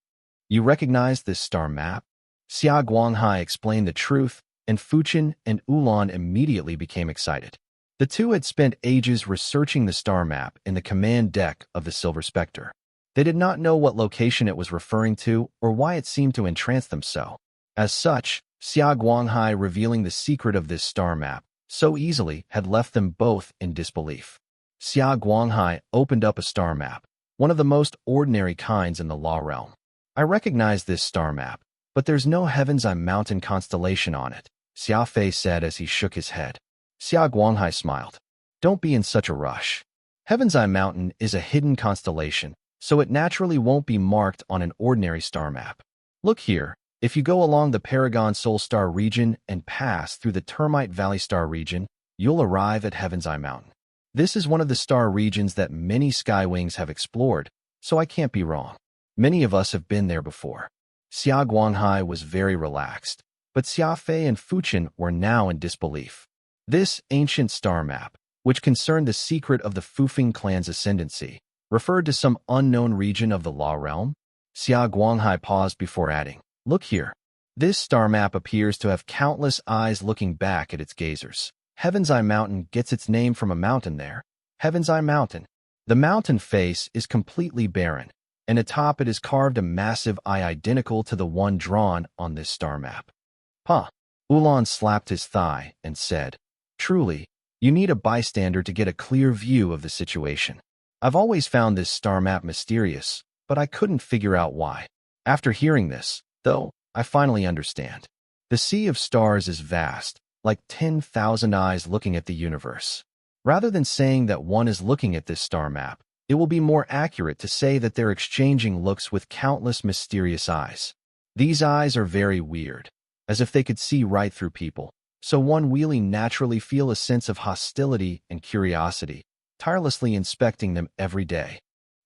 You recognize this star map?" Xia Guanghai explained the truth, and Fuqin and Ulan immediately became excited. The two had spent ages researching the star map in the command deck of the Silver Spectre. They did not know what location it was referring to or why it seemed to entrance them so. As such, Xia Guanghai revealing the secret of this star map so easily had left them both in disbelief. Xia Guanghai opened up a star map, one of the most ordinary kinds in the law realm. "I recognize this star map, but there's no Heavens I'm Mountain constellation on it," Xia Fei said as he shook his head. Xia Guanghai smiled. "Don't be in such a rush. Heavens I'm Mountain is a hidden constellation, so it naturally won't be marked on an ordinary star map. Look here, if you go along the Paragon Soul Star region and pass through the Termite Valley Star region, you'll arrive at Heavens Eye Mountain. This is one of the star regions that many Skywings have explored, so I can't be wrong. Many of us have been there before." Xia Guanghai was very relaxed, but Xia Fei and Fuqin were now in disbelief. This ancient star map, which concerned the secret of the Fufeng clan's ascendancy, referred to some unknown region of the law realm. Xia Guanghai paused before adding, "Look here. This star map appears to have countless eyes looking back at its gazers. Heaven's Eye Mountain gets its name from a mountain there. Heaven's Eye Mountain. The mountain face is completely barren, and atop it is carved a massive eye identical to the one drawn on this star map. Huh. Ulan slapped his thigh and said, "Truly, you need a bystander to get a clear view of the situation. I've always found this star map mysterious, but I couldn't figure out why. After hearing this, though, I finally understand. The sea of stars is vast, like 10,000 eyes looking at the universe. Rather than saying that one is looking at this star map, it will be more accurate to say that they're exchanging looks with countless mysterious eyes. These eyes are very weird, as if they could see right through people, so one will naturally feel a sense of hostility and curiosity, tirelessly inspecting them every day."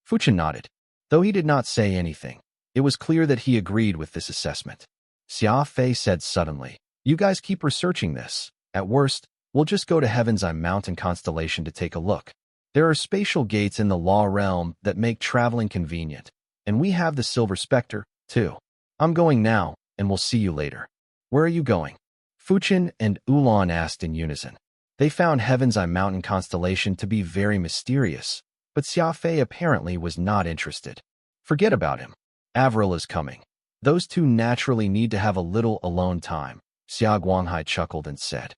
Fuchin nodded. Though he did not say anything, it was clear that he agreed with this assessment. Xia Fei said suddenly, "You guys keep researching this. At worst, we'll just go to Heaven's Eye Mountain constellation to take a look. There are spatial gates in the law realm that make traveling convenient, and we have the Silver Spectre, too. I'm going now, and we'll see you later." "Where are you going?" Fuchin and Ulan asked in unison. They found Heaven's Eye Mountain constellation to be very mysterious, but Xia Fei apparently was not interested. "Forget about him. Avril is coming. Those two naturally need to have a little alone time," Xia Guanghai chuckled and said.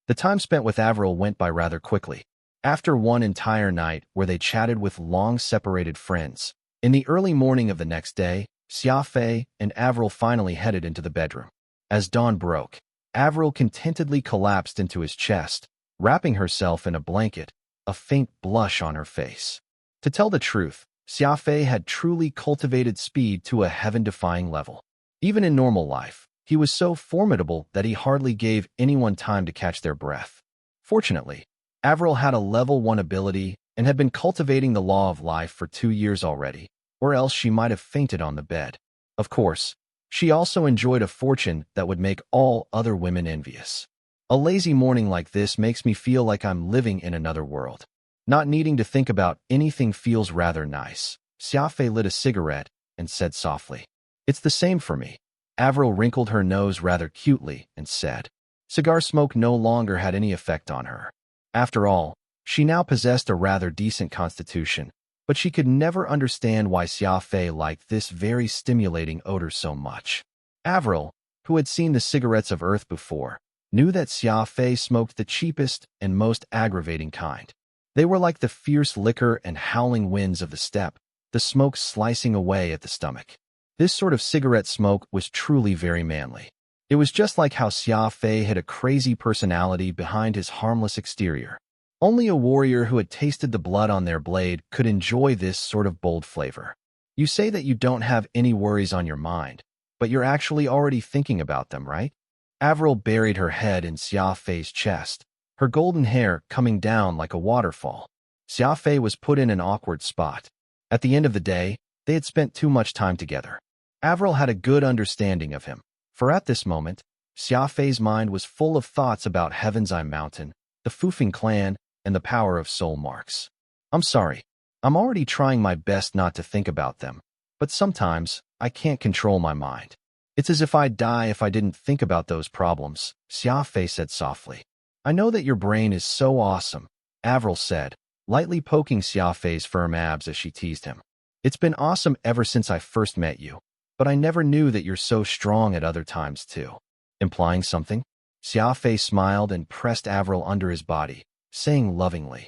The time spent with Avril went by rather quickly. After one entire night where they chatted with long-separated friends, in the early morning of the next day, Xia Fei and Avril finally headed into the bedroom. As dawn broke, Avril contentedly collapsed into his chest, wrapping herself in a blanket, a faint blush on her face. To tell the truth, Xia Fei had truly cultivated speed to a heaven-defying level. Even in normal life, he was so formidable that he hardly gave anyone time to catch their breath. Fortunately, Avril had a level 1 ability and had been cultivating the law of life for 2 years already, or else she might have fainted on the bed. Of course, she also enjoyed a fortune that would make all other women envious. "A lazy morning like this makes me feel like I'm living in another world. Not needing to think about anything feels rather nice." Xia Fei lit a cigarette and said softly, "It's the same for me." Avril wrinkled her nose rather cutely and said, cigar smoke no longer had any effect on her. After all, she now possessed a rather decent constitution, but she could never understand why Xia Fei liked this very stimulating odor so much. Avril, who had seen the cigarettes of Earth before, knew that Xia Fei smoked the cheapest and most aggravating kind. They were like the fierce liquor and howling winds of the steppe, the smoke slicing away at the stomach. This sort of cigarette smoke was truly very manly. It was just like how Xia Fei had a crazy personality behind his harmless exterior. Only a warrior who had tasted the blood on their blade could enjoy this sort of bold flavor. You say that you don't have any worries on your mind, but you're actually already thinking about them, right? Avril buried her head in Xia Fei's chest, her golden hair coming down like a waterfall. Xia Fei was put in an awkward spot. At the end of the day, they had spent too much time together. Avril had a good understanding of him, for at this moment, Xia Fei's mind was full of thoughts about Heaven's Eye Mountain, the Fufeng clan, and the power of soul marks. "I'm sorry. I'm already trying my best not to think about them, but sometimes I can't control my mind. It's as if I'd die if I didn't think about those problems," Xia Fei said softly. "I know that your brain is so awesome," Avril said, lightly poking Xia Fei's firm abs as she teased him. "It's been awesome ever since I first met you, but I never knew that you're so strong at other times too." Implying something, Xia Fei smiled and pressed Avril under his body, saying lovingly,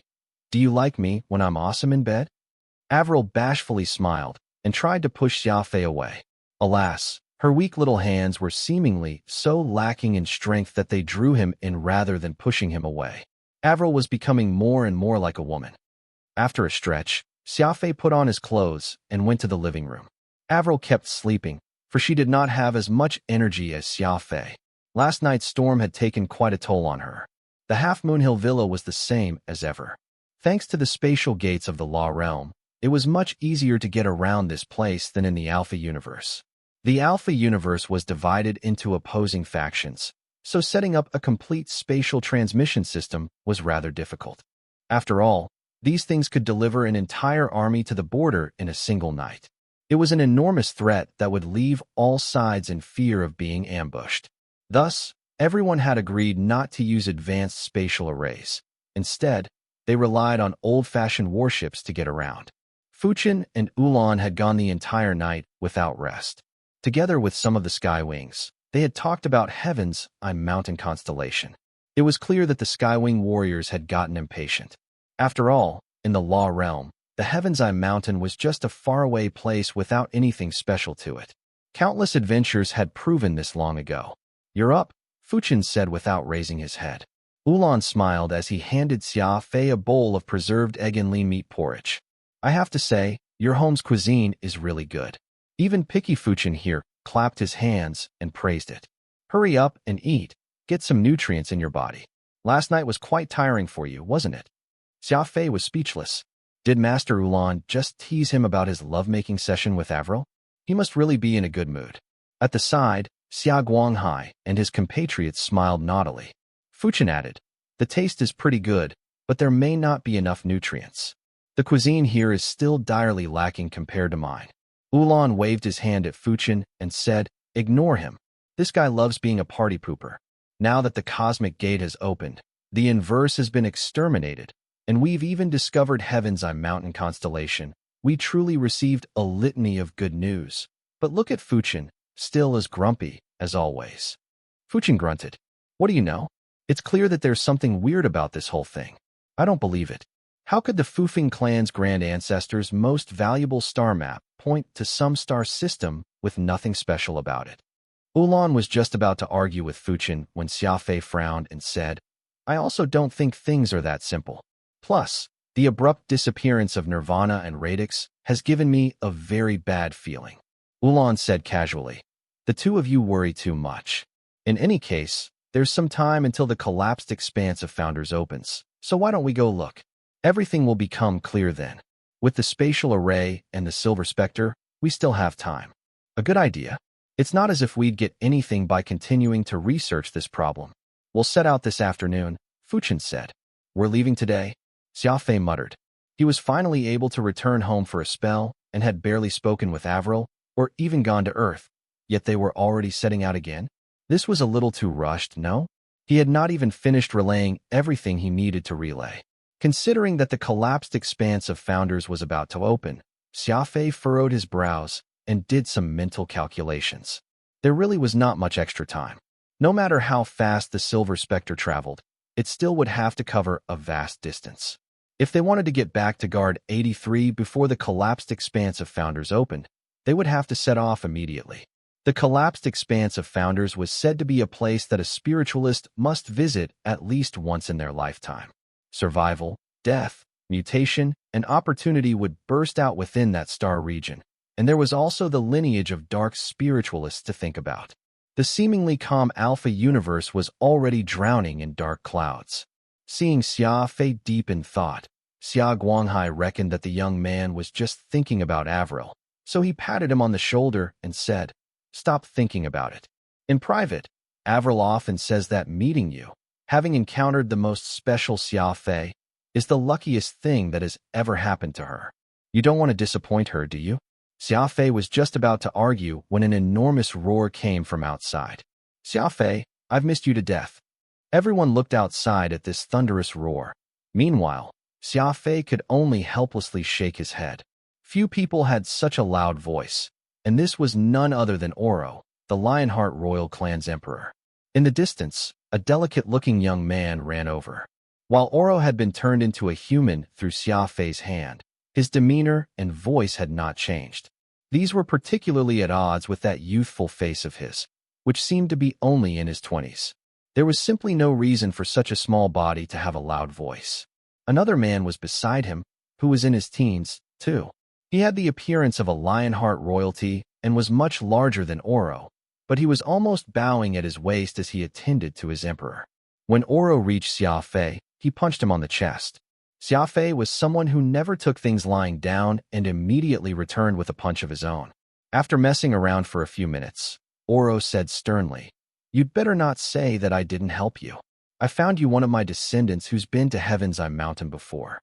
"Do you like me when I'm awesome in bed?" Avril bashfully smiled and tried to push Xia Fei away. Alas, her weak little hands were seemingly so lacking in strength that they drew him in rather than pushing him away. Avril was becoming more and more like a woman. After a stretch, Xia Fei put on his clothes and went to the living room. Avril kept sleeping, for she did not have as much energy as Xia Fei. Last night's storm had taken quite a toll on her. The Half Moon Hill Villa was the same as ever. Thanks to the spatial gates of the Law Realm, it was much easier to get around this place than in the Alpha Universe. The Alpha Universe was divided into opposing factions, so setting up a complete spatial transmission system was rather difficult. After all, these things could deliver an entire army to the border in a single night. It was an enormous threat that would leave all sides in fear of being ambushed. Thus, Everyone had agreed not to use advanced spatial arrays. Instead, they relied on old-fashioned warships to get around. Fuchin and Ulan had gone the entire night without rest. Together with some of the Sky Wings, they had talked about Heaven's mountain constellation. It was clear that the Skywing warriors had gotten impatient. After all, in the Law realm, the Heaven's Eye Mountain was just a faraway place without anything special to it. Countless adventures had proven this long ago. "You're up," Fuchin said without raising his head. Ulan smiled as he handed Xia Fei a bowl of preserved egg and lean meat porridge. "I have to say, your home's cuisine is really good." Even picky Fuchin here clapped his hands and praised it. "Hurry up and eat. Get some nutrients in your body. Last night was quite tiring for you, wasn't it?" Xia Fei was speechless. Did Master Ulan just tease him about his lovemaking session with Avril? He must really be in a good mood. At the side, Xia Guanghai and his compatriots smiled naughtily. Fuchin added, "The taste is pretty good, but there may not be enough nutrients. The cuisine here is still direly lacking compared to mine." Ulan waved his hand at Fuchin and said, "Ignore him. This guy loves being a party pooper. Now that the cosmic gate has opened, the inverse has been exterminated, and we've even discovered Heaven's Eye Mountain constellation. We truly received a litany of good news." But look at Fuchin, still as grumpy as always. Fuchin grunted. "What do you know? It's clear that there's something weird about this whole thing. I don't believe it. How could the Fufing clan's grand ancestors' most valuable star map point to some star system with nothing special about it?" Ulan was just about to argue with Fuchin when Xia Fei frowned and said, "I also don't think things are that simple. Plus, the abrupt disappearance of Nirvana and Radix has given me a very bad feeling." Ulan said casually, "The two of you worry too much. In any case, there's some time until the collapsed expanse of Founders opens, so why don't we go look? Everything will become clear then. With the spatial array and the Silver Spectre, we still have time." "A good idea. It's not as if we'd get anything by continuing to research this problem. We'll set out this afternoon," Fuchin said. "We're leaving today?" Xia Fei muttered. He was finally able to return home for a spell and had barely spoken with Avril or even gone to Earth, yet they were already setting out again. This was a little too rushed, no? He had not even finished relaying everything he needed to relay. Considering that the collapsed expanse of Founders was about to open, Xia Fei furrowed his brows and did some mental calculations. There really was not much extra time. No matter how fast the Silver Spectre traveled, it still would have to cover a vast distance. If they wanted to get back to Guard 83 before the collapsed expanse of Founders opened, they would have to set off immediately. The collapsed expanse of Founders was said to be a place that a spiritualist must visit at least once in their lifetime. Survival, death, mutation, and opportunity would burst out within that star region, and there was also the lineage of dark spiritualists to think about. The seemingly calm Alpha universe was already drowning in dark clouds. Seeing Xia Fei deep in thought, Xia Guanghai reckoned that the young man was just thinking about Avril, so he patted him on the shoulder and said, "Stop thinking about it. In private, Avril often says that meeting you, having encountered the most special Xia Fei, is the luckiest thing that has ever happened to her. You don't want to disappoint her, do you?" Xia Fei was just about to argue when an enormous roar came from outside. "Xia Fei, I've missed you to death." Everyone looked outside at this thunderous roar. Meanwhile, Xia Fei could only helplessly shake his head. Few people had such a loud voice, and this was none other than Oro, the Lionheart royal clan's emperor. In the distance, a delicate-looking young man ran over. While Oro had been turned into a human through Xia Fei's hand, his demeanor and voice had not changed. These were particularly at odds with that youthful face of his, which seemed to be only in his 20s. There was simply no reason for such a small body to have a loud voice. Another man was beside him, who was in his teens, too. He had the appearance of a Lionheart royalty and was much larger than Oro, but he was almost bowing at his waist as he attended to his emperor. When Oro reached Xia Fei, he punched him on the chest. Xia Fei was someone who never took things lying down and immediately returned with a punch of his own. After messing around for a few minutes, Oro said sternly, "You'd better not say that I didn't help you. I found you one of my descendants who's been to Heaven's Eye Mountain before."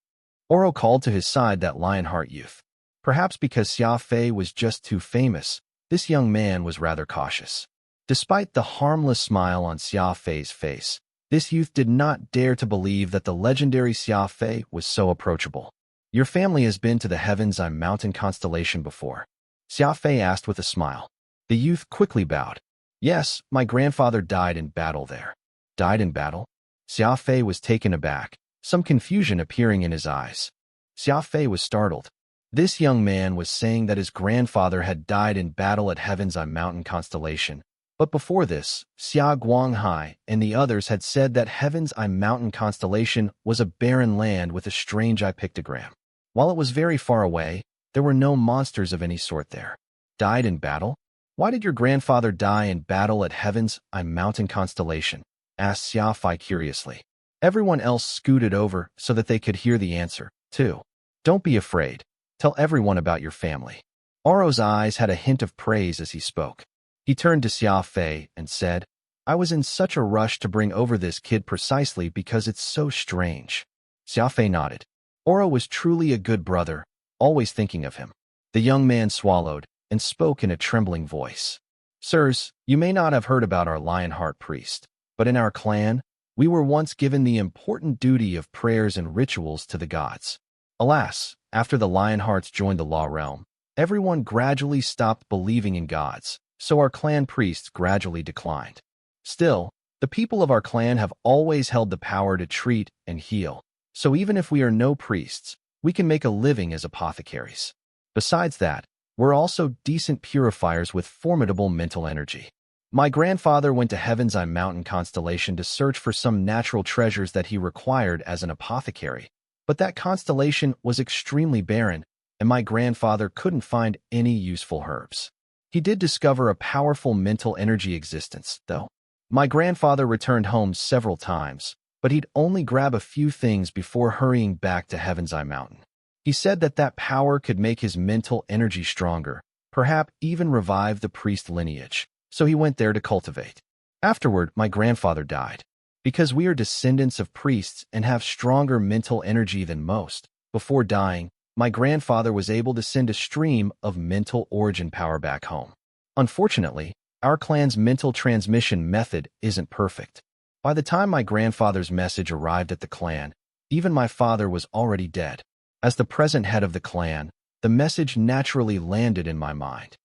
Oro called to his side that Lionheart youth. Perhaps because Xia Fei was just too famous, this young man was rather cautious. Despite the harmless smile on Xia Fei's face, this youth did not dare to believe that the legendary Xia Fei was so approachable. Your family has been to the Heavens Eye mountain constellation before? Xia Fei asked with a smile. The youth quickly bowed. Yes, my grandfather died in battle there. Died in battle? Xia Fei was taken aback, some confusion appearing in his eyes. Xia Fei was startled. This young man was saying that his grandfather had died in battle at Heaven's Eye mountain constellation. But before this, Xia Guanghai and the others had said that Heaven's Eye mountain constellation was a barren land with a strange eye pictogram. While it was very far away, there were no monsters of any sort there. Died in battle? Why did your grandfather die in battle at Heaven's Eye mountain constellation? Asked Xia Fei curiously. Everyone else scooted over so that they could hear the answer, too. Don't be afraid. Tell everyone about your family. Oro's eyes had a hint of praise as he spoke. He turned to Xia Fei and said, I was in such a rush to bring over this kid precisely because it's so strange. Xia Fei nodded. Oro was truly a good brother, always thinking of him. The young man swallowed and spoke in a trembling voice. Sirs, you may not have heard about our Lionheart priest, but in our clan, we were once given the important duty of prayers and rituals to the gods. Alas, after the Lionhearts joined the Law Realm, everyone gradually stopped believing in gods, so our clan priests gradually declined. Still, the people of our clan have always held the power to treat and heal, so even if we are no priests, we can make a living as apothecaries. Besides that, we're also decent purifiers with formidable mental energy. My grandfather went to Heaven's Eye mountain constellation to search for some natural treasures that he required as an apothecary, but that constellation was extremely barren, and my grandfather couldn't find any useful herbs. He did discover a powerful mental energy existence, though. My grandfather returned home several times, but he'd only grab a few things before hurrying back to Heaven's Eye mountain. He said that power could make his mental energy stronger, perhaps even revive the priest lineage, so he went there to cultivate. Afterward, my grandfather died. Because we are descendants of priests and have stronger mental energy than most, before dying, my grandfather was able to send a stream of mental origin power back home. Unfortunately, our clan's mental transmission method isn't perfect. By the time my grandfather's message arrived at the clan, even my father was already dead. As the present head of the clan, the message naturally landed in my mind.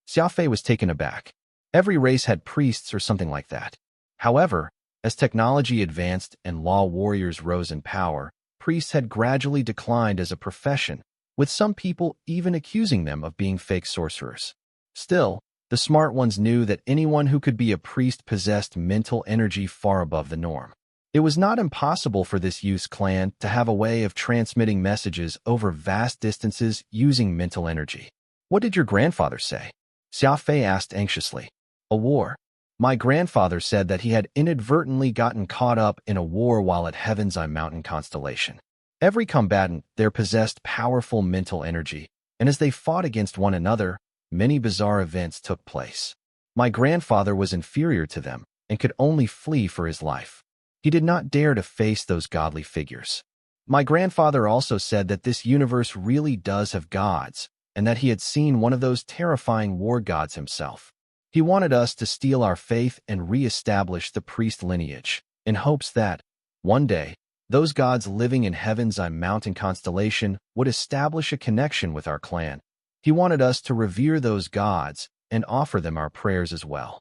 Xia Fei was taken aback. Every race had priests or something like that. However, as technology advanced and law warriors rose in power, priests had gradually declined as a profession, with some people even accusing them of being fake sorcerers. Still, the smart ones knew that anyone who could be a priest possessed mental energy far above the norm. It was not impossible for this youth's clan to have a way of transmitting messages over vast distances using mental energy. What did your grandfather say? Xia Fei asked anxiously. A war. My grandfather said that he had inadvertently gotten caught up in a war while at Heaven's Eye mountain constellation. Every combatant there possessed powerful mental energy, and as they fought against one another, many bizarre events took place. My grandfather was inferior to them and could only flee for his life. He did not dare to face those godly figures. My grandfather also said that this universe really does have gods, and that he had seen one of those terrifying war gods himself. He wanted us to steal our faith and re-establish the priest lineage, in hopes that, one day, those gods living in Heaven's Eye mountain constellation would establish a connection with our clan. He wanted us to revere those gods and offer them our prayers as well.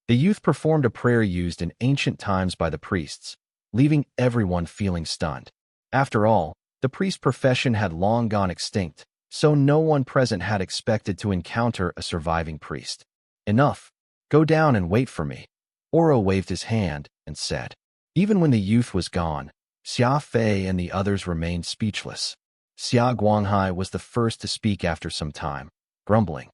The youth performed a prayer used in ancient times by the priests, leaving everyone feeling stunned. After all, the priest profession had long gone extinct, so no one present had expected to encounter a surviving priest. Enough. Go down and wait for me. Oro waved his hand and said. Even when the youth was gone, Xia Fei and the others remained speechless. Xia Guanghai was the first to speak after some time, grumbling.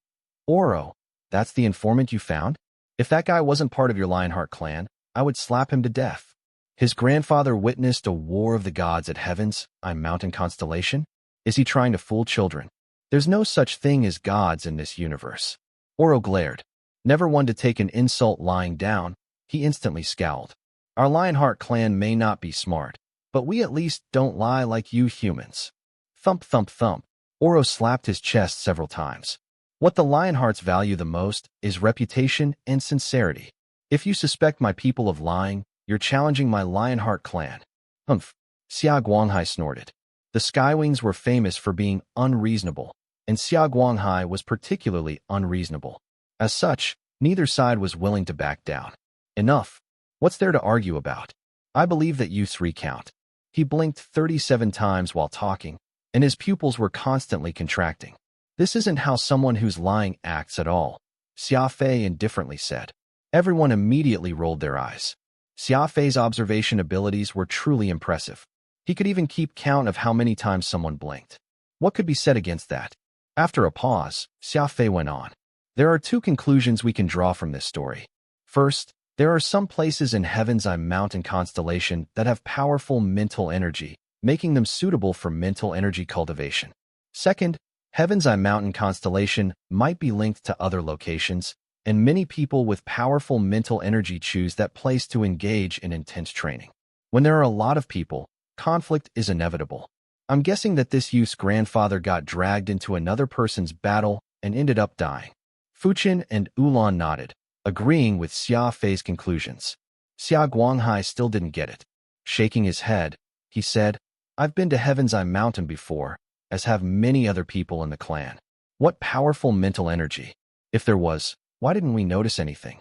Oro, that's the informant you found? If that guy wasn't part of your Lionheart clan, I would slap him to death. His grandfather witnessed a war of the gods at Heaven's Eye mountain constellation? Is he trying to fool children? There's no such thing as gods in this universe. Oro glared. Never one to take an insult lying down, he instantly scowled. Our Lionheart clan may not be smart, but we at least don't lie like you humans. Thump, thump, thump. Oro slapped his chest several times. What the Lionhearts value the most is reputation and sincerity. If you suspect my people of lying, you're challenging my Lionheart clan. Humph. Xia Guanghai snorted. The Skywings were famous for being unreasonable, and Xia Guanghai was particularly unreasonable. As such, neither side was willing to back down. Enough. What's there to argue about? I believe that youths recount. He blinked 37 times while talking, and his pupils were constantly contracting. This isn't how someone who's lying acts at all, Xia Fei indifferently said. Everyone immediately rolled their eyes. Xia Fei's observation abilities were truly impressive. He could even keep count of how many times someone blinked. What could be said against that? After a pause, Xia Fei went on. There are two conclusions we can draw from this story. First, there are some places in Heaven's Eye Mountain constellation that have powerful mental energy, making them suitable for mental energy cultivation. Second, Heaven's Eye Mountain constellation might be linked to other locations, and many people with powerful mental energy choose that place to engage in intense training. When there are a lot of people, conflict is inevitable. I'm guessing that this youth's grandfather got dragged into another person's battle and ended up dying. Fuqin and Ulan nodded, agreeing with Xia Fei's conclusions. Xia Guanghai still didn't get it. Shaking his head, he said, I've been to Heaven's Eye Mountain before, as have many other people in the clan. What powerful mental energy. If there was, why didn't we notice anything?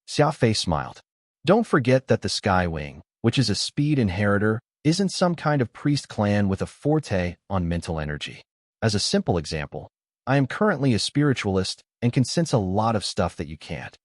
Xia Fei smiled. Don't forget that the Skywing, which is a speed inheritor, isn't some kind of priest clan with a forte on mental energy. As a simple example, I am currently a spiritualist and can sense a lot of stuff that you can't.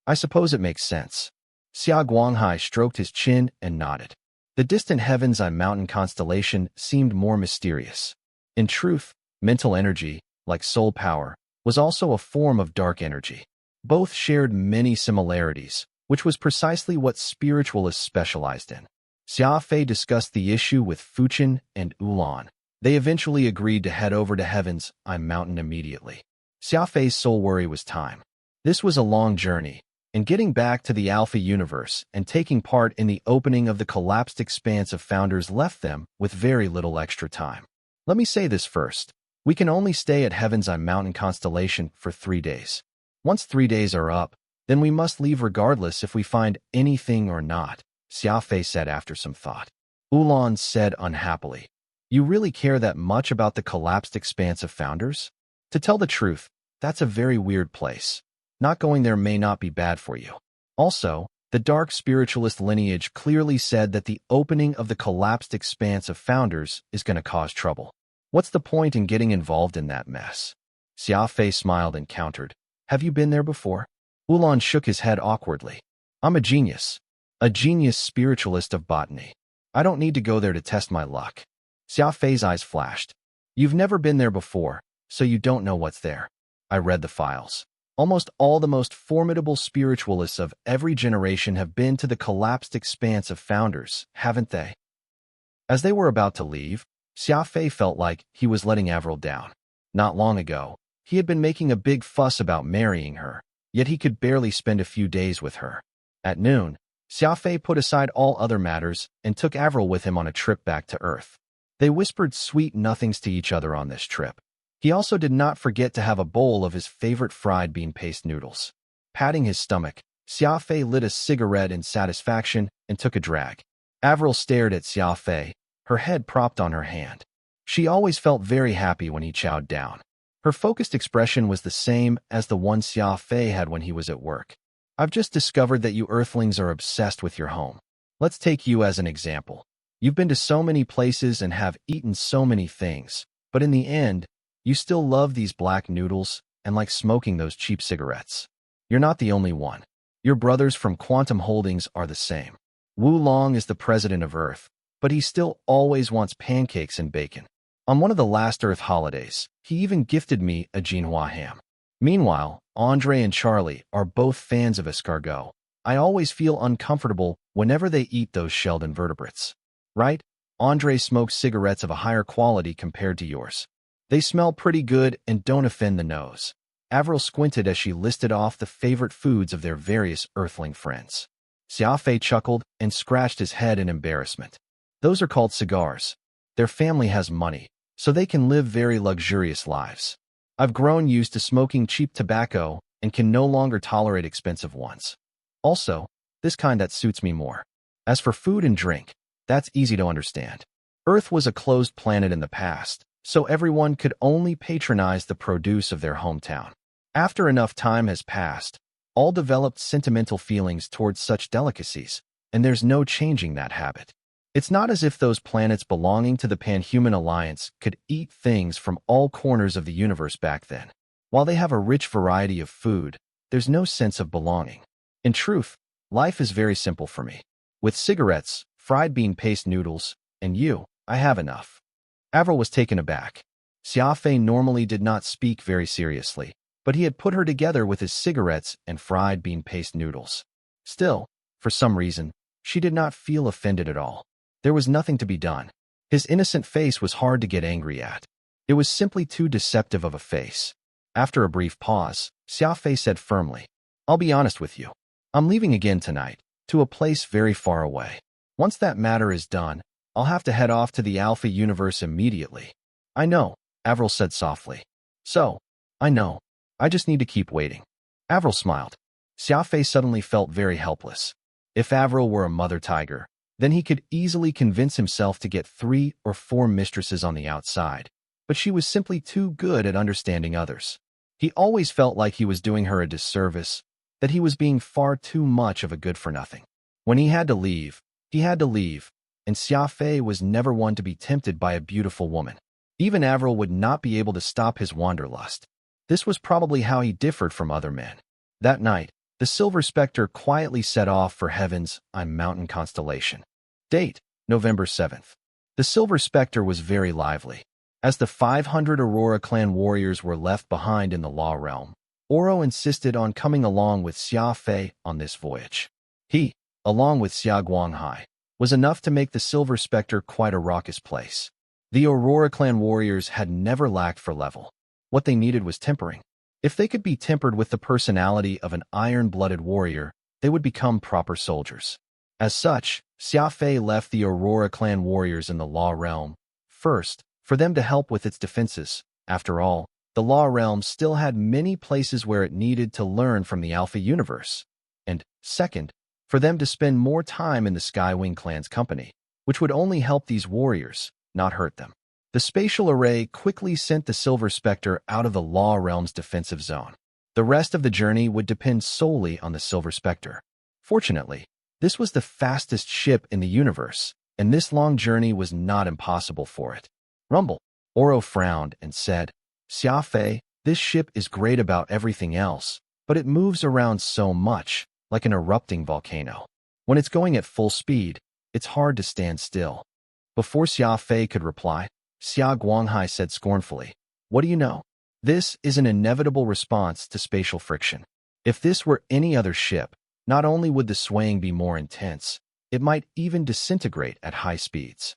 I suppose it makes sense. Xia Guanghai stroked his chin and nodded. The distant Heaven's Eye Mountain constellation seemed more mysterious. In truth, mental energy, like soul power, was also a form of dark energy. Both shared many similarities, which was precisely what spiritualists specialized in. Xia Fei discussed the issue with Fuqin and Ulan. They eventually agreed to head over to Heaven's Eye Mountain immediately. Xia Fei's sole worry was time. This was a long journey, and getting back to the Alpha universe and taking part in the opening of the collapsed expanse of Founders left them with very little extra time. Let me say this first. We can only stay at Heaven's Eye Mountain constellation for 3 days. Once 3 days are up, then we must leave regardless if we find anything or not, Xia Fei said after some thought. Ulan said unhappily, You really care that much about the collapsed expanse of Founders? To tell the truth, that's a very weird place. Not going there may not be bad for you. Also, the dark spiritualist lineage clearly said that the opening of the collapsed expanse of Founders is going to cause trouble. What's the point in getting involved in that mess? Xia Fei smiled and countered, Have you been there before? Ulan shook his head awkwardly. I'm a genius spiritualist of botany. I don't need to go there to test my luck. Xia Fei's eyes flashed. You've never been there before, so you don't know what's there. I read the files. Almost all the most formidable spiritualists of every generation have been to the collapsed expanse of Founders, haven't they? As they were about to leave, Xia Fei felt like he was letting Avril down. Not long ago, he had been making a big fuss about marrying her, yet he could barely spend a few days with her. At noon, Xia Fei put aside all other matters and took Avril with him on a trip back to Earth. They whispered sweet nothings to each other on this trip. He also did not forget to have a bowl of his favorite fried bean paste noodles. Patting his stomach, Xia Fei lit a cigarette in satisfaction and took a drag. Avril stared at Xia Fei, her head propped on her hand. She always felt very happy when he chowed down. Her focused expression was the same as the one Xia Fei had when he was at work. I've just discovered that you Earthlings are obsessed with your home. Let's take you as an example. You've been to so many places and have eaten so many things, but in the end, you still love these black noodles and like smoking those cheap cigarettes. You're not the only one. Your brothers from Quantum Holdings are the same. Wu Long is the president of Earth, but he still always wants pancakes and bacon. On one of the last Earth holidays, he even gifted me a Jinhua ham. Meanwhile, Andre and Charlie are both fans of escargot. I always feel uncomfortable whenever they eat those shelled invertebrates. Right? Andre smokes cigarettes of a higher quality compared to yours. They smell pretty good and don't offend the nose. Avril squinted as she listed off the favorite foods of their various Earthling friends. Xia Fei chuckled and scratched his head in embarrassment. Those are called cigars. Their family has money, so they can live very luxurious lives. I've grown used to smoking cheap tobacco and can no longer tolerate expensive ones. Also, this kind that suits me more. As for food and drink, that's easy to understand. Earth was a closed planet in the past, so everyone could only patronize the produce of their hometown. After enough time has passed, all developed sentimental feelings towards such delicacies, and there's no changing that habit. It's not as if those planets belonging to the Panhuman Alliance could eat things from all corners of the universe back then. While they have a rich variety of food, there's no sense of belonging. In truth, life is very simple for me. With cigarettes, fried bean paste noodles, and you, I have enough. Avril was taken aback. Xia Fei normally did not speak very seriously, but he had put her together with his cigarettes and fried bean paste noodles. Still, for some reason, she did not feel offended at all. There was nothing to be done. His innocent face was hard to get angry at. It was simply too deceptive of a face. After a brief pause, Xia Fei said firmly, "I'll be honest with you. I'm leaving again tonight, to a place very far away. Once that matter is done, I'll have to head off to the Alpha universe immediately." "I know," Avril said softly. "So, I know. I just need to keep waiting." Avril smiled. Xia Fei suddenly felt very helpless. If Avril were a mother tiger, then he could easily convince himself to get 3 or 4 mistresses on the outside. But she was simply too good at understanding others. He always felt like he was doing her a disservice, that he was being far too much of a good-for-nothing. When he had to leave, and Xia Fei was never one to be tempted by a beautiful woman. Even Avril would not be able to stop his wanderlust. This was probably how he differed from other men. That night, the Silver Spectre quietly set off for Heaven's mountain constellation. Date, November 7th. The Silver Spectre was very lively. As the 500 Aurora clan warriors were left behind in the Law Realm, Oro insisted on coming along with Xia Fei on this voyage. He, along with Xia Guanghai, was enough to make the Silver Spectre quite a raucous place. The Aurora clan warriors had never lacked for level. What they needed was tempering. If they could be tempered with the personality of an iron-blooded warrior, they would become proper soldiers. As such, Xia Fei left the Aurora clan warriors in the Law Realm, first, for them to help with its defenses. After all, the Law Realm still had many places where it needed to learn from the Alpha universe. And, second, for them to spend more time in the Skywing clan's company, which would only help these warriors, not hurt them. The spatial array quickly sent the Silver Spectre out of the Law Realm's defensive zone. The rest of the journey would depend solely on the Silver Spectre. Fortunately, this was the fastest ship in the universe, and this long journey was not impossible for it. Rumble. Oro frowned and said, "Xia Fei, this ship is great about everything else, but it moves around so much, like an erupting volcano. When it's going at full speed, it's hard to stand still." Before Xia Fei could reply, Xia Guanghai said scornfully, "What do you know? This is an inevitable response to spatial friction. If this were any other ship, not only would the swaying be more intense, it might even disintegrate at high speeds."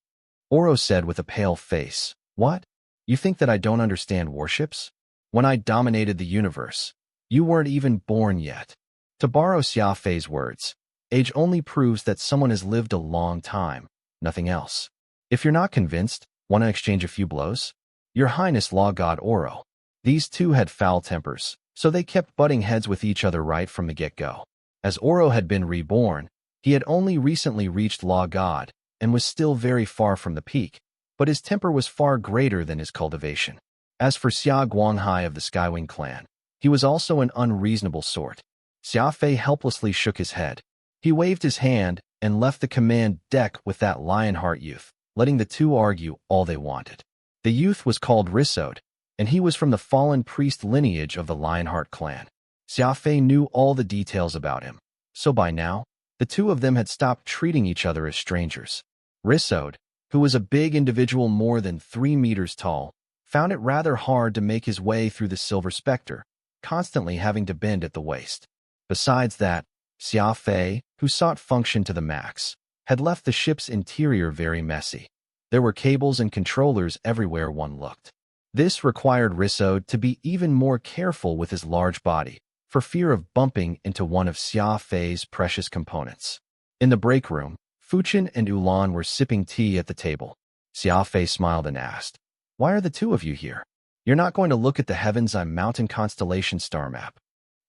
Oro said with a pale face, "What? You think that I don't understand warships? When I dominated the universe, you weren't even born yet." To borrow Xia Fei's words, age only proves that someone has lived a long time, nothing else. If you're not convinced, want to exchange a few blows? Your Highness Law God Oro. These two had foul tempers, so they kept butting heads with each other right from the get-go. As Oro had been reborn, he had only recently reached Law God and was still very far from the peak, but his temper was far greater than his cultivation. As for Xia Guanghai of the Skywing clan, he was also an unreasonable sort. Xia Fei helplessly shook his head. He waved his hand and left the command deck with that Lionheart youth, letting the two argue all they wanted. The youth was called Risod, and he was from the fallen priest lineage of the Lionheart clan. Xia Fei knew all the details about him, so by now, the two of them had stopped treating each other as strangers. Risod, who was a big individual more than 3 meters tall, found it rather hard to make his way through the Silver Spectre, constantly having to bend at the waist. Besides that, Xia Fei, who sought function to the max, had left the ship's interior very messy. There were cables and controllers everywhere one looked. This required Risod to be even more careful with his large body, for fear of bumping into one of Xia Fei's precious components. In the break room, Fuchin and Ulan were sipping tea at the table. Xia Fei smiled and asked, "Why are the two of you here? You're not going to look at the Heaven's mountain constellation star map?"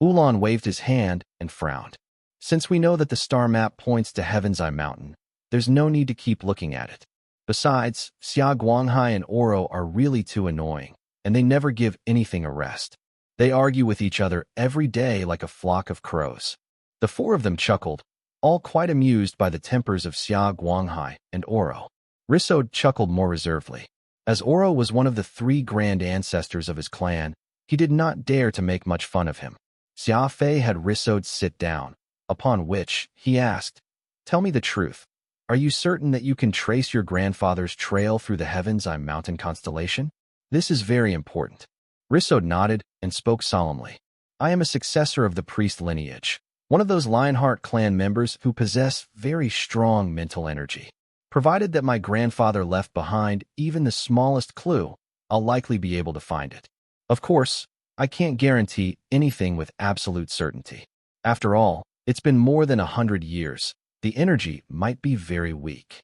Ulan waved his hand and frowned. Since we know that the star map points to Heaven's Eye Mountain, there's no need to keep looking at it. Besides, Xia Guanghai and Oro are really too annoying, and they never give anything a rest. They argue with each other every day like a flock of crows. The four of them chuckled, all quite amused by the tempers of Xia Guanghai and Oro. Risod chuckled more reservedly. As Oro was one of the three grand ancestors of his clan, he did not dare to make much fun of him. Xia Fei had Risod sit down, upon which he asked, "Tell me the truth. Are you certain that you can trace your grandfather's trail through the Heaven's Eye Mountain constellation? This is very important." Risod nodded and spoke solemnly. "I am a successor of the priest lineage, one of those Lionheart clan members who possess very strong mental energy. Provided that my grandfather left behind even the smallest clue, I'll likely be able to find it. Of course, I can't guarantee anything with absolute certainty. After all, it's been more than 100 years. The energy might be very weak."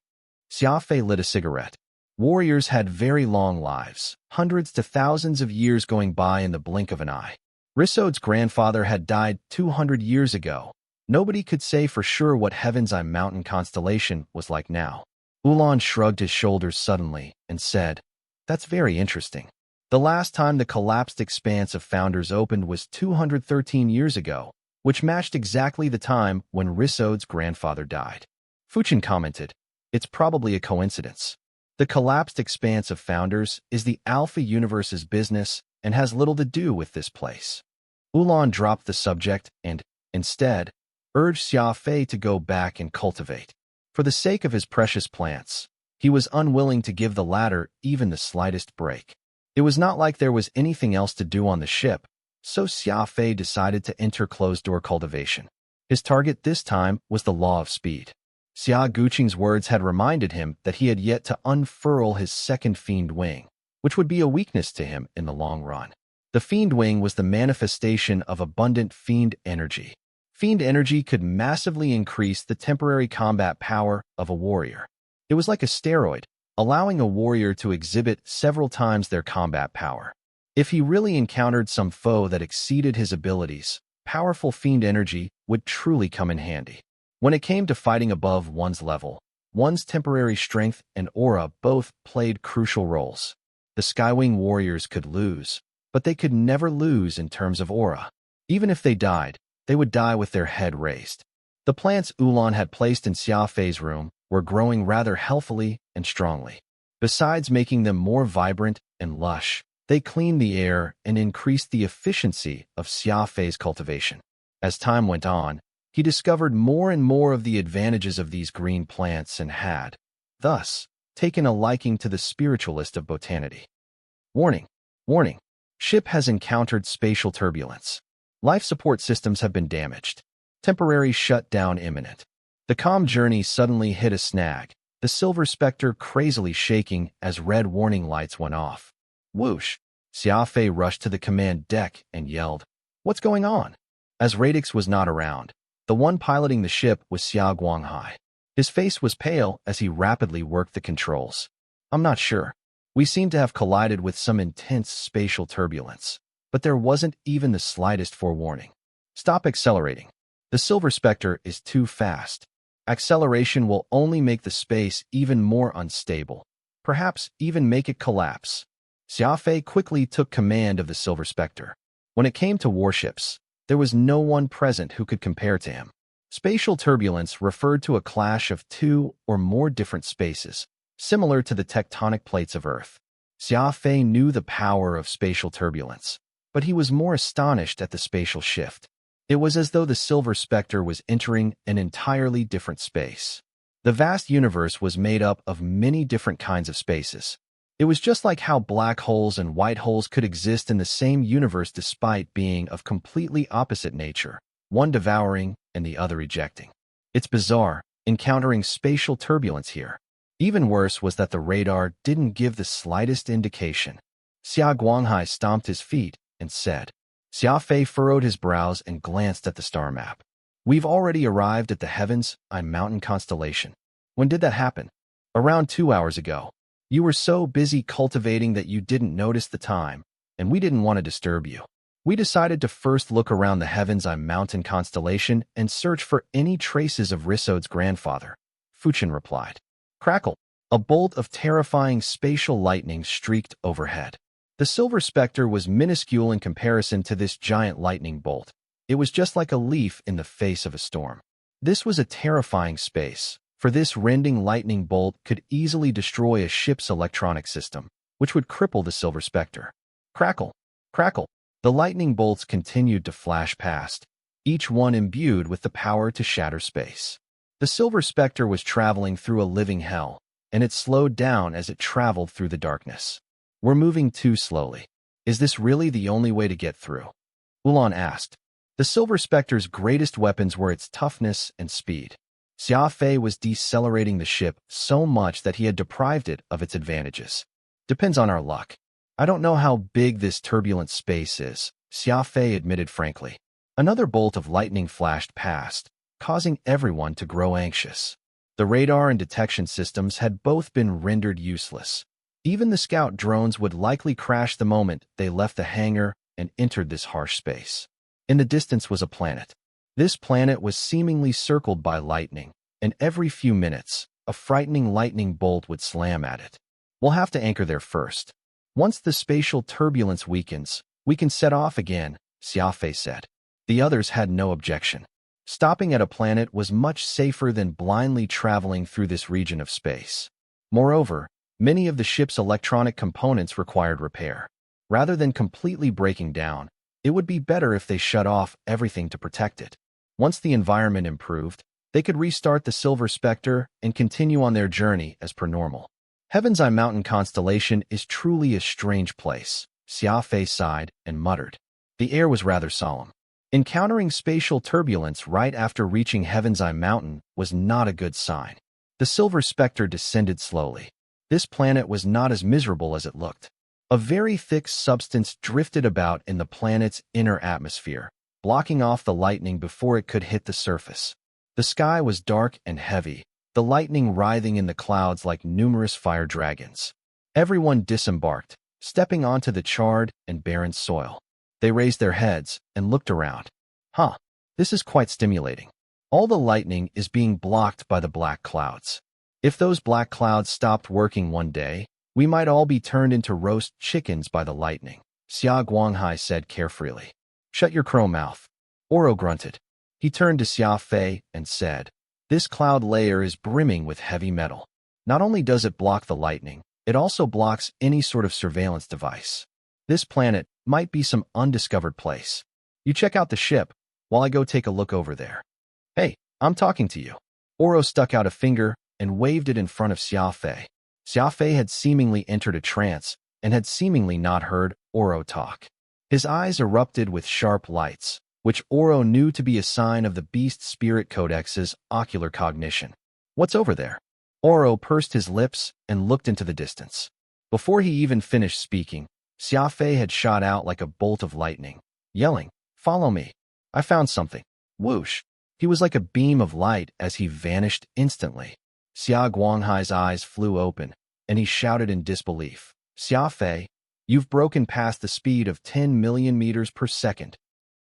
Xia Fei lit a cigarette. Warriors had very long lives, hundreds to thousands of years going by in the blink of an eye. Risod's grandfather had died 200 years ago. Nobody could say for sure what Heaven's Eye Mountain constellation was like now. Ulan shrugged his shoulders suddenly and said, "That's very interesting. The last time the collapsed expanse of Founders opened was 213 years ago, which matched exactly the time when Risod's grandfather died." Fuchin commented, "It's probably a coincidence. The collapsed expanse of Founders is the Alpha Universe's business and has little to do with this place." Ulan dropped the subject and, instead, urged Xia Fei to go back and cultivate. For the sake of his precious plants, he was unwilling to give the latter even the slightest break. It was not like there was anything else to do on the ship, so Xia Fei decided to enter closed-door cultivation. His target this time was the law of speed. Xia Guqing's words had reminded him that he had yet to unfurl his second fiend wing, which would be a weakness to him in the long run. The fiend wing was the manifestation of abundant fiend energy. Fiend energy could massively increase the temporary combat power of a warrior. It was like a steroid, allowing a warrior to exhibit several times their combat power. If he really encountered some foe that exceeded his abilities, powerful fiend energy would truly come in handy. When it came to fighting above one's level, one's temporary strength and aura both played crucial roles. The Skywing warriors could lose, but they could never lose in terms of aura. Even if they died, they would die with their head raised. The plants Ulan had placed in Xia Fei's room were growing rather healthily and strongly. Besides making them more vibrant and lush, they cleaned the air and increased the efficiency of Xia Fei's cultivation. As time went on, he discovered more and more of the advantages of these green plants and had, thus, taken a liking to the spiritualist of botanity. Warning! Warning! Ship has encountered spatial turbulence. Life support systems have been damaged. Temporary shutdown imminent. The comm journey suddenly hit a snag, the Silver Spectre crazily shaking as red warning lights went off. Whoosh! Xia Fei rushed to the command deck and yelled, "What's going on?" As Radix was not around, the one piloting the ship was Xia Guanghai. His face was pale as he rapidly worked the controls. "I'm not sure. We seem to have collided with some intense spatial turbulence, but there wasn't even the slightest forewarning. Stop accelerating. The Silver Spectre is too fast. Acceleration will only make the space even more unstable, perhaps even make it collapse." Xia Fei quickly took command of the Silver Spectre. When it came to warships, there was no one present who could compare to him. Spatial turbulence referred to a clash of two or more different spaces, similar to the tectonic plates of Earth. Xia Fei knew the power of spatial turbulence, but he was more astonished at the spatial shift. It was as though the Silver Spectre was entering an entirely different space. The vast universe was made up of many different kinds of spaces. It was just like how black holes and white holes could exist in the same universe despite being of completely opposite nature, one devouring and the other ejecting. It's bizarre, encountering spatial turbulence here. Even worse was that the radar didn't give the slightest indication. Xia Guanghai stomped his feet and said. Xia Fei furrowed his brows and glanced at the star map. "We've already arrived at the Heaven's Eye Mountain constellation. When did that happen?" "Around 2 hours ago. You were so busy cultivating that you didn't notice the time, and we didn't want to disturb you." We decided to first look around the heavens on mountain constellation and search for any traces of Risod's grandfather, Fuchin replied. Crackle! A bolt of terrifying spatial lightning streaked overhead. The Silver Spectre was minuscule in comparison to this giant lightning bolt. It was just like a leaf in the face of a storm. This was a terrifying space, for this rending lightning bolt could easily destroy a ship's electronic system, which would cripple the Silver Spectre. Crackle! Crackle! The lightning bolts continued to flash past, each one imbued with the power to shatter space. The Silver Spectre was traveling through a living hell, and it slowed down as it traveled through the darkness. We're moving too slowly. Is this really the only way to get through? Ulan asked. The Silver Spectre's greatest weapons were its toughness and speed. Xia Fei was decelerating the ship so much that he had deprived it of its advantages. Depends on our luck. I don't know how big this turbulent space is, Xia Fei admitted frankly. Another bolt of lightning flashed past, causing everyone to grow anxious. The radar and detection systems had both been rendered useless. Even the scout drones would likely crash the moment they left the hangar and entered this harsh space. In the distance was a planet. This planet was seemingly circled by lightning, and every few minutes, a frightening lightning bolt would slam at it. We'll have to anchor there first. Once the spatial turbulence weakens, we can set off again, Xia Fei said. The others had no objection. Stopping at a planet was much safer than blindly traveling through this region of space. Moreover, many of the ship's electronic components required repair. Rather than completely breaking down, it would be better if they shut off everything to protect it. Once the environment improved, they could restart the Silver Spectre and continue on their journey as per normal. Heaven's Eye Mountain constellation is truly a strange place, Xia Fei sighed and muttered. The air was rather solemn. Encountering spatial turbulence right after reaching Heaven's Eye Mountain was not a good sign. The Silver Spectre descended slowly. This planet was not as miserable as it looked. A very thick substance drifted about in the planet's inner atmosphere, blocking off the lightning before it could hit the surface. The sky was dark and heavy, the lightning writhing in the clouds like numerous fire dragons. Everyone disembarked, stepping onto the charred and barren soil. They raised their heads and looked around. This is quite stimulating. All the lightning is being blocked by the black clouds. If those black clouds stopped working one day, we might all be turned into roast chickens by the lightning, Xia Guanghai said carefree. Shut your crow mouth. Oro grunted. He turned to Xia Fei and said, This cloud layer is brimming with heavy metal. Not only does it block the lightning, it also blocks any sort of surveillance device. This planet might be some undiscovered place. You check out the ship, while I go take a look over there. Hey, I'm talking to you. Oro stuck out a finger and waved it in front of Xia Fei. Xia Fei had seemingly entered a trance and had seemingly not heard Oro talk. His eyes erupted with sharp lights, which Oro knew to be a sign of the Beast Spirit Codex's ocular cognition. What's over there? Oro pursed his lips and looked into the distance. Before he even finished speaking, Xia Fei had shot out like a bolt of lightning, yelling, Follow me. I found something. Whoosh. He was like a beam of light as he vanished instantly. Xia Guanghai's eyes flew open, and he shouted in disbelief. Xia Fei, you've broken past the speed of 10 million meters per second.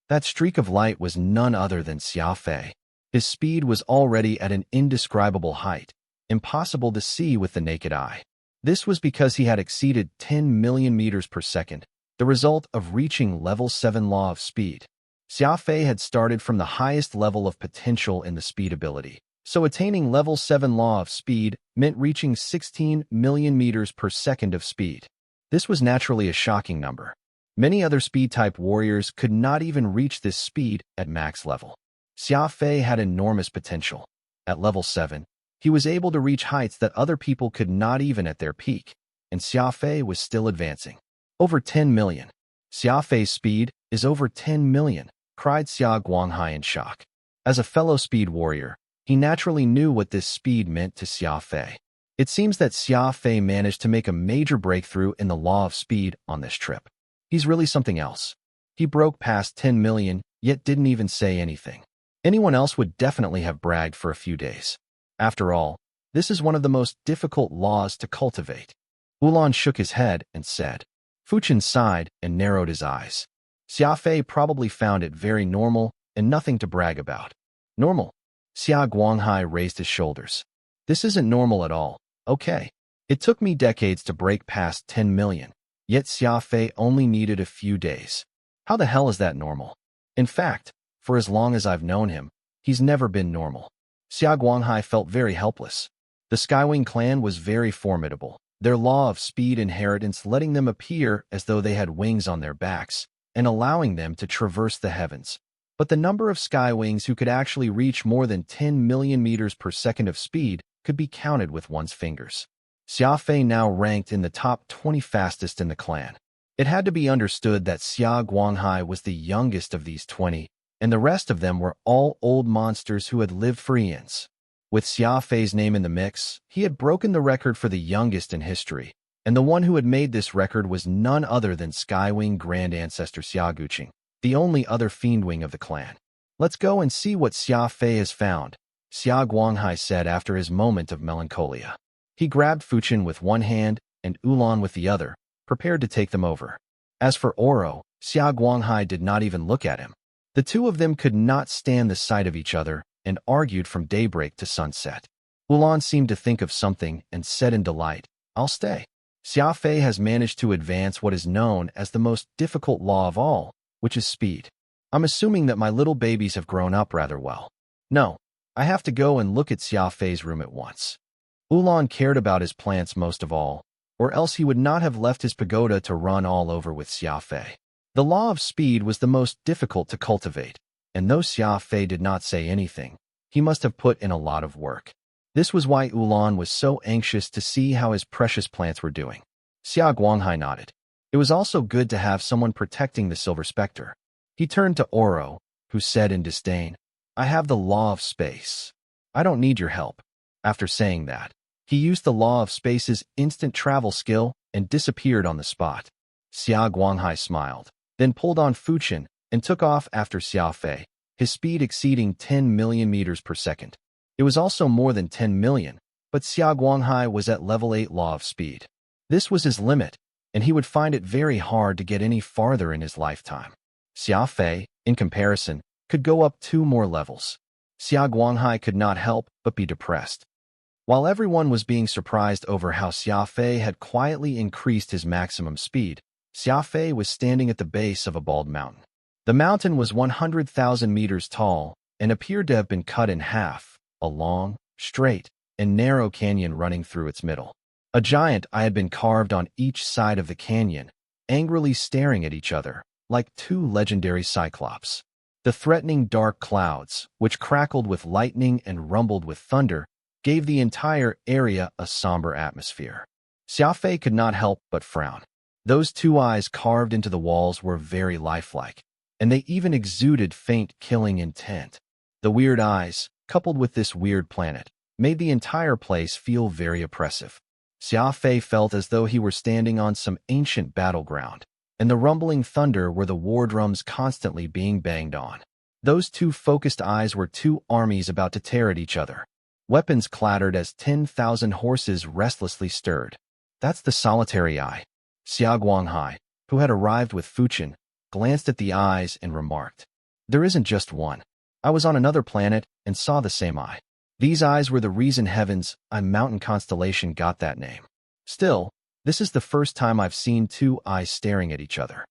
That streak of light was none other than Xia Fei. His speed was already at an indescribable height, impossible to see with the naked eye. This was because he had exceeded 10 million meters per second, the result of reaching level 7 law of speed. Xia Fei had started from the highest level of potential in the speed ability, so attaining level 7 law of speed meant reaching 16 million meters per second of speed. This was naturally a shocking number. Many other speed-type warriors could not even reach this speed at max level. Xia Fei had enormous potential. At level 7, he was able to reach heights that other people could not even at their peak, and Xia Fei was still advancing. Over 10 million. Xia Fei's speed is over 10 million, cried Xia Guanghai in shock. As a fellow speed warrior, he naturally knew what this speed meant to Xia Fei. It seems that Xia Fei managed to make a major breakthrough in the law of speed on this trip. He's really something else. He broke past 10 million, yet didn't even say anything. Anyone else would definitely have bragged for a few days. After all, this is one of the most difficult laws to cultivate. Ulan shook his head and said. Fuchin sighed and narrowed his eyes. Xia Fei probably found it very normal and nothing to brag about. Normal? Xia Guanghai raised his shoulders. This isn't normal at all, okay? It took me decades to break past 10 million, yet Xia Fei only needed a few days. How the hell is that normal? In fact, for as long as I've known him, he's never been normal. Xia Guanghai felt very helpless. The Skywing clan was very formidable, their law of speed inheritance letting them appear as though they had wings on their backs and allowing them to traverse the heavens. But the number of Skywings who could actually reach more than 10 million meters per second of speed could be counted with one's fingers. Xia Fei now ranked in the top 20 fastest in the clan. It had to be understood that Xia Guanghai was the youngest of these 20, and the rest of them were all old monsters who had lived for eons. With Xia Fei's name in the mix, he had broken the record for the youngest in history, and the one who had made this record was none other than Skywing Grand Ancestor Xia Guqing, the only other fiendwing of the clan. Let's go and see what Xia Fei has found, Xia Guanghai said after his moment of melancholia. He grabbed Fuchen with one hand and Ulan with the other, prepared to take them over. As for Oro, Xia Guanghai did not even look at him. The two of them could not stand the sight of each other and argued from daybreak to sunset. Ulan seemed to think of something and said in delight, "I'll stay." Xia Fei has managed to advance what is known as the most difficult law of all, which is speed. I'm assuming that my little babies have grown up rather well. No, I have to go and look at Xia Fei's room at once. Ulan cared about his plants most of all, or else he would not have left his pagoda to run all over with Xia Fei. The law of speed was the most difficult to cultivate, and though Xia Fei did not say anything, he must have put in a lot of work. This was why Ulan was so anxious to see how his precious plants were doing. Xia Guanghai nodded. It was also good to have someone protecting the Silver Spectre. He turned to Oro, who said in disdain, "I have the law of space. I don't need your help." After saying that, he used the law of space's instant travel skill and disappeared on the spot. Xia Guanghai smiled, then pulled on Fuchen and took off after Xia Fei, his speed exceeding 10 million meters per second. It was also more than 10 million, but Xia Guanghai was at level 8 law of speed. This was his limit, and he would find it very hard to get any farther in his lifetime. Xia Fei, in comparison, could go up 2 more levels. Xia Guanghai could not help but be depressed. While everyone was being surprised over how Xia Fei had quietly increased his maximum speed, Xia Fei was standing at the base of a bald mountain. The mountain was 100,000 meters tall and appeared to have been cut in half, a long, straight, and narrow canyon running through its middle. A giant eye had been carved on each side of the canyon, angrily staring at each other, like 2 legendary cyclops. The threatening dark clouds, which crackled with lightning and rumbled with thunder, gave the entire area a somber atmosphere. Xia Fei could not help but frown. Those 2 eyes carved into the walls were very lifelike, and they even exuded faint killing intent. The weird eyes, coupled with this weird planet, made the entire place feel very oppressive. Xia Fei felt as though he were standing on some ancient battleground, and the rumbling thunder were the war drums constantly being banged on. Those 2 focused eyes were 2 armies about to tear at each other. Weapons clattered as 10,000 horses restlessly stirred. "That's the solitary eye." Xia Guanghai, who had arrived with Fuchen, glanced at the eyes and remarked, "There isn't just one. I was on another planet and saw the same eye. These eyes were the reason Heaven's mountain constellation got that name. Still, this is the first time I've seen 2 eyes staring at each other."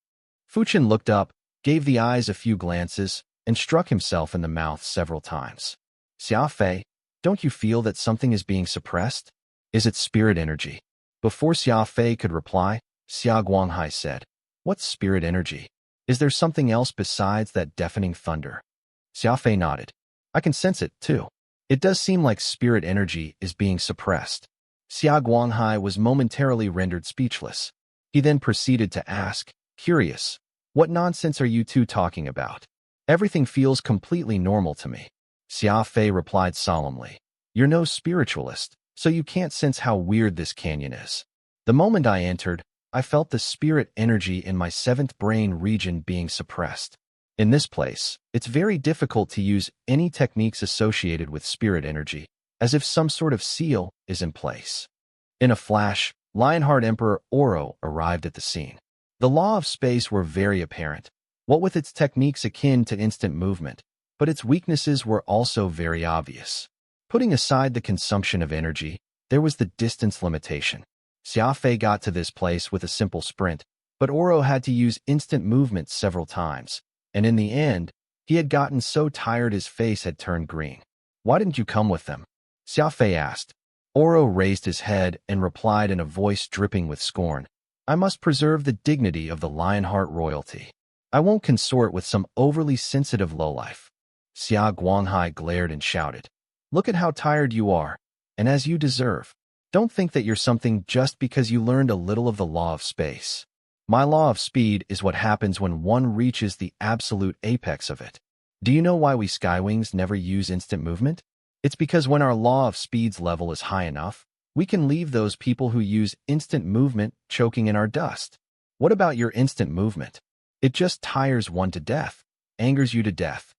Fuchen looked up, gave the eyes a few glances, and struck himself in the mouth several times. "Xia Fei, don't you feel that something is being suppressed? Is it spirit energy?" Before Xia Fei could reply, Xia Guanghai said, "What's spirit energy? Is there something else besides that deafening thunder?" Xia Fei nodded. "I can sense it, too. It does seem like spirit energy is being suppressed." Xia Guanghai was momentarily rendered speechless. He then proceeded to ask, curious, "What nonsense are you 2 talking about? Everything feels completely normal to me." Xia Fei replied solemnly, "You're no spiritualist, so you can't sense how weird this canyon is. The moment I entered, I felt the spirit energy in my 7th brain region being suppressed. In this place, it's very difficult to use any techniques associated with spirit energy, as if some sort of seal is in place." In a flash, Lionheart Emperor Oro arrived at the scene. The law of space were very apparent. what with its techniques akin to instant movement, but its weaknesses were also very obvious. Putting aside the consumption of energy, there was the distance limitation. Xia Fei got to this place with a simple sprint, but Oro had to use instant movement several times, and in the end, he had gotten so tired his face had turned green. "Why didn't you come with them?" Xia Fei asked. Oro raised his head and replied in a voice dripping with scorn, "I must preserve the dignity of the Lionheart royalty. I won't consort with some overly sensitive lowlife." Xia Guanghai glared and shouted, "Look at how tired you are, and as you deserve. Don't think that you're something just because you learned a little of the law of space. My law of speed is what happens when one reaches the absolute apex of it. Do you know why we Skywings never use instant movement? It's because when our law of speed's level is high enough, we can leave those people who use instant movement choking in our dust. What about your instant movement? It just tires one to death, angers you to death."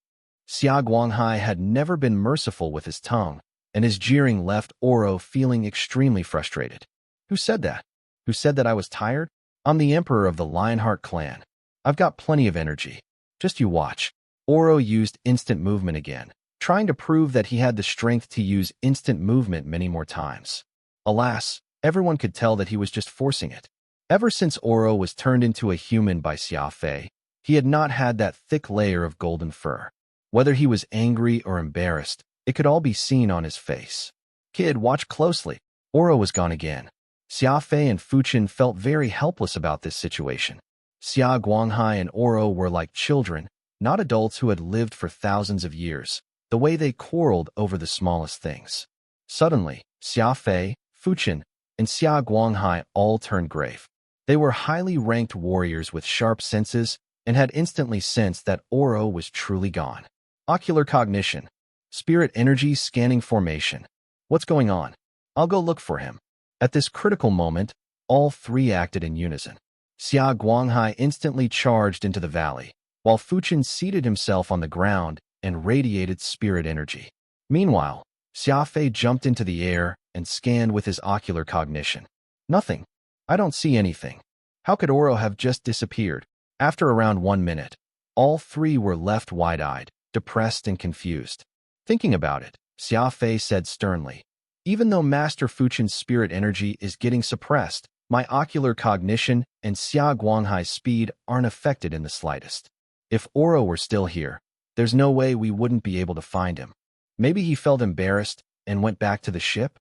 Xia Guanghai had never been merciful with his tongue, and his jeering left Oro feeling extremely frustrated. "Who said that? Who said that I was tired? I'm the emperor of the Lionheart clan. I've got plenty of energy. Just you watch." Oro used instant movement again, trying to prove that he had the strength to use instant movement many more times. Alas, everyone could tell that he was just forcing it. Ever since Oro was turned into a human by Xia Fei, he had not had that thick layer of golden fur. Whether he was angry or embarrassed, it could all be seen on his face. "Kid, watch closely." Oro was gone again. Xia Fei and Fuchin felt very helpless about this situation. Xia Guanghai and Oro were like children, not adults who had lived for thousands of years, the way they quarreled over the smallest things. Suddenly, Xia Fei, Fuchin, and Xia Guanghai all turned grave. They were highly ranked warriors with sharp senses and had instantly sensed that Oro was truly gone. Ocular cognition. Spirit energy scanning formation. What's going on? I'll go look for him. At this critical moment, all three acted in unison. Xia Guanghai instantly charged into the valley, while Fuchin seated himself on the ground and radiated spirit energy. Meanwhile, Xia Fei jumped into the air and scanned with his ocular cognition. "Nothing. I don't see anything. How could Oro have just disappeared?" After around 1 minute, all three were left wide-eyed, depressed and confused. Thinking about it, Xia Fei said sternly, "Even though Master Fuchin's spirit energy is getting suppressed, my ocular cognition and Xia Guanghai's speed aren't affected in the slightest. If Oro were still here, there's no way we wouldn't be able to find him. Maybe he felt embarrassed and went back to the ship?"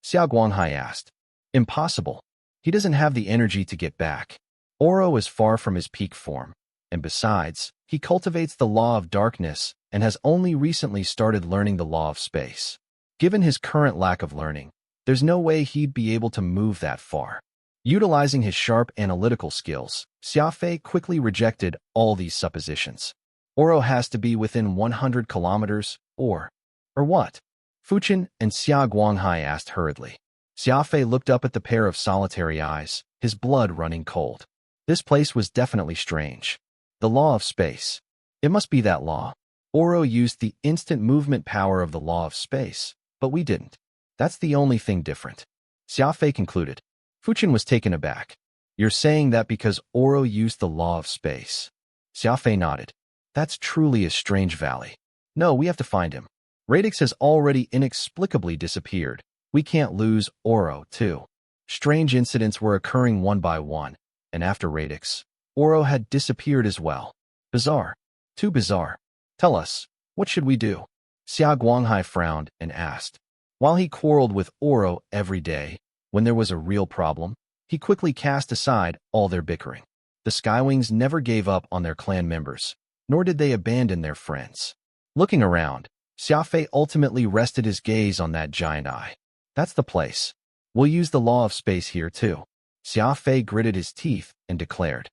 Xia Guanghai asked. "Impossible. He doesn't have the energy to get back. Oro is far from his peak form, and besides, he cultivates the law of darkness and has only recently started learning the law of space. Given his current lack of learning, there's no way he'd be able to move that far." Utilizing his sharp analytical skills, Xia Fei quickly rejected all these suppositions. Oro has to be within 100 kilometers, or what? Fuchin and Xia Guanghai asked hurriedly. Xia Fei looked up at the pair of solitary eyes, his blood running cold. This place was definitely strange. The law of space. It must be that law. Oro used the instant movement power of the law of space, but we didn't. That's the only thing different. Xia Fei concluded. Fuchin was taken aback. "You're saying that because Oro used the law of space?" Xia Fei nodded. "That's truly a strange valley. No, we have to find him. Radix has already inexplicably disappeared. We can't lose Oro, too." Strange incidents were occurring one by one, and after Radix, Oro had disappeared as well. Bizarre. Too bizarre. "Tell us, what should we do?" Xia Guanghai frowned and asked. While he quarreled with Oro every day, when there was a real problem, he quickly cast aside all their bickering. The Skywings never gave up on their clan members, nor did they abandon their friends. Looking around, Xia Fei ultimately rested his gaze on that giant eye. "That's the place. We'll use the law of space here, too." Xia Fei gritted his teeth and declared.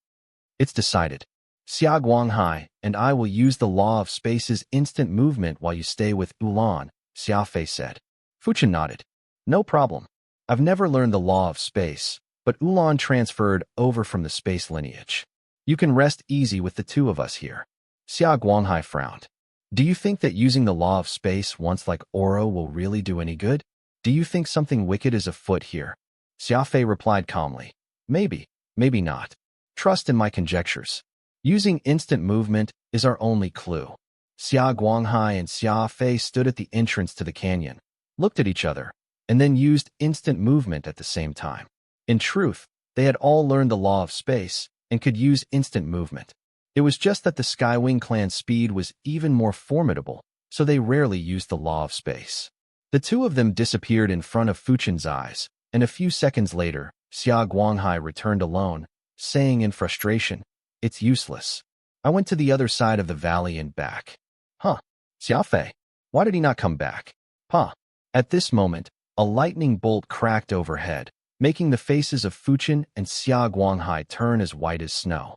"It's decided. Xia Guanghai and I will use the law of space's instant movement while you stay with Ulan," Xia Fei said. Fuchin nodded. "No problem. I've never learned the law of space, but Ulan transferred over from the space lineage. You can rest easy with the two of us here." Xia Guanghai frowned. "Do you think that using the law of space once like Oro will really do any good? Do you think something wicked is afoot here?" Xia Fei replied calmly. "Maybe, maybe not. Trust in my conjectures." Using instant movement is our only clue. Xia Guanghai and Xia Fei stood at the entrance to the canyon, looked at each other, and then used instant movement at the same time. In truth, they had all learned the law of space and could use instant movement. It was just that the Skywing clan's speed was even more formidable, so they rarely used the law of space. The two of them disappeared in front of Fuchen's eyes, and a few seconds later, Xia Guanghai returned alone, saying in frustration, "It's useless. I went to the other side of the valley and back." Huh. Xia Fei, why did he not come back? Huh. At this moment, a lightning bolt cracked overhead, making the faces of Fuchen and Xia Guanghai turn as white as snow.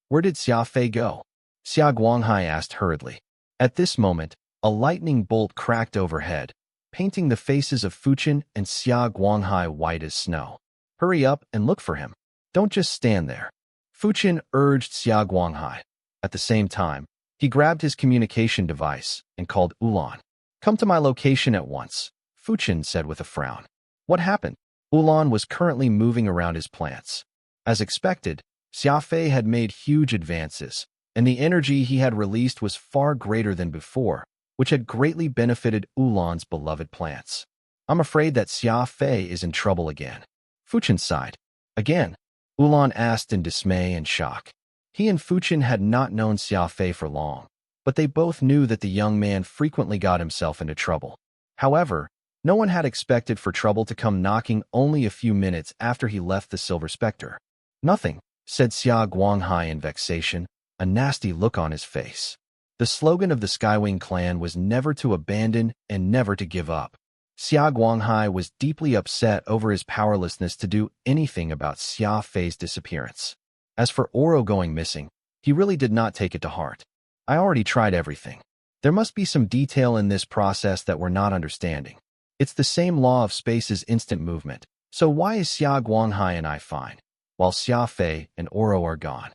Where did Xia Fei go? Xia Guanghai asked hurriedly. At this moment, a lightning bolt cracked overhead, painting the faces of Fuchen and Xia Guanghai white as snow. Hurry up and look for him. Don't just stand there. Fuchen urged Xia Guanghai. At the same time, he grabbed his communication device and called Ulan. Come to my location at once, Fuchen said with a frown. What happened? Ulan was currently moving around his plants. As expected, Xia Fei had made huge advances, and the energy he had released was far greater than before, which had greatly benefited Ulan's beloved plants. I'm afraid that Xia Fei is in trouble again. Fuchen sighed. Again? Ulan asked in dismay and shock. He and Fuchen had not known Xia Fei for long, but they both knew that the young man frequently got himself into trouble. However, no one had expected for trouble to come knocking only a few minutes after he left the Silver Spectre. Nothing, said Xia Guanghai in vexation, a nasty look on his face. The slogan of the Skywing clan was never to abandon and never to give up. Xia Guanghai was deeply upset over his powerlessness to do anything about Xia Fei's disappearance. As for Oro going missing, he really did not take it to heart. I already tried everything. There must be some detail in this process that we're not understanding. It's the same law of space as instant movement, so why is Xia Guanghai and I fine, while Xia Fei and Oro are gone?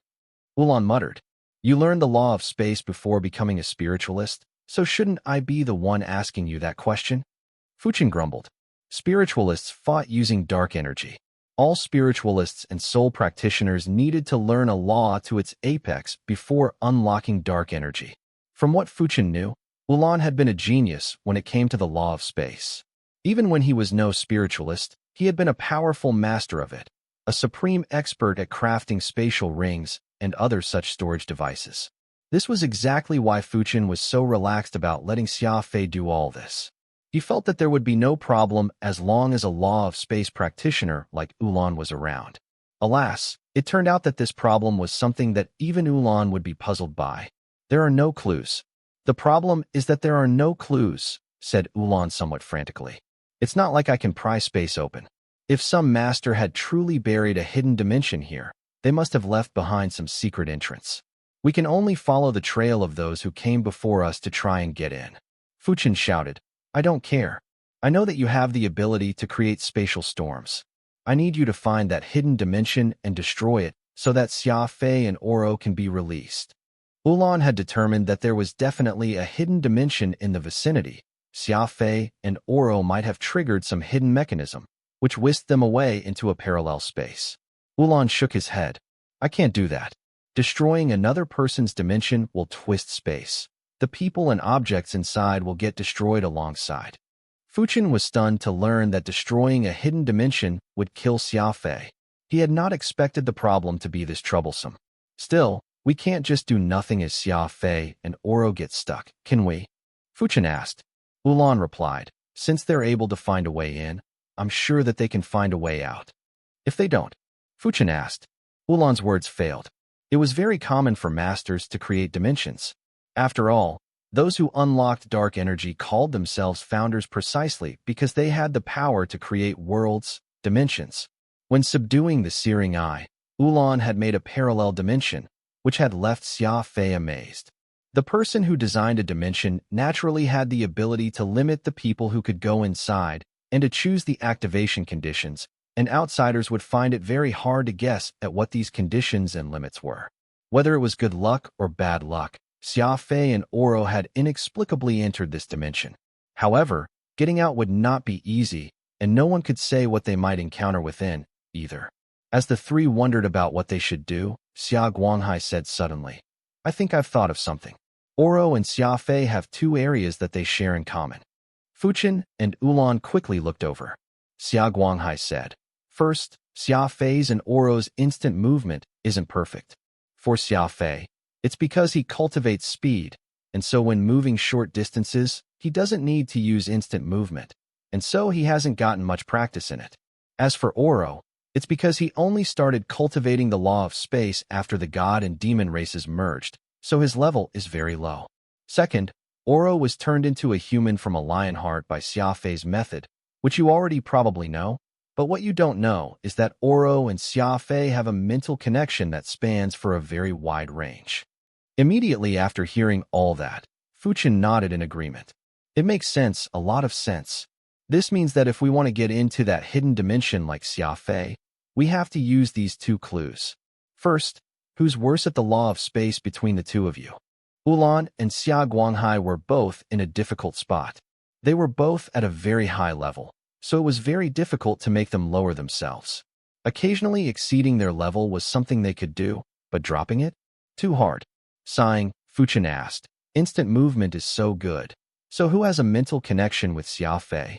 Ulan muttered. You learned the law of space before becoming a spiritualist, so shouldn't I be the one asking you that question? Fuchen grumbled. Spiritualists fought using dark energy. All spiritualists and soul practitioners needed to learn a law to its apex before unlocking dark energy. From what Fuchen knew, Ulan had been a genius when it came to the law of space. Even when he was no spiritualist, he had been a powerful master of it, a supreme expert at crafting spatial rings and other such storage devices. This was exactly why Fuchen was so relaxed about letting Xia Fei do all this. He felt that there would be no problem as long as a law of space practitioner like Ulan was around. Alas, it turned out that this problem was something that even Ulan would be puzzled by. There are no clues. The problem is that there are no clues, said Ulan somewhat frantically. It's not like I can pry space open. If some master had truly buried a hidden dimension here, they must have left behind some secret entrance. We can only follow the trail of those who came before us to try and get in. Fuchen shouted. I don't care. I know that you have the ability to create spatial storms. I need you to find that hidden dimension and destroy it so that Xia Fei and Oro can be released. Ulan had determined that there was definitely a hidden dimension in the vicinity. Xia Fei and Oro might have triggered some hidden mechanism, which whisked them away into a parallel space. Ulan shook his head. I can't do that. Destroying another person's dimension will twist space. The people and objects inside will get destroyed alongside. Fuchen was stunned to learn that destroying a hidden dimension would kill Xia Fei. He had not expected the problem to be this troublesome. Still, we can't just do nothing as Xia Fei and Oro get stuck, can we? Fuchen asked. Ulan replied, since they're able to find a way in, I'm sure that they can find a way out. If they don't? Fuchen asked. Ulan's words failed. It was very common for masters to create dimensions. After all, those who unlocked dark energy called themselves founders precisely because they had the power to create worlds, dimensions. When subduing the searing eye, Ulan had made a parallel dimension, which had left Xia Fei amazed. The person who designed a dimension naturally had the ability to limit the people who could go inside and to choose the activation conditions, and outsiders would find it very hard to guess at what these conditions and limits were. Whether it was good luck or bad luck, Xia Fei and Oro had inexplicably entered this dimension. However, getting out would not be easy, and no one could say what they might encounter within, either. As the three wondered about what they should do, Xia Guanghai said suddenly. I think I've thought of something. Oro and Xia Fei have two areas that they share in common. Fuchen and Ulan quickly looked over. Xia Guanghai said, first, Xia Fei's and Oro's instant movement isn't perfect. For Xia Fei, it's because he cultivates speed, and so when moving short distances, he doesn't need to use instant movement, and so he hasn't gotten much practice in it. As for Oro, it's because he only started cultivating the law of space after the god and demon races merged, so his level is very low. Second, Oro was turned into a human from a lion heart by Xia Fei's method, which you already probably know, but what you don't know is that Oro and Xia Fei have a mental connection that spans for a very wide range. Immediately after hearing all that, Fuchen nodded in agreement. It makes sense, a lot of sense. This means that if we want to get into that hidden dimension like Xia Fei, we have to use these two clues. First, who's worse at the law of space between the two of you? Ulan and Xia Guanghai were both in a difficult spot. They were both at a very high level, so it was very difficult to make them lower themselves. Occasionally exceeding their level was something they could do, but dropping it? Too hard. Sighing, Fuchen asked, instant movement is so good. So who has a mental connection with Xia Fei?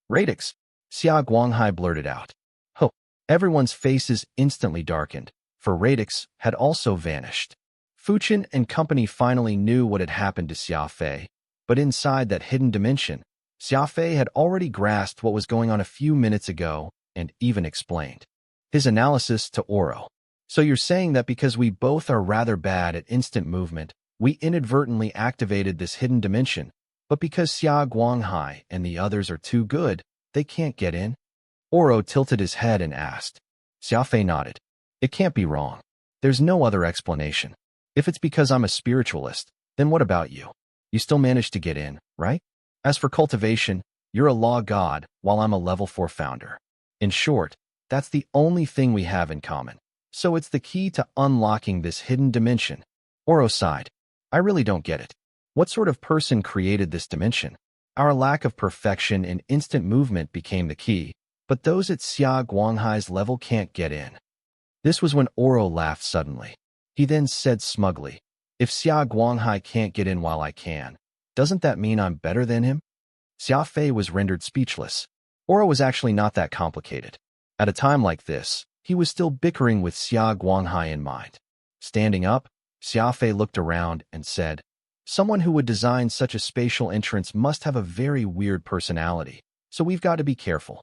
Radix, Xia Guanghai blurted out. Ho! Everyone's faces instantly darkened, for Radix had also vanished. Fuchen and company finally knew what had happened to Xia Fei, but inside that hidden dimension, Xia Fei had already grasped what was going on a few minutes ago and even explained his analysis to Oro. So you're saying that because we both are rather bad at instant movement, we inadvertently activated this hidden dimension, but because Xia Guanghai and the others are too good, they can't get in? Oro tilted his head and asked. Xia Fei nodded. It can't be wrong. There's no other explanation. If it's because I'm a spiritualist, then what about you? You still managed to get in, right? As for cultivation, you're a law god, while I'm a level 4 founder. In short, that's the only thing we have in common. So it's the key to unlocking this hidden dimension. Oro sighed. I really don't get it. What sort of person created this dimension? Our lack of perfection in instant movement became the key, but those at Xia Guanghai's level can't get in. This was when Oro laughed suddenly. He then said smugly, if Xia Guanghai can't get in while I can, doesn't that mean I'm better than him? Xia Fei was rendered speechless. Oro was actually not that complicated. At a time like this, he was still bickering with Xia Guanghai in mind. Standing up, Xia Fei looked around and said, someone who would design such a spatial entrance must have a very weird personality, so we've got to be careful.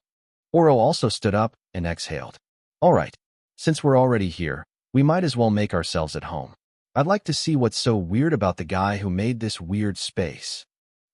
Oro also stood up and exhaled. All right, since we're already here, we might as well make ourselves at home. I'd like to see what's so weird about the guy who made this weird space.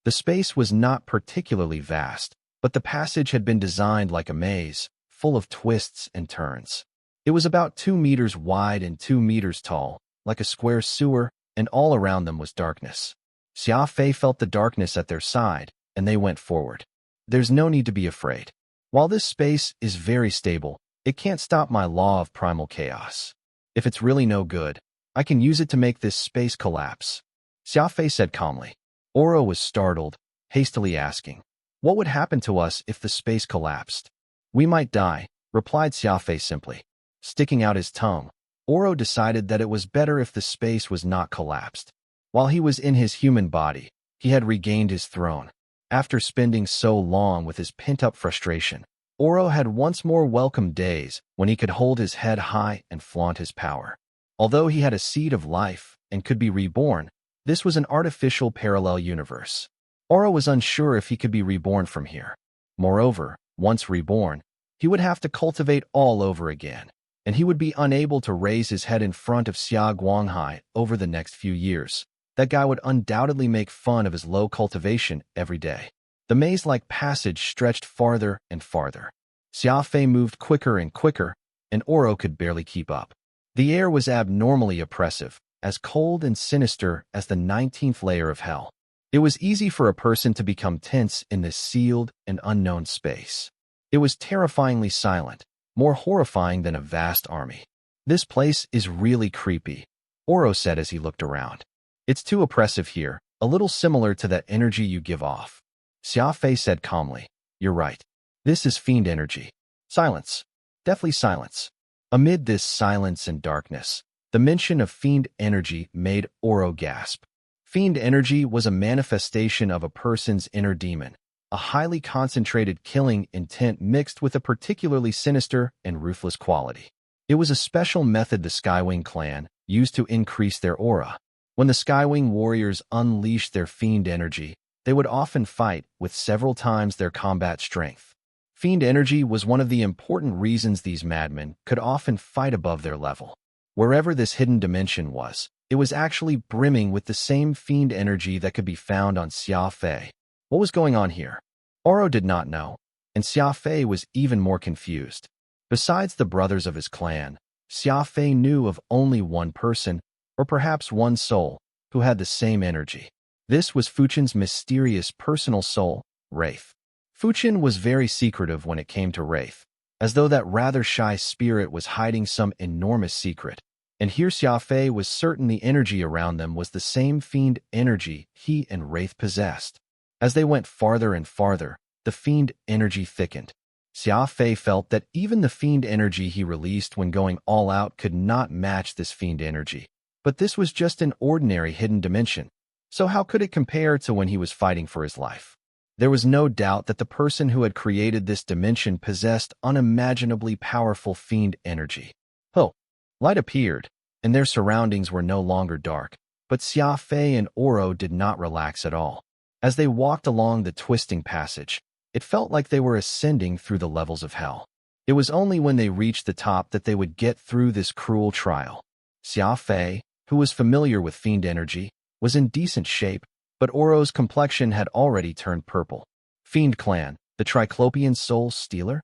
The space was not particularly vast, but the passage had been designed like a maze, full of twists and turns. It was about 2 meters wide and 2 meters tall, like a square sewer, and all around them was darkness. Xia Fei felt the darkness at their side, and they went forward. There's no need to be afraid. While this space is very stable, it can't stop my law of primal chaos. If it's really no good, I can use it to make this space collapse. Xia Fei said calmly. Oro was startled, hastily asking, what would happen to us if the space collapsed? We might die, replied Xia Fei simply. Sticking out his tongue, Oro decided that it was better if the space was not collapsed. While he was in his human body, he had regained his throne. After spending so long with his pent-up frustration, Oro had once more welcomed days when he could hold his head high and flaunt his power. Although he had a seed of life and could be reborn, this was an artificial parallel universe. Oro was unsure if he could be reborn from here. Moreover, once reborn, he would have to cultivate all over again, and he would be unable to raise his head in front of Xia Guanghai over the next few years. That guy would undoubtedly make fun of his low cultivation every day. The maze-like passage stretched farther and farther. Xia Fei moved quicker and quicker, and Oro could barely keep up. The air was abnormally oppressive, as cold and sinister as the 19th layer of hell. It was easy for a person to become tense in this sealed and unknown space. It was terrifyingly silent, more horrifying than a vast army. This place is really creepy, Oro said as he looked around. It's too oppressive here, a little similar to that energy you give off. Xia Fei said calmly, you're right. This is fiend energy. Silence. Deathly silence. Amid this silence and darkness, The mention of fiend energy made Oro gasp. Fiend energy was a manifestation of a person's inner demon, a highly concentrated killing intent mixed with a particularly sinister and ruthless quality. It was a special method the Skywing clan used to increase their aura. When the Skywing warriors unleashed their fiend energy, they would often fight with several times their combat strength. Fiend energy was one of the important reasons these madmen could often fight above their level. Wherever this hidden dimension was, it was actually brimming with the same fiend energy that could be found on Xia Fei. What was going on here? Oro did not know, and Xia Fei was even more confused. Besides the brothers of his clan, Xia Fei knew of only one person, or perhaps one soul, who had the same energy. This was Fuchin's mysterious personal soul, Wraith. Fuchin was very secretive when it came to Wraith, as though that rather shy spirit was hiding some enormous secret. And here Xia Fei was certain the energy around them was the same fiend energy he and Wraith possessed. As they went farther and farther, the fiend energy thickened. Xia Fei felt that even the fiend energy he released when going all out could not match this fiend energy. But this was just an ordinary hidden dimension. So how could it compare to when he was fighting for his life? There was no doubt that the person who had created this dimension possessed unimaginably powerful fiend energy. Oh, light appeared, and their surroundings were no longer dark, but Xia Fei and Oro did not relax at all. As they walked along the twisting passage, it felt like they were ascending through the levels of hell. It was only when they reached the top that they would get through this cruel trial. Xia Fei, who was familiar with fiend energy, was in decent shape, but Oro's complexion had already turned purple. Fiend clan, the Triclopean soul stealer?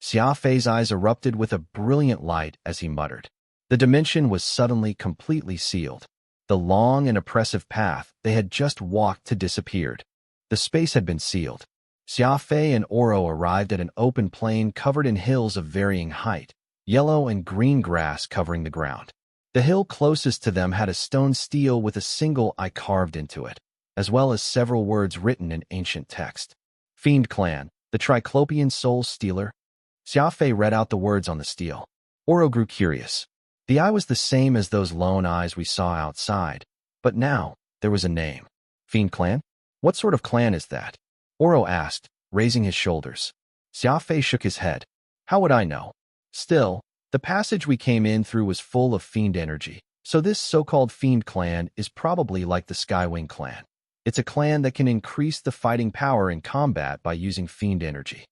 Xia Fei's eyes erupted with a brilliant light as he muttered. The dimension was suddenly completely sealed. The long and oppressive path they had just walked had disappeared. The space had been sealed. Xia Fei and Oro arrived at an open plain covered in hills of varying height, yellow and green grass covering the ground. The hill closest to them had a stone stele with a single eye carved into it, as well as several words written in ancient text. Fiend clan, the Triclopean soul stealer? Xia Fei read out the words on the stele. Oro grew curious. The eye was the same as those lone eyes we saw outside, but now there was a name. Fiend clan? What sort of clan is that? Oro asked, raising his shoulders. Xia Fei shook his head. How would I know? Still, the passage we came in through was full of fiend energy, so this so-called fiend clan is probably like the Skywing clan. It's a clan that can increase the fighting power in combat by using fiend energy.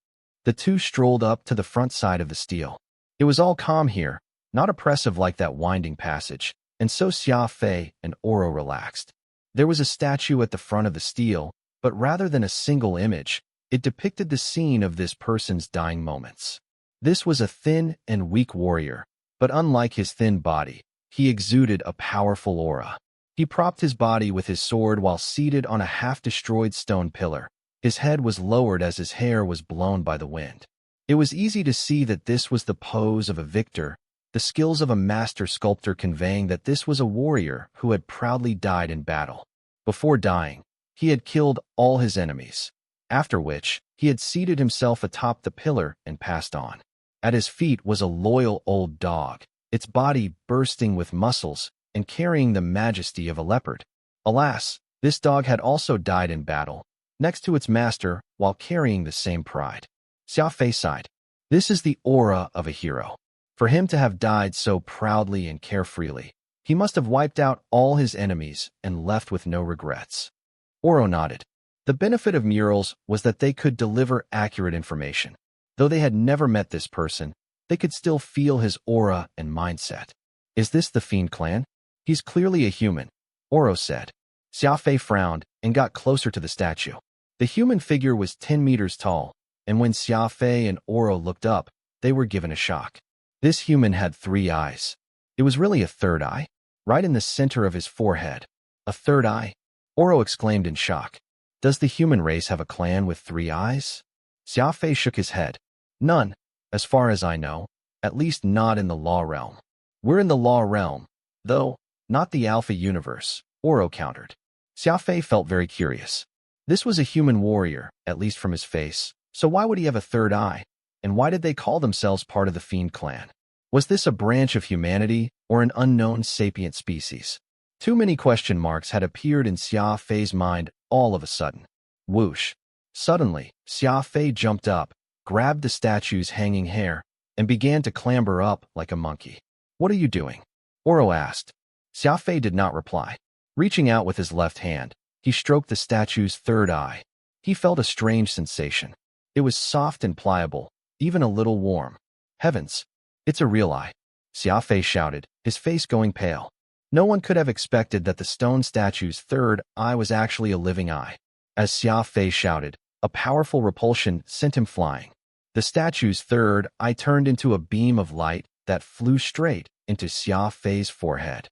The two strolled up to the front side of the stele. It was all calm here, not oppressive like that winding passage, and so Xia Fei and Oro relaxed. There was a statue at the front of the stele, but rather than a single image, it depicted the scene of this person's dying moments. This was a thin and weak warrior, but unlike his thin body, he exuded a powerful aura. He propped his body with his sword while seated on a half-destroyed stone pillar. His head was lowered as his hair was blown by the wind. It was easy to see that this was the pose of a victor, the skills of a master sculptor conveying that this was a warrior who had proudly died in battle. Before dying, he had killed all his enemies, after which he had seated himself atop the pillar and passed on. At his feet was a loyal old dog, its body bursting with muscles and carrying the majesty of a leopard. Alas, this dog had also died in battle, next to its master while carrying the same pride. Xia Fei sighed. This is the aura of a hero. For him to have died so proudly and carefreely, he must have wiped out all his enemies and left with no regrets. Oro nodded. The benefit of murals was that they could deliver accurate information. Though they had never met this person, they could still feel his aura and mindset. Is this the Fiend clan? He's clearly a human, Oro said. Xia Fei frowned and got closer to the statue. The human figure was 10 meters tall, and when Xia Fei and Oro looked up, they were given a shock. This human had 3 eyes. It was really a third eye, right in the center of his forehead. A third eye? Oro exclaimed in shock. Does the human race have a clan with 3 eyes? Xia Fei shook his head. None, as far as I know, at least not in the law realm. We're in the law realm, though, not the Alpha universe, Oro countered. Xia Fei felt very curious. This was a human warrior, at least from his face, so why would he have a third eye? And why did they call themselves part of the Fiend clan? Was this a branch of humanity or an unknown sapient species? Too many question marks had appeared in Xia Fei's mind all of a sudden. Whoosh! Suddenly, Xia Fei jumped up, grabbed the statue's hanging hair, and began to clamber up like a monkey. "What are you doing?" Oro asked. Xia Fei did not reply. Reaching out with his left hand, he stroked the statue's third eye. He felt a strange sensation. It was soft and pliable, even a little warm. "Heavens! It's a real eye!" Xia Fei shouted, his face going pale. No one could have expected that the stone statue's third eye was actually a living eye. As Xia Fei shouted, a powerful repulsion sent him flying. The statue's third eye turned into a beam of light that flew straight into Xia Fei's forehead.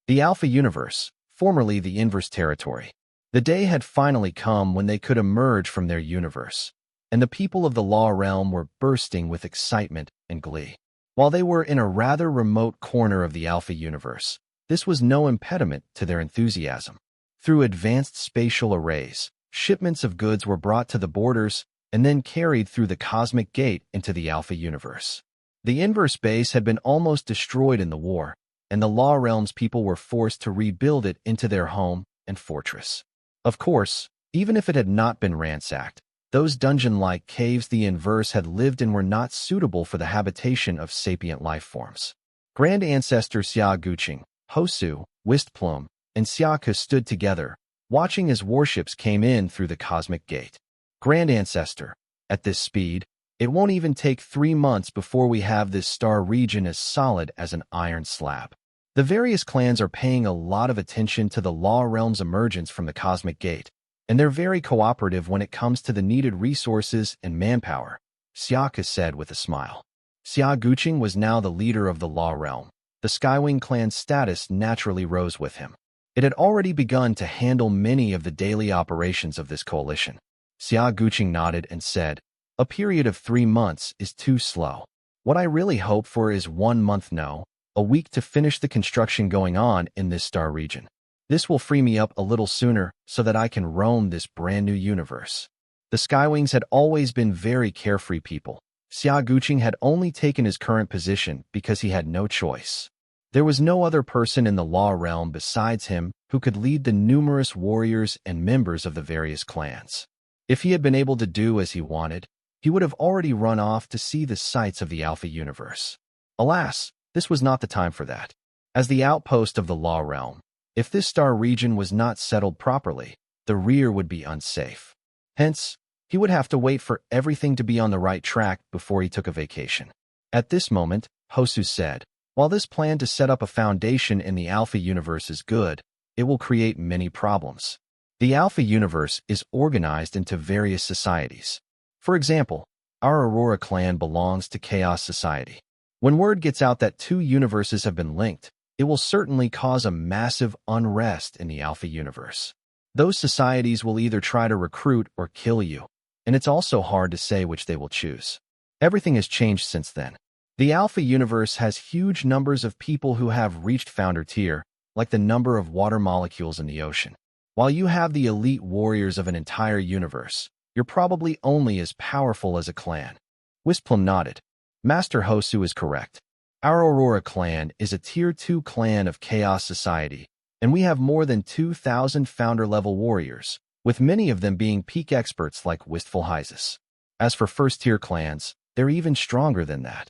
The Alpha Universe, formerly the Inverse Territory. The day had finally come when they could emerge from their universe, and the people of the Law Realm were bursting with excitement and glee. While they were in a rather remote corner of the Alpha Universe, this was no impediment to their enthusiasm. Through advanced spatial arrays, shipments of goods were brought to the borders and then carried through the cosmic gate into the Alpha Universe. The Inverse base had been almost destroyed in the war, and the Law Realm's people were forced to rebuild it into their home and fortress. Of course, even if it had not been ransacked, those dungeon-like caves the Inverse had lived in were not suitable for the habitation of sapient life forms. Grand Ancestor Xia Guqing, Hosu, Wistplum, and Xiaka stood together, watching as warships came in through the cosmic gate. "Grand Ancestor, at this speed, it won't even take 3 months before we have this star region as solid as an iron slab." The various clans are paying a lot of attention to the Law Realm's emergence from the cosmic gate, and they're very cooperative when it comes to the needed resources and manpower, Xiaka said with a smile. Xia Guqing was now the leader of the Law Realm. The Skywing clan's status naturally rose with him. It had already begun to handle many of the daily operations of this coalition. Xia Guqing nodded and said, "A period of 3 months is too slow. What I really hope for is 1 month, no, a week to finish the construction going on in this star region. This will free me up a little sooner so that I can roam this brand new universe." The Skywings had always been very carefree people. Xia Guqing had only taken his current position because he had no choice. There was no other person in the Law Realm besides him who could lead the numerous warriors and members of the various clans. If he had been able to do as he wanted, he would have already run off to see the sights of the Alpha Universe. Alas, this was not the time for that. As the outpost of the Law Realm, if this star region was not settled properly, the rear would be unsafe. Hence, he would have to wait for everything to be on the right track before he took a vacation. At this moment, Hosu said, "While this plan to set up a foundation in the Alpha Universe is good, it will create many problems. The Alpha Universe is organized into various societies. For example, our Aurora clan belongs to Chaos Society. When word gets out that 2 universes have been linked, it will certainly cause a massive unrest in the Alpha Universe. Those societies will either try to recruit or kill you, and it's also hard to say which they will choose. Everything has changed since then. The Alpha Universe has huge numbers of people who have reached Founder Tier, like the number of water molecules in the ocean. While you have the elite warriors of an entire universe, you're probably only as powerful as a clan." Wistplum nodded. "Master Hosu is correct. Our Aurora clan is a Tier 2 clan of Chaos Society, and we have more than 2,000 Founder-level warriors, with many of them being peak experts like Wistful Hysis. As for first-tier clans, they're even stronger than that."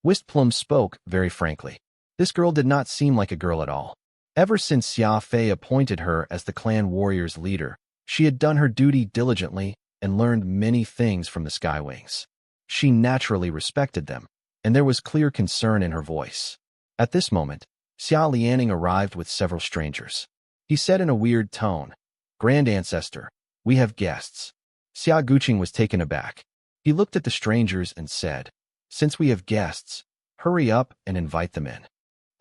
Wistplum spoke very frankly. This girl did not seem like a girl at all. Ever since Xia Fei appointed her as the clan warrior's leader, she had done her duty diligently and learned many things from the Skywings. She naturally respected them, and there was clear concern in her voice. At this moment, Xia Lianing arrived with several strangers. He said in a weird tone, "Grand Ancestor, we have guests." Xia Guqing was taken aback. He looked at the strangers and said, "Since we have guests, hurry up and invite them in."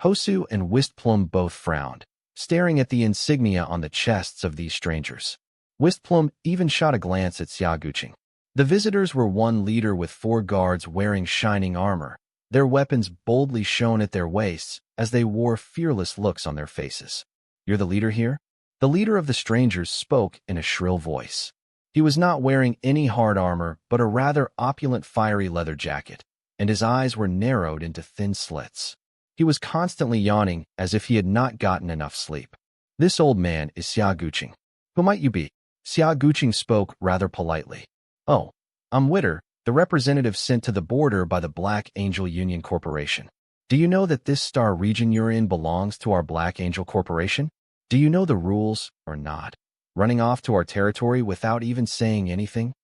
Hosu and Wistplum both frowned, staring at the insignia on the chests of these strangers. Wistplum even shot a glance at Xia Guqing. The visitors were one leader with 4 guards wearing shining armor. Their weapons boldly shone at their waists as they wore fearless looks on their faces. "You're the leader here?" The leader of the strangers spoke in a shrill voice. He was not wearing any hard armor but a rather opulent fiery leather jacket, and his eyes were narrowed into thin slits. He was constantly yawning as if he had not gotten enough sleep. This old man is Xia Guqing. Who might you be? Xia Guqing spoke rather politely. Oh, I'm Witter, the representative sent to the border by the Black Angel Union Corporation. Do you know that this star region you're in belongs to our Black Angel Corporation? Do you know the rules or not? Running off to our territory without even saying anything?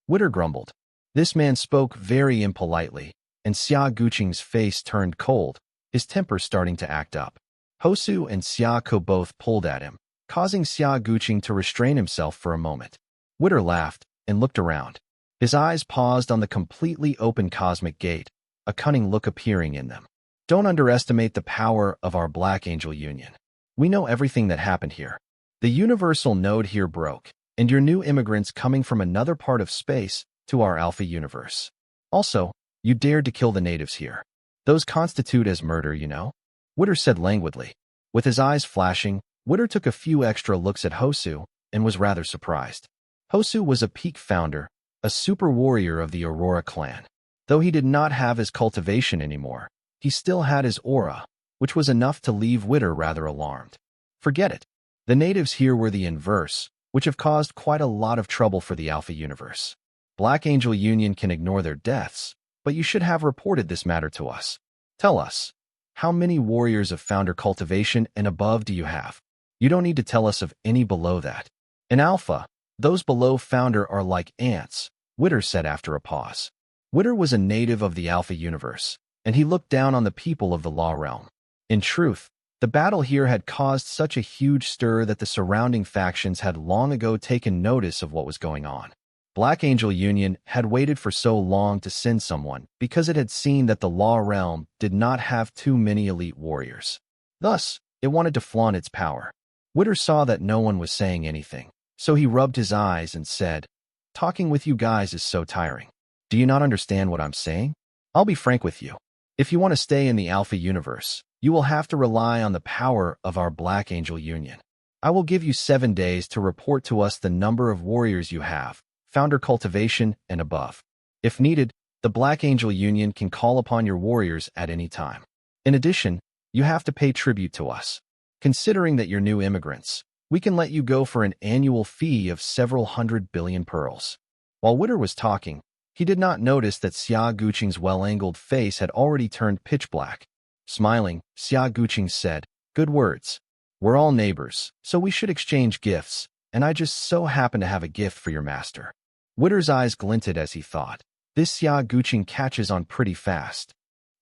Witter grumbled. This man spoke very impolitely, and Xia Guqing's face turned cold, his temper starting to act up. Hosu and Xia Ko both pulled at him, causing Xia Guqing to restrain himself for a moment. Witter laughed and looked around. His eyes paused on the completely open cosmic gate, a cunning look appearing in them. Don't underestimate the power of our Black Angel Union. We know everything that happened here. The universal node here broke, and your new immigrants coming from another part of space to our Alpha universe. Also, you dared to kill the natives here. Those constitute as murder, you know? Witter said languidly. With his eyes flashing, Witter took a few extra looks at Hosu and was rather surprised. Hosu was a peak founder, a super warrior of the Aurora clan. Though he did not have his cultivation anymore, he still had his aura, which was enough to leave Witter rather alarmed. Forget it. The natives here were the inverse, which have caused quite a lot of trouble for the Alpha universe. Black Angel Union can ignore their deaths, but you should have reported this matter to us. Tell us, how many warriors of founder cultivation and above do you have? You don't need to tell us of any below that. In Alpha, those below founder are like ants, Witter said after a pause. Witter was a native of the Alpha universe, and he looked down on the people of the Law Realm. In truth, the battle here had caused such a huge stir that the surrounding factions had long ago taken notice of what was going on. Black Angel Union had waited for so long to send someone because it had seen that the Law Realm did not have too many elite warriors. Thus, it wanted to flaunt its power. Witter saw that no one was saying anything, so he rubbed his eyes and said, "Talking with you guys is so tiring. Do you not understand what I'm saying? I'll be frank with you. If you want to stay in the Alpha universe, you will have to rely on the power of our Black Angel Union. I will give you 7 days to report to us the number of warriors you have, founder cultivation, and above. If needed, the Black Angel Union can call upon your warriors at any time. In addition, you have to pay tribute to us. Considering that you're new immigrants, we can let you go for an annual fee of several 100 billion pearls." While Witter was talking, he did not notice that Xia Guqing's well-angled face had already turned pitch black. Smiling, Xia Guqing said, "Good words. We're all neighbors, so we should exchange gifts, and I just so happen to have a gift for your master." Witter's eyes glinted as he thought, this Xia Guqing catches on pretty fast.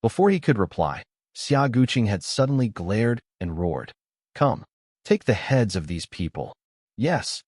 Before he could reply, Xia Guqing had suddenly glared and roared, "Come, take the heads of these people." "Yes,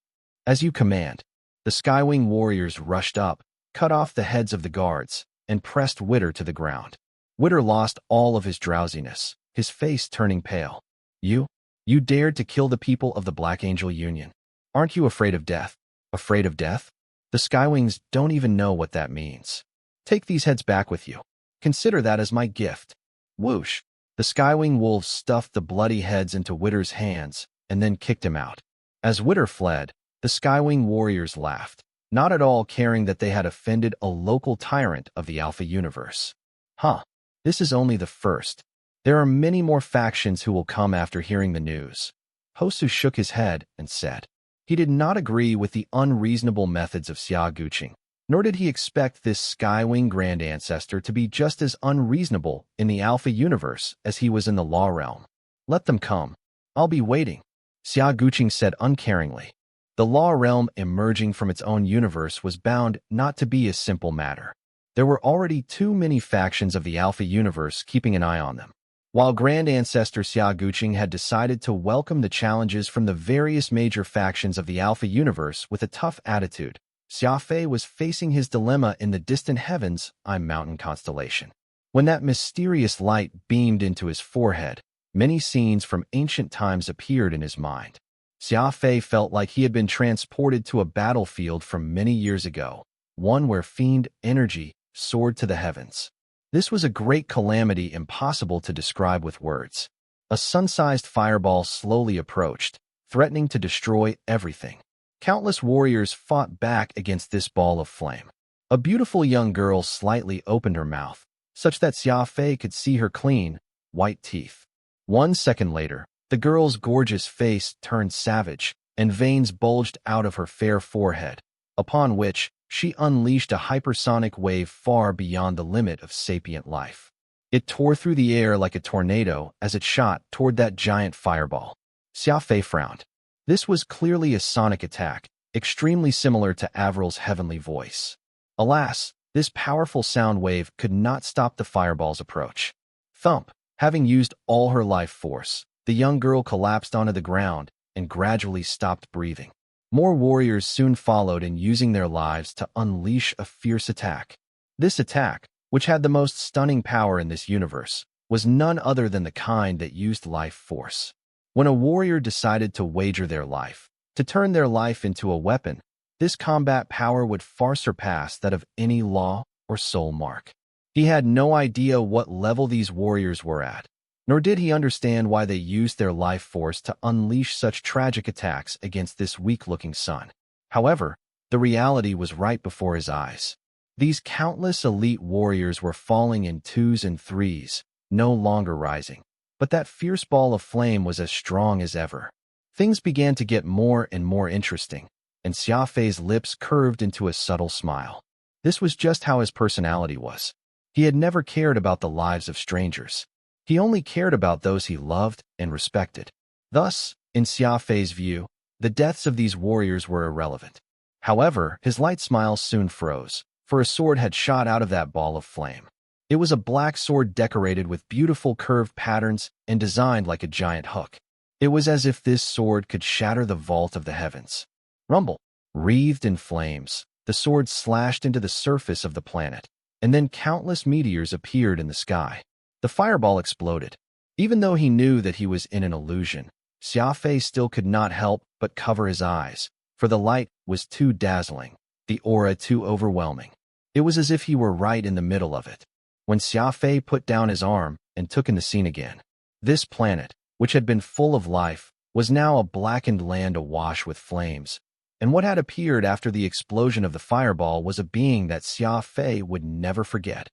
as you command." The Skywing warriors rushed up, cut off the heads of the guards, and pressed Witter to the ground. Witter lost all of his drowsiness, his face turning pale. You dared to kill the people of the Black Angel Union. Aren't you afraid of death?" "Afraid of death? The Skywings don't even know what that means. Take these heads back with you. Consider that as my gift." Whoosh! The Skywing wolves stuffed the bloody heads into Witter's hands and then kicked him out. As Witter fled, the Skywing warriors laughed, not at all caring that they had offended a local tyrant of the Alpha universe. Huh, this is only the first. There are many more factions who will come after hearing the news. Hosu shook his head and said. He did not agree with the unreasonable methods of Xia Guqing, nor did he expect this Skywing Grand Ancestor to be just as unreasonable in the Alpha universe as he was in the Law Realm. "Let them come. I'll be waiting," Xia Guqing said uncaringly. The Law Realm emerging from its own universe was bound not to be a simple matter. There were already too many factions of the Alpha universe keeping an eye on them. While Grand Ancestor Xia Guqing had decided to welcome the challenges from the various major factions of the Alpha universe with a tough attitude, Xia Fei was facing his dilemma in the distant heavens, mountain constellation. When that mysterious light beamed into his forehead, many scenes from ancient times appeared in his mind. Xia Fei felt like he had been transported to a battlefield from many years ago, one where fiend energy soared to the heavens. This was a great calamity impossible to describe with words. A sun-sized fireball slowly approached, threatening to destroy everything. Countless warriors fought back against this ball of flame. A beautiful young girl slightly opened her mouth, such that Xia Fei could see her clean, white teeth. 1 second later, the girl's gorgeous face turned savage, and veins bulged out of her fair forehead, upon which she unleashed a hypersonic wave far beyond the limit of sapient life. It tore through the air like a tornado as it shot toward that giant fireball. Xia Fei frowned. This was clearly a sonic attack, extremely similar to Avril's heavenly voice. Alas, this powerful sound wave could not stop the fireball's approach. Thump! Having used all her life force, the young girl collapsed onto the ground and gradually stopped breathing. More warriors soon followed in using their lives to unleash a fierce attack. This attack, which had the most stunning power in this universe, was none other than the kind that used life force. When a warrior decided to wager their life, to turn their life into a weapon, this combat power would far surpass that of any law or soul mark. He had no idea what level these warriors were at, nor did he understand why they used their life force to unleash such tragic attacks against this weak-looking son. However, the reality was right before his eyes. These countless elite warriors were falling in 2s and 3s, no longer rising. But that fierce ball of flame was as strong as ever. Things began to get more and more interesting, and Xia Fei's lips curved into a subtle smile. This was just how his personality was. He had never cared about the lives of strangers. He only cared about those he loved and respected. Thus, in Xia Fei's view, the deaths of these warriors were irrelevant. However, his light smile soon froze, for a sword had shot out of that ball of flame. It was a black sword decorated with beautiful curved patterns and designed like a giant hook. It was as if this sword could shatter the vault of the heavens. Rumble! Wreathed in flames, the sword slashed into the surface of the planet, and then countless meteors appeared in the sky. The fireball exploded. Even though he knew that he was in an illusion, Xia Fei still could not help but cover his eyes, for the light was too dazzling, the aura too overwhelming. It was as if he were right in the middle of it. When Xia Fei put down his arm and took in the scene again, this planet, which had been full of life, was now a blackened land awash with flames, and what had appeared after the explosion of the fireball was a being that Xia Fei would never forget.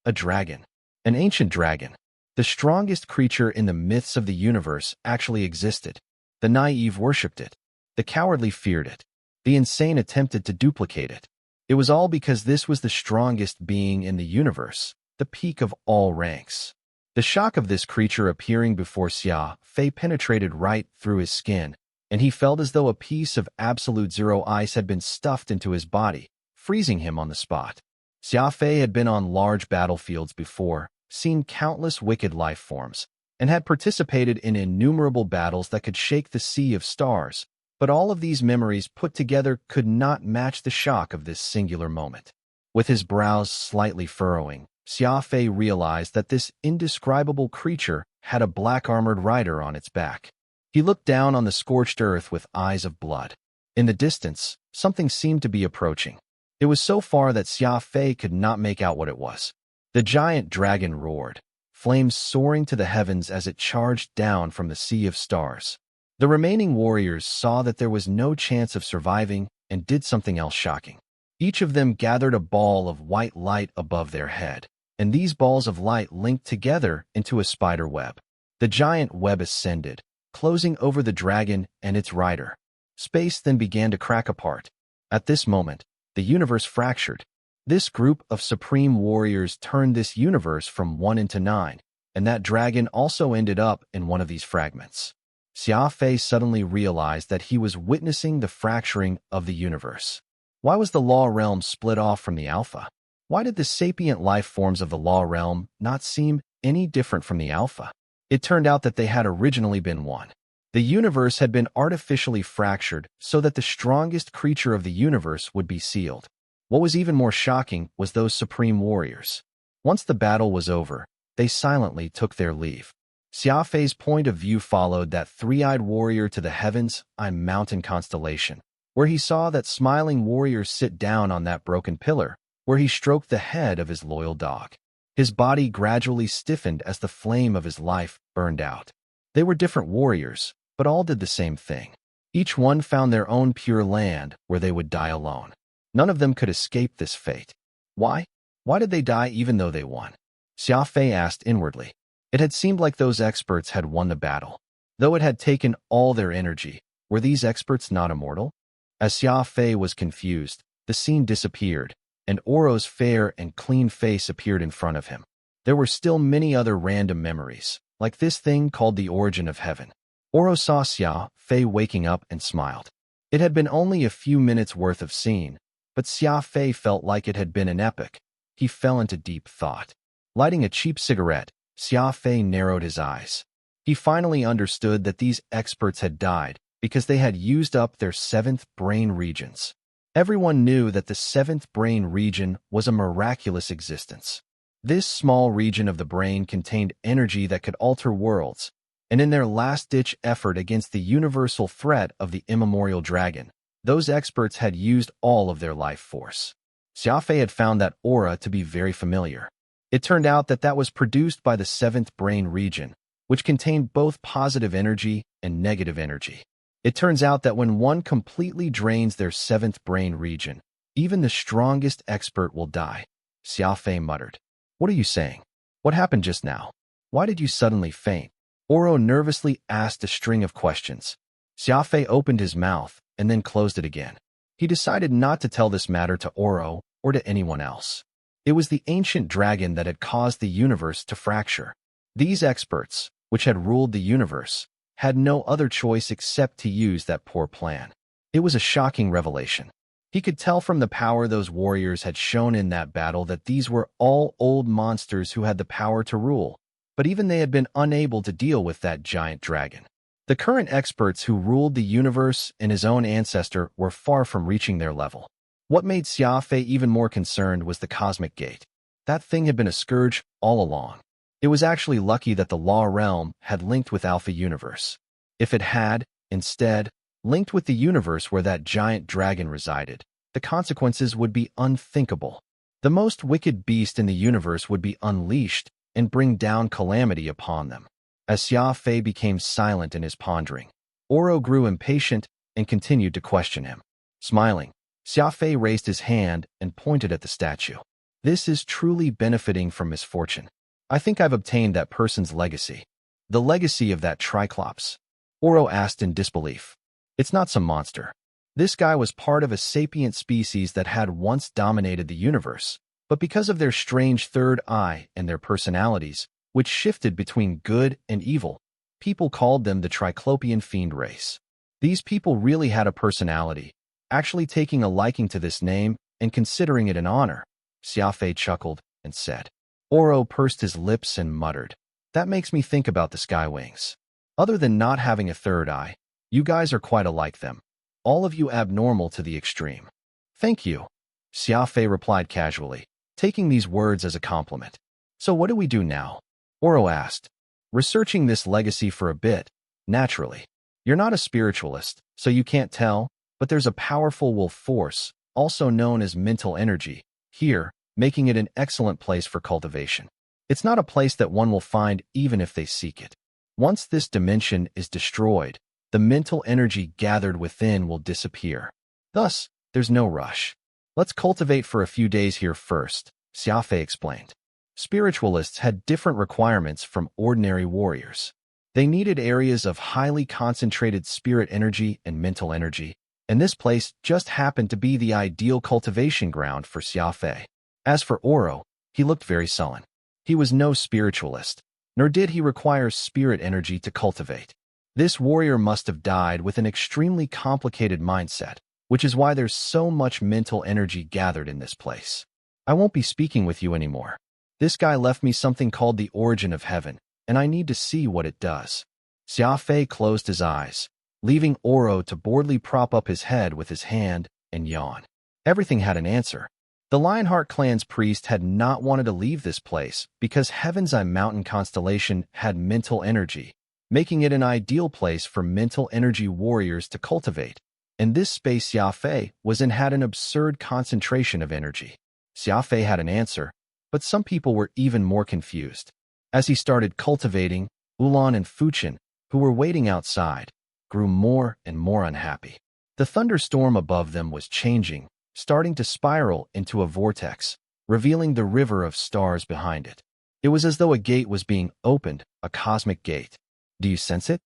A dragon. An ancient dragon. The strongest creature in the myths of the universe actually existed. The naive worshipped it. The cowardly feared it. The insane attempted to duplicate it. It was all because this was the strongest being in the universe, the peak of all ranks. The shock of this creature appearing before Xia Fei penetrated right through his skin, and he felt as though a piece of absolute zero ice had been stuffed into his body, freezing him on the spot. Xia Fei had been on large battlefields before, seen countless wicked life forms, and had participated in innumerable battles that could shake the sea of stars, but all of these memories put together could not match the shock of this singular moment. With his brows slightly furrowing, Xia Fei realized that this indescribable creature had a black armored rider on its back. He looked down on the scorched earth with eyes of blood. In the distance, something seemed to be approaching. It was so far that Xia Fei could not make out what it was. The giant dragon roared, flames soaring to the heavens as it charged down from the sea of stars. The remaining warriors saw that there was no chance of surviving and did something else shocking. Each of them gathered a ball of white light above their head, and these balls of light linked together into a spider web. The giant web ascended, closing over the dragon and its rider. Space then began to crack apart. At this moment, the universe fractured. This group of supreme warriors turned this universe from 1 into 9, and that dragon also ended up in one of these fragments. Xia Fei suddenly realized that he was witnessing the fracturing of the universe. Why was the Law Realm split off from the Alpha? Why did the sapient life forms of the Law Realm not seem any different from the Alpha? It turned out that they had originally been one. The universe had been artificially fractured so that the strongest creature of the universe would be sealed. What was even more shocking was those supreme warriors. Once the battle was over, they silently took their leave. Xia Fei's point of view followed that three-eyed warrior to the heavens on mountain constellation, where he saw that smiling warrior sit down on that broken pillar, where he stroked the head of his loyal dog. His body gradually stiffened as the flame of his life burned out. They were different warriors, but all did the same thing. Each one found their own pure land where they would die alone. None of them could escape this fate. Why? Why did they die even though they won? Xia Fei asked inwardly. It had seemed like those experts had won the battle. Though it had taken all their energy, were these experts not immortal? As Xia Fei was confused, the scene disappeared, and Oro's fair and clean face appeared in front of him. There were still many other random memories, like this thing called the origin of heaven. Oro saw Xia Fei waking up and smiled. It had been only a few minutes worth of scene, but Xia Fei felt like it had been an epic. He fell into deep thought. Lighting a cheap cigarette, Xia Fei narrowed his eyes. He finally understood that these experts had died because they had used up their seventh brain regions. Everyone knew that the seventh brain region was a miraculous existence. This small region of the brain contained energy that could alter worlds, and in their last-ditch effort against the universal threat of the immemorial dragon, those experts had used all of their life force. Xia Fei had found that aura to be very familiar. It turned out that that was produced by the seventh brain region, which contained both positive energy and negative energy. It turns out that when one completely drains their seventh brain region, even the strongest expert will die. Xia Fei muttered. What are you saying? What happened just now? Why did you suddenly faint? Oro nervously asked a string of questions. Xia Fei opened his mouth and then closed it again. He decided not to tell this matter to Oro or to anyone else. It was the ancient dragon that had caused the universe to fracture. These experts, which had ruled the universe, had no other choice except to use that poor plan. It was a shocking revelation. He could tell from the power those warriors had shown in that battle that these were all old monsters who had the power to rule, but even they had been unable to deal with that giant dragon. The current experts who ruled the universe and his own ancestor were far from reaching their level. What made Xia Fei even more concerned was the cosmic gate. That thing had been a scourge all along. It was actually lucky that the Law Realm had linked with Alpha Universe. If it had, instead, linked with the universe where that giant dragon resided, the consequences would be unthinkable. The most wicked beast in the universe would be unleashed and bring down calamity upon them. As Xia Fei became silent in his pondering, Oro grew impatient and continued to question him. Smiling, Xia Fei raised his hand and pointed at the statue. This is truly benefiting from misfortune. I think I've obtained that person's legacy. The legacy of that Triclops? Oro asked in disbelief. It's not some monster. This guy was part of a sapient species that had once dominated the universe, but because of their strange third eye and their personalities, which shifted between good and evil, people called them the Triclopian fiend race. These people really had a personality, actually taking a liking to this name and considering it an honor. Xia Fei chuckled and said. Oro pursed his lips and muttered. That makes me think about the Skywings. Other than not having a third eye, you guys are quite alike them. All of you abnormal to the extreme. Thank you, Xia Fei replied casually, taking these words as a compliment. So what do we do now? Oro asked. Researching this legacy for a bit, naturally. You're not a spiritualist, so you can't tell, but there's a powerful wolf force, also known as mental energy, here, making it an excellent place for cultivation. It's not a place that one will find even if they seek it. Once this dimension is destroyed, the mental energy gathered within will disappear. Thus, there's no rush. Let's cultivate for a few days here first, Xia Fei explained. Spiritualists had different requirements from ordinary warriors. They needed areas of highly concentrated spirit energy and mental energy, and this place just happened to be the ideal cultivation ground for Xia Fei. As for Oro, he looked very sullen. He was no spiritualist, nor did he require spirit energy to cultivate. This warrior must have died with an extremely complicated mindset, which is why there's so much mental energy gathered in this place. I won't be speaking with you anymore. This guy left me something called the origin of heaven, and I need to see what it does. Xia Fei closed his eyes, leaving Oro to boredly prop up his head with his hand and yawn. Everything had an answer. The Lionheart clan's priest had not wanted to leave this place because Heaven's Eye mountain constellation had mental energy, making it an ideal place for mental energy warriors to cultivate. And this space Xia Fei was in had an absurd concentration of energy. Xia Fei had an answer, but some people were even more confused. As he started cultivating, Ulan and Fuchen, who were waiting outside, grew more and more unhappy. The thunderstorm above them was changing, starting to spiral into a vortex, revealing the river of stars behind it. It was as though a gate was being opened, a cosmic gate. Do you sense it?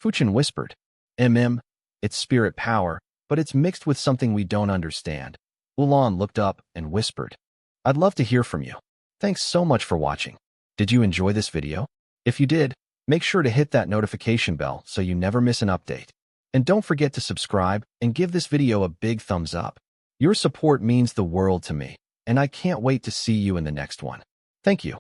Fuchin whispered. It's spirit power, but it's mixed with something we don't understand. Ulan looked up and whispered. I'd love to hear from you. Thanks so much for watching. Did you enjoy this video? If you did, make sure to hit that notification bell so you never miss an update. And don't forget to subscribe and give this video a big thumbs up. Your support means the world to me, and I can't wait to see you in the next one. Thank you.